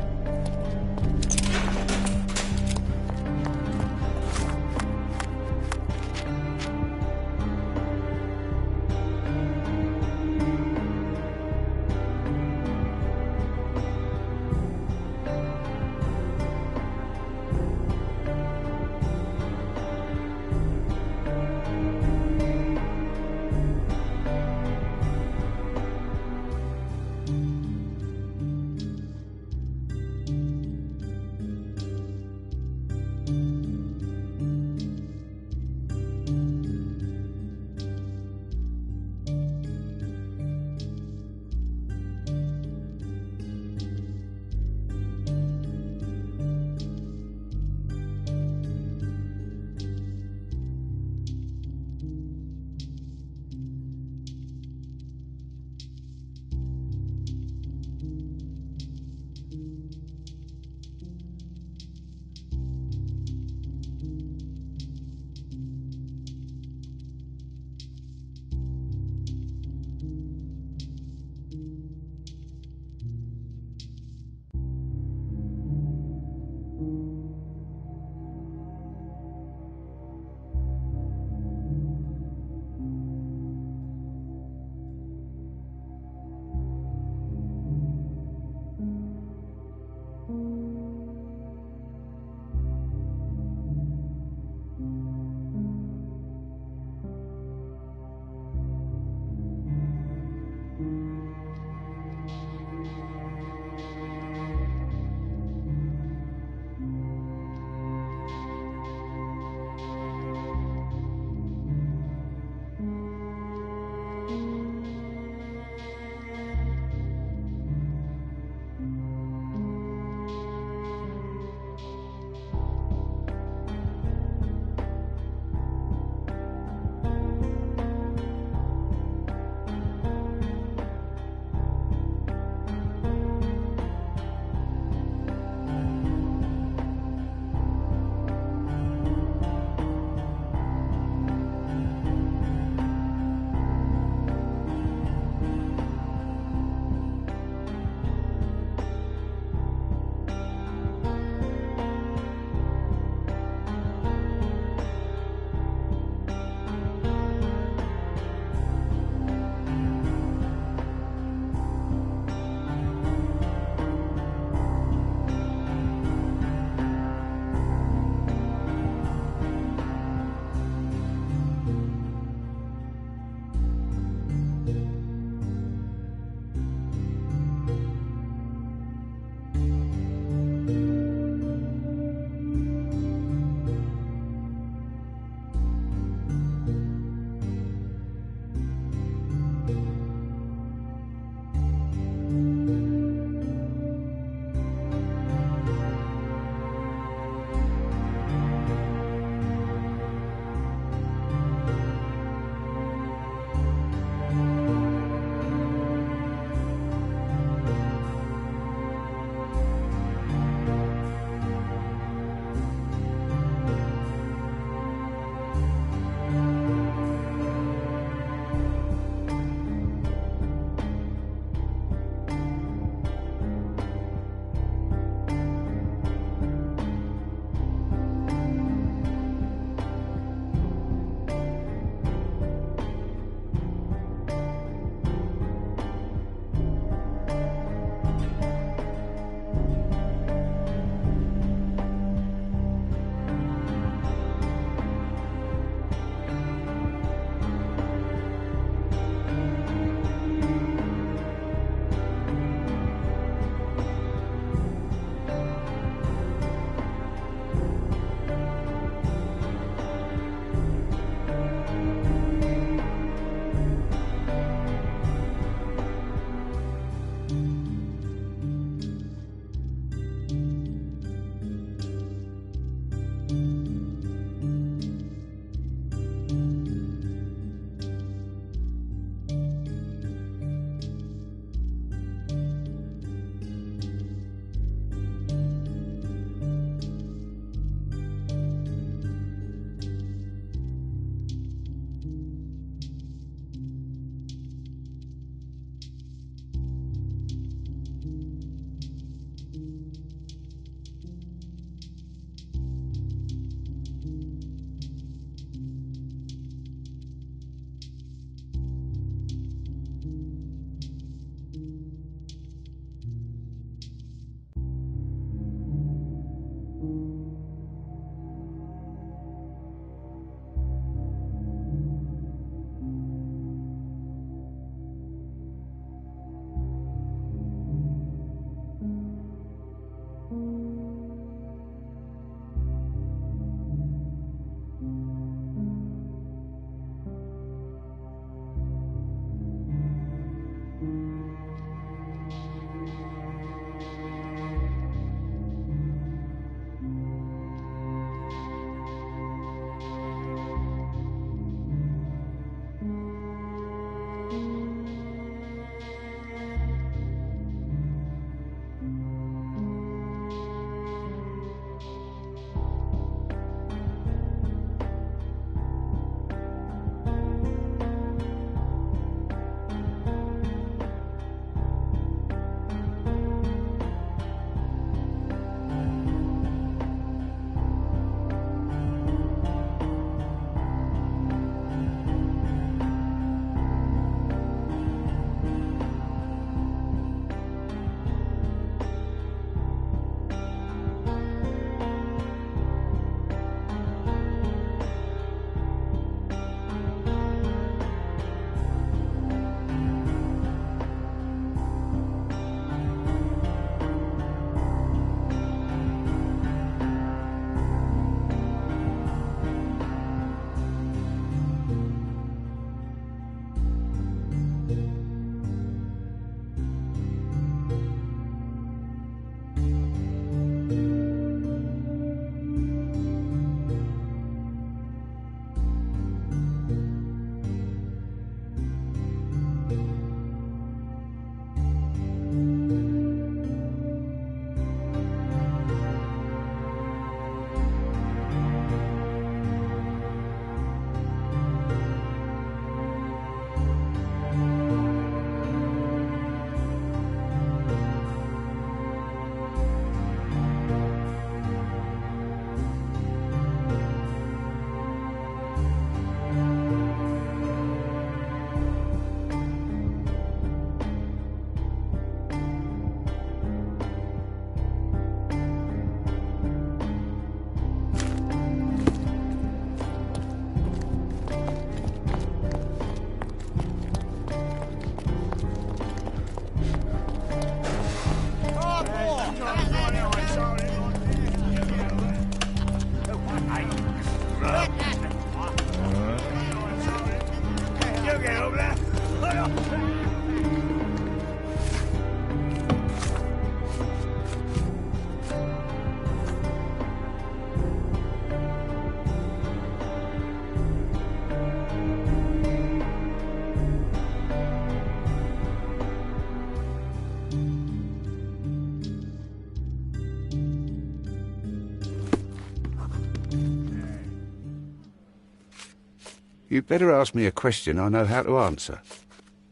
[SPEAKER 15] You'd better ask me a question I know how to answer.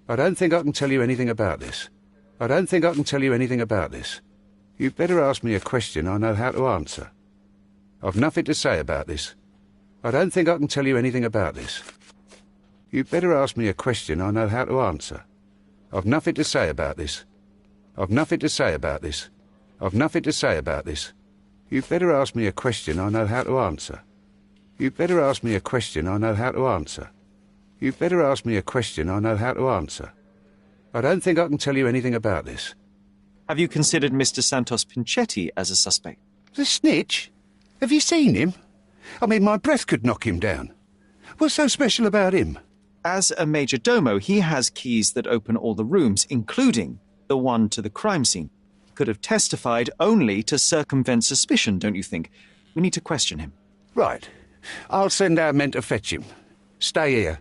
[SPEAKER 15] I don't think I can tell you anything about this. I don't think I can tell you anything about this. You'd better ask me a question I know how to answer. I've nothing to say about this. I don't think I can tell you anything about this. You'd better ask me a question I know how to answer. I've nothing to say about this. I've nothing to say about this. I've nothing to say about this. You'd better ask me a question I know how to answer. You'd better ask me a question I know how to answer. You'd better ask me a question I know how to answer. I don't think I can tell you anything about this.
[SPEAKER 12] Have you considered Mr. Santos Pinchetti as a suspect?
[SPEAKER 15] The snitch? Have you seen him? I mean, my breath could knock him down. What's so special about him?
[SPEAKER 12] As a major domo, he has keys that open all the rooms, including the one to the crime scene. Could have testified only to circumvent suspicion, don't you think? We need to question him.
[SPEAKER 15] Right. I'll send our men to fetch him. Stay here.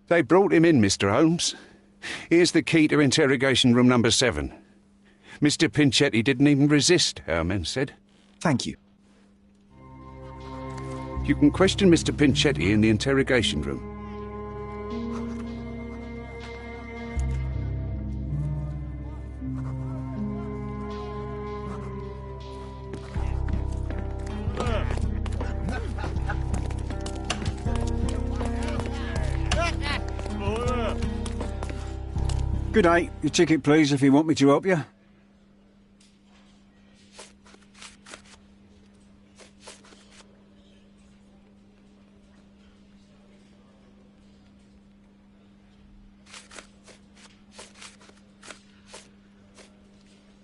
[SPEAKER 15] They brought him in, Mr. Holmes. Here's the key to interrogation room number 7. Mr. Pinchetti didn't even resist, our men said.
[SPEAKER 12] Thank you.
[SPEAKER 15] You can question Mr. Pinchetti in the interrogation room.
[SPEAKER 7] Good day. Your ticket, please, if you want me to help you.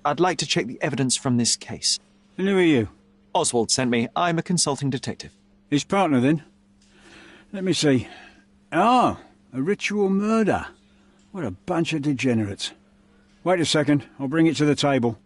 [SPEAKER 12] I'd like to check the evidence from this case.
[SPEAKER 7] And who are you?
[SPEAKER 12] Oswald sent me. I'm a consulting detective.
[SPEAKER 7] His partner, then? Let me see. Ah, a ritual murder. What a bunch of degenerates. Wait a second, I'll bring it to the table.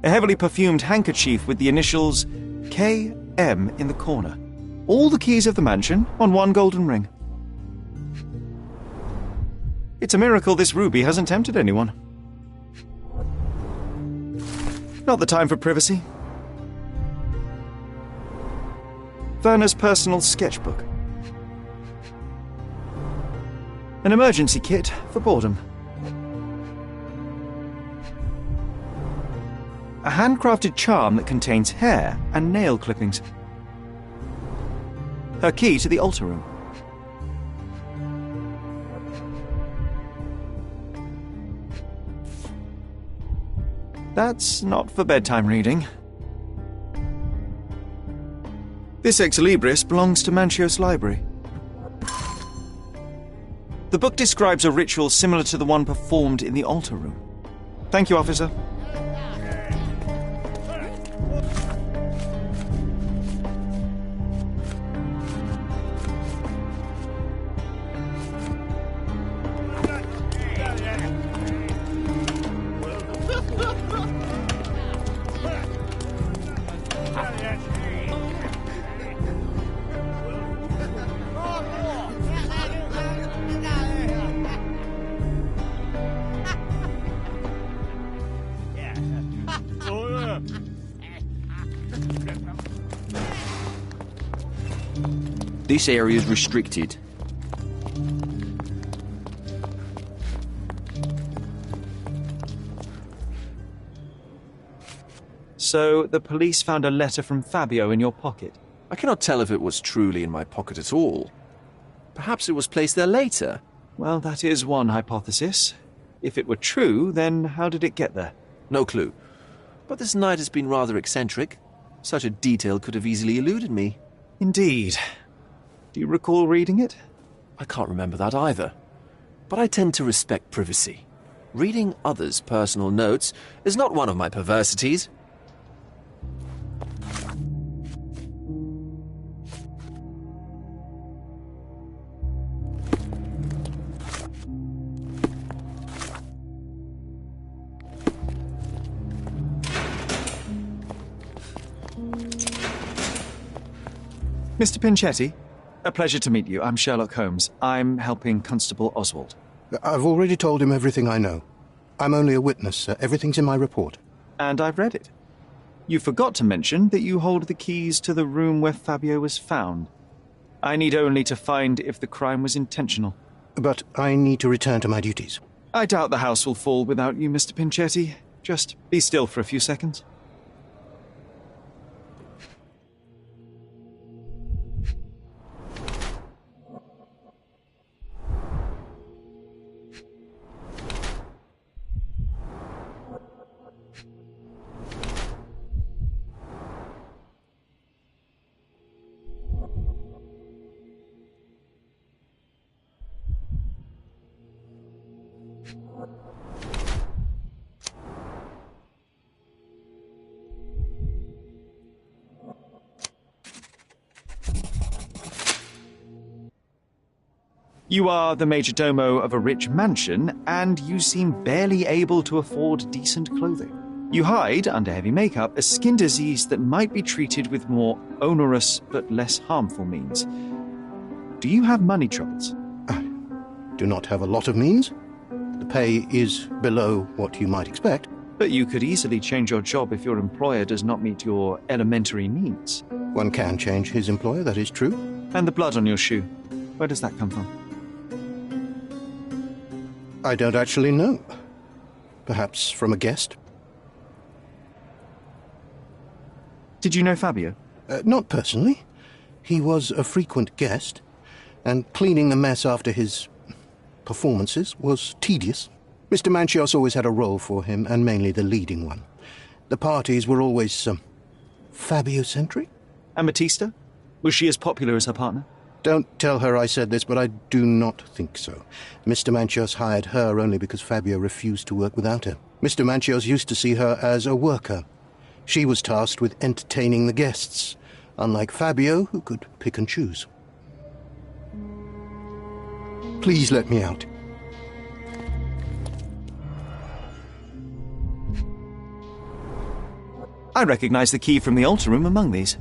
[SPEAKER 12] A heavily perfumed handkerchief with the initials KM in the corner. All the keys of the mansion on one golden ring. It's a miracle this ruby hasn't tempted anyone. Not the time for privacy. Werner's personal sketchbook. An emergency kit for boredom. A handcrafted charm that contains hair and nail clippings. Her key to the altar room. That's not for bedtime reading. This ex libris belongs to Manchios Library. The book describes a ritual similar to the one performed in the altar room. Thank you, officer.
[SPEAKER 14] This area is restricted.
[SPEAKER 12] So, the police found a letter from Fabio in your pocket?
[SPEAKER 18] I cannot tell if it was truly in my pocket at all. Perhaps it was placed there later.
[SPEAKER 12] Well, that is one hypothesis. If it were true, then how did it get there?
[SPEAKER 18] No clue. But this night has been rather eccentric. Such a detail could have easily eluded me.
[SPEAKER 12] Indeed. Do you recall reading it?
[SPEAKER 18] I can't remember that either. But I tend to respect privacy. Reading others' personal notes is not one of my perversities.
[SPEAKER 12] Mr. Pinchetti, A pleasure to meet you. I'm Sherlock Holmes. I'm helping Constable Oswald.
[SPEAKER 19] I've already told him everything I know. I'm only a witness, sir. Everything's in my report.
[SPEAKER 12] And I've read it. You forgot to mention that you hold the keys to the room where Fabio was found. I need only to find if the crime was intentional.
[SPEAKER 19] But I need to return to my duties.
[SPEAKER 12] I doubt the house will fall without you, Mr. Pinchetti. Just be still for a few seconds. You are the major domo of a rich mansion, and you seem barely able to afford decent clothing. You hide, under heavy makeup, a skin disease that might be treated with more onerous but less harmful means. Do you have money troubles?
[SPEAKER 19] I do not have a lot of means. The pay is below what you might expect.
[SPEAKER 12] But you could easily change your job if your employer does not meet your elementary needs.
[SPEAKER 19] One can change his employer, that is true.
[SPEAKER 12] And the blood on your shoe, where does that come from?
[SPEAKER 19] I don't actually know. Perhaps from a guest?
[SPEAKER 12] Did you know Fabio?
[SPEAKER 19] Not personally. He was a frequent guest, and cleaning the mess after his performances was tedious. Mr. Manchios always had a role for him, and mainly the leading one. The parties were always Fabio-centric.
[SPEAKER 12] And Matista? Was she as popular as her partner?
[SPEAKER 19] Don't tell her I said this, but I do not think so. Mr. Manchios hired her only because Fabio refused to work without her. Mr. Manchios used to see her as a worker. She was tasked with entertaining the guests, unlike Fabio, who could pick and choose. Please let me out.
[SPEAKER 12] I recognize the key from the altar room among these.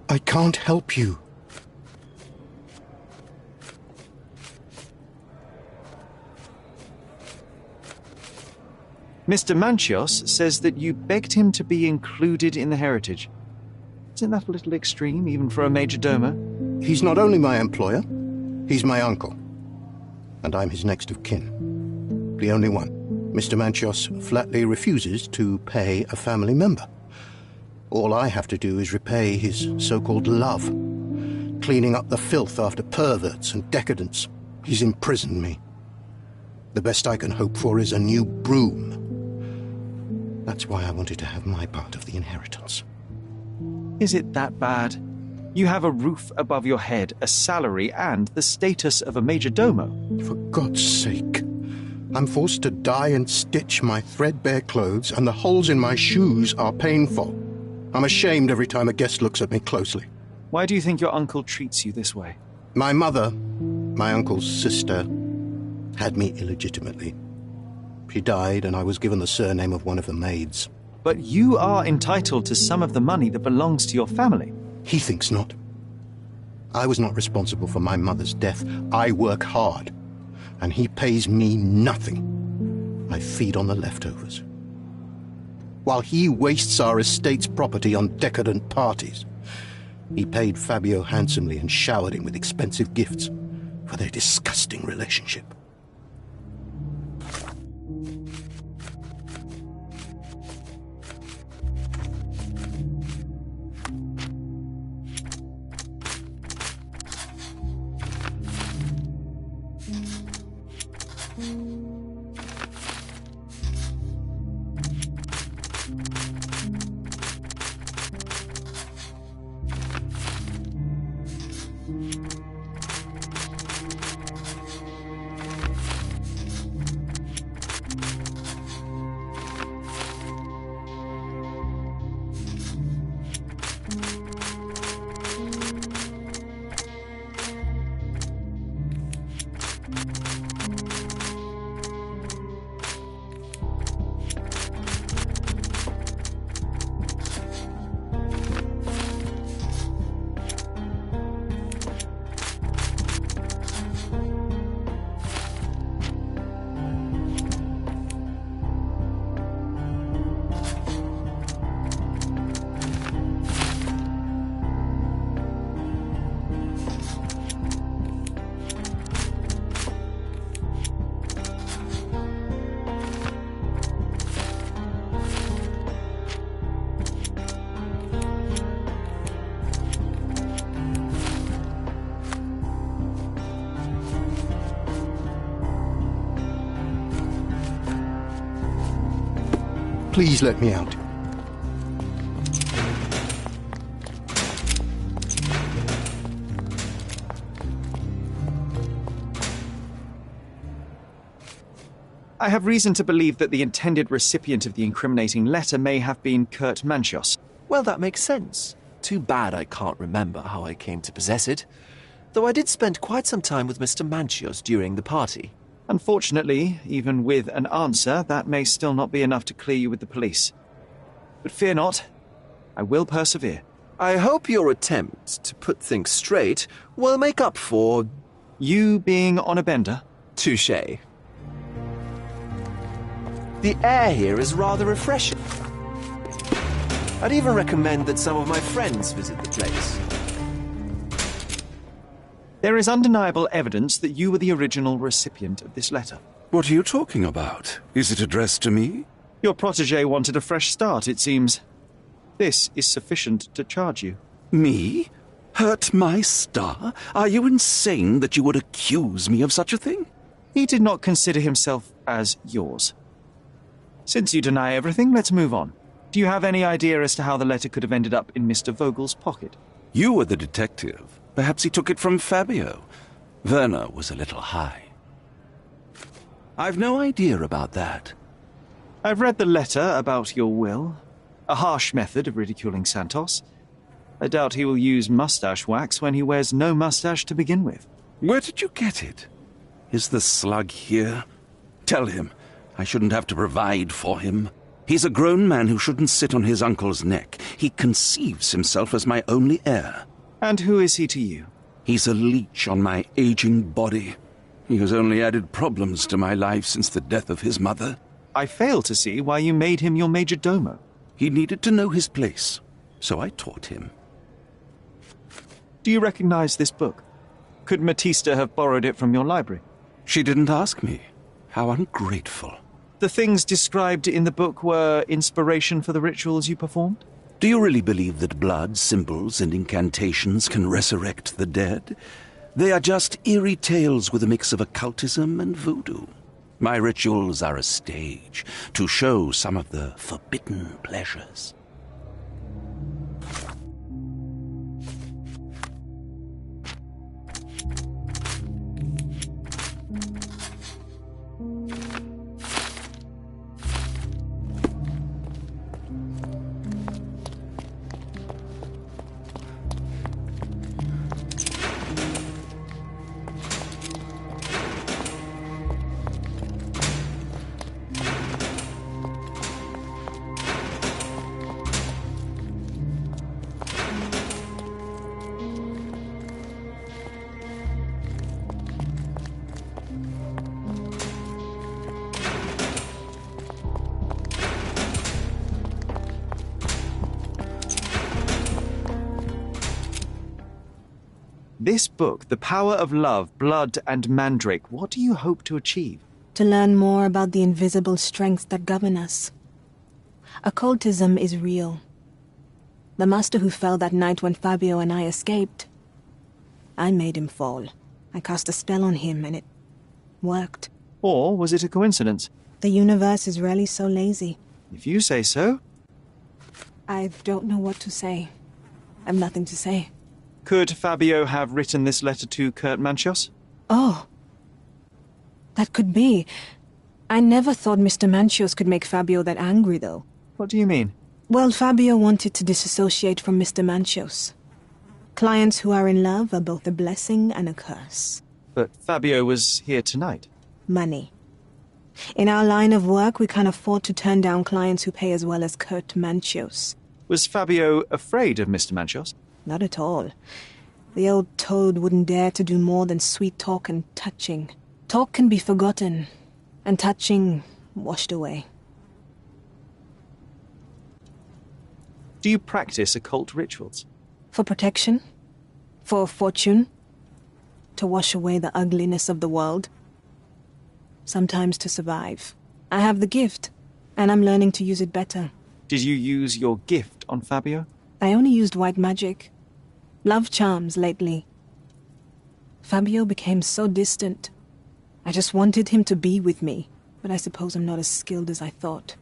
[SPEAKER 19] I can't help you.
[SPEAKER 12] Mr. Manchios says that you begged him to be included in the heritage. Isn't that a little extreme, even for a major domo?
[SPEAKER 19] He's not only my employer, he's my uncle. And I'm his next of kin. The only one. Mr. Manchios flatly refuses to pay a family member. All I have to do is repay his so-called love, cleaning up the filth after perverts and decadents. He's imprisoned me. The best I can hope for is a new broom. That's why I wanted to have my part of the inheritance.
[SPEAKER 12] Is it that bad? You have a roof above your head, a salary, and the status of a major domo.
[SPEAKER 19] For God's sake. I'm forced to dye and stitch my threadbare clothes, and the holes in my shoes are painful. I'm ashamed every time a guest looks at me closely.
[SPEAKER 12] Why do you think your uncle treats you this way?
[SPEAKER 19] My mother, my uncle's sister, had me illegitimately. She died, and I was given the surname of one of the maids.
[SPEAKER 12] But you are entitled to some of the money that belongs to your family.
[SPEAKER 19] He thinks not. I was not responsible for my mother's death. I work hard, and he pays me nothing. I feed on the leftovers. While he wastes our estate's property on decadent parties, he paid Fabio handsomely and showered him with expensive gifts for their disgusting relationship. Please let me out.
[SPEAKER 12] I have reason to believe that the intended recipient of the incriminating letter may have been Kurt Manchios.
[SPEAKER 18] Well, that makes sense. Too bad I can't remember how I came to possess it. Though I did spend quite some time with Mr. Manchios during the party.
[SPEAKER 12] Unfortunately, even with an answer, that may still not be enough to clear you with the police. But fear not, I will persevere.
[SPEAKER 18] I hope your attempt to put things straight will make up for...
[SPEAKER 12] you being on a bender?
[SPEAKER 18] Touché. The air here is rather refreshing. I'd even recommend that some of my friends visit the place.
[SPEAKER 12] There is undeniable evidence that you were the original recipient of this letter.
[SPEAKER 15] What are you talking about? Is it addressed to me?
[SPEAKER 12] Your protégé wanted a fresh start, it seems. This is sufficient to charge you.
[SPEAKER 15] Me? Hurt my star? Are you insane that you would accuse me of such a thing?
[SPEAKER 12] He did not consider himself as yours. Since you deny everything, let's move on. Do you have any idea as to how the letter could have ended up in Mr. Vogel's pocket?
[SPEAKER 15] You were the detective. Perhaps he took it from Fabio. Werner was a little high. I've no idea about that.
[SPEAKER 12] I've read the letter about your will. A harsh method of ridiculing Santos. I doubt he will use mustache wax when he wears no mustache to begin with.
[SPEAKER 15] Where did you get it? Is the slug here? Tell him. I shouldn't have to provide for him. He's a grown man who shouldn't sit on his uncle's neck. He conceives himself as my only heir.
[SPEAKER 12] And who is he to you?
[SPEAKER 15] He's a leech on my aging body. He has only added problems to my life since the death of his mother.
[SPEAKER 12] I fail to see why you made him your major domo.
[SPEAKER 15] He needed to know his place, so I taught him.
[SPEAKER 12] Do you recognize this book? Could Matista have borrowed it from your library?
[SPEAKER 15] She didn't ask me. How ungrateful.
[SPEAKER 12] The things described in the book were inspiration for the rituals you performed?
[SPEAKER 15] Do you really believe that blood, symbols, and incantations can resurrect the dead? They are just eerie tales with a mix of occultism and voodoo. My rituals are a stage to show some of the forbidden pleasures.
[SPEAKER 12] This book, The Power of Love, Blood and Mandrake, what do you hope to achieve?
[SPEAKER 17] To learn more about the invisible strengths that govern us. Occultism is real. The master who fell that night when Fabio and I escaped, I made him fall. I cast a spell on him and it worked.
[SPEAKER 12] Or was it a coincidence?
[SPEAKER 17] The universe is rarely so lazy.
[SPEAKER 12] If you say so.
[SPEAKER 17] I don't know what to say. I've nothing to say.
[SPEAKER 12] Could Fabio have written this letter to Kurt Manchios?
[SPEAKER 17] Oh. That could be. I never thought Mr. Manchios could make Fabio that angry, though.
[SPEAKER 12] What do you mean?
[SPEAKER 17] Well, Fabio wanted to disassociate from Mr. Manchios. Clients who are in love are both a blessing and a curse.
[SPEAKER 12] But Fabio was here tonight.
[SPEAKER 17] Money. In our line of work, we can't afford to turn down clients who pay as well as Kurt Manchios.
[SPEAKER 12] Was Fabio afraid of Mr. Manchios?
[SPEAKER 17] Not at all. The old toad wouldn't dare to do more than sweet talk and touching. Talk can be forgotten, and touching washed away.
[SPEAKER 12] Do you practice occult rituals?
[SPEAKER 17] For protection? For fortune? To wash away the ugliness of the world? Sometimes to survive. I have the gift, and I'm learning to use it better.
[SPEAKER 12] Did you use your gift on Fabio?
[SPEAKER 17] I only used white magic. Love charms lately. Fabio became so distant. I just wanted him to be with me, but I suppose I'm not as skilled as I thought.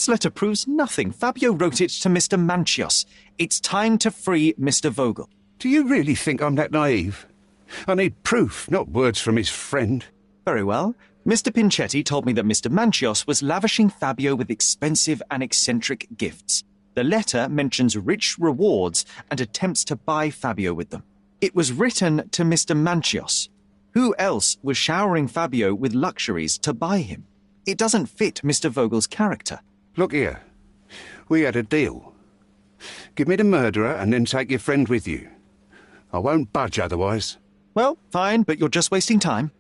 [SPEAKER 12] This letter proves nothing. Fabio wrote it to Mr. Manchios. It's time to free Mr. Vogel.
[SPEAKER 15] Do you really think I'm that naive? I need proof, not words from his friend.
[SPEAKER 12] Very well. Mr. Pinchetti told me that Mr. Manchios was lavishing Fabio with expensive and eccentric gifts. The letter mentions rich rewards and attempts to buy Fabio with them. It was written to Mr. Manchios. Who else was showering Fabio with luxuries to buy him? It doesn't fit Mr. Vogel's character.
[SPEAKER 15] Look here. We had a deal. Give me the murderer and then take your friend with you. I won't budge otherwise.
[SPEAKER 12] Well, fine, but you're just wasting time.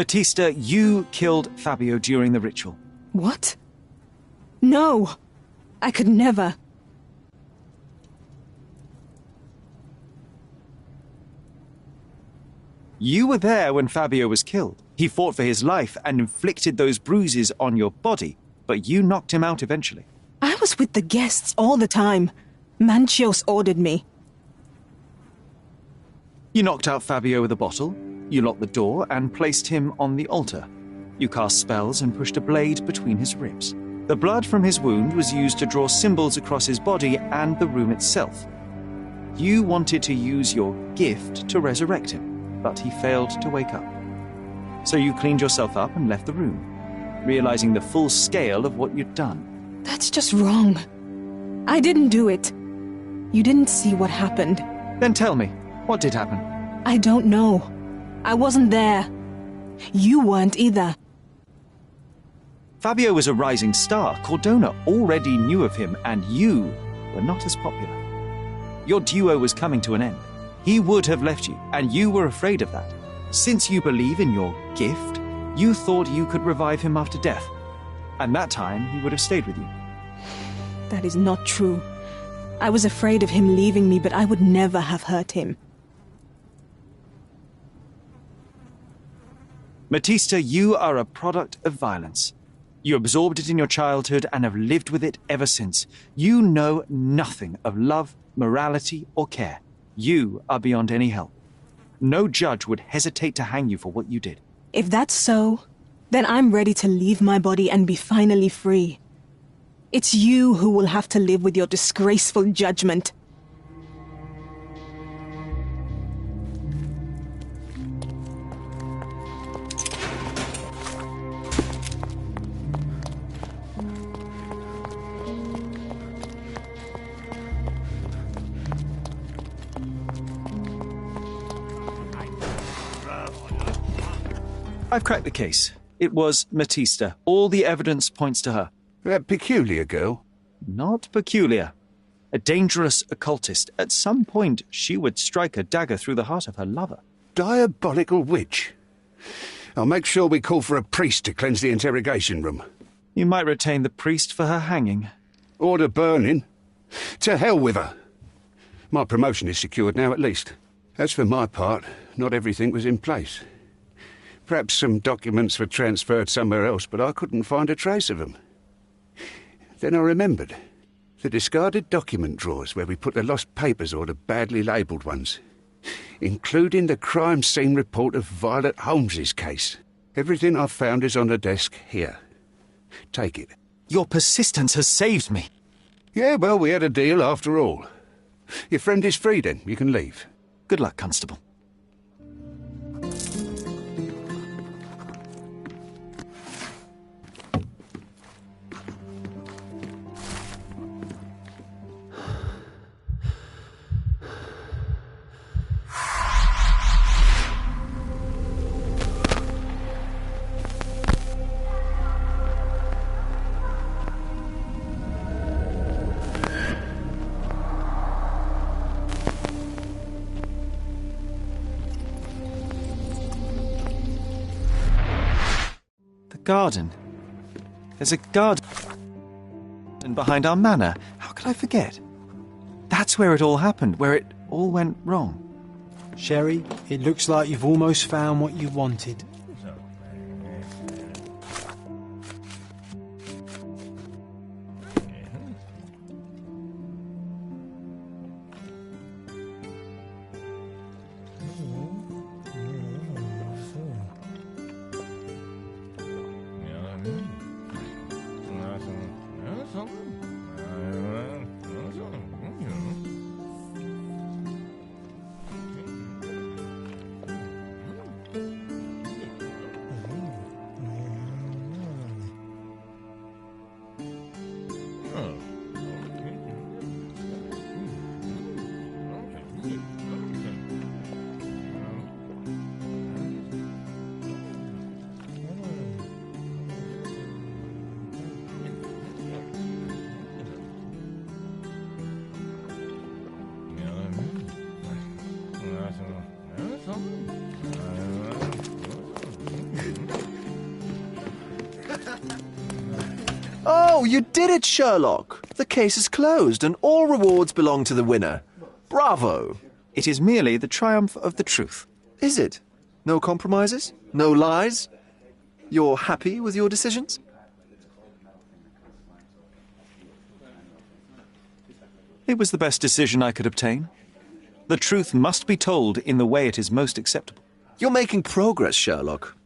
[SPEAKER 12] Matista, you killed Fabio during the ritual.
[SPEAKER 17] What? No! I could never.
[SPEAKER 12] You were there when Fabio was killed. He fought for his life and inflicted those bruises on your body, but you knocked him out eventually.
[SPEAKER 17] I was with the guests all the time. Manchios ordered me.
[SPEAKER 12] You knocked out Fabio with a bottle. You locked the door and placed him on the altar. You cast spells and pushed a blade between his ribs. The blood from his wound was used to draw symbols across his body and the room itself. You wanted to use your gift to resurrect him, but he failed to wake up. So you cleaned yourself up and left the room, realizing the full scale of what you'd done.
[SPEAKER 17] That's just wrong. I didn't do it. You didn't see what happened.
[SPEAKER 12] Then tell me, what did happen?
[SPEAKER 17] I don't know. I wasn't there. You weren't either.
[SPEAKER 12] Fabio was a rising star. Cordona already knew of him, and you were not as popular. Your duo was coming to an end. He would have left you, and you were afraid of that. Since you believe in your gift, you thought you could revive him after death. And that time, he would have stayed with you.
[SPEAKER 17] That is not true. I was afraid of him leaving me, but I would never have hurt him.
[SPEAKER 12] Matista, you are a product of violence. You absorbed it in your childhood and have lived with it ever since. You know nothing of love, morality, or care. You are beyond any help. No judge would hesitate to hang you for what you did.
[SPEAKER 17] If that's so, then I'm ready to leave my body and be finally free. It's you who will have to live with your disgraceful judgment.
[SPEAKER 12] I've cracked the case. It was Matista. All the evidence points to her.
[SPEAKER 15] That peculiar girl?
[SPEAKER 12] Not peculiar. A dangerous occultist. At some point, she would strike a dagger through the heart of her lover.
[SPEAKER 15] Diabolical witch. I'll make sure we call for a priest to cleanse the interrogation room.
[SPEAKER 12] You might retain the priest for her hanging.
[SPEAKER 15] Order burning. To hell with her. My promotion is secured now, at least. As for my part, not everything was in place. Perhaps some documents were transferred somewhere else, but I couldn't find a trace of them. Then I remembered. The discarded document drawers where we put the lost papers or the badly labelled ones. Including the crime scene report of Violet Holmes's case. Everything I've found is on the desk here. Take it.
[SPEAKER 12] Your persistence has saved me.
[SPEAKER 15] Yeah, well, we had a deal after all. Your friend is free then. You can leave.
[SPEAKER 12] Good luck, Constable. Garden. There's a garden behind our manor. How could I forget? That's where it all happened, where it all went wrong.
[SPEAKER 2] Sherry, it looks like you've almost found what you wanted.
[SPEAKER 18] Oh, you did it, Sherlock! The case is closed and all rewards belong to the winner. Bravo!
[SPEAKER 12] It is merely the triumph of the truth.
[SPEAKER 18] Is it? No compromises? No lies? You're happy with your decisions?
[SPEAKER 12] It was the best decision I could obtain. The truth must be told in the way it is most acceptable.
[SPEAKER 18] You're making progress, Sherlock.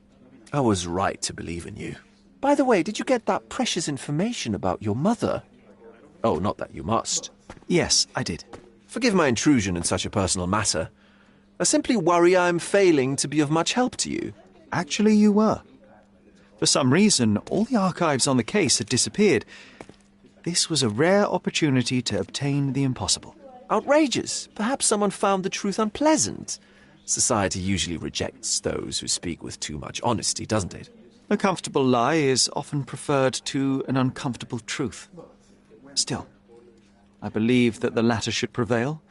[SPEAKER 18] I was right to believe in you. By the way, did you get that precious information about your mother? Oh, not that you must.
[SPEAKER 12] Yes, I did.
[SPEAKER 18] Forgive my intrusion in such a personal matter. I simply worry I'm failing to be of much help to you.
[SPEAKER 12] Actually, you were. For some reason, all the archives on the case had disappeared. This was a rare opportunity to obtain the impossible.
[SPEAKER 18] Outrageous. Perhaps someone found the truth unpleasant. Society usually rejects those who speak with too much honesty, doesn't it?
[SPEAKER 12] A comfortable lie is often preferred to an uncomfortable truth. Still, I believe that the latter should prevail,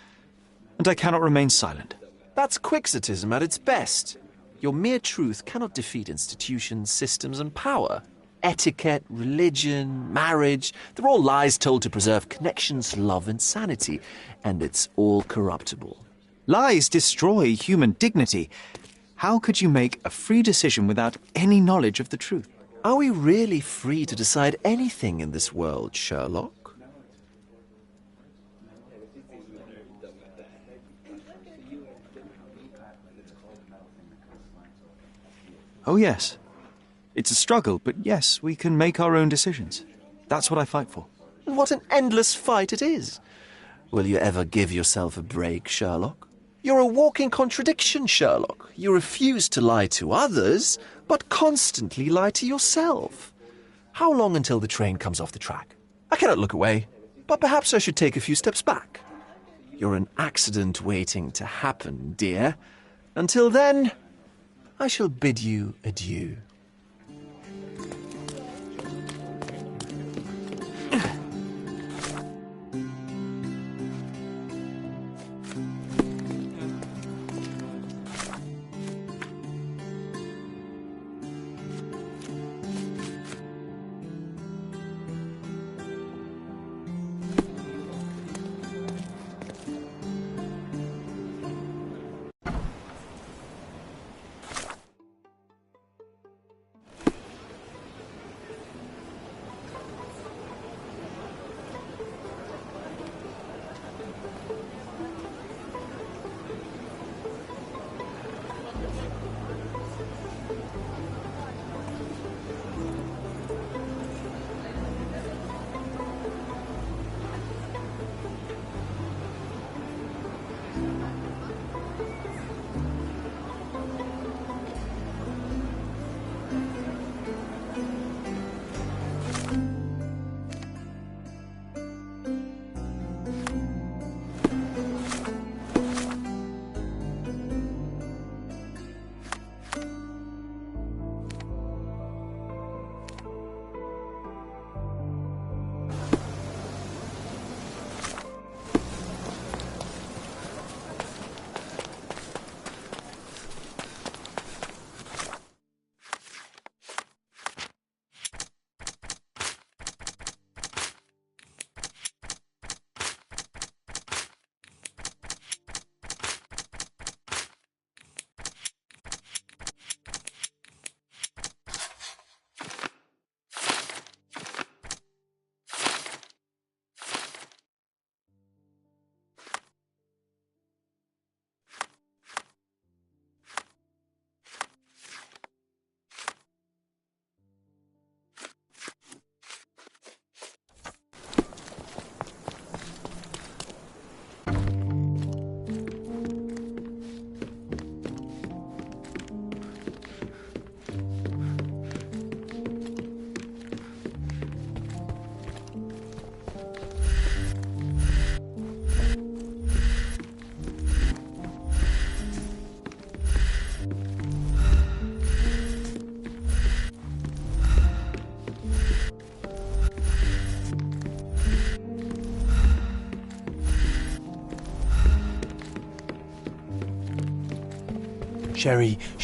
[SPEAKER 12] and I cannot remain silent.
[SPEAKER 18] That's quixotism at its best. Your mere truth cannot defeat institutions, systems, and power. etiquette, religion, marriage. They're all lies told to preserve connections, love, and sanity. And it's all corruptible.
[SPEAKER 12] Lies destroy human dignity. How could you make a free decision without any knowledge of the truth?
[SPEAKER 18] Are we really free to decide anything in this world, Sherlock?
[SPEAKER 12] Oh, yes. It's a struggle, but yes, we can make our own decisions. That's what I fight for.
[SPEAKER 18] What an endless fight it is. Will you ever give yourself a break, Sherlock? You're a walking contradiction, Sherlock. You refuse to lie to others, but constantly lie to yourself. How long until the train comes off the track? I cannot look away, but perhaps I should take a few steps back. You're an accident waiting to happen, dear. Until then, I shall bid you adieu.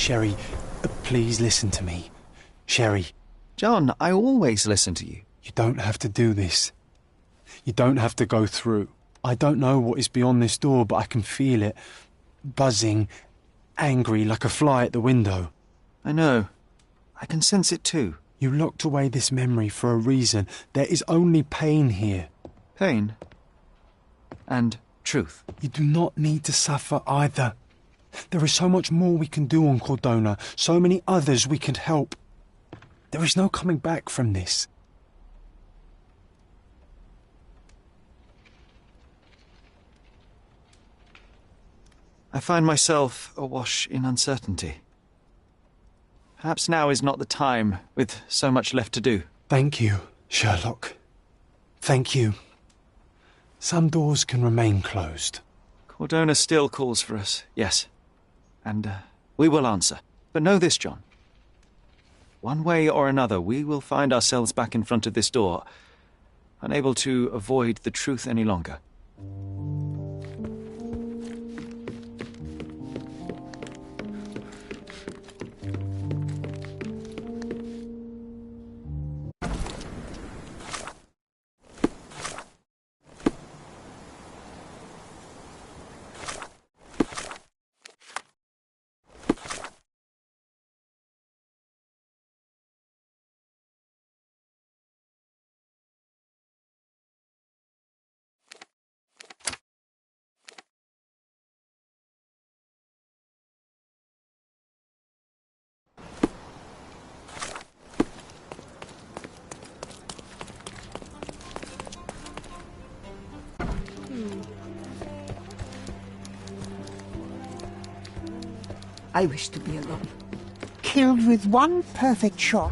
[SPEAKER 2] Sherry, please listen to me. Sherry.
[SPEAKER 12] John, I always listen to you.
[SPEAKER 2] You don't have to do this. You don't have to go through. I don't know what is beyond this door, but I can feel it. Buzzing, angry, like a fly at the window.
[SPEAKER 12] I know. I can sense it too.
[SPEAKER 2] You locked away this memory for a reason. There is only pain here.
[SPEAKER 12] Pain? And truth.
[SPEAKER 2] You do not need to suffer either. There is so much more we can do on Cordona, so many others we can help. There is no coming back from this.
[SPEAKER 12] I find myself awash in uncertainty. Perhaps now is not the time, with so much left to do.
[SPEAKER 2] Thank you, Sherlock. Thank you. Some doors can remain closed.
[SPEAKER 12] Cordona still calls for us, yes. And we will answer. But know this, John. One way or another, we will find ourselves back in front of this door, unable to avoid the truth any longer.
[SPEAKER 9] I wish to be alone. Killed with one perfect shot.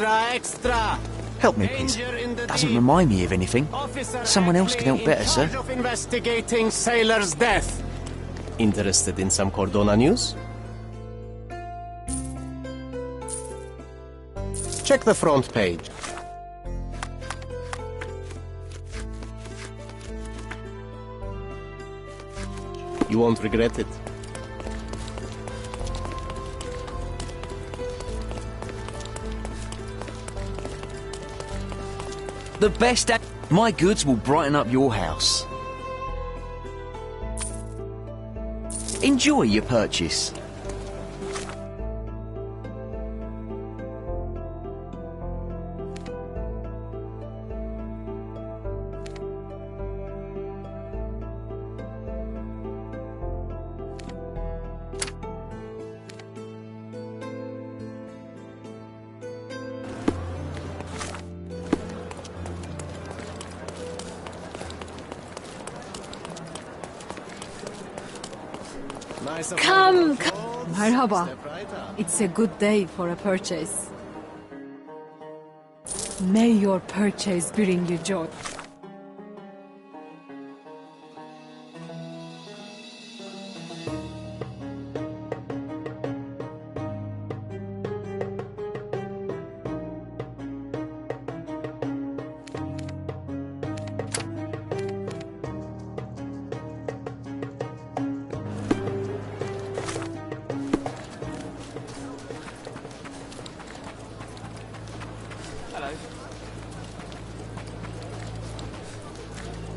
[SPEAKER 1] Extra!
[SPEAKER 12] Help me, please. Doesn't remind me of anything. Someone else can help better, sir.
[SPEAKER 1] Of investigating sailor's death.
[SPEAKER 21] Interested in some Cordona news? Check the front page. You won't regret it.
[SPEAKER 12] The best my goods will brighten up your house. Enjoy your purchase.
[SPEAKER 22] Come! Merhaba. It's a good day for a purchase. May your purchase bring you joy.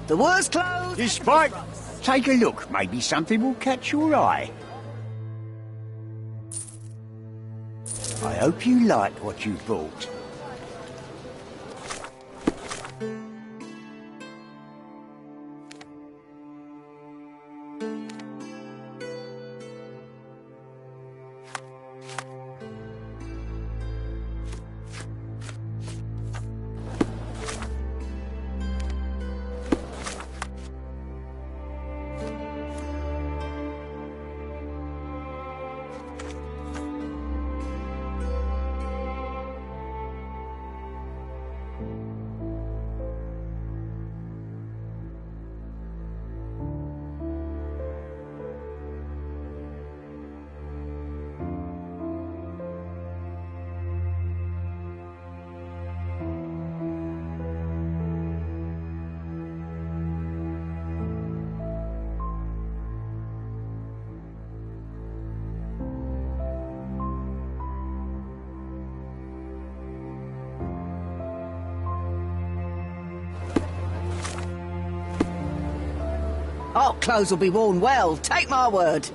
[SPEAKER 9] The war's closed! Despite... Take a look. Maybe something will catch your eye. I hope you like what you bought.
[SPEAKER 13] Our clothes will be worn well, take my word.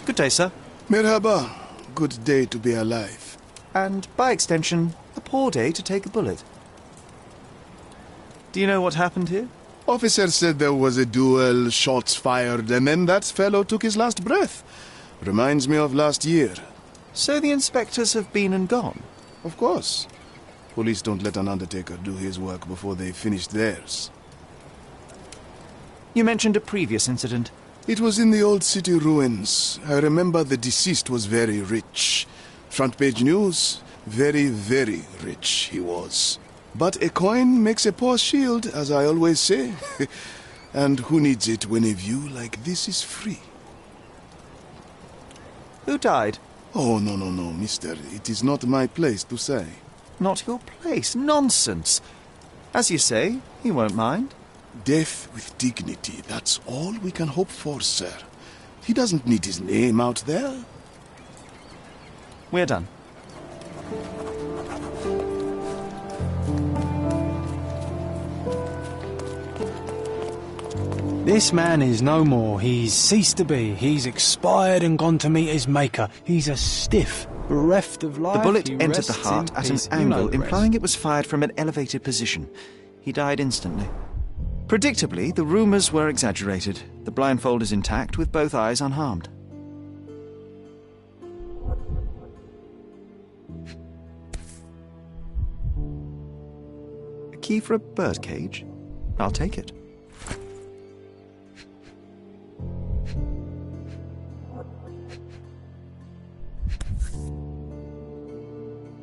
[SPEAKER 12] Good day, sir.
[SPEAKER 23] Merhaba. Good day to be alive.
[SPEAKER 12] And, by extension, a poor day to take a bullet. Do you know what happened here?
[SPEAKER 23] Officer said there was a duel, shots fired, and then that fellow took his last breath. Reminds me of last year.
[SPEAKER 12] So the inspectors have been and gone?
[SPEAKER 23] Of course. Police don't let an undertaker do his work before they finish theirs.
[SPEAKER 12] You mentioned a previous incident.
[SPEAKER 23] It was in the old city ruins. I remember the deceased was very rich. Front page news, very, very rich he was. But a coin makes a poor shield, as I always say. And who needs it when a view like this is free?
[SPEAKER 12] Who died?
[SPEAKER 23] Oh, no, mister. It is not my place to say.
[SPEAKER 12] Not your place? Nonsense. As you say, he won't mind.
[SPEAKER 23] Death with dignity, that's all we can hope for, sir. He doesn't need his name out there.
[SPEAKER 12] We're done.
[SPEAKER 2] This man is no more. He's ceased to be. He's expired and gone to meet his maker. He's a stiff, bereft of life.
[SPEAKER 12] The bullet
[SPEAKER 2] He
[SPEAKER 12] entered the
[SPEAKER 2] rests
[SPEAKER 12] heart
[SPEAKER 2] in
[SPEAKER 12] at an
[SPEAKER 2] peace. You know
[SPEAKER 12] angle,
[SPEAKER 2] the rest.
[SPEAKER 12] implying it was fired from an elevated position. He died instantly. Predictably, the rumours were exaggerated. The blindfold is intact, with both eyes unharmed. A key for a birdcage? I'll take it.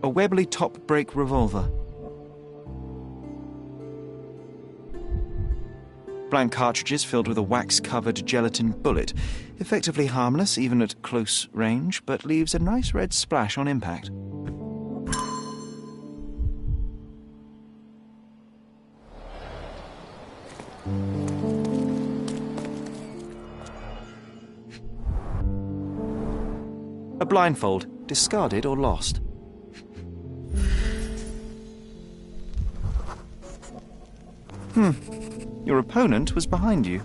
[SPEAKER 12] A Webley top-break revolver. Blank cartridges filled with a wax-covered gelatin bullet. Effectively harmless, even at close range, but leaves a nice red splash on impact. A blindfold, discarded or lost. Your opponent was behind you.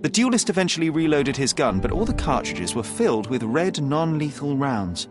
[SPEAKER 12] The duelist eventually reloaded his gun, but all the cartridges were filled with red non-lethal rounds.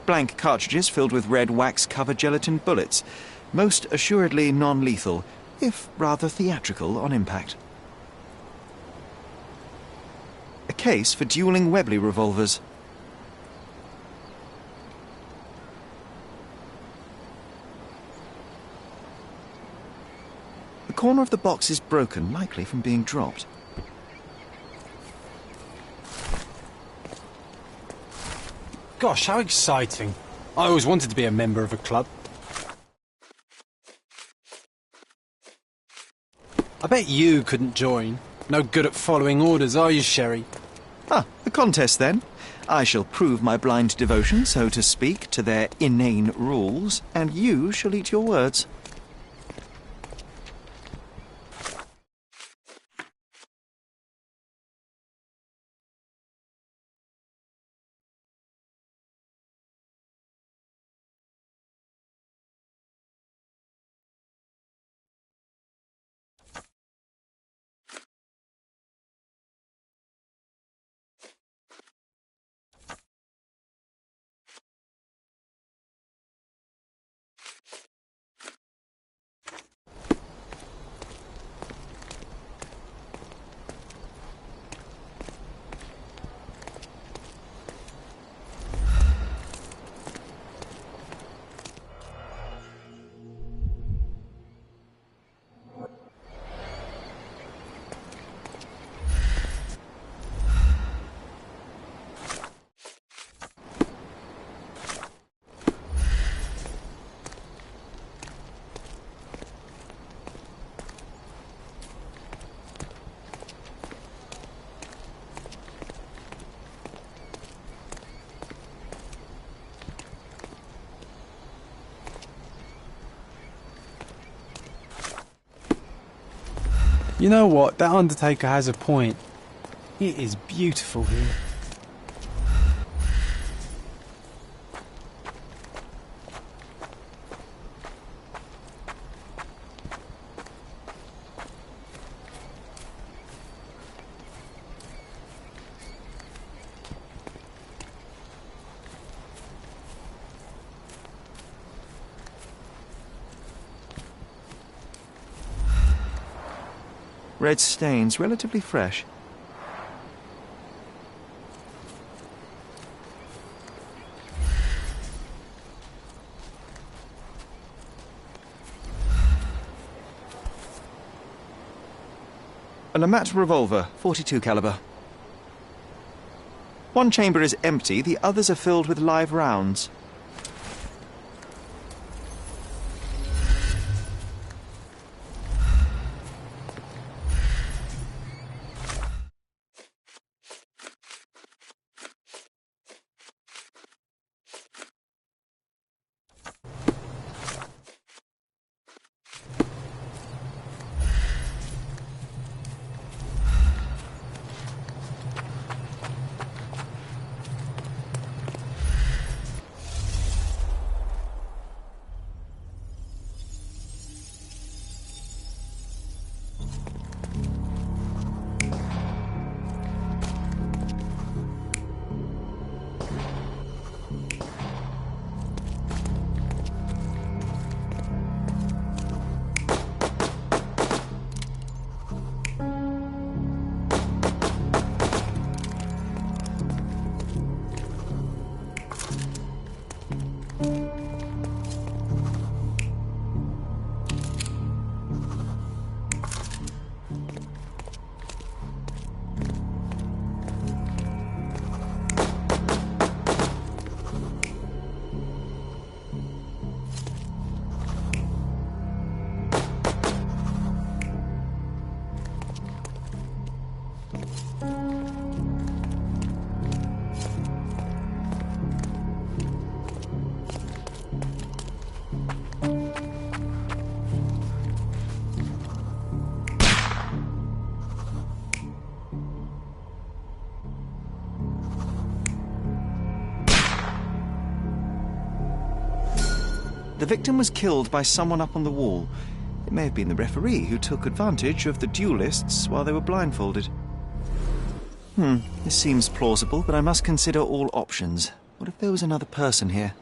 [SPEAKER 12] Blank cartridges filled with red wax-covered gelatin bullets, most assuredly non-lethal, if rather theatrical on impact. A case for dueling Webley revolvers. The corner of the box is broken, likely from being dropped.
[SPEAKER 2] Gosh, how exciting. I always wanted to be a member of a club. I bet you couldn't join. No good at following orders, are you, Sherry?
[SPEAKER 12] Ah, a contest then. I shall prove my blind devotion, so to speak, to their inane rules, and you shall eat your words.
[SPEAKER 2] You know what? That undertaker has a point. It is beautiful here.
[SPEAKER 12] Red stains, relatively fresh. An Amat revolver, .42 caliber. One chamber is empty, the others are filled with live rounds. The victim was killed by someone up on the wall. It may have been the referee who took advantage of the duelists while they were blindfolded. This seems plausible, but I must consider all options. What if there was another person here?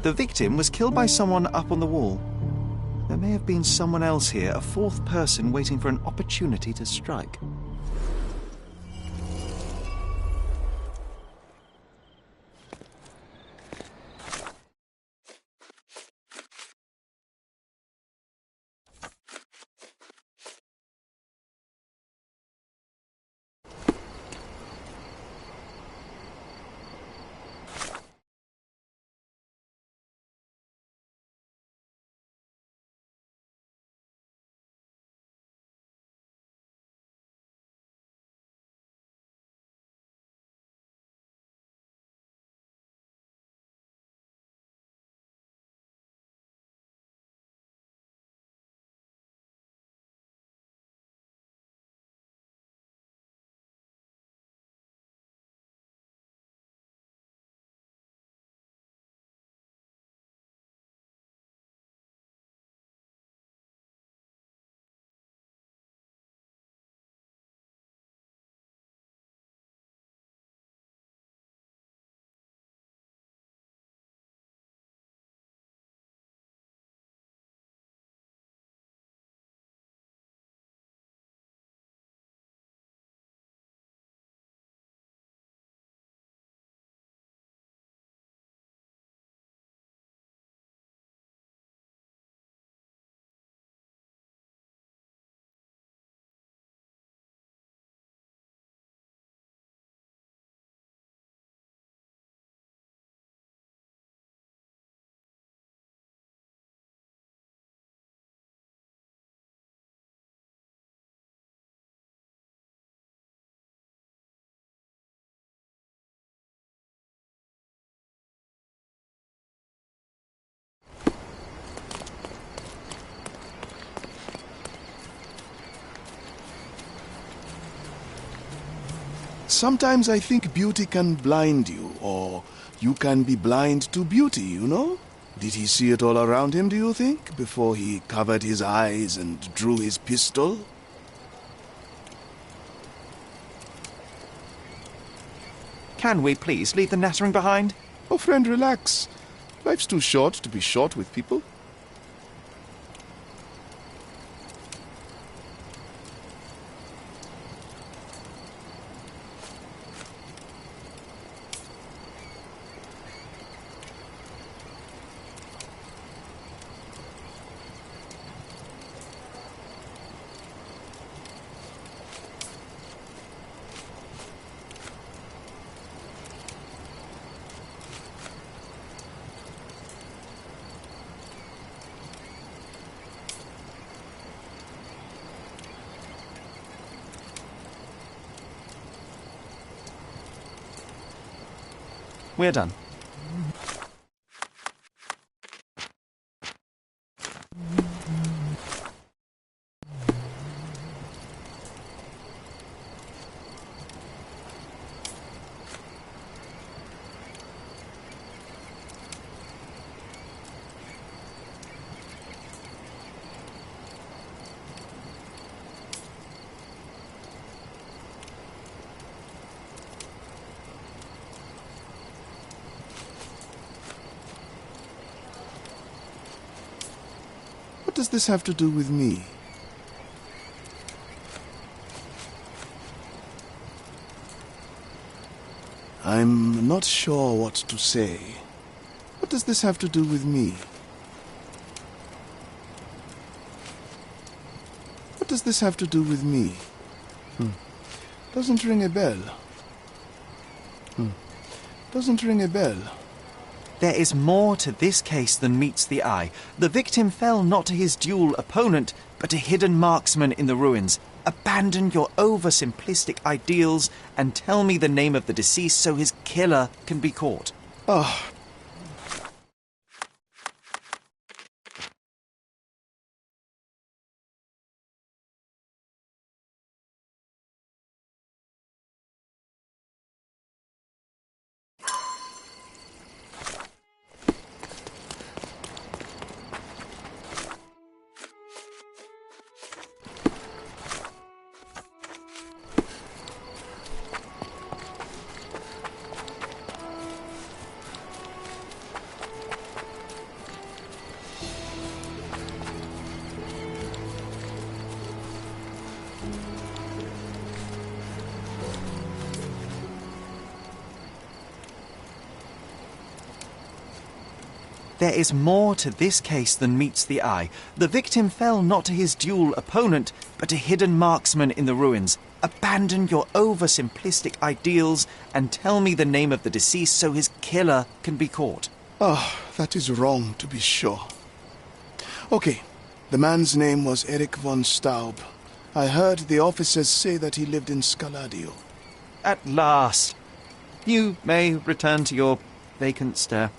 [SPEAKER 12] The victim was killed by someone up on the wall. There may have been someone else here, a fourth person waiting for an opportunity to strike.
[SPEAKER 23] Sometimes I think beauty can blind you, or you can be blind to beauty, you know? Did he see it all around him, do you think, before he covered his eyes and drew his pistol?
[SPEAKER 12] Can we please leave the nattering behind?
[SPEAKER 23] Oh, friend, relax. Life's too short to be short with people.
[SPEAKER 12] We're done.
[SPEAKER 23] What does this have to do with me? I'm not sure what to say. What does this have to do with me? What does this have to do with me? Doesn't ring a bell. Doesn't ring a bell.
[SPEAKER 12] There is more to this case than meets the eye. The victim fell not to his dual opponent, but a hidden marksman in the ruins. Abandon your oversimplistic ideals and tell me the name of the deceased so his killer can be caught.
[SPEAKER 23] Oh.
[SPEAKER 12] There is more to this case than meets the eye. The victim fell not to his dual opponent, but a hidden marksman in the ruins. Abandon your oversimplistic ideals and tell me the name of the deceased so his killer can be caught.
[SPEAKER 23] Oh, that is wrong, to be sure. Okay, the man's name was Eric von Staub. I heard the officers say that he lived in Scaladio.
[SPEAKER 12] At last. You may return to your vacant stare.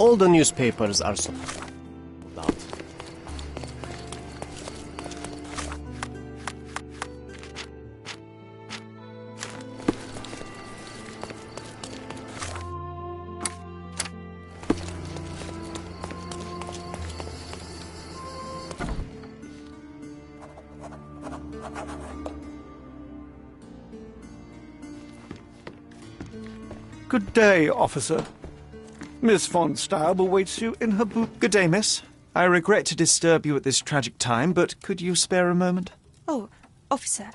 [SPEAKER 21] All the newspapers are sold out.
[SPEAKER 12] Good day, officer. Miss von Staub awaits you in her booth. Good day, miss. I regret to disturb you at this tragic time, but could you spare a moment?
[SPEAKER 11] Oh, officer,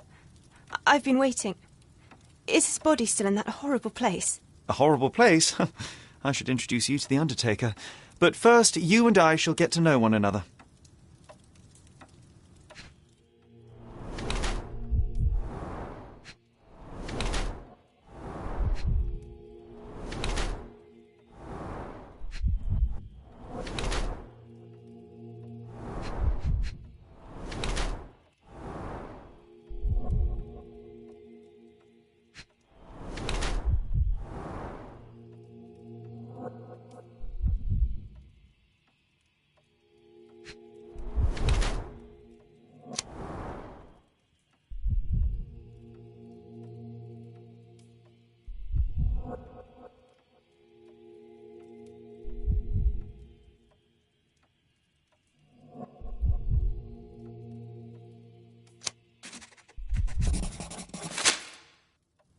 [SPEAKER 11] I've been waiting. Is his body still in that horrible place?
[SPEAKER 12] A horrible place? I should introduce you to the undertaker. But first, you and I shall get to know one another.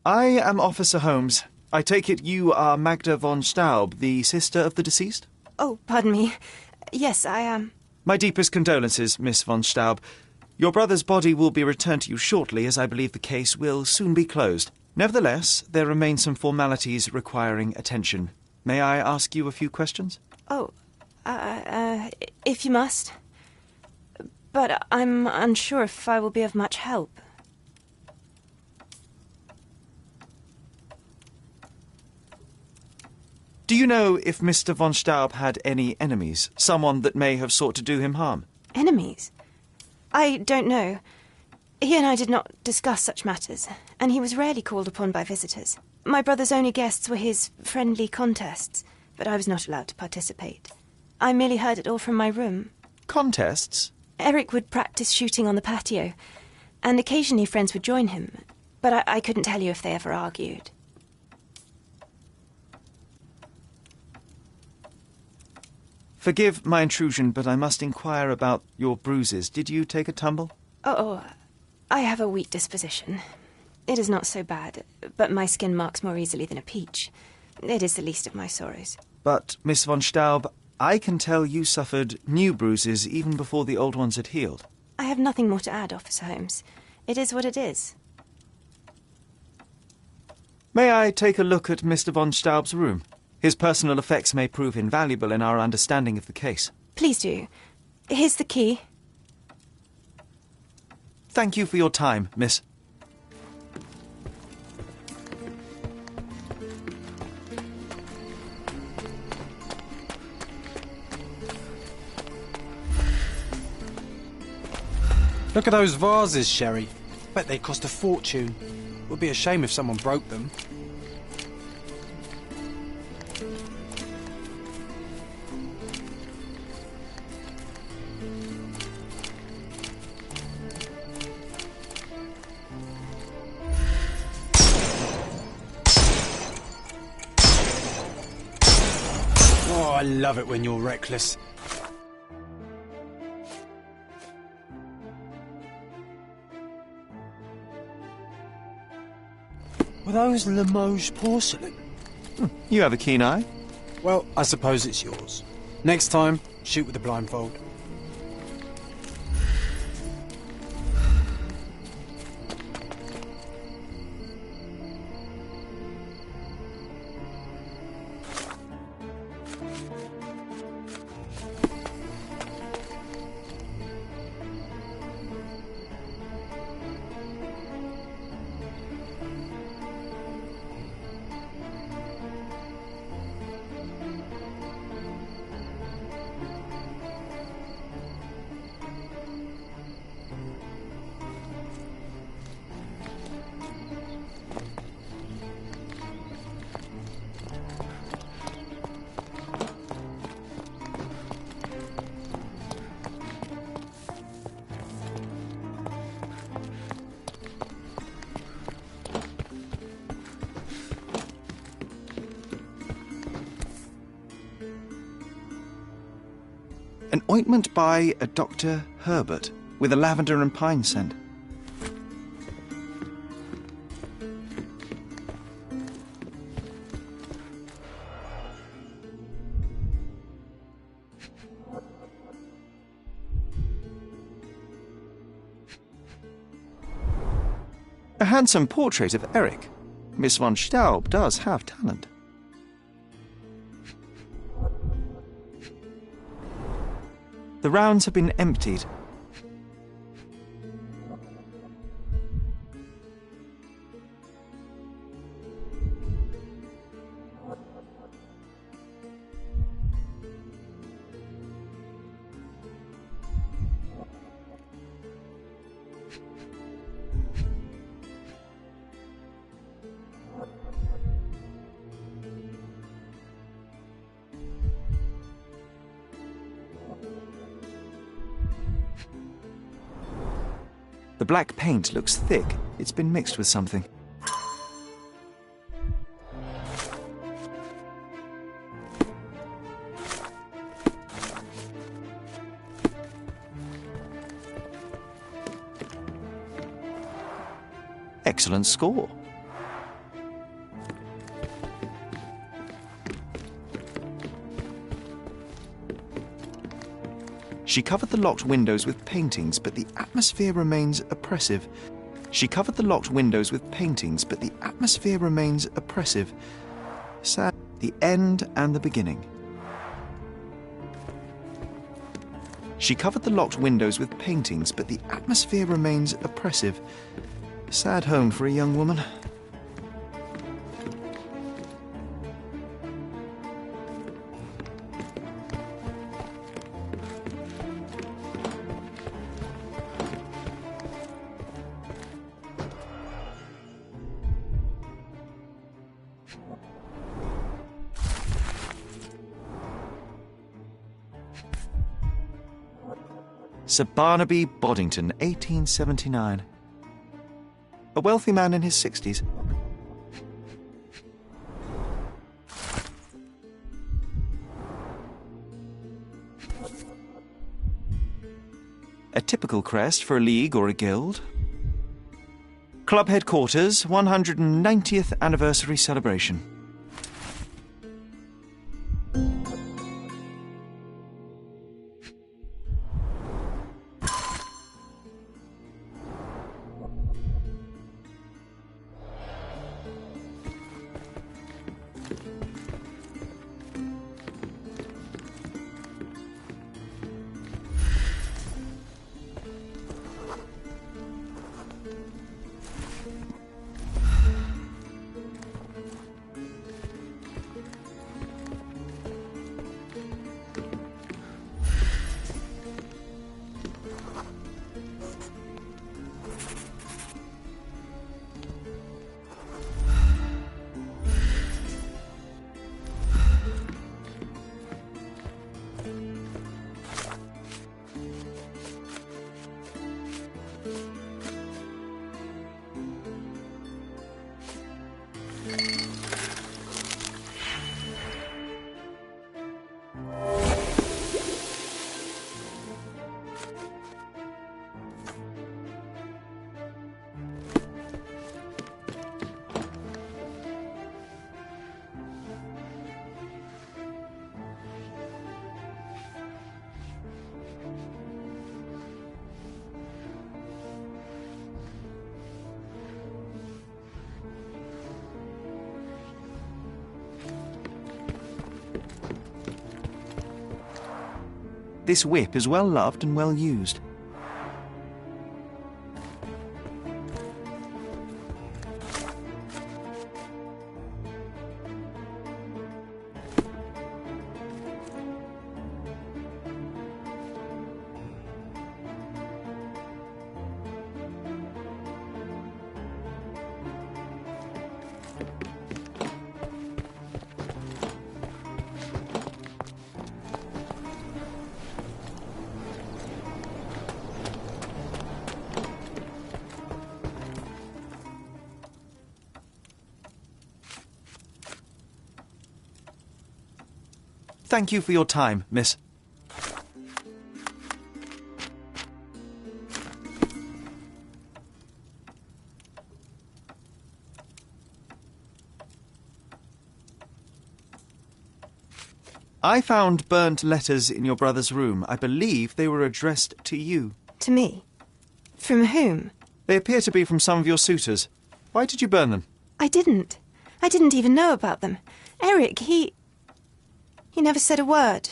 [SPEAKER 12] I am Officer Holmes. I take it you are Magda von Staub, the sister of the deceased?
[SPEAKER 11] Oh, pardon me. Yes, I am.
[SPEAKER 12] My deepest condolences, Miss von Staub. Your brother's body will be returned to you shortly, as I believe the case will soon be closed. Nevertheless, there remain some formalities requiring attention. May I ask you a few questions?
[SPEAKER 11] Oh, if you must. But I'm unsure if I will be of much help.
[SPEAKER 12] Do you know if Mr. von Staub had any enemies? Someone that may have sought to do him harm?
[SPEAKER 11] Enemies? I don't know. He and I did not discuss such matters, and he was rarely called upon by visitors. My brother's only guests were his friendly contests, but I was not allowed to participate. I merely heard it all from my room.
[SPEAKER 12] Contests?
[SPEAKER 11] Eric would practice shooting on the patio, and occasionally friends would join him, but I couldn't tell you if they ever argued.
[SPEAKER 12] Forgive my intrusion, but I must inquire about your bruises. Did you take a tumble?
[SPEAKER 11] Oh, I have a weak disposition. It is not so bad, but my skin marks more easily than a peach. It is the least of my sorrows.
[SPEAKER 12] But, Miss von Staub, I can tell you suffered new bruises even before the old ones had healed.
[SPEAKER 11] I have nothing more to add, Officer Holmes. It is what it is.
[SPEAKER 12] May I take a look at Mr. von Staub's room? His personal effects may prove invaluable in our understanding of the case.
[SPEAKER 11] Please do. Here's the key.
[SPEAKER 12] Thank you for your time, miss.
[SPEAKER 2] Look at those vases, Sherry. Bet they cost a fortune. Would be a shame if someone broke them. Oh, I love it when you're reckless. Were those Limoges porcelain?
[SPEAKER 12] You have a keen eye.
[SPEAKER 2] Well, I suppose it's yours. Next time, shoot with the blindfold.
[SPEAKER 12] An ointment by a Dr. Herbert, with a lavender and pine scent. A handsome portrait of Eric. Miss von Staub does have talent. The rounds have been emptied. The black paint looks thick. It's been mixed with something. Excellent score. She covered the locked windows with paintings, but the atmosphere remains oppressive. She covered the locked windows with paintings, but the atmosphere remains oppressive. Sad. The end and the beginning. She covered the locked windows with paintings, but the atmosphere remains oppressive. Sad home for a young woman. Sir Barnaby Boddington, 1879. A wealthy man in his 60s. A typical crest for a league or a guild. Club headquarters, 190th anniversary celebration. This whip is well loved and well used. Thank you for your time, miss. I found burnt letters in your brother's room. I believe they were addressed to you.
[SPEAKER 17] To me? From whom?
[SPEAKER 12] They appear to be from some of your suitors. Why did you burn them?
[SPEAKER 17] I didn't. I didn't even know about them. Eric, he never said a word.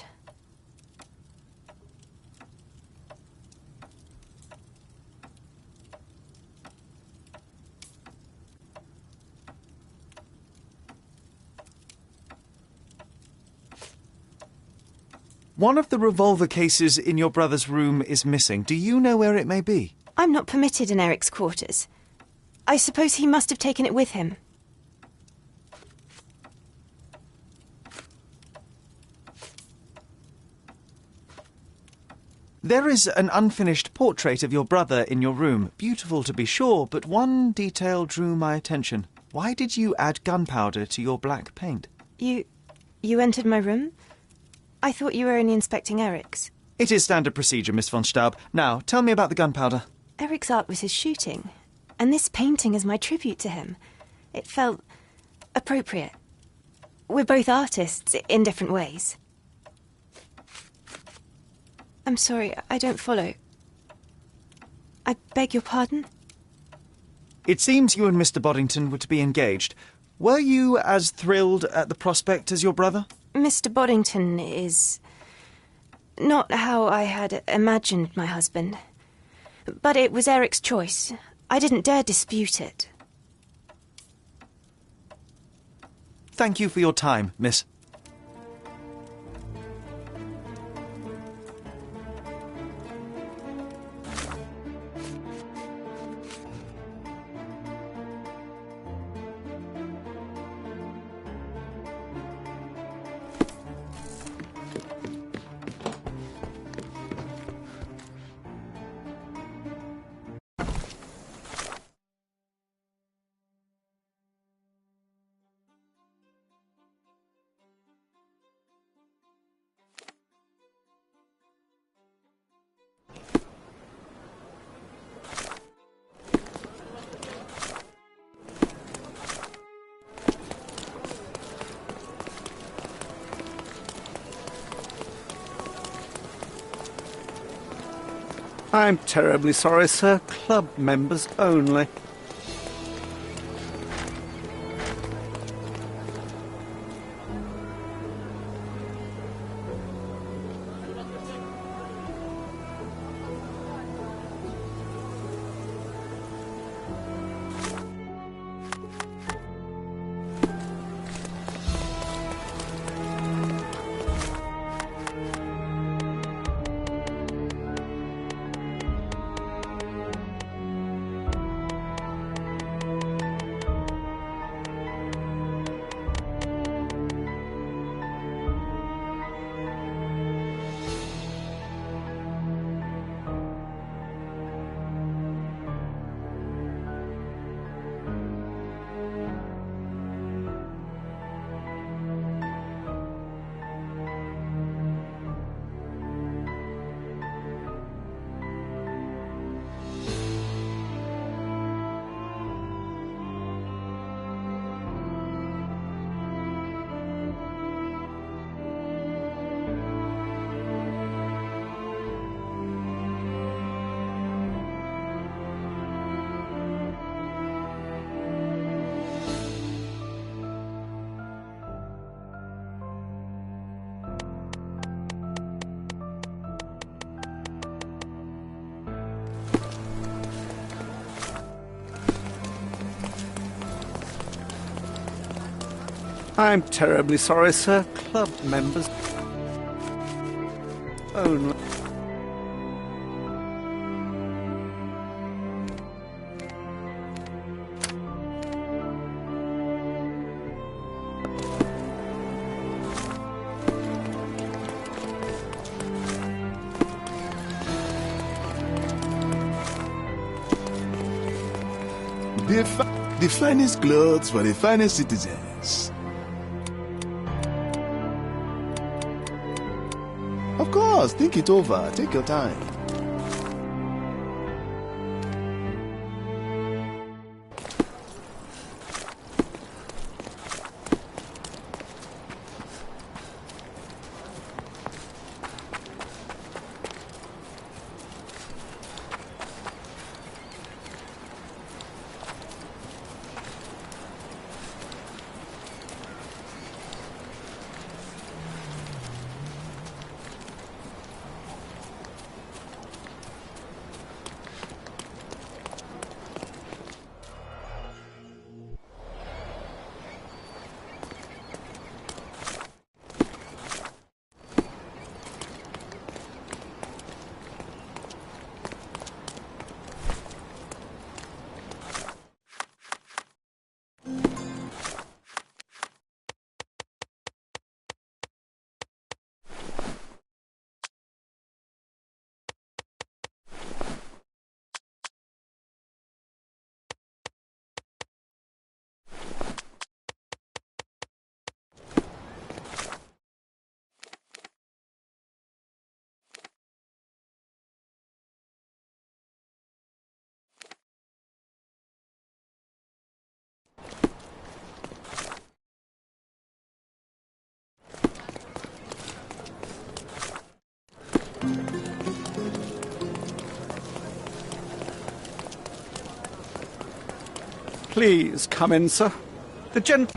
[SPEAKER 12] One of the revolver cases in your brother's room is missing. Do you know where it may be?
[SPEAKER 17] I'm not permitted in Eric's quarters. I suppose he must have taken it with him.
[SPEAKER 12] There is an unfinished portrait of your brother in your room. Beautiful to be sure, but one detail drew my attention. Why did you add gunpowder to your black paint?
[SPEAKER 17] You entered my room? I thought you were only inspecting Eric's.
[SPEAKER 12] It is standard procedure, Miss von Staub. Now, tell me about the gunpowder.
[SPEAKER 17] Eric's art was his shooting, and this painting is my tribute to him. It felt appropriate. We're both artists, in different ways. I'm sorry, I don't follow. I beg your pardon?
[SPEAKER 12] It seems you and Mr. Boddington were to be engaged. Were you as thrilled at the prospect as your brother?
[SPEAKER 17] Mr. Boddington is not how I had imagined my husband. But it was Eric's choice. I didn't dare dispute it.
[SPEAKER 12] Thank you for your time, miss.
[SPEAKER 15] I'm terribly sorry, sir. Club members only. I'm terribly sorry, sir. Club members only.
[SPEAKER 23] The finest clothes for the finest citizens. Of course, think it over. Take your time.
[SPEAKER 7] Please come in, sir.
[SPEAKER 12] The gent...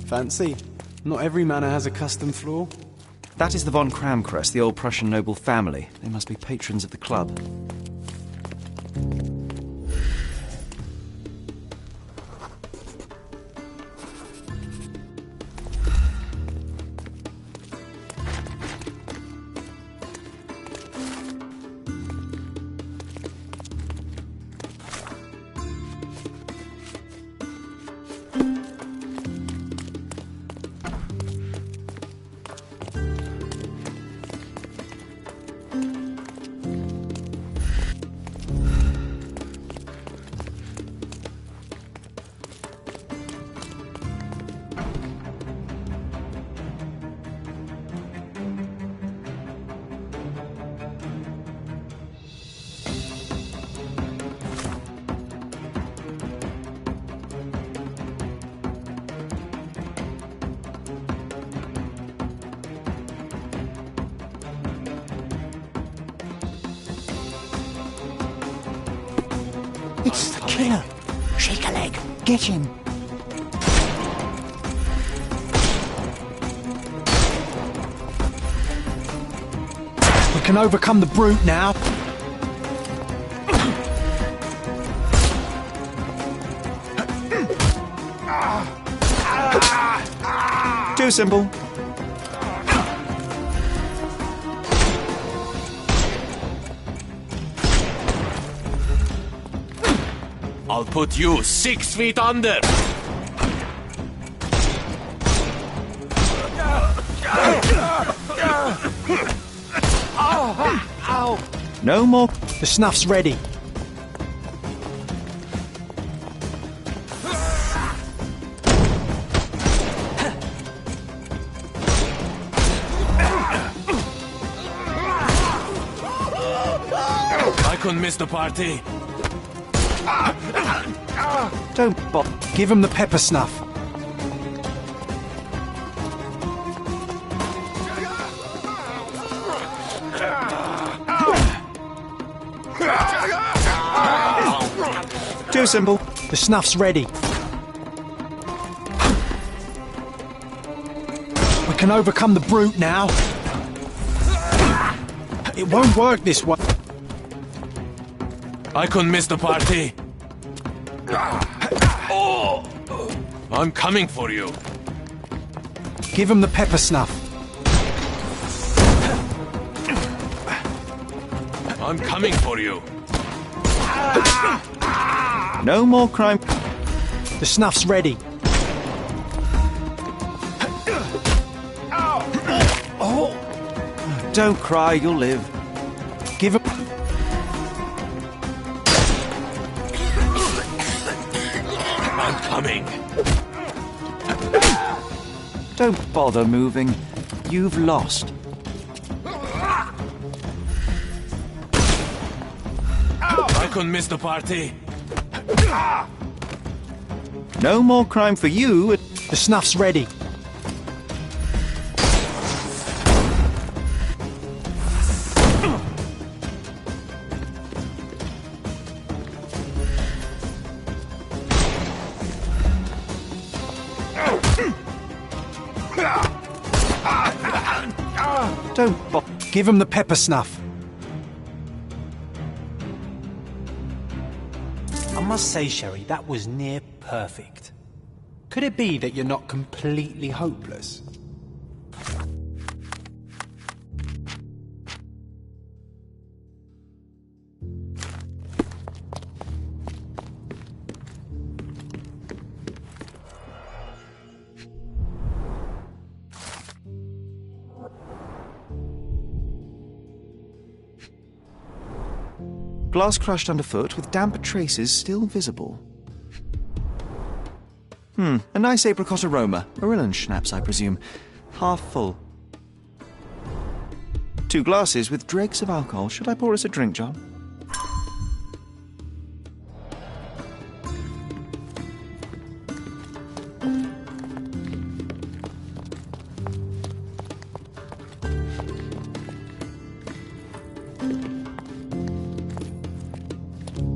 [SPEAKER 2] Fancy. Not every manor has a custom floor.
[SPEAKER 12] That is the von Kramkress, the old Prussian noble family. They must be patrons of the club.
[SPEAKER 9] It's the killer. Shake a leg. Get him.
[SPEAKER 2] We can overcome the brute now.
[SPEAKER 12] Too simple.
[SPEAKER 10] I'll put you 6 feet under.
[SPEAKER 12] No more.
[SPEAKER 2] The snuff's ready.
[SPEAKER 10] I couldn't miss the party.
[SPEAKER 12] Don't bother.
[SPEAKER 2] Give him the pepper snuff.
[SPEAKER 12] Too simple.
[SPEAKER 2] The snuff's ready. We can overcome the brute now. It won't work this way.
[SPEAKER 10] I couldn't miss the party. I'm coming for you.
[SPEAKER 2] Give him the pepper snuff.
[SPEAKER 10] I'm coming for you.
[SPEAKER 12] No more crime.
[SPEAKER 2] The snuff's ready.
[SPEAKER 12] Don't cry, you'll live.
[SPEAKER 2] Give him...
[SPEAKER 10] I'm coming.
[SPEAKER 12] Don't bother moving. You've lost.
[SPEAKER 10] I couldn't miss the party.
[SPEAKER 12] No more crime for you.
[SPEAKER 2] The snuff's ready.
[SPEAKER 12] Don't
[SPEAKER 2] give him the pepper snuff. I must say, Sherry, that was near perfect. Could it be that you're not completely hopeless?
[SPEAKER 12] Glass crushed underfoot with damp traces still visible. A nice apricot aroma. Marilyn schnapps, I presume. Half full. 2 glasses with dregs of alcohol. Should I pour us a drink, John?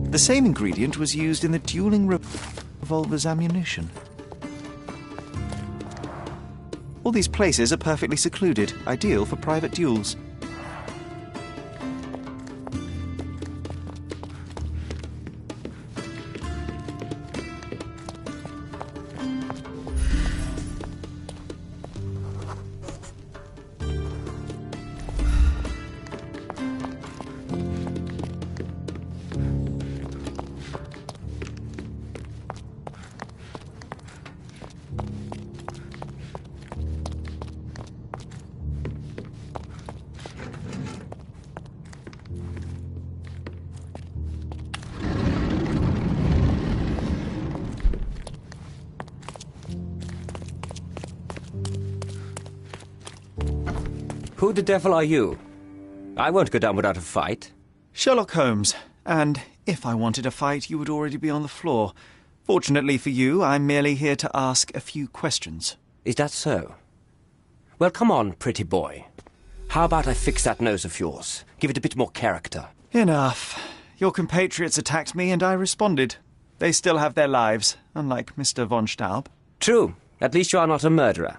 [SPEAKER 12] The same ingredient was used in the dueling revolver's ammunition. All these places are perfectly secluded, ideal for private duels.
[SPEAKER 4] Who the devil are you? I won't go down without a fight.
[SPEAKER 12] Sherlock Holmes, and if I wanted a fight, you would already be on the floor. Fortunately for you, I'm merely here to ask a few questions.
[SPEAKER 4] Is that so? Well, come on, pretty boy. How about I fix that nose of yours? Give it a bit more character.
[SPEAKER 12] Enough. Your compatriots attacked me and I responded. They still have their lives, unlike Mr. von Staub.
[SPEAKER 4] True. At least you are not a murderer.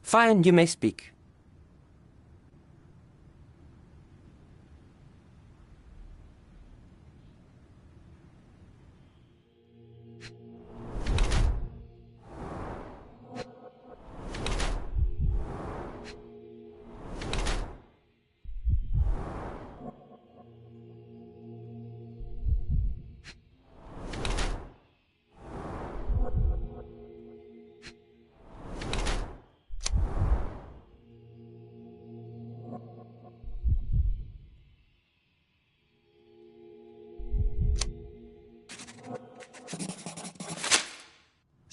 [SPEAKER 4] Fine, you may speak.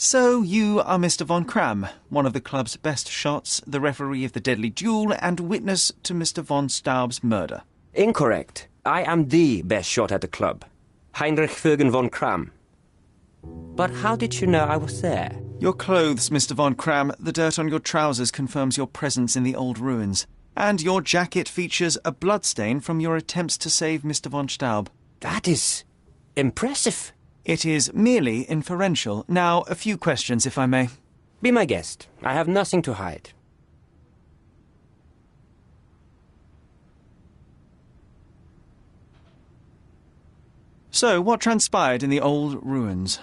[SPEAKER 12] So, you are Mr. von Kram, one of the club's best shots, the referee of the deadly duel, and witness to Mr. von Staub's murder.
[SPEAKER 4] Incorrect. I am the best shot at the club. Heinrich Vögen von Kram. But how did you know I was there?
[SPEAKER 12] Your clothes, Mr. von Kram, the dirt on your trousers confirms your presence in the old ruins. And your jacket features a bloodstain from your attempts to save Mr. von Staub.
[SPEAKER 4] That is impressive.
[SPEAKER 12] It is merely inferential. Now, a few questions, if I may.
[SPEAKER 4] Be my guest. I have nothing to hide.
[SPEAKER 12] So, what transpired in the old ruins?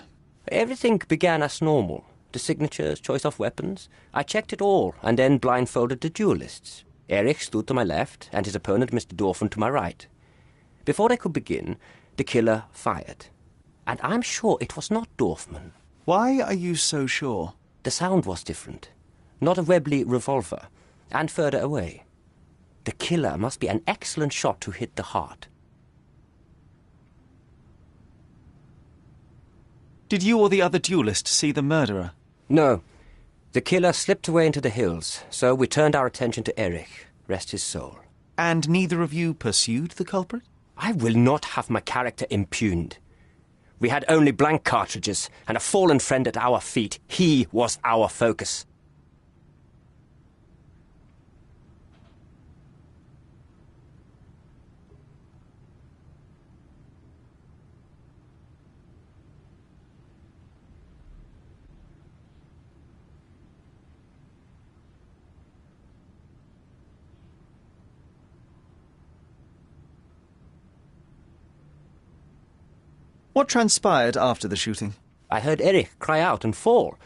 [SPEAKER 4] Everything began as normal. The signatures, choice of weapons. I checked it all, and then blindfolded the duelists. Erich stood to my left, and his opponent, Mr. Dorfman, to my right. Before they could begin, the killer fired. And I'm sure it was not Dorfman.
[SPEAKER 12] Why are you so sure?
[SPEAKER 4] The sound was different. Not a Webley revolver. And further away. The killer must be an excellent shot to hit the heart.
[SPEAKER 12] Did you or the other duelist see the murderer?
[SPEAKER 4] No. The killer slipped away into the hills, so we turned our attention to Erich. Rest his soul.
[SPEAKER 12] And neither of you pursued the culprit?
[SPEAKER 4] I will not have my character impugned. We had only blank cartridges and a fallen friend at our feet. He was our focus.
[SPEAKER 12] What transpired after the shooting?
[SPEAKER 4] I heard Erich cry out and fall.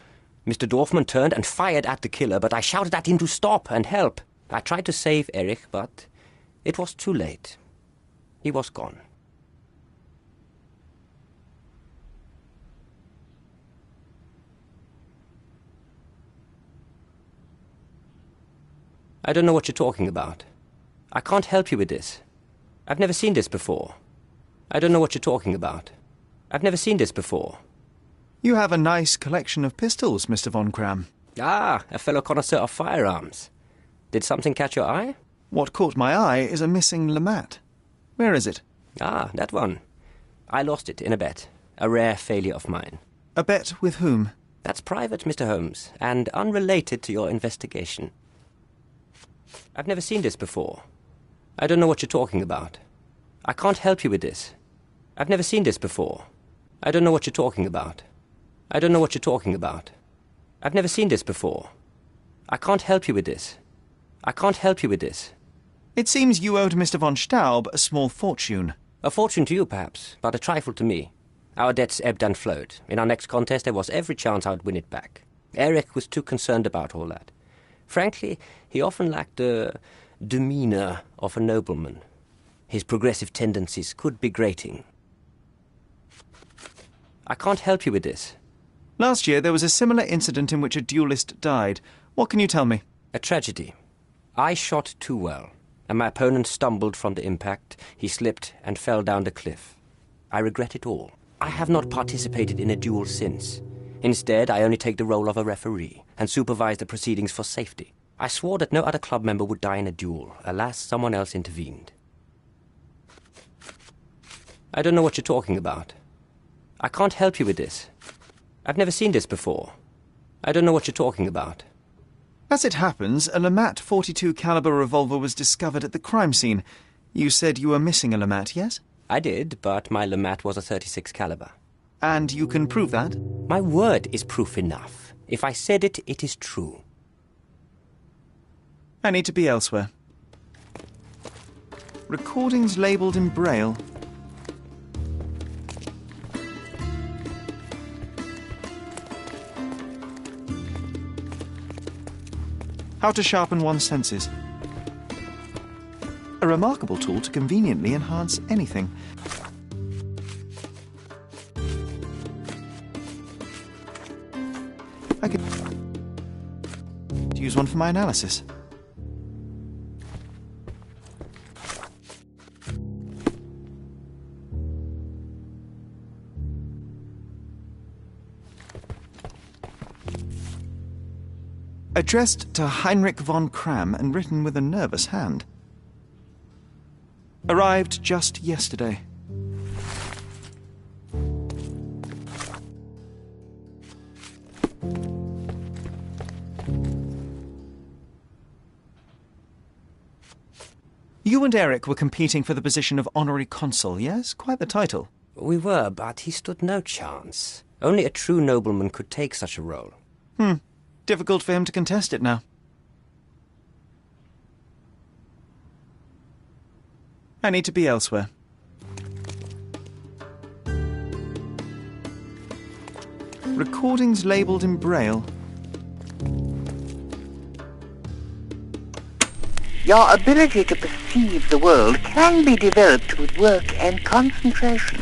[SPEAKER 4] Mr. Dorfman turned and fired at the killer, but I shouted at him to stop and help. I tried to save Erich, but it was too late. He was gone. I don't know what you're talking about. I can't help you with this. I've never seen this before. I don't know what you're talking about. I've never seen this before.
[SPEAKER 12] You have a nice collection of pistols, Mr. von Kram.
[SPEAKER 4] Ah, a fellow connoisseur of firearms. Did something catch your eye?
[SPEAKER 12] What caught my eye is a missing Lamate. Where is it?
[SPEAKER 4] Ah, that one. I lost it in a bet. A rare failure of mine.
[SPEAKER 12] A bet with whom?
[SPEAKER 4] That's private, Mr. Holmes, and unrelated to your investigation. I've never seen this before. I don't know what you're talking about. I can't help you with this. I've never seen this before. I don't know what you're talking about. I don't know what you're talking about. I've never seen this before. I can't help you with this. I can't help you with this.
[SPEAKER 12] It seems you owed Mr. von Staub a small fortune.
[SPEAKER 4] A fortune to you, perhaps, but a trifle to me. Our debts ebbed and flowed. In our next contest, there was every chance I would win it back. Eric was too concerned about all that. Frankly, he often lacked the demeanour of a nobleman. His progressive tendencies could be grating. I can't help you with this.
[SPEAKER 12] Last year, there was a similar incident in which a duelist died. What can you tell me?
[SPEAKER 4] A tragedy. I shot too well, and my opponent stumbled from the impact. He slipped and fell down the cliff. I regret it all. I have not participated in a duel since. Instead, I only take the role of a referee and supervise the proceedings for safety. I swore that no other club member would die in a duel. Alas, someone else intervened. I don't know what you're talking about. I can't help you with this. I've never seen this before. I don't know what you're talking about.
[SPEAKER 12] As it happens, a Lamat .42 caliber revolver was discovered at the crime scene. You said you were missing a Lamat, yes?
[SPEAKER 4] I did, but my Lamat was a .36 caliber.
[SPEAKER 12] And you can prove that?
[SPEAKER 4] My word is proof enough. If I said it, it is true.
[SPEAKER 12] I need to be elsewhere. Recordings labelled in Braille. How to sharpen one's senses. A remarkable tool to conveniently enhance anything. I could use one for my analysis. Addressed to Heinrich von Kram and written with a nervous hand. Arrived just yesterday. You and Eric were competing for the position of honorary consul, yes? Quite the title.
[SPEAKER 4] We were, but he stood no chance. Only a true nobleman could take such a role.
[SPEAKER 12] Difficult for him to contest it now. I need to be elsewhere. Recordings labelled in Braille.
[SPEAKER 8] Your ability to perceive the world can be developed with work and concentration.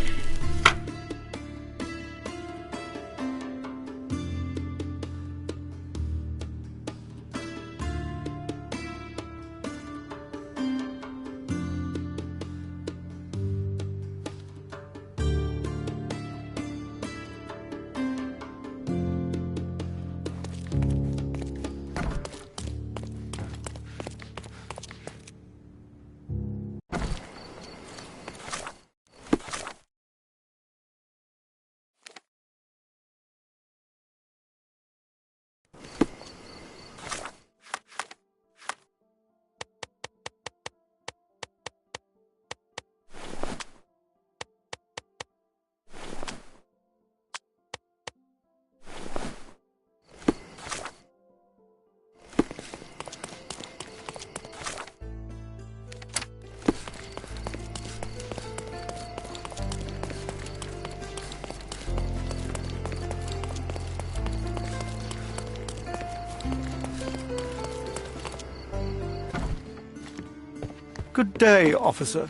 [SPEAKER 7] Good day, officer.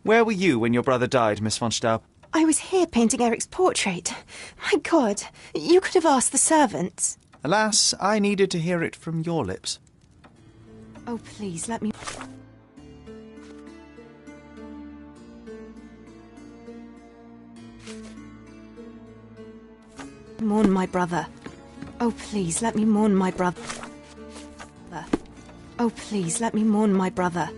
[SPEAKER 12] Where were you when your brother died, Miss von Staub?
[SPEAKER 16] I was here painting Eric's portrait. My God, you could have asked the servants.
[SPEAKER 12] Alas, I needed to hear it from your lips.
[SPEAKER 16] Oh, please, let me... mourn my brother. Oh, please, let me mourn my brother. Oh, please, let me mourn my brother.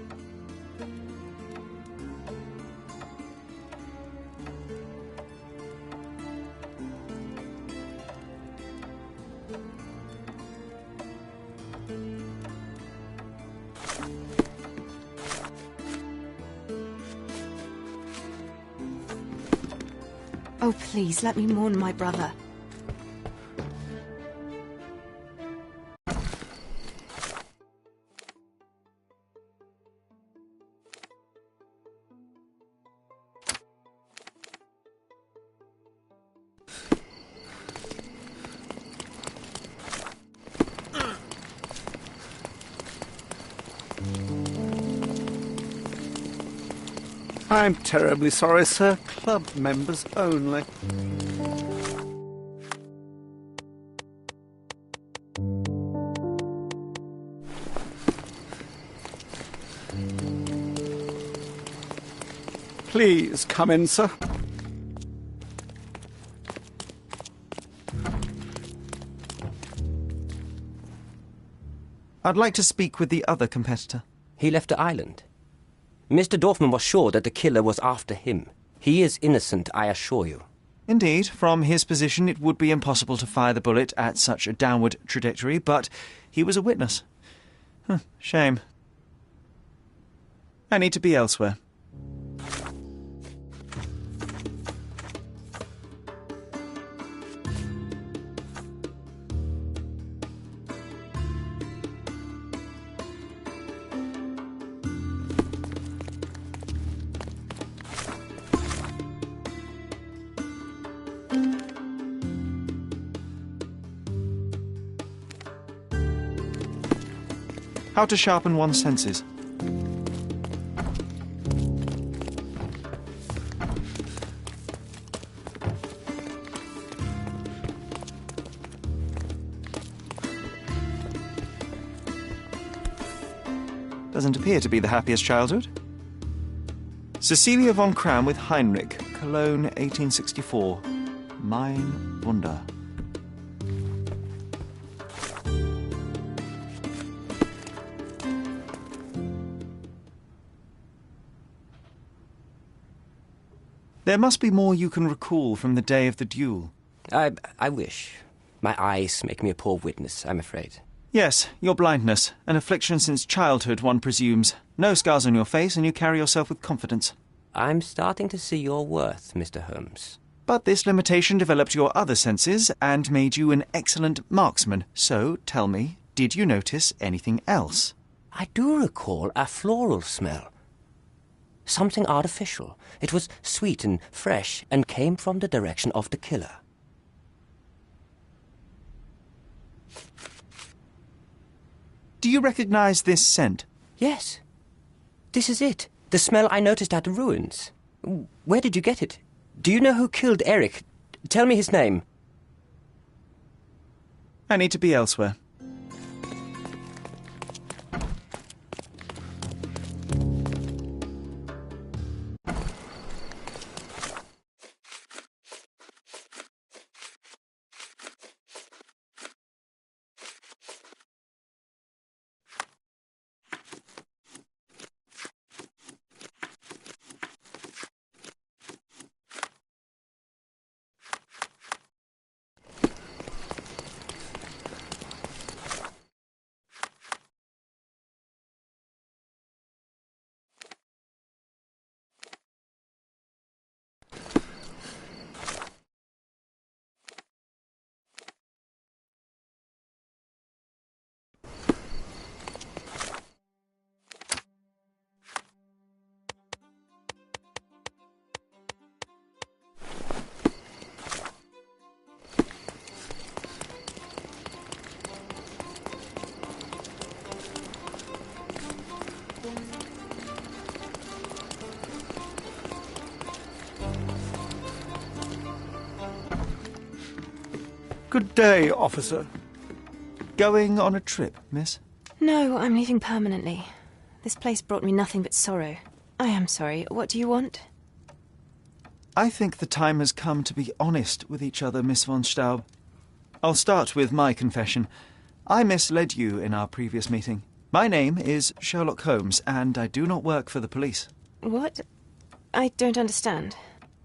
[SPEAKER 16] Oh, please, let me mourn my brother.
[SPEAKER 12] I'm terribly sorry, sir. Club members only. Please come in, sir. I'd like to speak with the other competitor.
[SPEAKER 4] He left the island. Mr. Dorfman was sure that the killer was after him. He is innocent, I assure you.
[SPEAKER 12] Indeed, from his position it would be impossible to fire the bullet at such a downward trajectory, but he was a witness. Shame. I need to be elsewhere. How to sharpen one's senses. Doesn't appear to be the happiest childhood. Cecilia von Kram with Heinrich, Cologne, 1864. Mein Wunder. There must be more you can recall from the day of the duel.
[SPEAKER 4] I wish. My eyes make me a poor witness, I'm afraid.
[SPEAKER 12] Yes, your blindness. An affliction since childhood, one presumes. No scars on your face, and you carry yourself with confidence.
[SPEAKER 4] I'm starting to see your worth, Mr. Holmes.
[SPEAKER 12] But this limitation developed your other senses and made you an excellent marksman. So, tell me, did you notice anything else?
[SPEAKER 4] I do recall a floral smell. Something artificial. It was sweet and fresh and came from the direction of the killer.
[SPEAKER 12] Do you recognize this scent?
[SPEAKER 4] Yes. This is it. The smell I noticed at the ruins. Where did you get it? Do you know who killed Eric? Tell me his name.
[SPEAKER 12] I need to be elsewhere. Good day, officer. Going on a trip, miss?
[SPEAKER 16] No, I'm leaving permanently. This place brought me nothing but sorrow. I am sorry. What do you want?
[SPEAKER 12] I think the time has come to be honest with each other, Miss von Staub. I'll start with my confession. I misled you in our previous meeting. My name is Sherlock Holmes, and I do not work for the police.
[SPEAKER 16] What? I don't understand.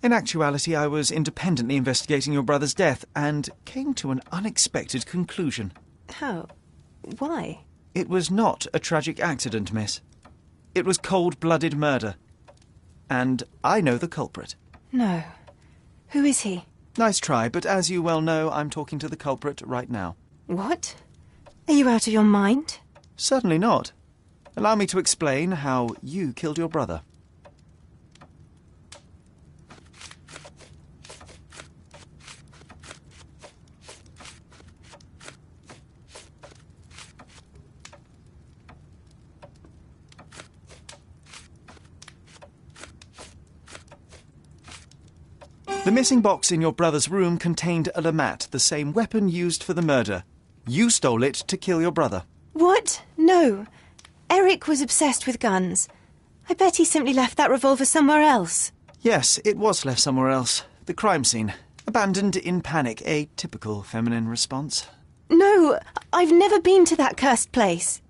[SPEAKER 12] In actuality, I was independently investigating your brother's death and came to an unexpected conclusion.
[SPEAKER 16] How? Why?
[SPEAKER 12] It was not a tragic accident, miss. It was cold-blooded murder. And I know the culprit.
[SPEAKER 16] No. Who is he?
[SPEAKER 12] Nice try, but as you well know, I'm talking to the culprit right now.
[SPEAKER 16] What? Are you out of your mind?
[SPEAKER 12] Certainly not. Allow me to explain how you killed your brother. The missing box in your brother's room contained a lamat, the same weapon used for the murder. You stole it to kill your brother.
[SPEAKER 16] What? No. Eric was obsessed with guns. I bet he simply left that revolver somewhere else.
[SPEAKER 12] Yes, it was left somewhere else. The crime scene. Abandoned in panic, a typical feminine response.
[SPEAKER 16] No, I've never been to that cursed place.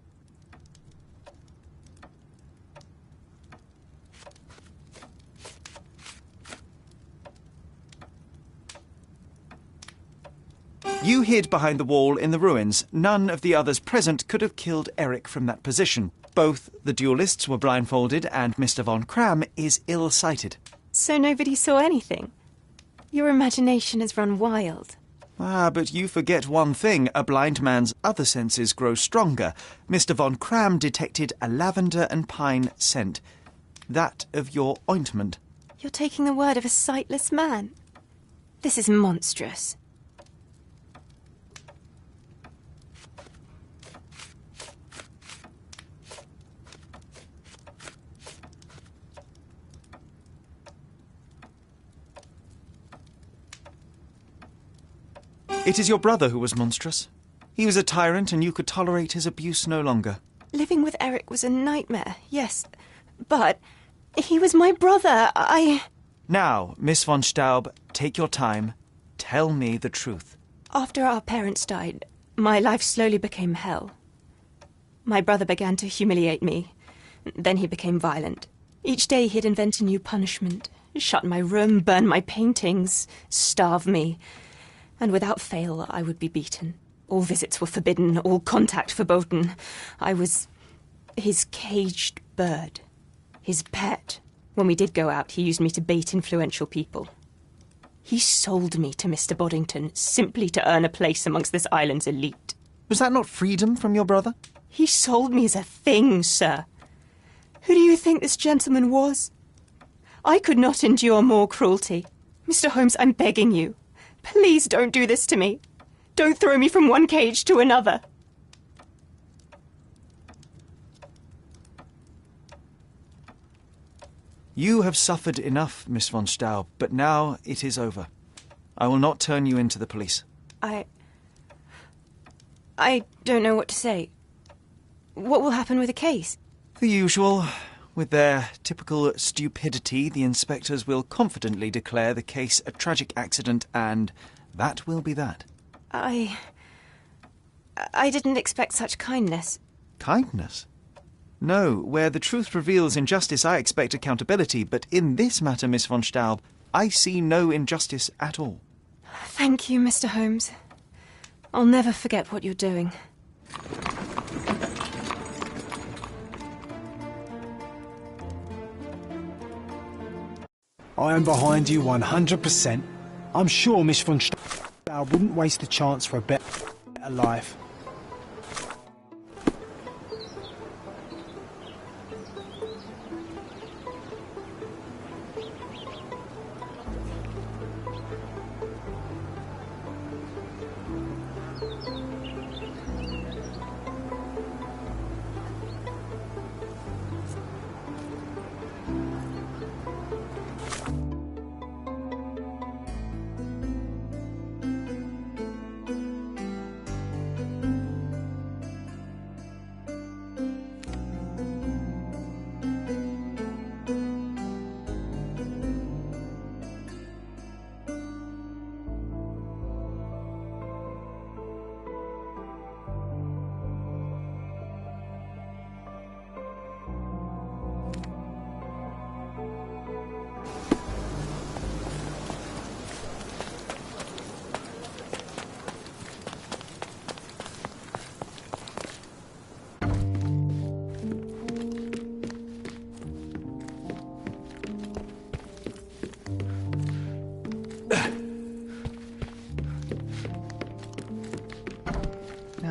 [SPEAKER 12] You hid behind the wall in the ruins. None of the others present could have killed Eric from that position. Both the duelists were blindfolded and Mr. von Kram is ill-sighted.
[SPEAKER 16] So nobody saw anything? Your imagination has run wild.
[SPEAKER 12] Ah, but you forget one thing. A blind man's other senses grow stronger. Mr. von Kram detected a lavender and pine scent. That of your ointment.
[SPEAKER 16] You're taking the word of a sightless man. This is monstrous.
[SPEAKER 12] It is your brother who was monstrous. He was a tyrant and you could tolerate his abuse no longer.
[SPEAKER 16] Living with Eric was a nightmare, yes. But he was my brother.
[SPEAKER 12] Now, Miss von Staub, take your time. Tell me the truth.
[SPEAKER 16] After our parents died, my life slowly became hell. My brother began to humiliate me. Then he became violent. Each day he'd invent a new punishment. Shut my room, burn my paintings, starve me. And without fail, I would be beaten. All visits were forbidden, all contact verboten. I was his caged bird, his pet. When we did go out, he used me to bait influential people. He sold me to Mr. Boddington simply to earn a place amongst this island's elite.
[SPEAKER 12] Was that not freedom from your brother?
[SPEAKER 16] He sold me as a thing, sir. Who do you think this gentleman was? I could not endure more cruelty. Mr. Holmes, I'm begging you. Please don't do this to me. Don't throw me from one cage to another.
[SPEAKER 12] You have suffered enough, Miss von Staub, but now it is over. I will not turn you into the police.
[SPEAKER 16] I don't know what to say. What will happen with the case?
[SPEAKER 12] The usual. With their typical stupidity, the inspectors will confidently declare the case a tragic accident, and that will be that.
[SPEAKER 16] I didn't expect such kindness.
[SPEAKER 12] Kindness? No, where the truth reveals injustice, I expect accountability, but in this matter, Miss von Staub, I see no injustice at all.
[SPEAKER 16] Thank you, Mr. Holmes. I'll never forget what you're doing.
[SPEAKER 2] I am behind you 100%. I'm sure Miss von Staub wouldn't waste the chance for a better life.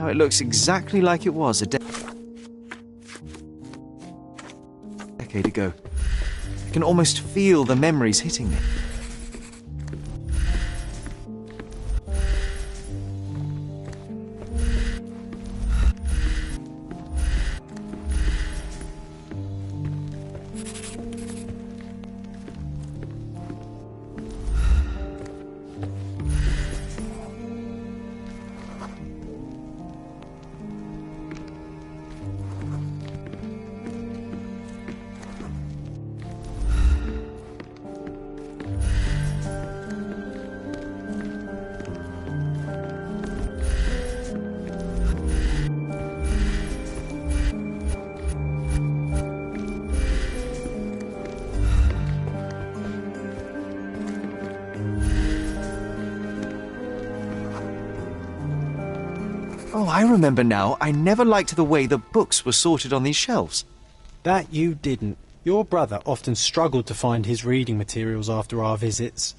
[SPEAKER 12] Now it looks exactly like it was a decade ago. I can almost feel the memories hitting me. Oh, I remember now. I never liked the way the books were sorted on these shelves.
[SPEAKER 2] That you didn't. Your brother often struggled to find his reading materials after our visits.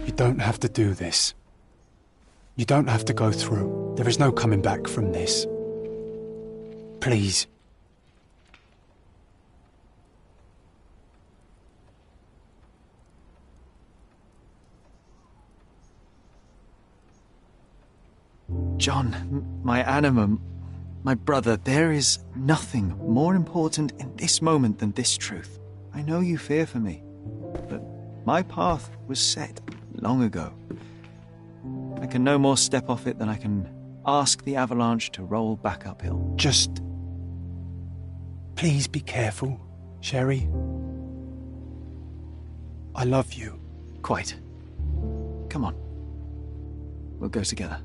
[SPEAKER 2] You don't have to do this. You don't have to go through. There is no coming back from this. Please.
[SPEAKER 12] John, my animal, my brother, there is nothing more important in this moment than this truth. I know you fear for me, but my path was set long ago. I can no more step off it than I can ask the avalanche to roll back uphill.
[SPEAKER 2] Just... please be careful, Sherry. I love you.
[SPEAKER 12] Quite. Come on. We'll go together.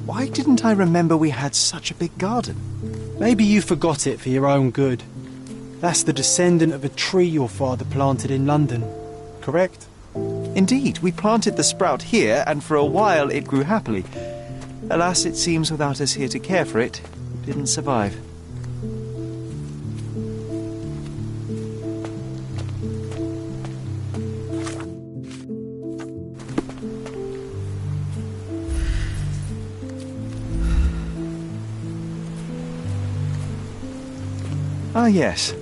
[SPEAKER 12] Why didn't I remember we had such a big garden?
[SPEAKER 2] Maybe you forgot it for your own good. That's the descendant of a tree your father planted in London, correct?
[SPEAKER 12] Indeed, we planted the sprout here, and for a while it grew happily. Alas, it seems without us here to care for it, it didn't survive. Ah, yes.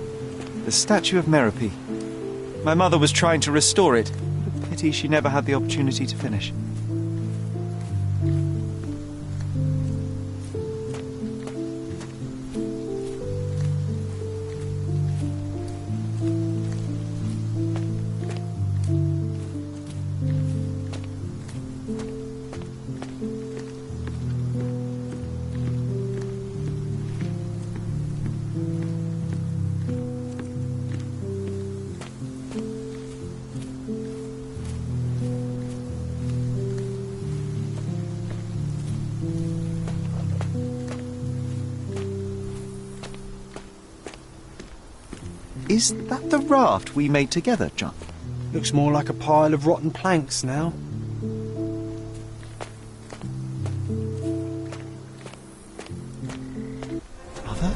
[SPEAKER 12] The statue of Merope. My mother was trying to restore it. Pity she never had the opportunity to finish. Is that the raft we made together, John?
[SPEAKER 2] Looks more like a pile of rotten planks now.
[SPEAKER 12] Mother?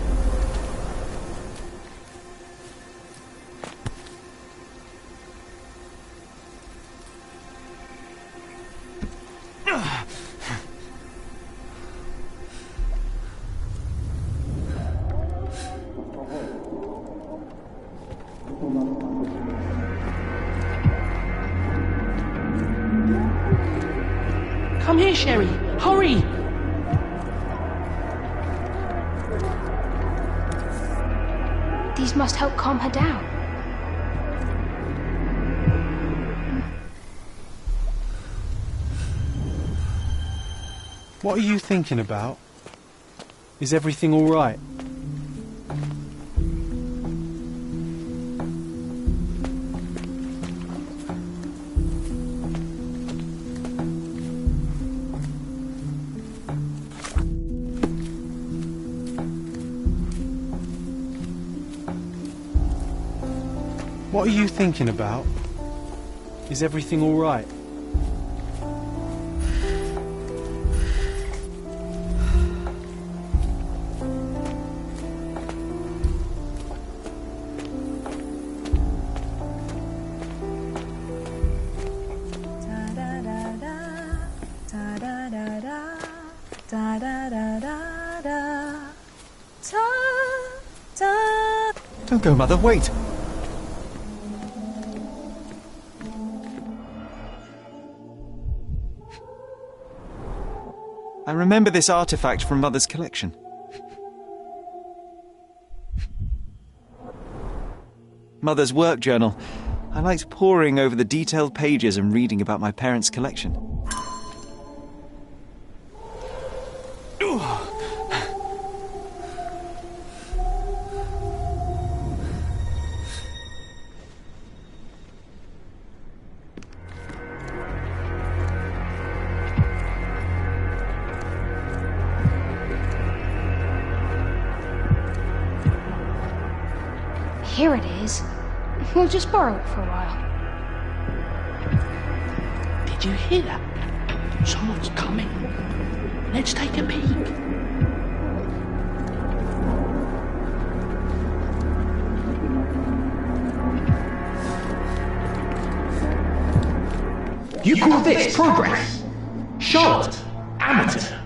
[SPEAKER 5] Come here, Sherry. Hurry! These must help calm her down.
[SPEAKER 2] What are you thinking about? Is everything all right? What are you thinking about? Is everything all right?
[SPEAKER 12] Don't go, Mother, wait! I remember this artifact from Mother's collection. Mother's work journal. I liked poring over the detailed pages and reading about my parents' collection.
[SPEAKER 5] Here it is. We'll just borrow it for a while.
[SPEAKER 3] Did you hear that? Someone's coming. Let's take a peek.
[SPEAKER 6] You call this progress? Charlotte, amateur.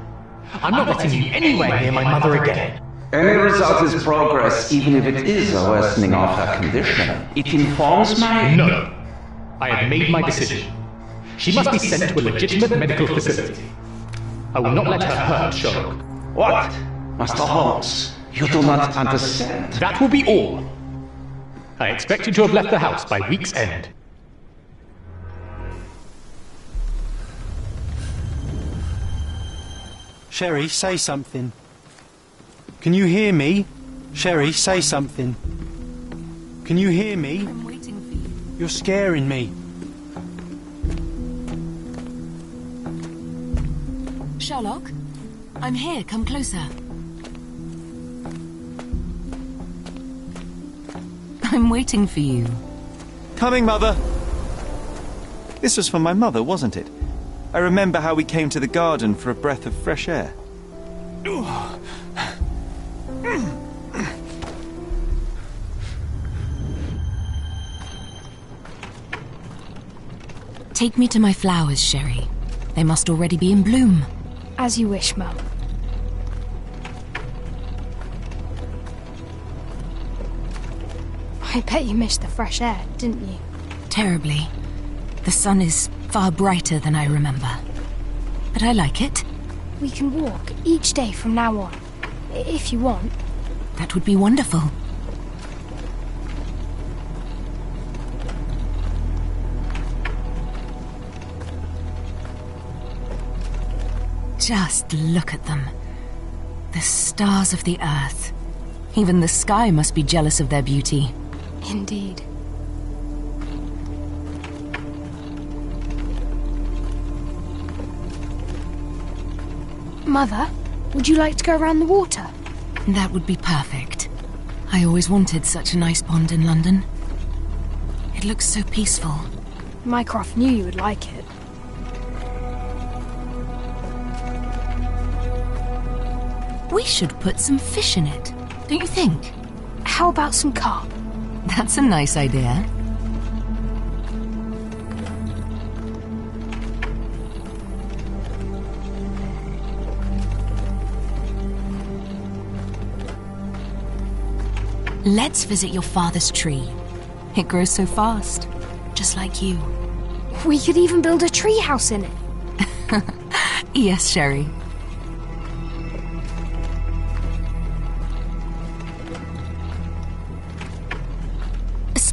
[SPEAKER 6] I'm not letting you anywhere near my mother again.
[SPEAKER 20] Any result is progress, even if it is a worsening of her condition. It informs my...
[SPEAKER 6] No. I have made my decision. She must be sent to a legitimate medical facility. I will not let her hurt Sherlock.
[SPEAKER 20] What? Master Holmes, you do not understand.
[SPEAKER 6] That will be all. I expect you to have left the house by week's end.
[SPEAKER 2] Sherry, say something. Can you hear me? Sherry, say something. Can you hear me?
[SPEAKER 11] I'm waiting for you.
[SPEAKER 2] You're scaring me.
[SPEAKER 11] Sherlock, I'm here. Come closer. I'm waiting for you.
[SPEAKER 12] Coming, Mother! This was for my mother, wasn't it? I remember how we came to the garden for a breath of fresh air.
[SPEAKER 11] Take me to my flowers, Sherry. They must already be in bloom.
[SPEAKER 5] As you wish, Mum. I bet you missed the fresh air, didn't you?
[SPEAKER 11] Terribly. The sun is far brighter than I remember. But I like it.
[SPEAKER 5] We can walk each day from now on, if you want.
[SPEAKER 11] That would be wonderful. Just look at them. The stars of the earth. Even the sky must be jealous of their beauty.
[SPEAKER 5] Indeed. Mother, would you like to go around the water?
[SPEAKER 11] That would be perfect. I always wanted such a nice pond in London. It looks so peaceful.
[SPEAKER 5] Mycroft knew you would like it.
[SPEAKER 11] We should put some fish in it, don't you think?
[SPEAKER 5] How about some carp?
[SPEAKER 11] That's a nice idea. Let's visit your father's tree. It grows so fast, just like you.
[SPEAKER 5] We could even build a tree house in it.
[SPEAKER 11] Yes, Sherry.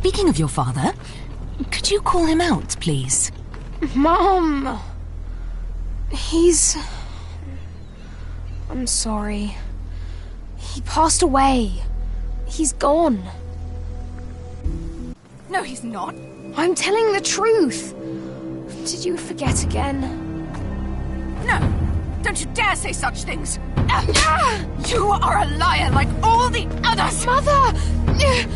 [SPEAKER 14] Speaking of your father, could you call him out, please?
[SPEAKER 5] Mom! I'm sorry. He passed away. He's gone.
[SPEAKER 22] No, he's not.
[SPEAKER 5] I'm telling the truth. Did you forget again?
[SPEAKER 22] No! Don't you dare say such things! You are a liar like all the others!
[SPEAKER 5] Mother!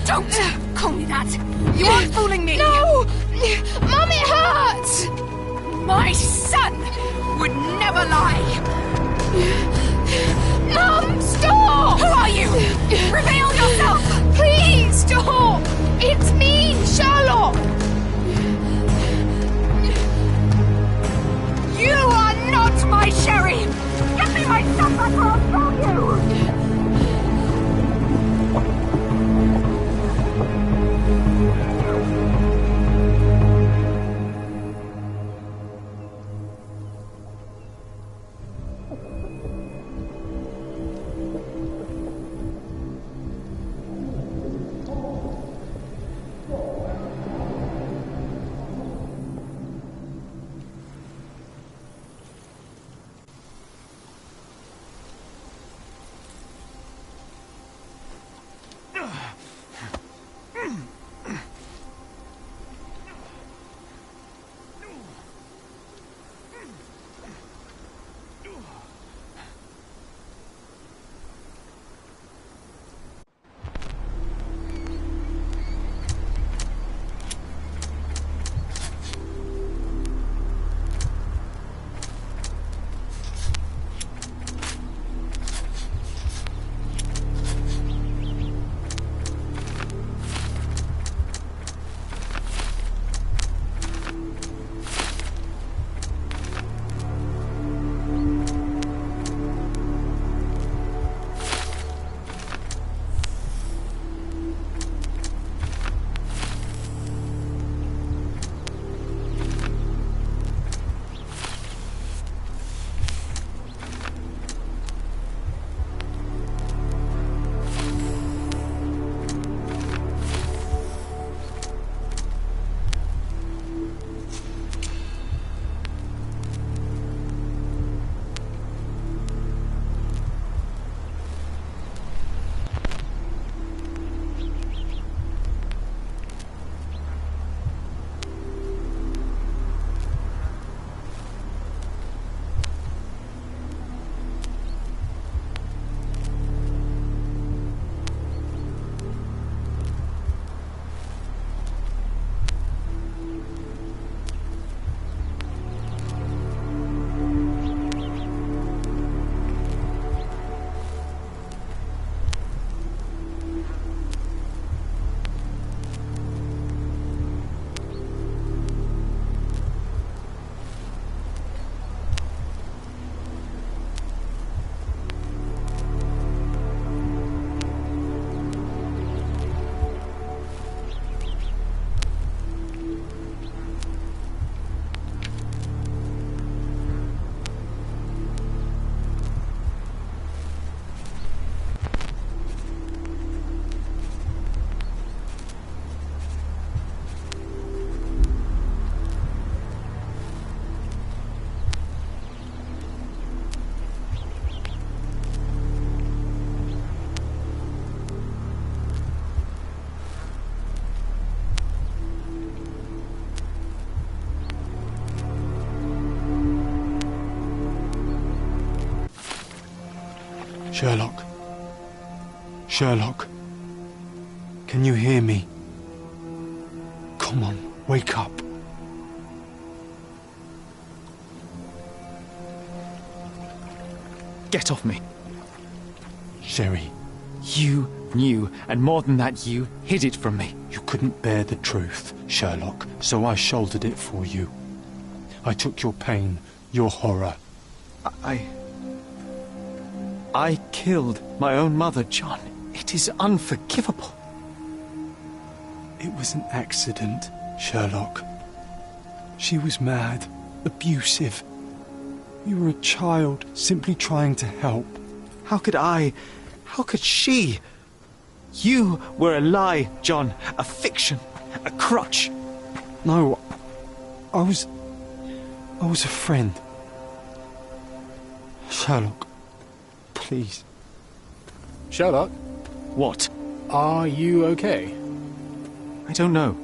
[SPEAKER 22] Don't call me that! You aren't fooling me!
[SPEAKER 5] No! Mum, it hurts!
[SPEAKER 22] My son would never lie!
[SPEAKER 5] Mum, stop!
[SPEAKER 22] Who are you? Reveal yourself!
[SPEAKER 5] Please, stop! It's me, Sherlock!
[SPEAKER 22] You are not my Sherry! Get me my son back or I'll kill you!
[SPEAKER 2] Sherlock. Sherlock. Can you hear me? Come on, wake up.
[SPEAKER 12] Get off me.
[SPEAKER 2] Sherry.
[SPEAKER 12] You knew, and more than that, you hid it from me.
[SPEAKER 2] You couldn't bear the truth, Sherlock, so I shouldered it for you. I took your pain, your horror.
[SPEAKER 12] I killed my own mother, John. It is unforgivable.
[SPEAKER 2] It was an accident, Sherlock. She was mad, abusive. You were a child, simply trying to help.
[SPEAKER 12] How could she? You were a lie, John, a fiction. A crutch.
[SPEAKER 2] No, I was a friend. Sherlock, please.
[SPEAKER 6] Sherlock?
[SPEAKER 12] What?
[SPEAKER 6] Are you okay?
[SPEAKER 12] I don't know.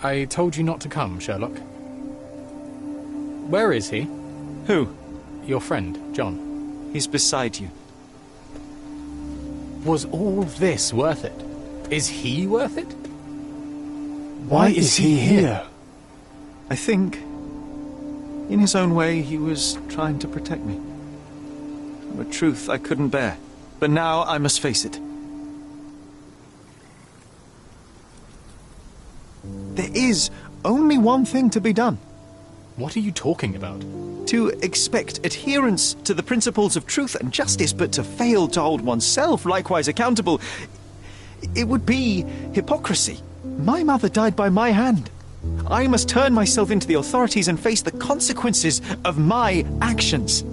[SPEAKER 6] I told you not to come, Sherlock. Where is he?
[SPEAKER 12] Who?
[SPEAKER 6] Your friend, John.
[SPEAKER 12] He's beside you.
[SPEAKER 6] Was all this worth it? Is he worth it?
[SPEAKER 2] Why is he here?
[SPEAKER 12] I think, in his own way, he was trying to protect me. A truth I couldn't bear. But now I must face it. There is only one thing to be done.
[SPEAKER 6] What are you talking about?
[SPEAKER 12] To expect adherence to the principles of truth and justice, but to fail to hold oneself likewise accountable, it would be hypocrisy. My mother died by my hand. I must turn myself into the authorities and face the consequences of my actions.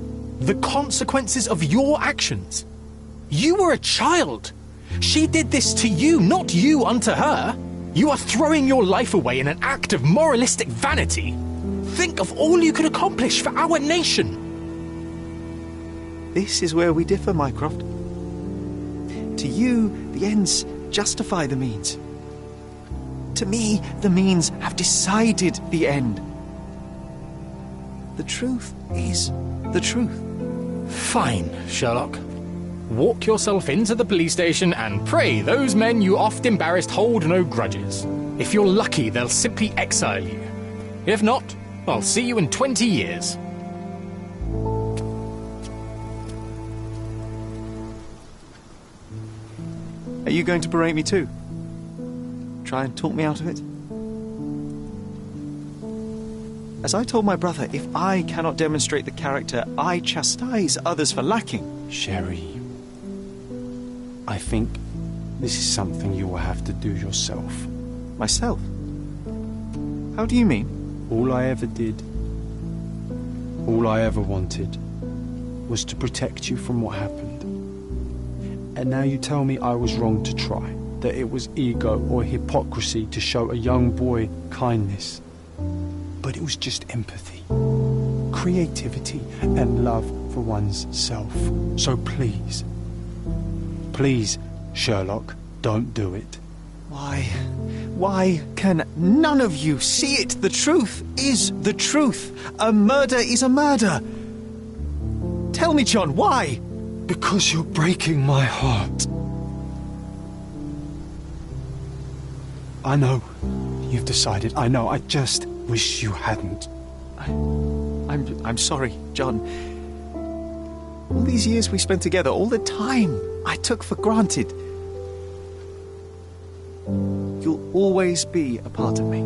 [SPEAKER 6] The consequences of your actions? You were a child. She did this to you, not you unto her. You are throwing your life away in an act of moralistic vanity. Think of all you could accomplish for our nation.
[SPEAKER 12] This is where we differ, Mycroft. To you, the ends justify the means. To me, the means have decided the end. The truth is the truth.
[SPEAKER 6] Fine, Sherlock. Walk yourself into the police station and pray those men you oft embarrassed hold no grudges. If you're lucky, they'll simply exile you. If not, I'll see you in 20 years.
[SPEAKER 12] Are you going to berate me too? Try and talk me out of it? As I told my brother, if I cannot demonstrate the character I chastise others for lacking...
[SPEAKER 2] Sherry, I think this is something you will have to do yourself.
[SPEAKER 12] Myself? How do you mean?
[SPEAKER 2] All I ever did, all I ever wanted, was to protect you from what happened. And now you tell me I was wrong to try, that it was ego or hypocrisy to show a young boy kindness. But it was just empathy, creativity, and love for one's self. So please, please, Sherlock, don't do it.
[SPEAKER 12] Why can none of you see it? The truth is the truth. A murder is a murder. Tell me, John, why?
[SPEAKER 2] Because you're breaking my heart. I know you've decided. I know. I just wish you hadn't.
[SPEAKER 12] I'm sorry, John. All these years we spent together, all the time I took for granted. You'll always be a part of me.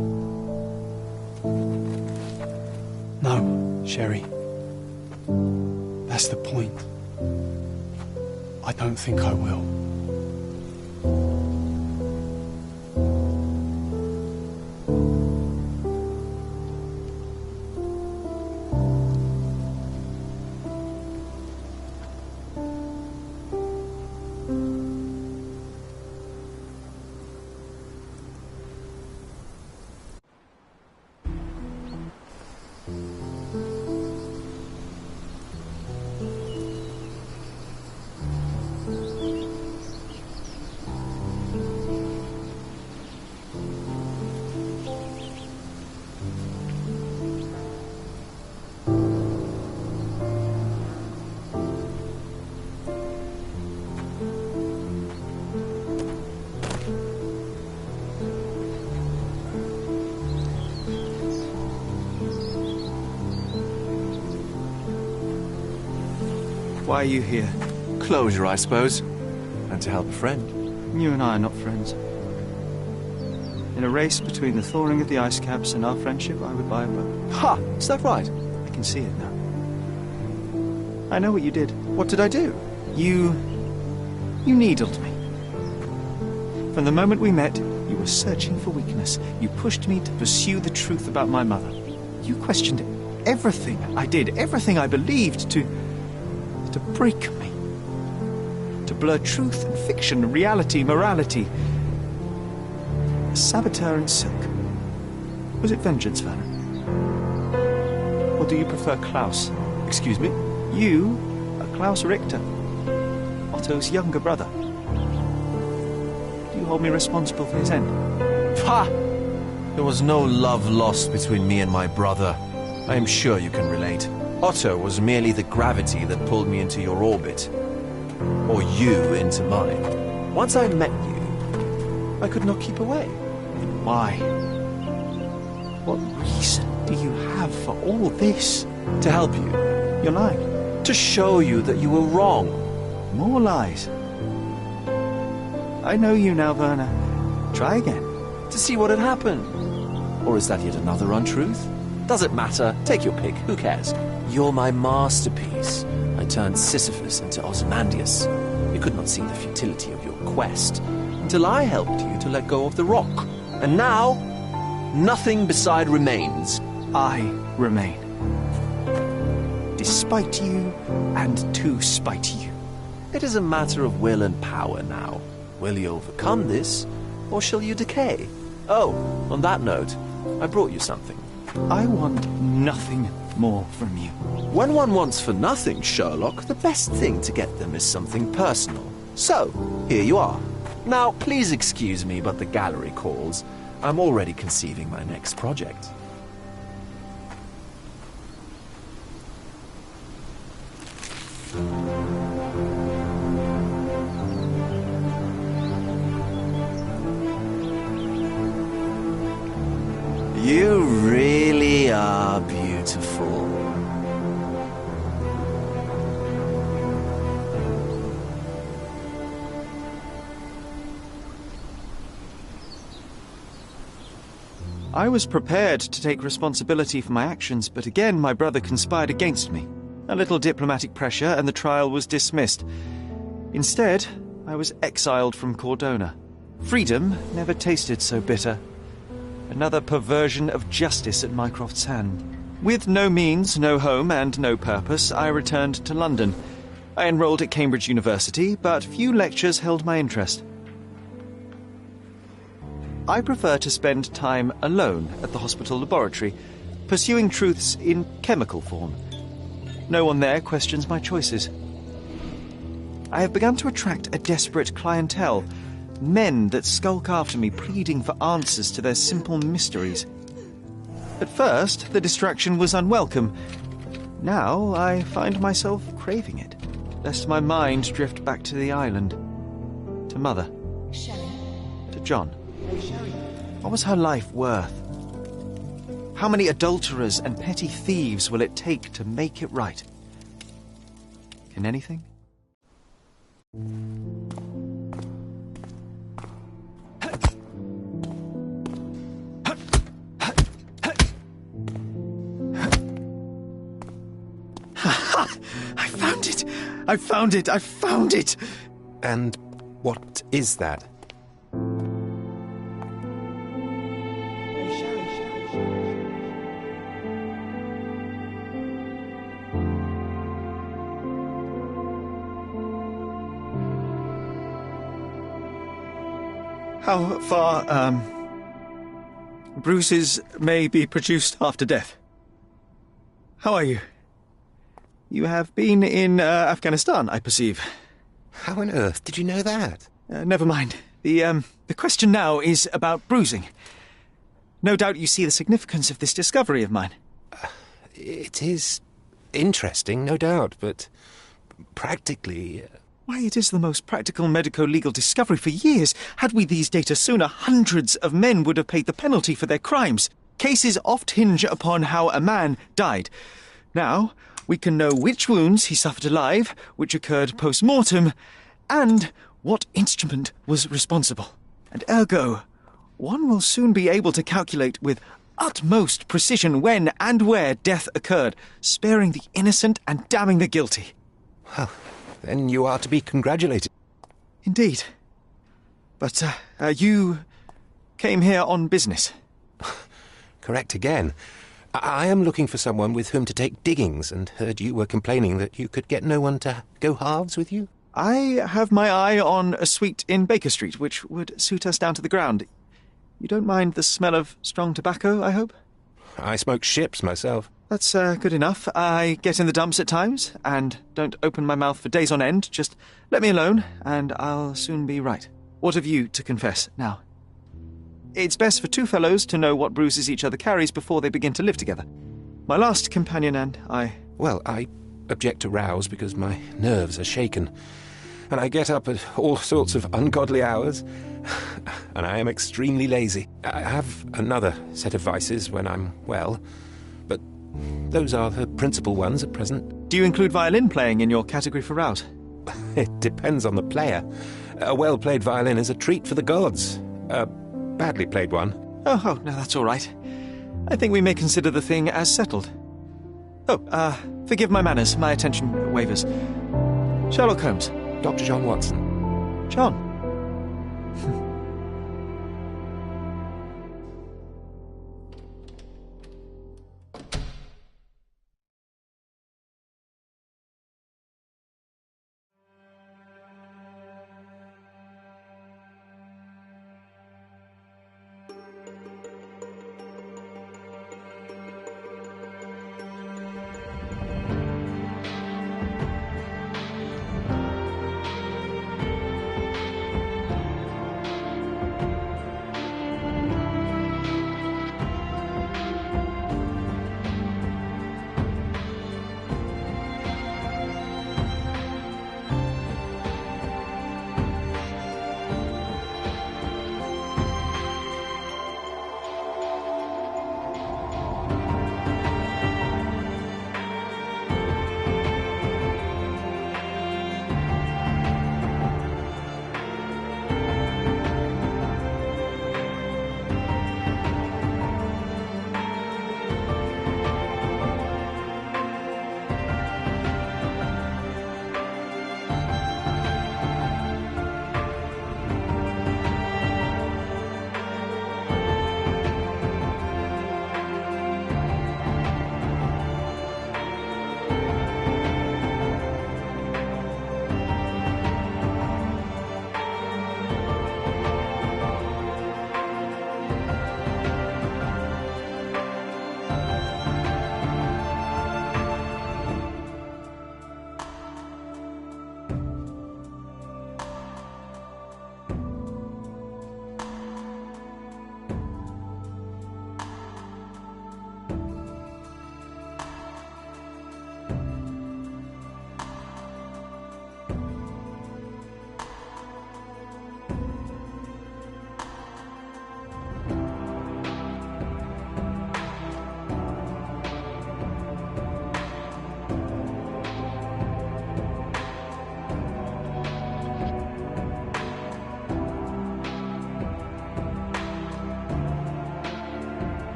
[SPEAKER 2] No, Sherry. That's the point. I don't think I will.
[SPEAKER 12] Why are you here?
[SPEAKER 1] Closure, I suppose. And to help a friend.
[SPEAKER 12] You and I are not friends. In a race between the thawing of the ice caps and our friendship, I would buy a boat.
[SPEAKER 1] Ha! Is that right?
[SPEAKER 12] I can see it now. I know what you did.
[SPEAKER 1] What did I do?
[SPEAKER 12] You needled me. From the moment we met, you were searching for weakness. You pushed me to pursue the truth about my mother. You questioned everything I did, everything I believed, to break me. To blur truth and fiction, reality, morality. saboteur in silk. Was it vengeance, Werner? Or do you prefer Klaus?
[SPEAKER 1] Excuse me?
[SPEAKER 12] You are Klaus Richter, Otto's younger brother. Do you hold me responsible for his end?
[SPEAKER 1] Ha! There was no love lost between me and my brother. I am sure you can relate. Otto was merely the gravity that pulled me into your orbit. Or you into mine. Once I met you, I could not keep away.
[SPEAKER 12] Why? What reason do you have for all this?
[SPEAKER 1] To help you.
[SPEAKER 12] You're lying.
[SPEAKER 1] To show you that you were wrong.
[SPEAKER 12] More lies. I know you now, Werner. Try again.
[SPEAKER 1] To see what had happened. Or is that yet another untruth? Does it matter? Take your pick. Who cares? You're my masterpiece. I turned Sisyphus into Ozymandias. You could not see the futility of your quest until I helped you to let go of the rock. And now, nothing beside remains.
[SPEAKER 12] I remain. Despite you and to spite you.
[SPEAKER 1] It is a matter of will and power now. Will you overcome this, or shall you decay? Oh, on that note, I brought you something.
[SPEAKER 12] I want nothing more from you.
[SPEAKER 1] When one wants for nothing, Sherlock, the best thing to get them is something personal. So, here you are. Now, please excuse me, but the gallery calls. I'm already conceiving my next project. You really are beautiful.
[SPEAKER 12] I was prepared to take responsibility for my actions, but again my brother conspired against me. A little diplomatic pressure and the trial was dismissed. Instead, I was exiled from Cordona. Freedom never tasted so bitter. Another perversion of justice at Mycroft's hand. With no means, no home, and no purpose, I returned to London. I enrolled at Cambridge University, but few lectures held my interest. I prefer to spend time alone at the hospital laboratory, pursuing truths in chemical form. No one there questions my choices. I have begun to attract a desperate clientele, men that skulk after me, pleading for answers to their simple mysteries. At first, the distraction was unwelcome. Now, I find myself craving it, lest my mind drift back to the island. To Mother. To John. What was her life worth? How many adulterers and petty thieves will it take to make it right? Can anything? I found it! I found it! I found it!
[SPEAKER 1] And what is that?
[SPEAKER 12] How far, bruises may be produced after death. How are you? You have been in Afghanistan, I perceive.
[SPEAKER 1] How on earth did you know that?
[SPEAKER 12] Never mind. The question now is about bruising. No doubt you see the significance of this discovery of mine.
[SPEAKER 1] It is interesting, no doubt, but practically...
[SPEAKER 12] Why, it is the most practical medico-legal discovery for years. Had we these data sooner, hundreds of men would have paid the penalty for their crimes. Cases oft hinge upon how a man died. Now, we can know which wounds he suffered alive, which occurred post-mortem, and what instrument was responsible. And ergo, one will soon be able to calculate with utmost precision when and where death occurred, sparing the innocent and damning the guilty.
[SPEAKER 1] Well, then you are to be congratulated.
[SPEAKER 12] Indeed. But, you came here on business.
[SPEAKER 1] Correct again. I am looking for someone with whom to take diggings, and heard you were complaining that you could get no one to go halves with you.
[SPEAKER 12] I have my eye on a suite in Baker Street, which would suit us down to the ground. You don't mind the smell of strong tobacco, I hope?
[SPEAKER 13] I smoke ships myself.
[SPEAKER 12] That's good enough. I get in the dumps at times, and don't open my mouth for days on end. Just let me alone, and I'll soon be right. What have you to confess now? It's best for two fellows to know what bruises each other carries before they begin to live together. My last companion and I...
[SPEAKER 13] Well, I object to rows because my nerves are shaken, and I get up at all sorts of ungodly hours, and I am extremely lazy. I have another set of vices when I'm well, but those are the principal ones at present.
[SPEAKER 12] Do you include violin playing in your category for rout?
[SPEAKER 13] It depends on the player. A well-played violin is a treat for the gods. A badly played one...
[SPEAKER 12] Oh, no, that's all right. I think we may consider the thing as settled. Oh, forgive my manners. My attention wavers. Sherlock Holmes.
[SPEAKER 13] Dr. John Watson.
[SPEAKER 12] John.